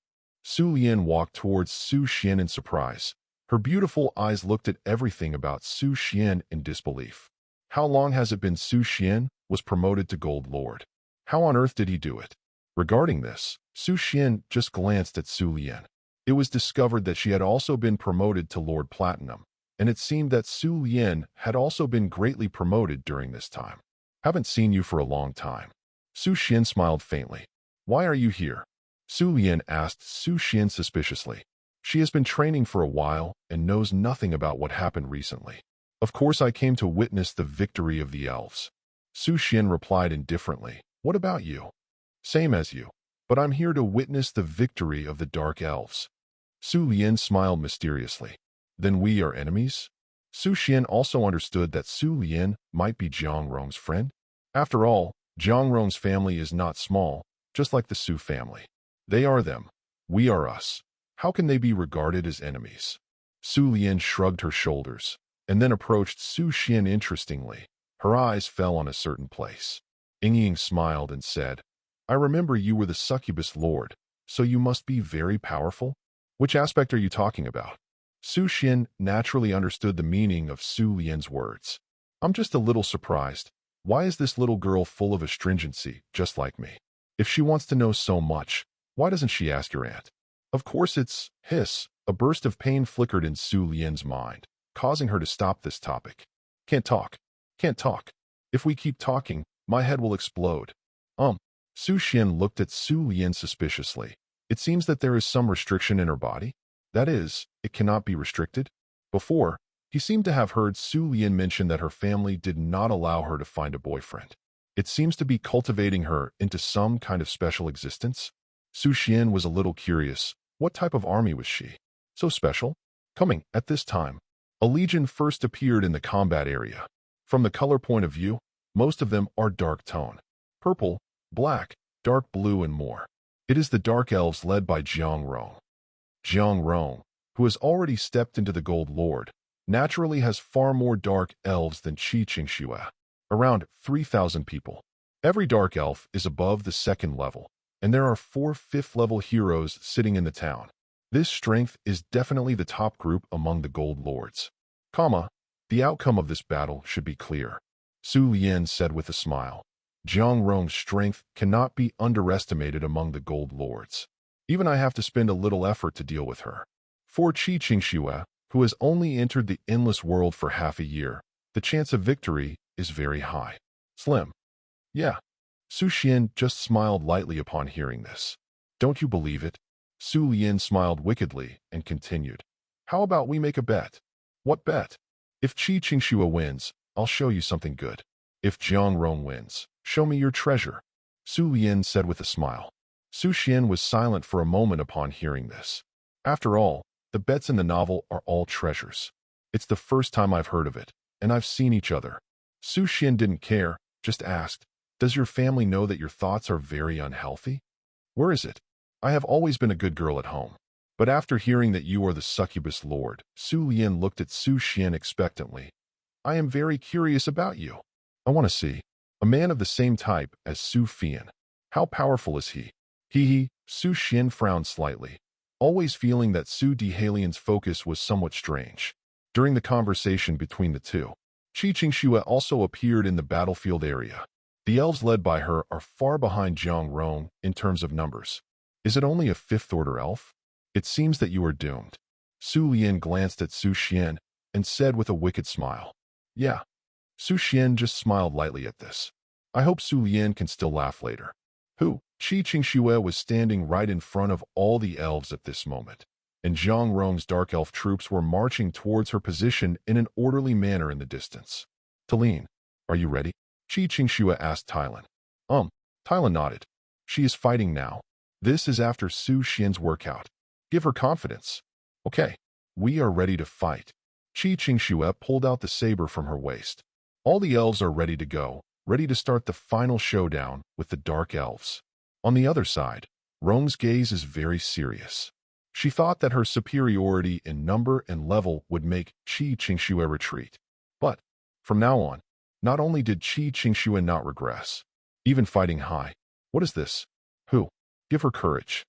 Su Lian walked towards Su Xuan in surprise. Her beautiful eyes looked at everything about Su Xuan in disbelief. How long has it been Su Xuan was promoted to Gold Lord? How on earth did he do it? Regarding this, Su Xuan just glanced at Su Lian. It was discovered that she had also been promoted to Lord Platinum, and it seemed that Su Lian had also been greatly promoted during this time. Haven't seen you for a long time. Su Xuan smiled faintly. Why are you here? Su Lian asked Su Xuan suspiciously. She has been training for a while and knows nothing about what happened recently. Of course I came to witness the victory of the elves. Su Xuan replied indifferently. What about you? Same as you. But I'm here to witness the victory of the Dark Elves. Su Lian smiled mysteriously. Then we are enemies? Su Xuan also understood that Su Lian might be Jiang Rong's friend. After all, Jiang Rong's family is not small, just like the Su family. They are them. We are us. How can they be regarded as enemies? Su Lian shrugged her shoulders, and then approached Su Xuan interestingly. Her eyes fell on a certain place. Ying smiled and said, I remember you were the Succubus Lord, so you must be very powerful? Which aspect are you talking about? Su Xuan naturally understood the meaning of Su Lian's words. I'm just a little surprised. Why is this little girl full of astringency, just like me? If she wants to know so much, why doesn't she ask your aunt? Of course it's hiss. A burst of pain flickered in Su Lian's mind, causing her to stop this topic. Can't talk. Can't talk. If we keep talking, my head will explode. Su Xuan looked at Su Lian suspiciously. It seems that there is some restriction in her body. That is, it cannot be restricted. Before, he seemed to have heard Su Lian mention that her family did not allow her to find a boyfriend. It seems to be cultivating her into some kind of special existence. Su Xuan was a little curious. What type of army was she? So special? Coming at this time, a legion first appeared in the combat area. From the color point of view, most of them are dark tone. Purple, black, dark blue, and more. It is the Dark Elves led by Jiang Rong. Jiang Rong, who has already stepped into the Gold Lord, naturally has far more Dark Elves than Qi Qingxue. Around 3,000 people. Every Dark Elf is above the 2nd level, and there are 4 5th-level heroes sitting in the town. This strength is definitely the top group among the Gold Lords. The outcome of this battle should be clear. Su Lian said with a smile. Jiang Rong's strength cannot be underestimated among the Gold Lords. Even I have to spend a little effort to deal with her. For Qi Qingxue, who has only entered the endless world for half a year, the chance of victory is very high. Slim. Yeah. Su Xuan just smiled lightly upon hearing this. Don't you believe it? Su Lian smiled wickedly and continued. How about we make a bet? What bet? If Qi Qingxue wins, I'll show you something good. If Jiang Rong wins, show me your treasure. Su Lian said with a smile. Su Xuan was silent for a moment upon hearing this. After all, the bets in the novel are all treasures. It's the first time I've heard of it, and I've seen each other. Su Xuan didn't care, just asked, does your family know that your thoughts are very unhealthy? Where is it? I have always been a good girl at home. But after hearing that you are the Succubus Lord, Su Lian looked at Su Xuan expectantly. I am very curious about you. I want to see. A man of the same type as Su Xuan. How powerful is he? Su Xuan frowned slightly, always feeling that Su Dehalian's focus was somewhat strange. During the conversation between the two, Qi Qingxue also appeared in the battlefield area. The elves led by her are far behind Jiang Rong in terms of numbers. Is it only a 5th-order elf? It seems that you are doomed. Su Lian glanced at Su Xuan and said with a wicked smile. Yeah. Su Xuan just smiled lightly at this. I hope Su Lian can still laugh later. Who? Qi Qingxue was standing right in front of all the elves at this moment, and Jiang Rong's dark elf troops were marching towards her position in an orderly manner in the distance. Talene, are you ready? Qi Qingxue asked Tylan. Tylan nodded. She is fighting now. This is after Su Xian's workout. Give her confidence. Okay, we are ready to fight. Qi Qingxue pulled out the saber from her waist. All the elves are ready to go, ready to start the final showdown with the Dark Elves. On the other side, Rong's gaze is very serious. She thought that her superiority in number and level would make Qi Qingxue retreat. But, from now on, not only did Qi Qingxue not regress, even fighting high. What is this? Who? Give her courage.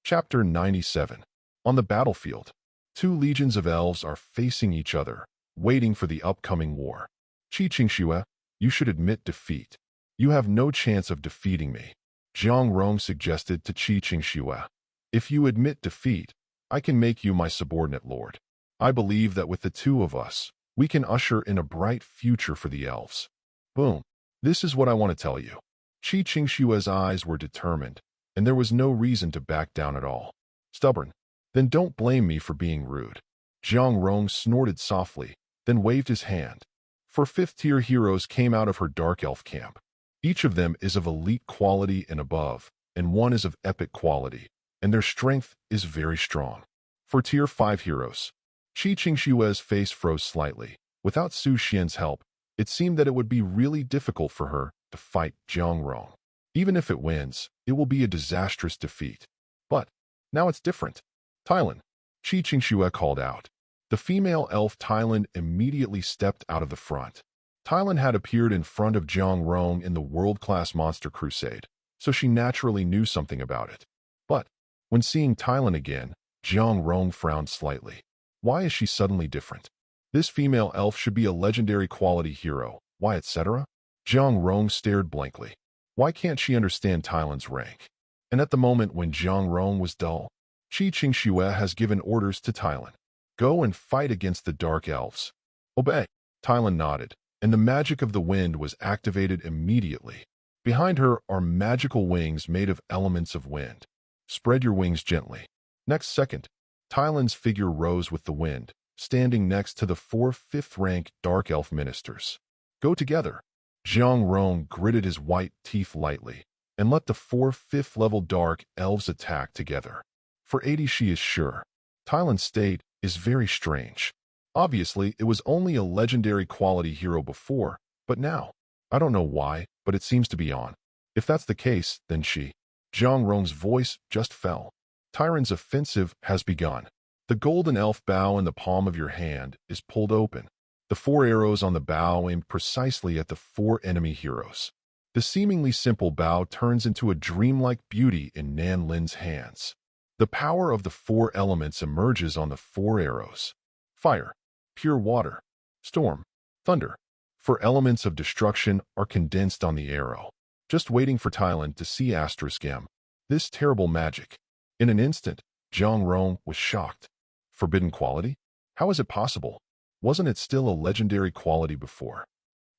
Chapter 97. On the battlefield, 2 legions of elves are facing each other, waiting for the upcoming war. Qi Qingxue, you should admit defeat. You have no chance of defeating me. Jiang Rong suggested to Qi Qingxue. If you admit defeat, I can make you my subordinate lord. I believe that with the 2 of us, we can usher in a bright future for the elves. Boom. This is what I want to tell you. Qi Qingxue's eyes were determined, and there was no reason to back down at all. Stubborn? Then don't blame me for being rude. Jiang Rong snorted softly, then waved his hand. 4 5th-tier heroes came out of her dark elf camp. Each of them is of elite quality and above, and one is of epic quality, and their strength is very strong. For tier 5 heroes, Qi Qingxue's face froze slightly. Without Su Xian's help, it seemed that it would be really difficult for her to fight Jiang Rong. Even if it wins, it will be a disastrous defeat. But now it's different. Tylan, Qi Qingxue called out. The female elf Tylan immediately stepped out of the front. Tylan had appeared in front of Jiang Rong in the world-class monster crusade, so she naturally knew something about it. But when seeing Tylan again, Jiang Rong frowned slightly. Why is she suddenly different? This female elf should be a legendary quality hero. Why, etc.? Jiang Rong stared blankly. Why can't she understand Tylan's rank? And at the moment when Jiang Rong was dull, Qi Qingxue has given orders to Tylan. Go and fight against the Dark Elves. Obey. Tylan nodded, and the magic of the wind was activated immediately. Behind her are magical wings made of elements of wind. Spread your wings gently. Next second, Tylan's figure rose with the wind, standing next to the 4 5th-rank Dark Elf ministers. Go together. Jiang Rong gritted his white teeth lightly and let the 4 5th-level Dark Elves attack together. For 80 she is sure. Thailand's state is very strange. Obviously, it was only a legendary quality hero before, but now, I don't know why, but it seems to be on. If that's the case, then she. Jiang Rong's voice just fell. Tyran's offensive has begun. The golden elf bow in the palm of your hand is pulled open. The 4 arrows on the bow aim precisely at the 4 enemy heroes. The seemingly simple bow turns into a dreamlike beauty in Nan Lin's hands. The power of the 4 elements emerges on the 4 arrows. Fire, pure water, storm, thunder. 4 elements of destruction are condensed on the arrow. Just waiting for Thailand to see *M. This terrible magic. In an instant, Jiang Rong was shocked. Forbidden quality? How is it possible? Wasn't it still a legendary quality before?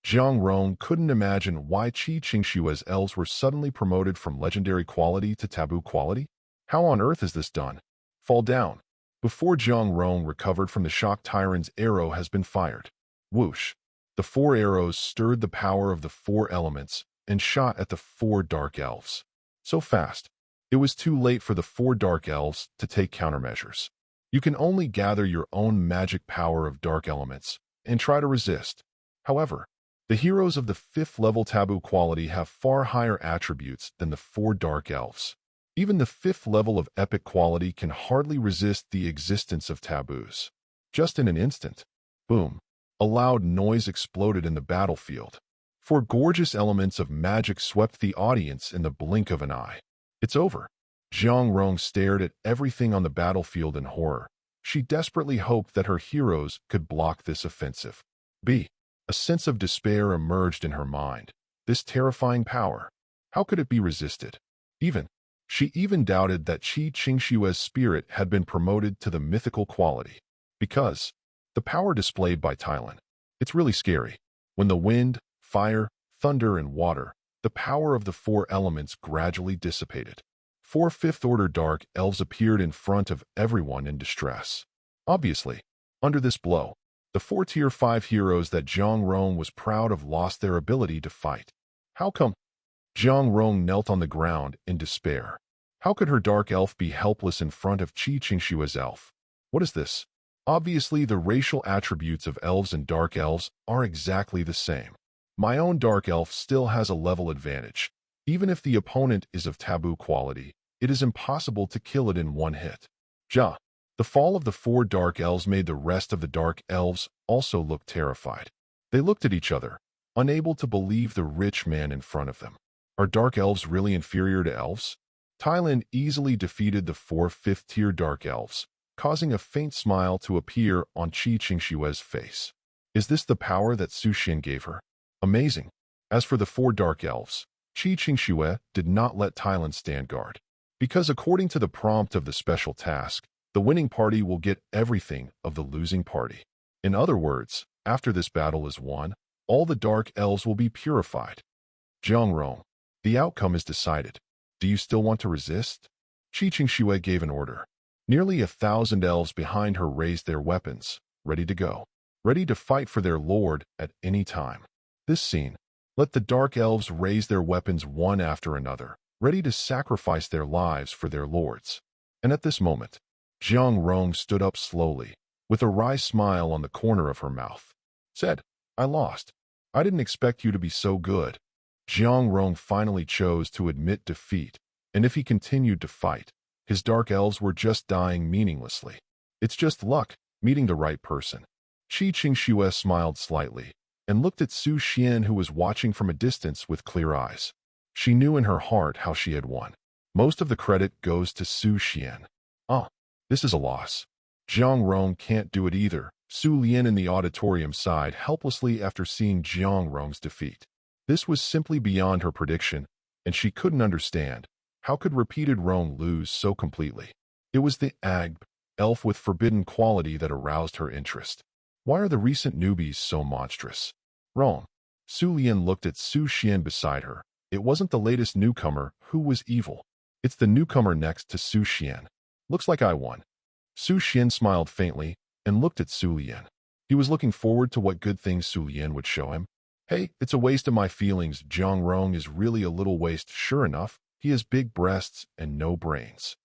Jiang Rong couldn't imagine why Qi Qingshue's elves were suddenly promoted from legendary quality to taboo quality. How on earth is this done? Fall down. Before Jiang Rong recovered from the shock, Tyran's arrow has been fired. Whoosh. The 4 arrows stirred the power of the 4 elements and shot at the 4 Dark Elves. So fast. It was too late for the 4 Dark Elves to take countermeasures. You can only gather your own magic power of dark elements and try to resist. However, the heroes of the 5th-level taboo quality have far higher attributes than the 4 Dark Elves. Even the 5th level of epic quality can hardly resist the existence of taboos. Just in an instant, boom, a loud noise exploded in the battlefield. 4 gorgeous elements of magic swept the audience in the blink of an eye. It's over. Jiang Rong stared at everything on the battlefield in horror. She desperately hoped that her heroes could block this offensive. A sense of despair emerged in her mind. This terrifying power, how could it be resisted? She even doubted that Qi Qingshue's spirit had been promoted to the mythical quality. Because the power displayed by Thailand, it's really scary. When the wind, fire, thunder, and water, the power of the 4 elements gradually dissipated. 4 5th-order Dark Elves appeared in front of everyone in distress. Obviously, under this blow, the 4 Tier 5 heroes that Jiang Rong was proud of lost their ability to fight. How come? Jiang Rong knelt on the ground in despair. How could her Dark Elf be helpless in front of Qi Qingshue's elf? What is this? Obviously, the racial attributes of elves and Dark Elves are exactly the same. My own Dark Elf still has a level advantage. Even if the opponent is of taboo quality, it is impossible to kill it in one hit. The fall of the 4 Dark Elves made the rest of the Dark Elves also look terrified. They looked at each other, unable to believe the rich man in front of them. Are Dark Elves really inferior to elves? Thailand easily defeated the 4 5th-tier Dark Elves, causing a faint smile to appear on Qi Qingshue's face. Is this the power that Su Xuan gave her? Amazing. As for the 4 Dark Elves, Qi Qingxue did not let Thailand stand guard. Because according to the prompt of the special task, the winning party will get everything of the losing party. In other words, after this battle is won, all the Dark Elves will be purified. Jiang Rong, the outcome is decided. Do you still want to resist? Qi Qingshuo gave an order. Nearly 1,000 elves behind her raised their weapons, ready to go. Ready to fight for their lord at any time. This scene, let the Dark Elves raise their weapons one after another, ready to sacrifice their lives for their lords. And at this moment, Jiang Rong stood up slowly, with a wry smile on the corner of her mouth. Said, I lost. I didn't expect you to be so good. Jiang Rong finally chose to admit defeat, and if he continued to fight, his Dark Elves were just dying meaninglessly. It's just luck, meeting the right person. Qi Qingshuo smiled slightly, and looked at Su Xuan, who was watching from a distance with clear eyes. She knew in her heart how she had won. Most of the credit goes to Su Xuan. This is a loss. Jiang Rong can't do it either. Su Lian in the auditorium sighed helplessly after seeing Jiang Rong's defeat. This was simply beyond her prediction, and she couldn't understand. How could repeated Rong lose so completely? It was the elf with forbidden quality that aroused her interest. Why are the recent newbies so monstrous? Rong. Su Lian looked at Su Xuan beside her. It wasn't the latest newcomer who was evil. It's the newcomer next to Su Xuan. Looks like I won. Su Xuan smiled faintly, and looked at Su Lian. He was looking forward to what good things Su Lian would show him. Hey, it's a waste of my feelings. Zhang Rong is really a little waste. Sure enough, he has big breasts and no brains.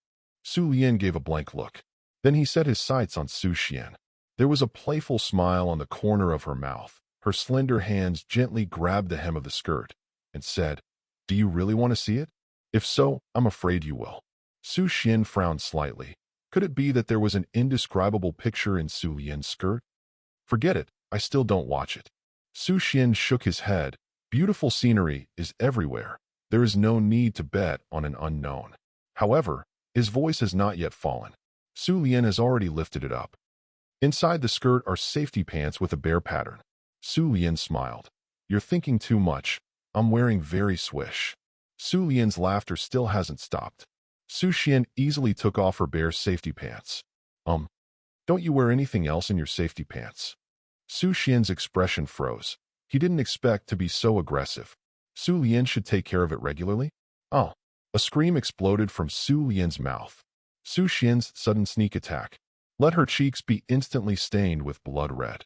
Su Lian gave a blank look. Then he set his sights on Su Xuan. There was a playful smile on the corner of her mouth. Her slender hands gently grabbed the hem of the skirt and said, "Do you really want to see it? If so, I'm afraid you will." Su Xuan frowned slightly. Could it be that there was an indescribable picture in Su Lian's skirt? Forget it, I still don't watch it. Su Xuan shook his head. Beautiful scenery is everywhere. There is no need to bet on an unknown. However, his voice has not yet fallen. Su Lian has already lifted it up. Inside the skirt are safety pants with a bear pattern. Su Lian smiled. You're thinking too much. I'm wearing very swish. Su Lian's laughter still hasn't stopped. Su Xuan easily took off her bear safety pants. Don't you wear anything else in your safety pants? Su Xian's expression froze. He didn't expect to be so aggressive. Su Lian should take care of it regularly? Oh. A scream exploded from Su Lian's mouth. Su Xian's sudden sneak attack. Let her cheeks be instantly stained with blood red.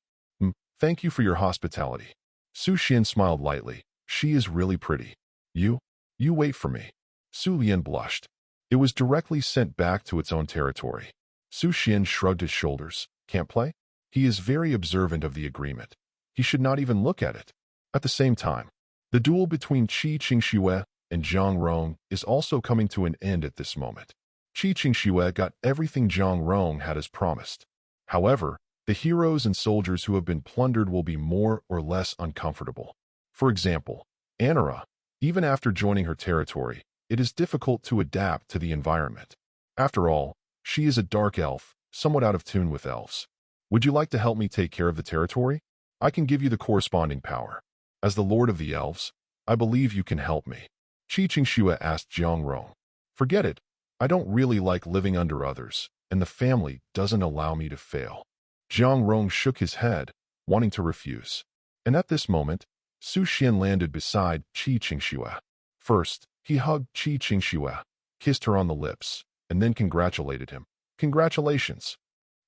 Thank you for your hospitality. Su Xian smiled lightly. She is really pretty. You wait for me. Su Lian blushed. It was directly sent back to its own territory. Su Xian shrugged his shoulders. Can't play? He is very observant of the agreement. He should not even look at it. At the same time, the duel between Qi Qingxue and Zhang Rong is also coming to an end at this moment. Qi Qingxue got everything Zhang Rong had as promised. However, the heroes and soldiers who have been plundered will be more or less uncomfortable. For example, Anara, even after joining her territory, it is difficult to adapt to the environment. After all, she is a dark elf, somewhat out of tune with elves. Would you like to help me take care of the territory? I can give you the corresponding power. As the Lord of the Elves, I believe you can help me. Qi Qingxue asked Zhang Rong. Forget it. I don't really like living under others, and the family doesn't allow me to fail. Zhang Rong shook his head, wanting to refuse. And at this moment, Su Xuan landed beside Qi Qingxue. First, he hugged Qi Qingxue, kissed her on the lips, and then congratulated him. Congratulations.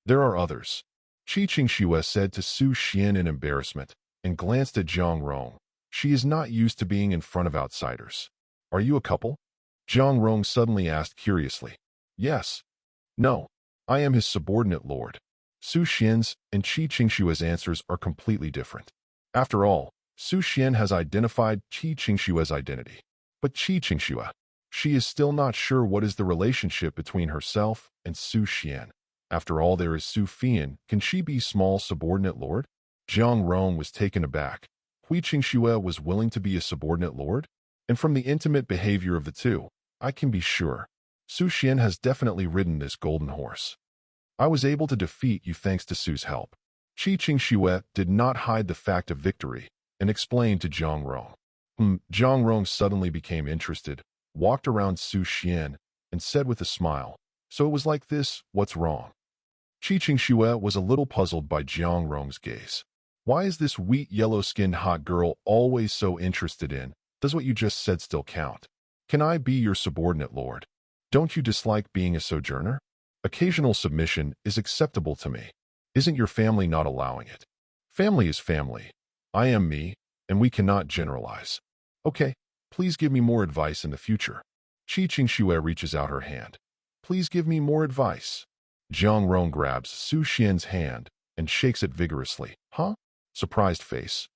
There are others. Qi Qingxue said to Su Xuan in embarrassment, and glanced at Zhang Rong. She is not used to being in front of outsiders. Are you a couple? Zhang Rong suddenly asked curiously. Yes. No. I am his subordinate lord. Su Xian's and Qi Qingxue's answers are completely different. After all, Su Xuan has identified Qi Qingxue's identity. But Qi Qingxue, she is still not sure what is the relationship between herself and Su Xuan. After all, there is Su Fian. Can she be small subordinate lord? Zhang Rong was taken aback. Qi Qingxue was willing to be a subordinate lord? And from the intimate behavior of the two, I can be sure. Su Xuan has definitely ridden this golden horse. I was able to defeat you thanks to Su's help. Qi Qingxue did not hide the fact of victory and explained to Zhang Rong. Zhang Rong suddenly became interested, walked around Su Xuan, and said with a smile, "So it was like this, what's wrong?" Qi Qingxue was a little puzzled by Zhang Rong's gaze. Why is this wheat yellow-skinned hot girl always so interested in? Does what you just said still count? Can I be your subordinate lord? Don't you dislike being a sojourner? Occasional submission is acceptable to me. Isn't your family not allowing it? Family is family. I am me, and we cannot generalize. Okay, please give me more advice in the future. Qi Qingxue reaches out her hand. Please give me more advice. Zhang Rong grabs Su Xian's hand and shakes it vigorously. Huh? Surprised face.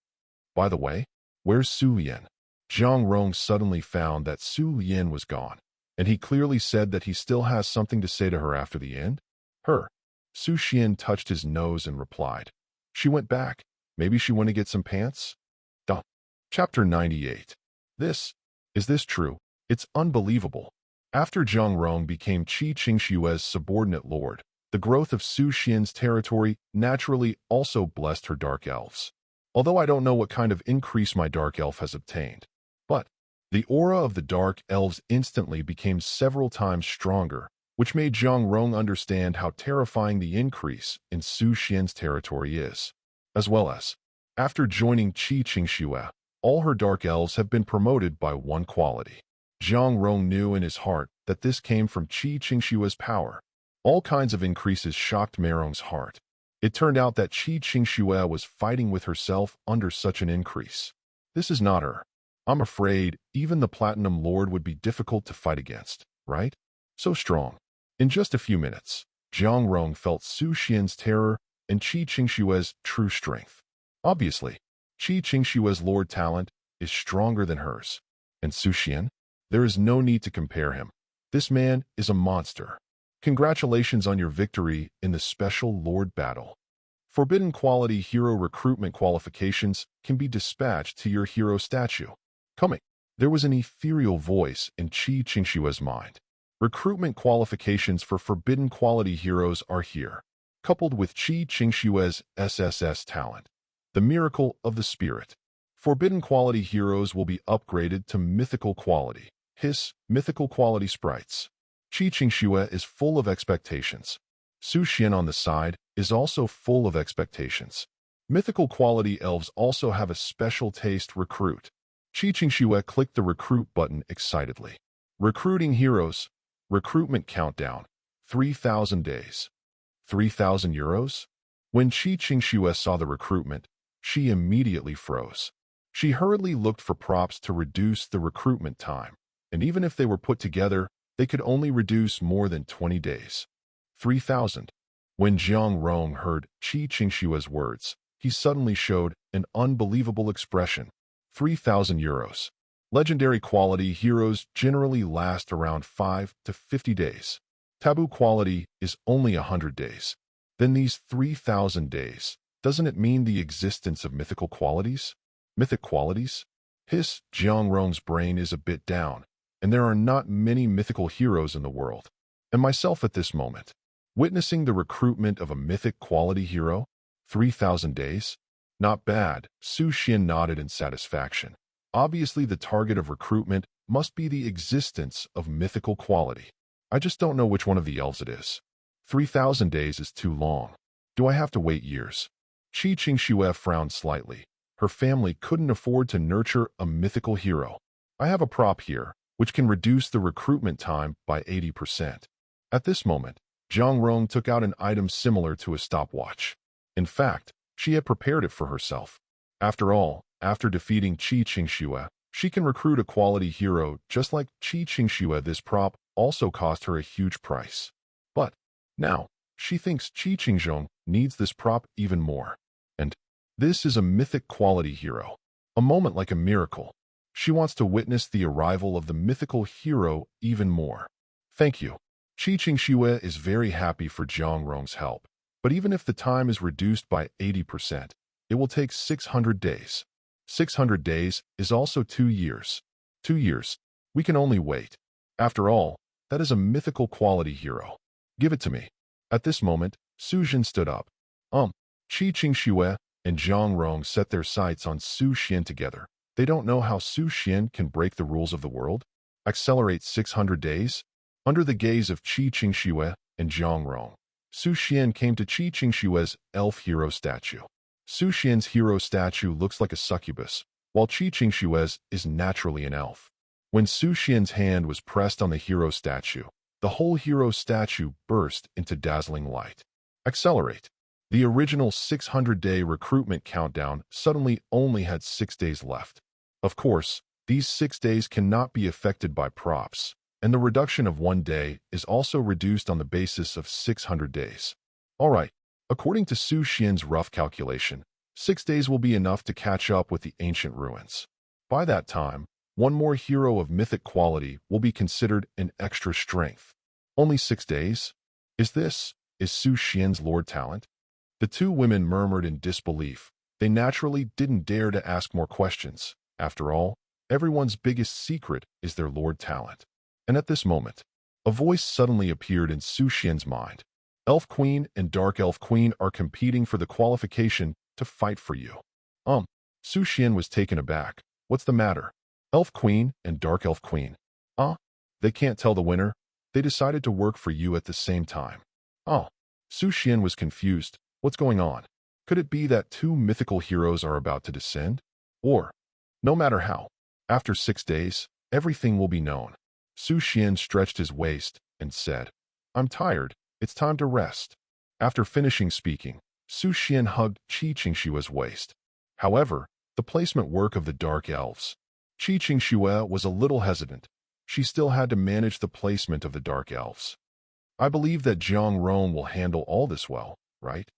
By the way, where's Su Lian? Zhang Rong suddenly found that Su Lian was gone, and he clearly said that he still has something to say to her after the end. Her. Su Xian touched his nose and replied. She went back. Maybe she went to get some pants? Duh. Chapter 98. Is this true? It's unbelievable. After Zhang Rong became Qi Qingxue's subordinate lord, the growth of Su Xian's territory naturally also blessed her dark elves. Although I don't know what kind of increase my dark elf has obtained. But the aura of the dark elves instantly became several times stronger, which made Zhang Rong understand how terrifying the increase in Su Xian's territory is. As well as, after joining Qi Qingxue, all her dark elves have been promoted by one quality. Zhang Rong knew in his heart that this came from Qi Qingxue's power. All kinds of increases shocked Merong's heart. It turned out that Qi Qingxue was fighting with herself under such an increase. This is not her. I'm afraid even the Platinum Lord would be difficult to fight against, right? So strong. In just a few minutes, Jiang Rong felt Su Xian's terror and Qi Qingxue's true strength. Obviously, Qi Qingxue's Lord talent is stronger than hers. And Su Xian? There is no need to compare him. This man is a monster. Congratulations on your victory in the Special Lord Battle. Forbidden Quality Hero Recruitment Qualifications can be dispatched to your hero statue. Coming. There was an ethereal voice in Qi Qingxue's mind. Recruitment qualifications for Forbidden Quality Heroes are here. Coupled with Qi Qingxue's SSS talent, the Miracle of the Spirit. Forbidden Quality Heroes will be upgraded to Mythical Quality. His Mythical Quality Sprites. Qi Qingxue is full of expectations. Su Xian on the side is also full of expectations. Mythical Quality Elves also have a special taste recruit. Qi Qingxue clicked the recruit button excitedly. Recruiting Heroes. Recruitment countdown. 3,000 days. 3,000 euros? When Qi Qingxue saw the recruitment, she immediately froze. She hurriedly looked for props to reduce the recruitment time, and even if they were put together, they could only reduce more than 20 days. 3,000. When Jiang Rong heard Qi Qingxue's words, he suddenly showed an unbelievable expression. 3,000 euros. Legendary quality heroes generally last around 5 to 50 days. Taboo quality is only 100 days. Then these 3,000 days, doesn't it mean the existence of mythical qualities? Mythic qualities? Jiang Rong's brain is a bit down, and there are not many mythical heroes in the world. And myself at this moment, witnessing the recruitment of a mythic quality hero? 3,000 days? Not bad. Su Xian nodded in satisfaction. Obviously, the target of recruitment must be the existence of mythical quality. I just don't know which one of the elves it is. 3,000 days is too long. Do I have to wait years? Qi Qingxue frowned slightly. Her family couldn't afford to nurture a mythical hero. I have a prop here, which can reduce the recruitment time by 80%. At this moment, Jiang Rong took out an item similar to a stopwatch. In fact, she had prepared it for herself. After all, after defeating Qi Qingxue, she can recruit a quality hero just like Qi Qingxue. This prop also cost her a huge price. But now, she thinks Qi Qingzhong needs this prop even more. And this is a mythic quality hero. A moment like a miracle. She wants to witness the arrival of the mythical hero even more. Thank you. Qi Qingxue is very happy for Jiang Rong's help. But even if the time is reduced by 80%, it will take 600 days. 600 days is also 2 years. 2 years. We can only wait. After all, that is a mythical quality hero. Give it to me. At this moment, Su Xian stood up. Qi Qingxue and Jiang Rong set their sights on Su Xian together. They don't know how Su Xian can break the rules of the world. Accelerate 600 days? Under the gaze of Qi Qingxue and Jiang Rong, Su Xian came to Qi Qingxue's elf hero statue. Su Xian's hero statue looks like a succubus, while Qi Qingxue's is naturally an elf. When Su Xian's hand was pressed on the hero statue, the whole hero statue burst into dazzling light. Accelerate. The original 600-day recruitment countdown suddenly only had 6 days left. Of course, these 6 days cannot be affected by props, and the reduction of 1 day is also reduced on the basis of 600 days. Alright, according to Su Xian's rough calculation, 6 days will be enough to catch up with the ancient ruins. By that time, one more hero of mythic quality will be considered an extra strength. Only 6 days? Is Su Xian's Lord talent? The two women murmured in disbelief. They naturally didn't dare to ask more questions. After all, everyone's biggest secret is their Lord talent. And at this moment, a voice suddenly appeared in Su Xian's mind. Elf Queen and Dark Elf Queen are competing for the qualification to fight for you. Su Xian was taken aback. What's the matter? Elf Queen and Dark Elf Queen. They can't tell the winner. They decided to work for you at the same time. Su Xian was confused. What's going on? Could it be that 2 mythical heroes are about to descend? Or, no matter how, after 6 days, everything will be known. Su Xian stretched his waist and said, I'm tired. It's time to rest. After finishing speaking, Su Xuan hugged Qi Qingshua's waist. However, the placement work of the Dark Elves. Qi Qingxue was a little hesitant. She still had to manage the placement of the Dark Elves. I believe that Jiang Rong will handle all this well, right?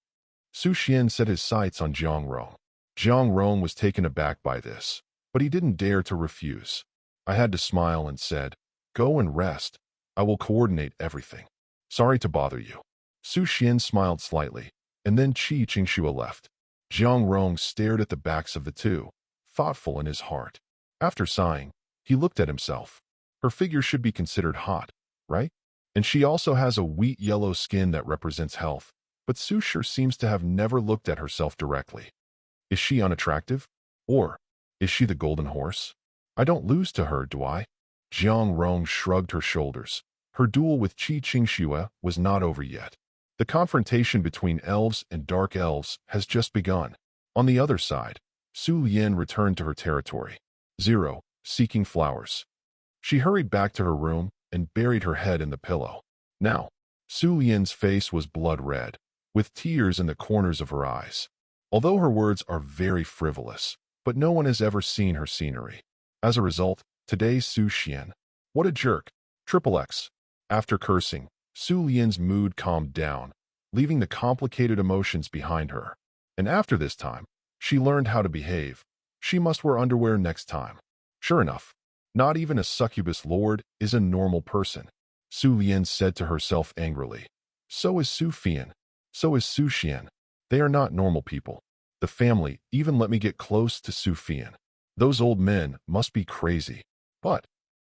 Su Xuan set his sights on Jiang Rong. Jiang Rong was taken aback by this, but he didn't dare to refuse. I had to smile and said, "Go and rest. I will coordinate everything. Sorry to bother you." Su Xuan smiled slightly, and then Qi Qingxue left. Jiang Rong stared at the backs of the two, thoughtful in his heart. After sighing, he looked at himself. Her figure should be considered hot, right? And she also has a wheat yellow skin that represents health, but Su sure seems to have never looked at herself directly. Is she unattractive? Or is she the golden horse? I don't lose to her, do I? Jiang Rong shrugged her shoulders. Her duel with Qi Qingxue was not over yet. The confrontation between elves and dark elves has just begun. On the other side, Su Yin returned to her territory. 0, seeking flowers. She hurried back to her room and buried her head in the pillow. Now, Su Yin's face was blood red, with tears in the corners of her eyes. Although her words are very frivolous, but no one has ever seen her scenery. As a result, today's Su Xuan. What a jerk. XXX. After cursing, Su Yin's mood calmed down, leaving the complicated emotions behind her. And after this time, she learned how to behave. She must wear underwear next time. Sure enough, not even a succubus lord is a normal person. Su Yin said to herself angrily. So is Su Fian. So is Su Xuan. They are not normal people. The family even let me get close to Su Fian. Those old men must be crazy. But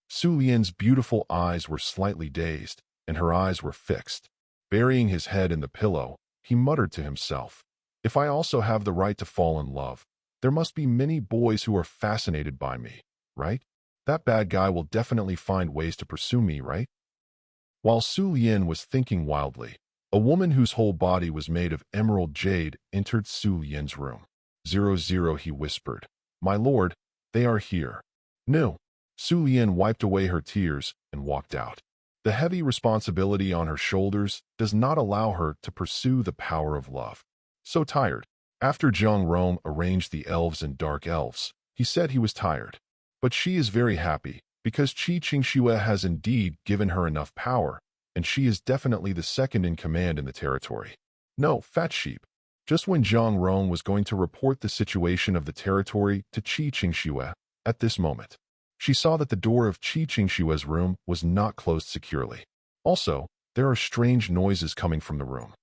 Su Yin's beautiful eyes were slightly dazed, and her eyes were fixed. Burying his head in the pillow, he muttered to himself, "If I also have the right to fall in love, there must be many boys who are fascinated by me, right? That bad guy will definitely find ways to pursue me, right?" While Su Yin was thinking wildly, a woman whose whole body was made of emerald jade entered Su Yin's room. 00, he whispered. "My lord, they are here." No. Su Yin wiped away her tears and walked out. The heavy responsibility on her shoulders does not allow her to pursue the power of love. So tired. After Jiang Rong arranged the elves and dark elves, he said he was tired. But she is very happy, because Qi Qingxue has indeed given her enough power, and she is definitely the second in command in the territory. No, fat sheep. Just when Jiang Rong was going to report the situation of the territory to Qi Qingxue, at this moment, she saw that the door of Qi Qingxue's room was not closed securely. Also, there are strange noises coming from the room.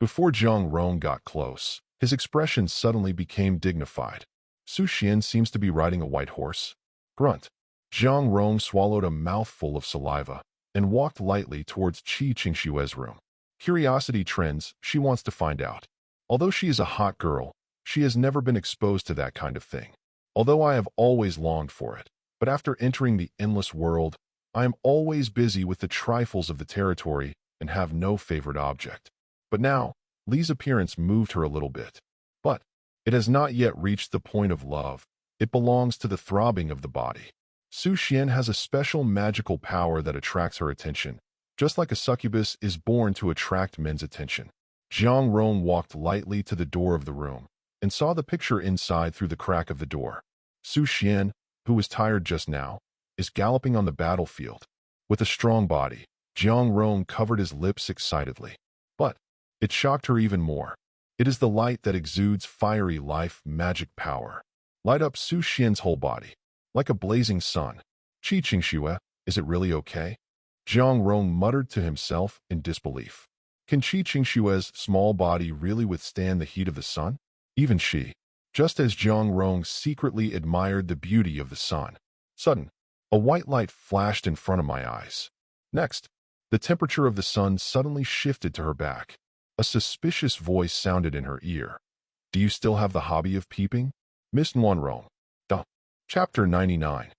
Before Jiang Rong got close, his expression suddenly became dignified. Su Xuan seems to be riding a white horse. Grunt. Jiang Rong swallowed a mouthful of saliva and walked lightly towards Qi Qingxue's room. Curiosity trends, she wants to find out. Although she is a hot girl, she has never been exposed to that kind of thing. Although I have always longed for it, but after entering the endless world, I am always busy with the trifles of the territory and have no favorite object. But now, Li's appearance moved her a little bit. But it has not yet reached the point of love. It belongs to the throbbing of the body. Su Xuan has a special magical power that attracts her attention, just like a succubus is born to attract men's attention. Jiang Rong walked lightly to the door of the room and saw the picture inside through the crack of the door. Su Xuan, who was tired just now, is galloping on the battlefield. With a strong body, Jiang Rong covered his lips excitedly. But it shocked her even more. It is the light that exudes fiery life magic power. Light up Su Xuan's whole body, like a blazing sun. Qi Qingxue, is it really okay? Jiang Rong muttered to himself in disbelief. Can Qi Qingxue's small body really withstand the heat of the sun? Even she. Just as Jiang Rong secretly admired the beauty of the sun. Sudden, a white light flashed in front of my eyes. Next, the temperature of the sun suddenly shifted to her back. A suspicious voice sounded in her ear. Do you still have the hobby of peeping? Miss Nguanrong. Chapter 99.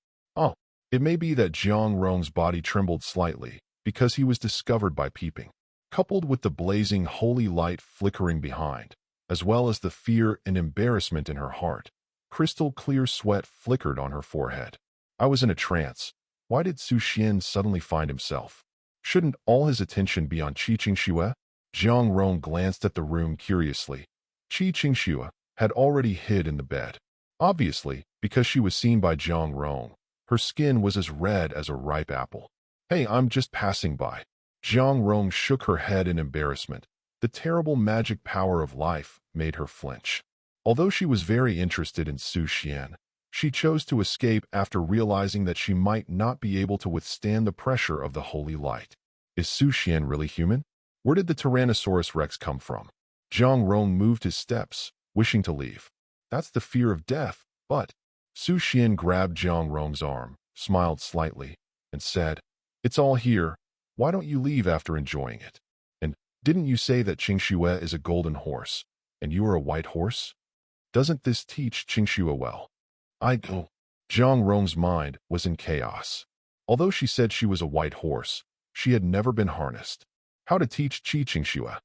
It may be that Jiang Rong's body trembled slightly because he was discovered by peeping, coupled with the blazing holy light flickering behind, as well as the fear and embarrassment in her heart. Crystal clear sweat flickered on her forehead. I was in a trance. Why did Su Xuan suddenly find himself? Shouldn't all his attention be on Qi Qingxue? Jiang Rong glanced at the room curiously. Qi Qingxue had already hid in the bed. Obviously, because she was seen by Jiang Rong, her skin was as red as a ripe apple. "Hey, I'm just passing by." Jiang Rong shook her head in embarrassment. The terrible magic power of life made her flinch. Although she was very interested in Su Xuan, she chose to escape after realizing that she might not be able to withstand the pressure of the holy light. Is Su Xuan really human? Where did the Tyrannosaurus Rex come from? Jiang Rong moved his steps, wishing to leave. That's the fear of death, but... Su Xuan grabbed Jiang Rong's arm, smiled slightly, and said, "It's all here. Why don't you leave after enjoying it? And didn't you say that Qingxue is a golden horse, and you are a white horse? Doesn't this teach Qingxue well?" Oh. Jiang Rong's mind was in chaos. Although she said she was a white horse, she had never been harnessed. How to teach Qi Qingxue?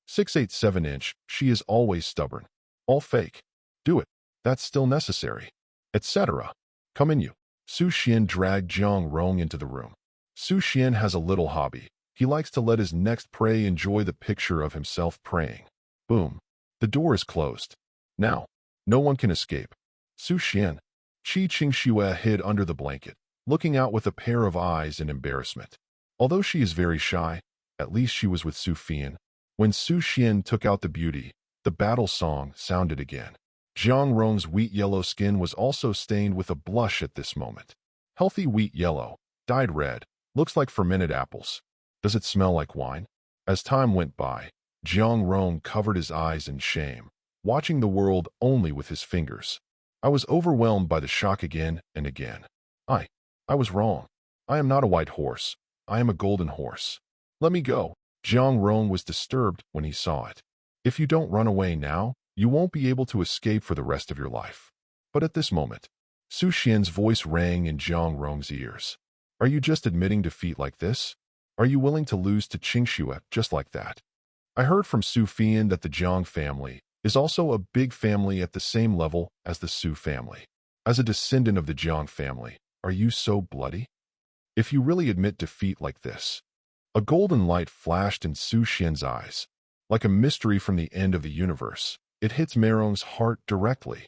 6'8" she is always stubborn. All fake. Do it. That's still necessary. Etc. Come in you. Su Xuan dragged Jiang Rong into the room. Su Xuan has a little hobby. He likes to let his next prey enjoy the picture of himself praying. Boom. The door is closed. Now, no one can escape. Su Xuan. Qi Qingxue hid under the blanket, looking out with a pair of eyes in embarrassment. Although she is very shy, at least she was with Su Xuan. When Su Xuan took out the beauty, the battle song sounded again. Jiang Rong's wheat yellow skin was also stained with a blush at this moment. Healthy wheat yellow, dyed red, looks like fermented apples. Does it smell like wine? As time went by, Jiang Rong covered his eyes in shame, watching the world only with his fingers. I was overwhelmed by the shock again and again. I was wrong. I am not a white horse. I am a golden horse. Let me go. Jiang Rong was disturbed when he saw it. If you don't run away now, you won't be able to escape for the rest of your life. But at this moment, Su Xuan's voice rang in Jiang Rong's ears. Are you just admitting defeat like this? Are you willing to lose to Qingxue just like that? I heard from Su Xuan that the Jiang family is also a big family at the same level as the Su family. As a descendant of the Jiang family, are you so bloody? If you really admit defeat like this... A golden light flashed in Su Xuan's eyes. Like a mystery from the end of the universe, it hits Merong's heart directly.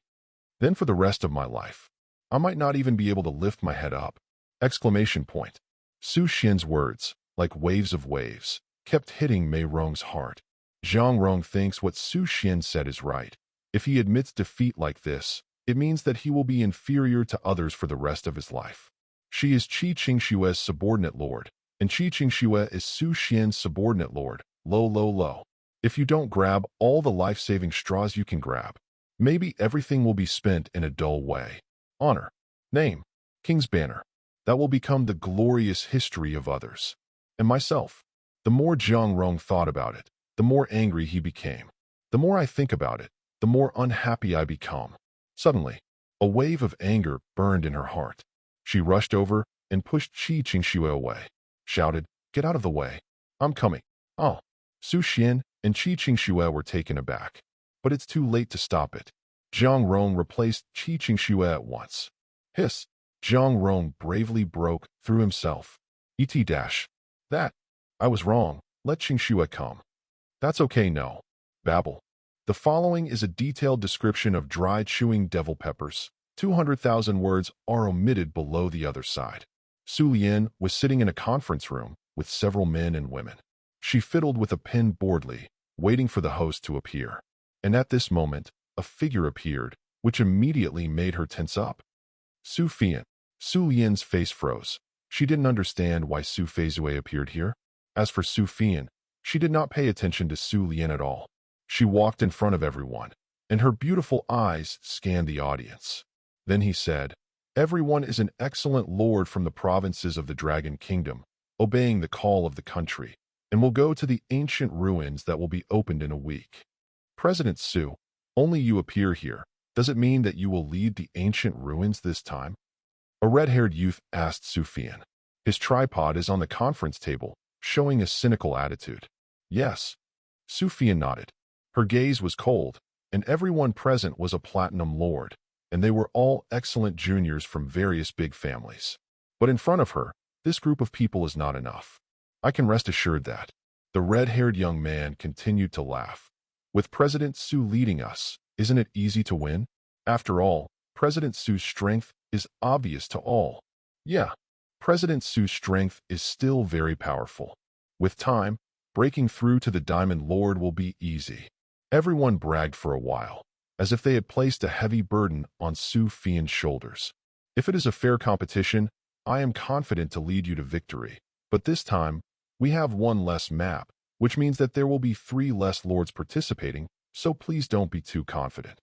Then for the rest of my life, I might not even be able to lift my head up. Exclamation point. Su Xuan's words, like waves of waves, kept hitting Merong's heart. Jiang Rong thinks what Su Xuan said is right. If he admits defeat like this, it means that he will be inferior to others for the rest of his life. She is Qi Qingxue's subordinate lord, and Qi Qingxue is Su Xuan's subordinate lord. Lo. If you don't grab all the life-saving straws you can grab, maybe everything will be spent in a dull way. Honor. Name. King's banner. That will become the glorious history of others. And myself. The more Jiang Rong thought about it, the more angry he became. The more I think about it, the more unhappy I become. Suddenly, a wave of anger burned in her heart. She rushed over and pushed Qi Qingxue away. Shouted, "Get out of the way. I'm coming." Oh. Su Xuan and Qi Qingxue were taken aback. But it's too late to stop it. Jiang Rong replaced Qi Qingxue at once. Hiss. Jiang Rong bravely broke through himself. That. I was wrong. Let Qingxue come. That's okay, no. Babble. The following is a detailed description of dry chewing devil peppers. 200,000 words are omitted below the other side. Su Lian was sitting in a conference room with several men and women. She fiddled with a pen boredly, waiting for the host to appear. And at this moment, a figure appeared, which immediately made her tense up. Su Xuan. Su Lian's face froze. She didn't understand why Su Feizue appeared here. As for Su Xuan, she did not pay attention to Su Lian at all. She walked in front of everyone, and her beautiful eyes scanned the audience. Then he said, "Everyone is an excellent lord from the provinces of the Dragon Kingdom, obeying the call of the country, and will go to the ancient ruins that will be opened in a week. President Su, only you appear here. Does it mean that you will lead the ancient ruins this time?" A red-haired youth asked Su Xuan. His tripod is on the conference table, showing a cynical attitude. Yes. Su Xuan nodded. Her gaze was cold, and everyone present was a platinum lord, and they were all excellent juniors from various big families. But in front of her, this group of people is not enough. I can rest assured that The red-haired young man continued to laugh. With President Su leading us, isn't it easy to win? After all, President Su's strength is obvious to all. Yeah, President Su's strength is still very powerful. With time, breaking through to the Diamond Lord will be easy. Everyone bragged for a while, as if they had placed a heavy burden on Su Xuan's shoulders. If it is a fair competition, I am confident to lead you to victory. But this time, we have one less map, which means that there will be 3 less lords participating, so please don't be too confident.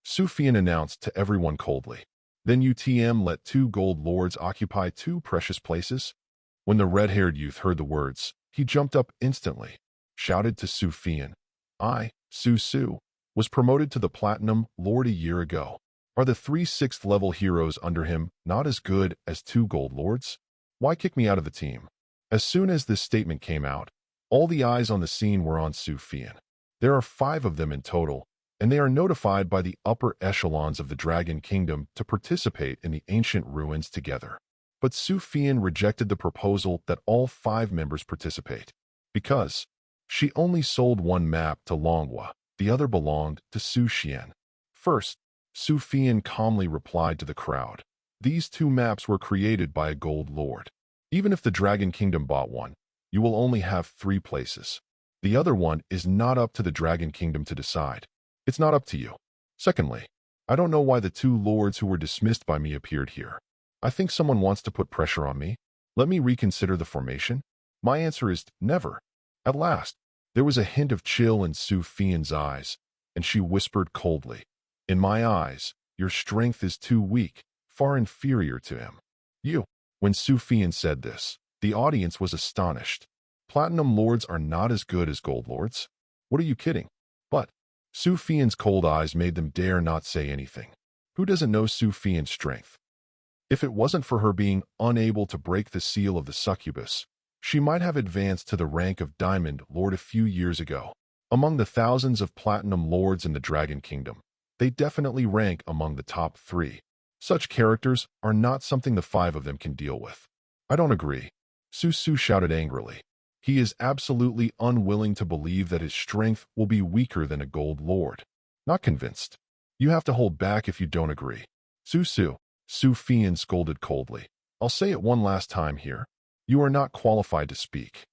Su Xuan announced to everyone coldly. Then UTM let 2 gold lords occupy 2 precious places. When the red-haired youth heard the words, he jumped up instantly, shouted to Su Xuan, I, Su, was promoted to the Platinum Lord a year ago. Are the 3 6th-level heroes under him not as good as 2 gold lords? Why kick me out of the team? As soon as this statement came out, all the eyes on the scene were on Su Xuan. There are 5 of them in total, and they are notified by the upper echelons of the Dragon Kingdom to participate in the ancient ruins together. But Su Xuan rejected the proposal that all 5 members participate, because she only sold 1 map to Longhua, the other belonged to Su Xuan. First, Su Xuan calmly replied to the crowd, these 2 maps were created by a gold lord. Even if the Dragon Kingdom bought one, you will only have 3 places. The other one is not up to the Dragon Kingdom to decide. It's not up to you. Secondly, I don't know why the 2 lords who were dismissed by me appeared here. I think someone wants to put pressure on me. Let me reconsider the formation. My answer is never. At last, there was a hint of chill in Su Xuan's eyes, and she whispered coldly, in my eyes, your strength is too weak, far inferior to him. You. When Su Xuan said this, the audience was astonished. Platinum lords are not as good as gold lords. What are you kidding? But Su Xuan's cold eyes made them dare not say anything. Who doesn't know Su Xuan's strength? If it wasn't for her being unable to break the seal of the succubus, she might have advanced to the rank of Diamond Lord a few years ago. Among the thousands of Platinum Lords in the Dragon Kingdom, they definitely rank among the top 3. Such characters are not something the 5 of them can deal with. I don't agree. Su shouted angrily. He is absolutely unwilling to believe that his strength will be weaker than a gold lord. Not convinced. You have to hold back if you don't agree. Su Xuan scolded coldly. I'll say it one last time here. You are not qualified to speak.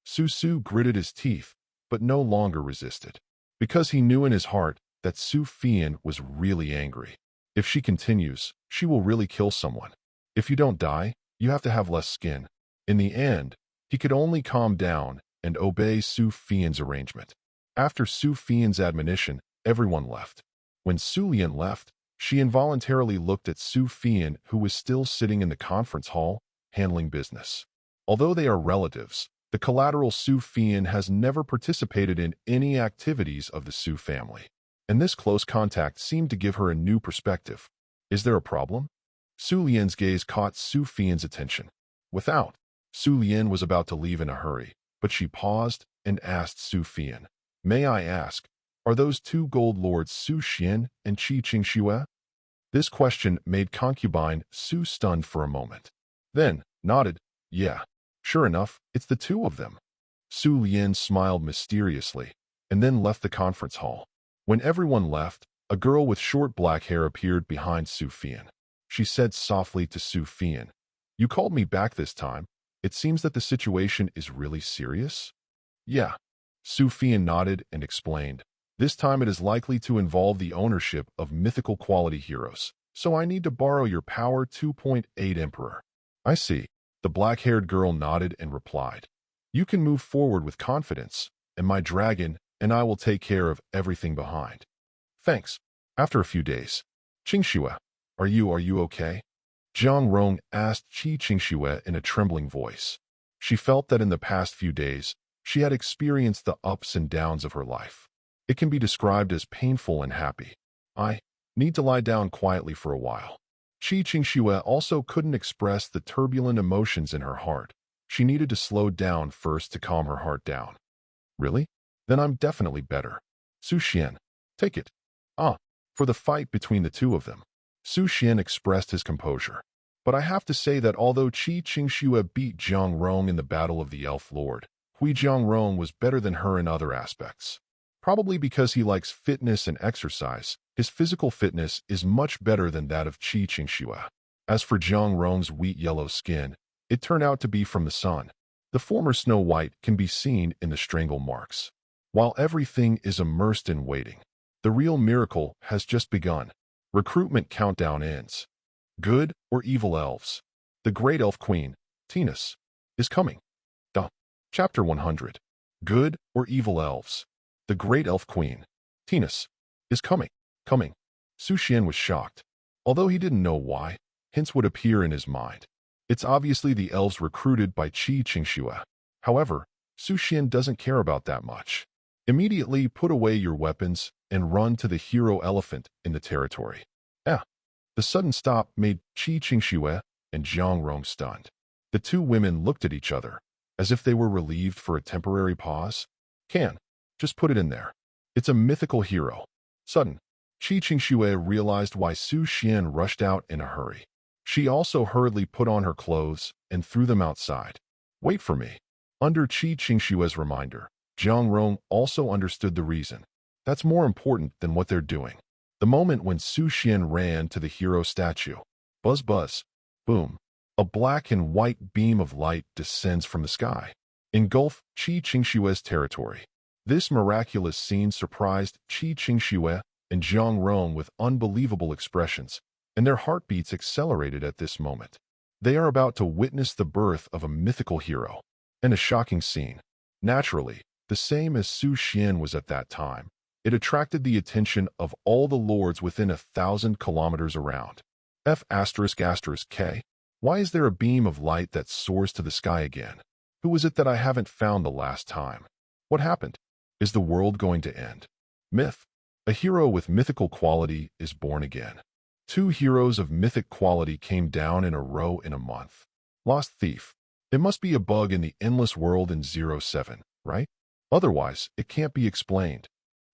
Su gritted his teeth, but no longer resisted. Because he knew in his heart that Su Xuan was really angry. If she continues, she will really kill someone. If you don't die, you have to have less skin. In the end, he could only calm down and obey Su Xuan's arrangement. After Su Xuan's admonition, everyone left. When Su Lian left, she involuntarily looked at Su Xuan, who was still sitting in the conference hall, handling business. Although they are relatives, the collateral Su Xuan has never participated in any activities of the Su family. And this close contact seemed to give her a new perspective. Is there a problem? Su Lian's gaze caught Su Xuan's attention. Without, Su Lian was about to leave in a hurry, but she paused and asked Su Xuan, may I ask, are those 2 gold lords Su Xuan and Qi Qingxue? This question made concubine Su stunned for a moment. Then, nodded, yeah, sure enough, it's the 2 of them. Su Lian smiled mysteriously, and then left the conference hall. When everyone left, a girl with short black hair appeared behind Su Xuan. She said softly to Su Xuan, you called me back this time. It seems that the situation is really serious? Yeah. Su Xuan nodded and explained, this time it is likely to involve the ownership of mythical quality heroes, so I need to borrow your power 2.8 Emperor. I see. The black-haired girl nodded and replied, you can move forward with confidence, and my dragon and I will take care of everything behind. Thanks. After a few days. Qingxue, are you okay? Zhang Rong asked Qi Qingxue in a trembling voice. She felt that in the past few days, she had experienced the ups and downs of her life. It can be described as painful and happy. I need to lie down quietly for a while. Qi Qingxue also couldn't express the turbulent emotions in her heart. She needed to slow down first to calm her heart down. Really? Then I'm definitely better. Su Xuan, take it. For the fight between the 2 of them. Su Xuan expressed his composure. But I have to say that although Qi Qingxue beat Zhang Rong in the Battle of the Elf Lord, Hui Jiangrong was better than her in other aspects. Probably because he likes fitness and exercise, his physical fitness is much better than that of Qi Qingxue. As for Jiangrong's wheat-yellow skin, it turned out to be from the sun. The former Snow White can be seen in the strangle marks. While everything is immersed in waiting, the real miracle has just begun. Recruitment countdown ends. Good or evil elves? The great elf queen, Tennis, is coming. Chapter 100. Good or evil elves? The great elf queen, Tennis, is coming. Su Xuan was shocked. Although he didn't know why, hints would appear in his mind. It's obviously the elves recruited by Qi Qingxue. However, Su Xuan doesn't care about that much. Immediately put away your weapons and run to the hero elephant in the territory. The sudden stop made Qi Qingxue and Jiangrong stunned. The two women looked at each other, as if they were relieved for a temporary pause. Just put it in there. It's a mythical hero. Sudden, Qi Qingxue realized why Su Xuan rushed out in a hurry. She also hurriedly put on her clothes and threw them outside. Wait for me. Under Qi Qingxue's reminder, Jiangrong also understood the reason. That's more important than what they're doing. The moment when Su Xuan ran to the hero statue. Buzz buzz. Boom. A black and white beam of light descends from the sky. Engulf Qi Qingxue's territory. This miraculous scene surprised Qi Qingxue and Jiangrong with unbelievable expressions, and their heartbeats accelerated at this moment. They are about to witness the birth of a mythical hero. And a shocking scene. Naturally, the same as Su Xuan was at that time. It attracted the attention of all the lords within 1,000 kilometers around. F***K. Why is there a beam of light that soars to the sky again? Who is it that I haven't found the last time? What happened? Is the world going to end? Myth. A hero with mythical quality is born again. 2 heroes of mythic quality came down in a row in a month. Lost Thief. It must be a bug in the endless world in 07, right? Otherwise, it can't be explained.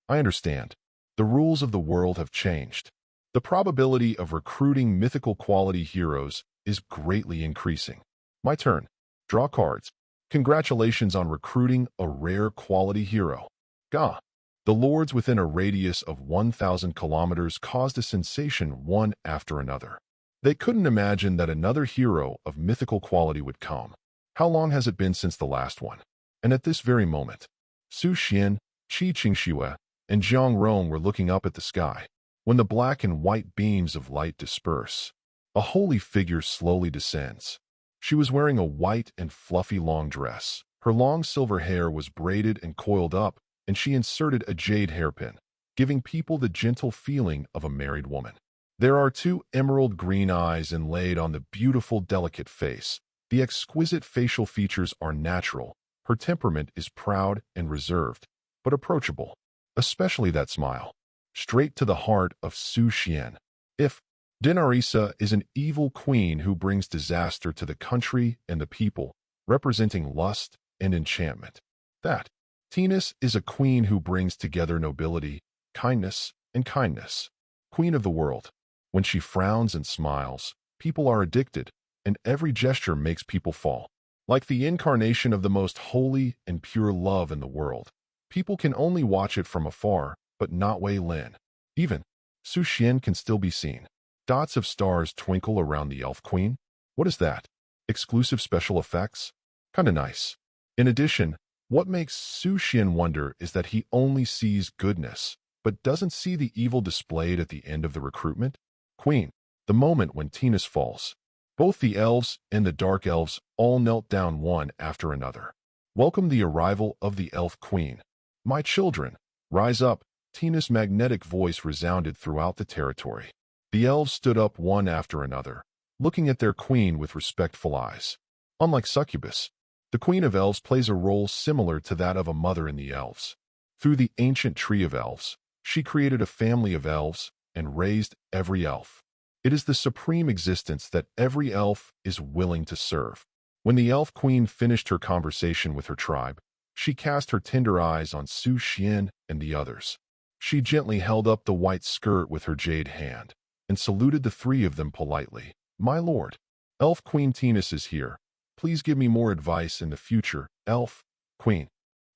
I understand. The rules of the world have changed. The probability of recruiting mythical quality heroes is greatly increasing. My turn. Draw cards. Congratulations on recruiting a rare quality hero. Gah. The lords within a radius of 1,000 kilometers caused a sensation one after another. They couldn't imagine that another hero of mythical quality would come. How long has it been since the last one? And at this very moment, Su Xuan, Qi Qingxue, and Jiangrong were looking up at the sky. When the black and white beams of light disperse, a holy figure slowly descends. She was wearing a white and fluffy long dress. Her long silver hair was braided and coiled up, and she inserted a jade hairpin, giving people the gentle feeling of a married woman. There are 2 emerald green eyes inlaid on the beautiful, delicate face. The exquisite facial features are natural. Her temperament is proud and reserved, but approachable. Especially that smile. Straight to the heart of Su Xuan. If Dinarisa is an evil queen who brings disaster to the country and the people, representing lust and enchantment. That Tennis is a queen who brings together nobility, kindness, and kindness. Queen of the world. When she frowns and smiles, people are addicted, and every gesture makes people fall. Like the incarnation of the most holy and pure love in the world. People can only watch it from afar, but not Wei Lin. Even Su Xuan can still be seen. Dots of stars twinkle around the elf queen. What is that? Exclusive special effects? Kinda nice. In addition, what makes Su Xuan wonder is that he only sees goodness, but doesn't see the evil displayed at the end of the recruitment. Queen. The moment when Tennis falls. Both the elves and the dark elves all knelt down one after another. Welcome the arrival of the elf queen. My children, rise up. Tina's magnetic voice resounded throughout the territory. The elves stood up one after another, looking at their queen with respectful eyes. Unlike Succubus, the Queen of Elves plays a role similar to that of a mother in the elves. Through the ancient tree of elves, she created a family of elves and raised every elf. It is the supreme existence that every elf is willing to serve. When the elf queen finished her conversation with her tribe, she cast her tender eyes on Su Xuan and the others. She gently held up the white skirt with her jade hand and saluted the 3 of them politely. My lord, Elf Queen Tennis is here. Please give me more advice in the future, Elf. Queen.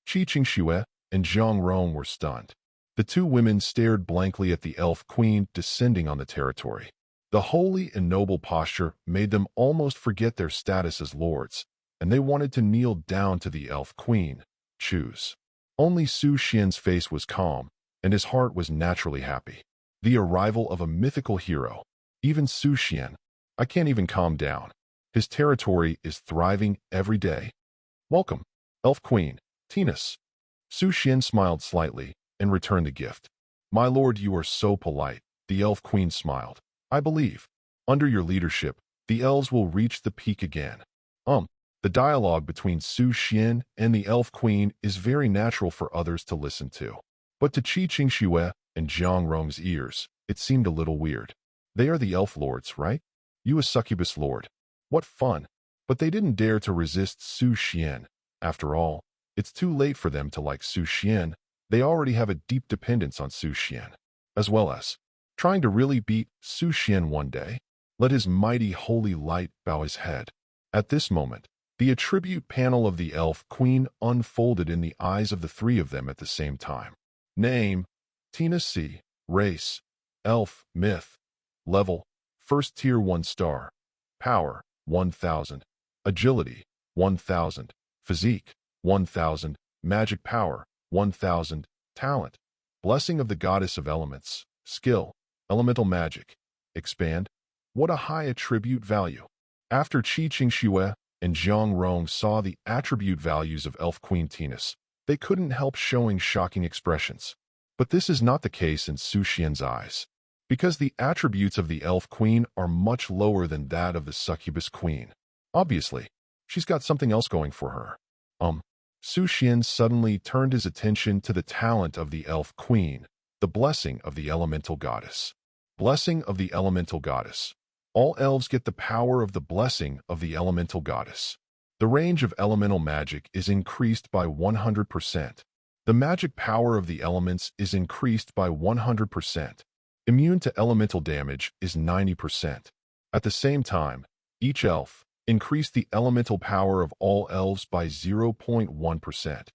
Qi Shue and Zhang Rong were stunned. The two women stared blankly at the elf queen descending on the territory. The holy and noble posture made them almost forget their status as lords, and they wanted to kneel down to the elf queen. Choose. Only Su Xuan's face was calm, and his heart was naturally happy. The arrival of a mythical hero. Even Su Xuan. I can't even calm down. His territory is thriving every day. Welcome, elf queen, Tinas. Su Xuan smiled slightly and returned the gift. My lord, you are so polite, the elf queen smiled. I believe, under your leadership, the elves will reach the peak again. The dialogue between Su Xuan and the elf queen is very natural for others to listen to. But to Qi Shue and Zhang Rong's ears, it seemed a little weird. They are the elf lords, right? You a succubus lord. What fun. But they didn't dare to resist Su Xuan. After all, it's too late for them to like Su Xuan. They already have a deep dependence on Su Xuan. As well as trying to really beat Su Xuan one day. Let his mighty holy light bow his head. At this moment, the attribute panel of the elf queen unfolded in the eyes of the three of them at the same time. Name, Tina C. Race, Elf, Myth. Level, First Tier 1 star. Power, 1000. Agility, 1000. Physique, 1000. Magic power, 1000. Talent, Blessing of the Goddess of Elements. Skill, Elemental Magic. Expand. What a high attribute value. After Qi Shue and Zhang Rong saw the attribute values of Elf Queen Tinas, they couldn't help showing shocking expressions. But this is not the case in Su Xuan's eyes, because the attributes of the Elf Queen are much lower than that of the Succubus Queen. Obviously, she's got something else going for her. Su Xuan suddenly turned his attention to the talent of the Elf Queen, the Blessing of the Elemental Goddess. Blessing of the Elemental Goddess. All elves get the power of the blessing of the elemental goddess. The range of elemental magic is increased by 100%. The magic power of the elements is increased by 100%. Immune to elemental damage is 90%. At the same time, each elf increased the elemental power of all elves by 0.1%.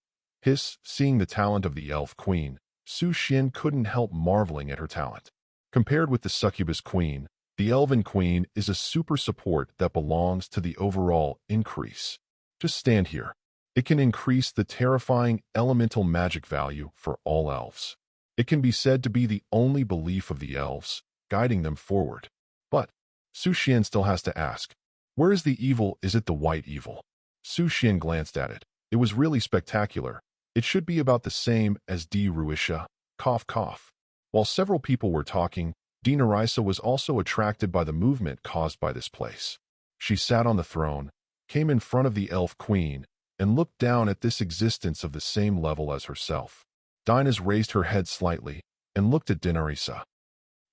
Seeing the talent of the elf queen, Su Xuan couldn't help marveling at her talent. Compared with the succubus queen, the Elven Queen is a super support that belongs to the overall increase. Just stand here. It can increase the terrifying elemental magic value for all elves. It can be said to be the only belief of the elves, guiding them forward. But Su Xuan still has to ask, where is the evil? Is it the white evil? Su Xuan glanced at it. It was really spectacular. It should be about the same as D. Ruisha. Cough, cough. While several people were talking, Dinarisa was also attracted by the movement caused by this place. She sat on the throne, came in front of the elf queen, and looked down at this existence of the same level as herself. Dinah's raised her head slightly and looked at Dinarisa.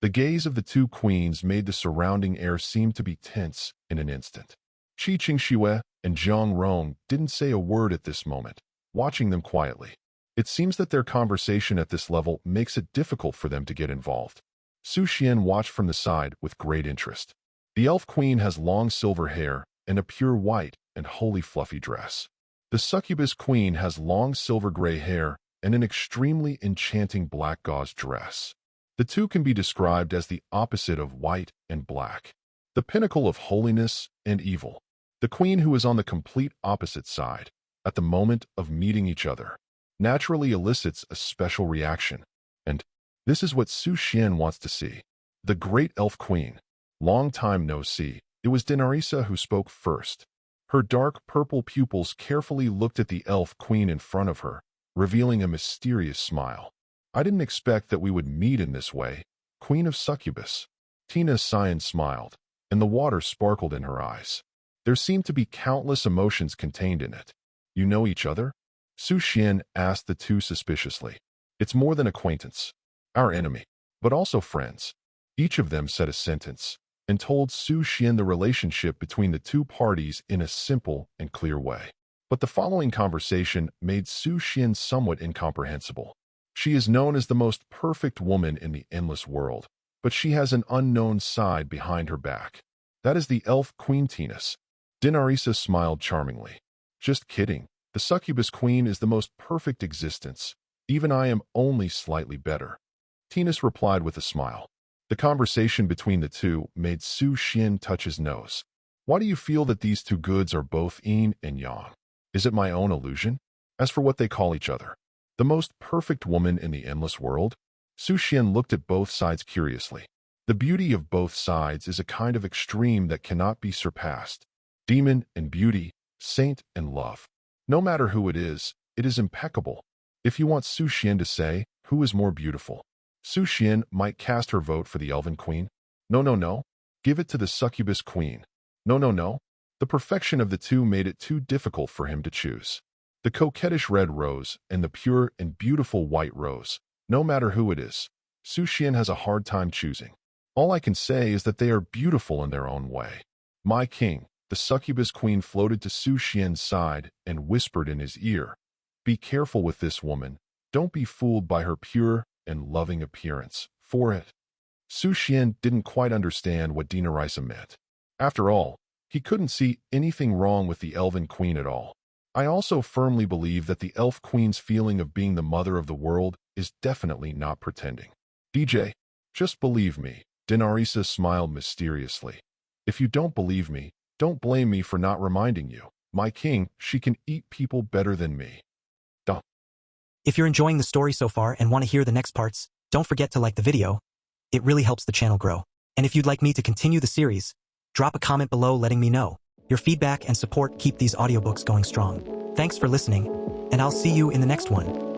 The gaze of the two queens made the surrounding air seem to be tense in an instant. Qi Shue and Zhang Rong didn't say a word at this moment, watching them quietly. It seems that their conversation at this level makes it difficult for them to get involved. Su Xuan watched from the side with great interest. The elf queen has long silver hair and a pure white and wholly fluffy dress. The succubus queen has long silver gray hair and an extremely enchanting black gauze dress. The two can be described as the opposite of white and black, the pinnacle of holiness and evil. The queen, who is on the complete opposite side, at the moment of meeting each other, naturally elicits a special reaction. And this is what Su Xuan wants to see. The great elf queen. Long time no see. It was Dinarisa who spoke first. Her dark purple pupils carefully looked at the elf queen in front of her, revealing a mysterious smile. I didn't expect that we would meet in this way, Queen of Succubus. Tina Cyan smiled, and the water sparkled in her eyes. There seemed to be countless emotions contained in it. You know each other? Su Xuan asked the two suspiciously. It's more than acquaintance. Our enemy, but also friends. Each of them said a sentence and told Su Xuan the relationship between the two parties in a simple and clear way. But the following conversation made Su Xuan somewhat incomprehensible. She is known as the most perfect woman in the endless world, but she has an unknown side behind her back. That is the elf Queen Tinas. Dinarisa smiled charmingly. Just kidding. The succubus queen is the most perfect existence. Even I am only slightly better. Tinas replied with a smile. The conversation between the two made Su Xuan touch his nose. Why do you feel that these two goods are both yin and yang? Is it my own illusion? As for what they call each other, the most perfect woman in the endless world? Su Xuan looked at both sides curiously. The beauty of both sides is a kind of extreme that cannot be surpassed. Demon and beauty, saint and love. No matter who it is impeccable. If you want Su Xuan to say, who is more beautiful? Su Xuan might cast her vote for the Elven Queen. No. Give it to the Succubus Queen. No. The perfection of the two made it too difficult for him to choose. The coquettish red rose and the pure and beautiful white rose. No matter who it is, Su Xuan has a hard time choosing. All I can say is that they are beautiful in their own way. My king, the Succubus Queen floated to Su Xuan's side and whispered in his ear, "Be careful with this woman. Don't be fooled by her pure and loving appearance. For it." Su Xuan didn't quite understand what Dinarisa meant. After all, he couldn't see anything wrong with the Elven Queen at all. I also firmly believe that the Elf Queen's feeling of being the mother of the world is definitely not pretending. DJ, just believe me. Dinarisa smiled mysteriously. If you don't believe me, don't blame me for not reminding you. My king, she can eat people better than me. Duh. If you're enjoying the story so far and want to hear the next parts, don't forget to like the video. It really helps the channel grow. And if you'd like me to continue the series, drop a comment below letting me know. Your feedback and support keep these audiobooks going strong. Thanks for listening, and I'll see you in the next one.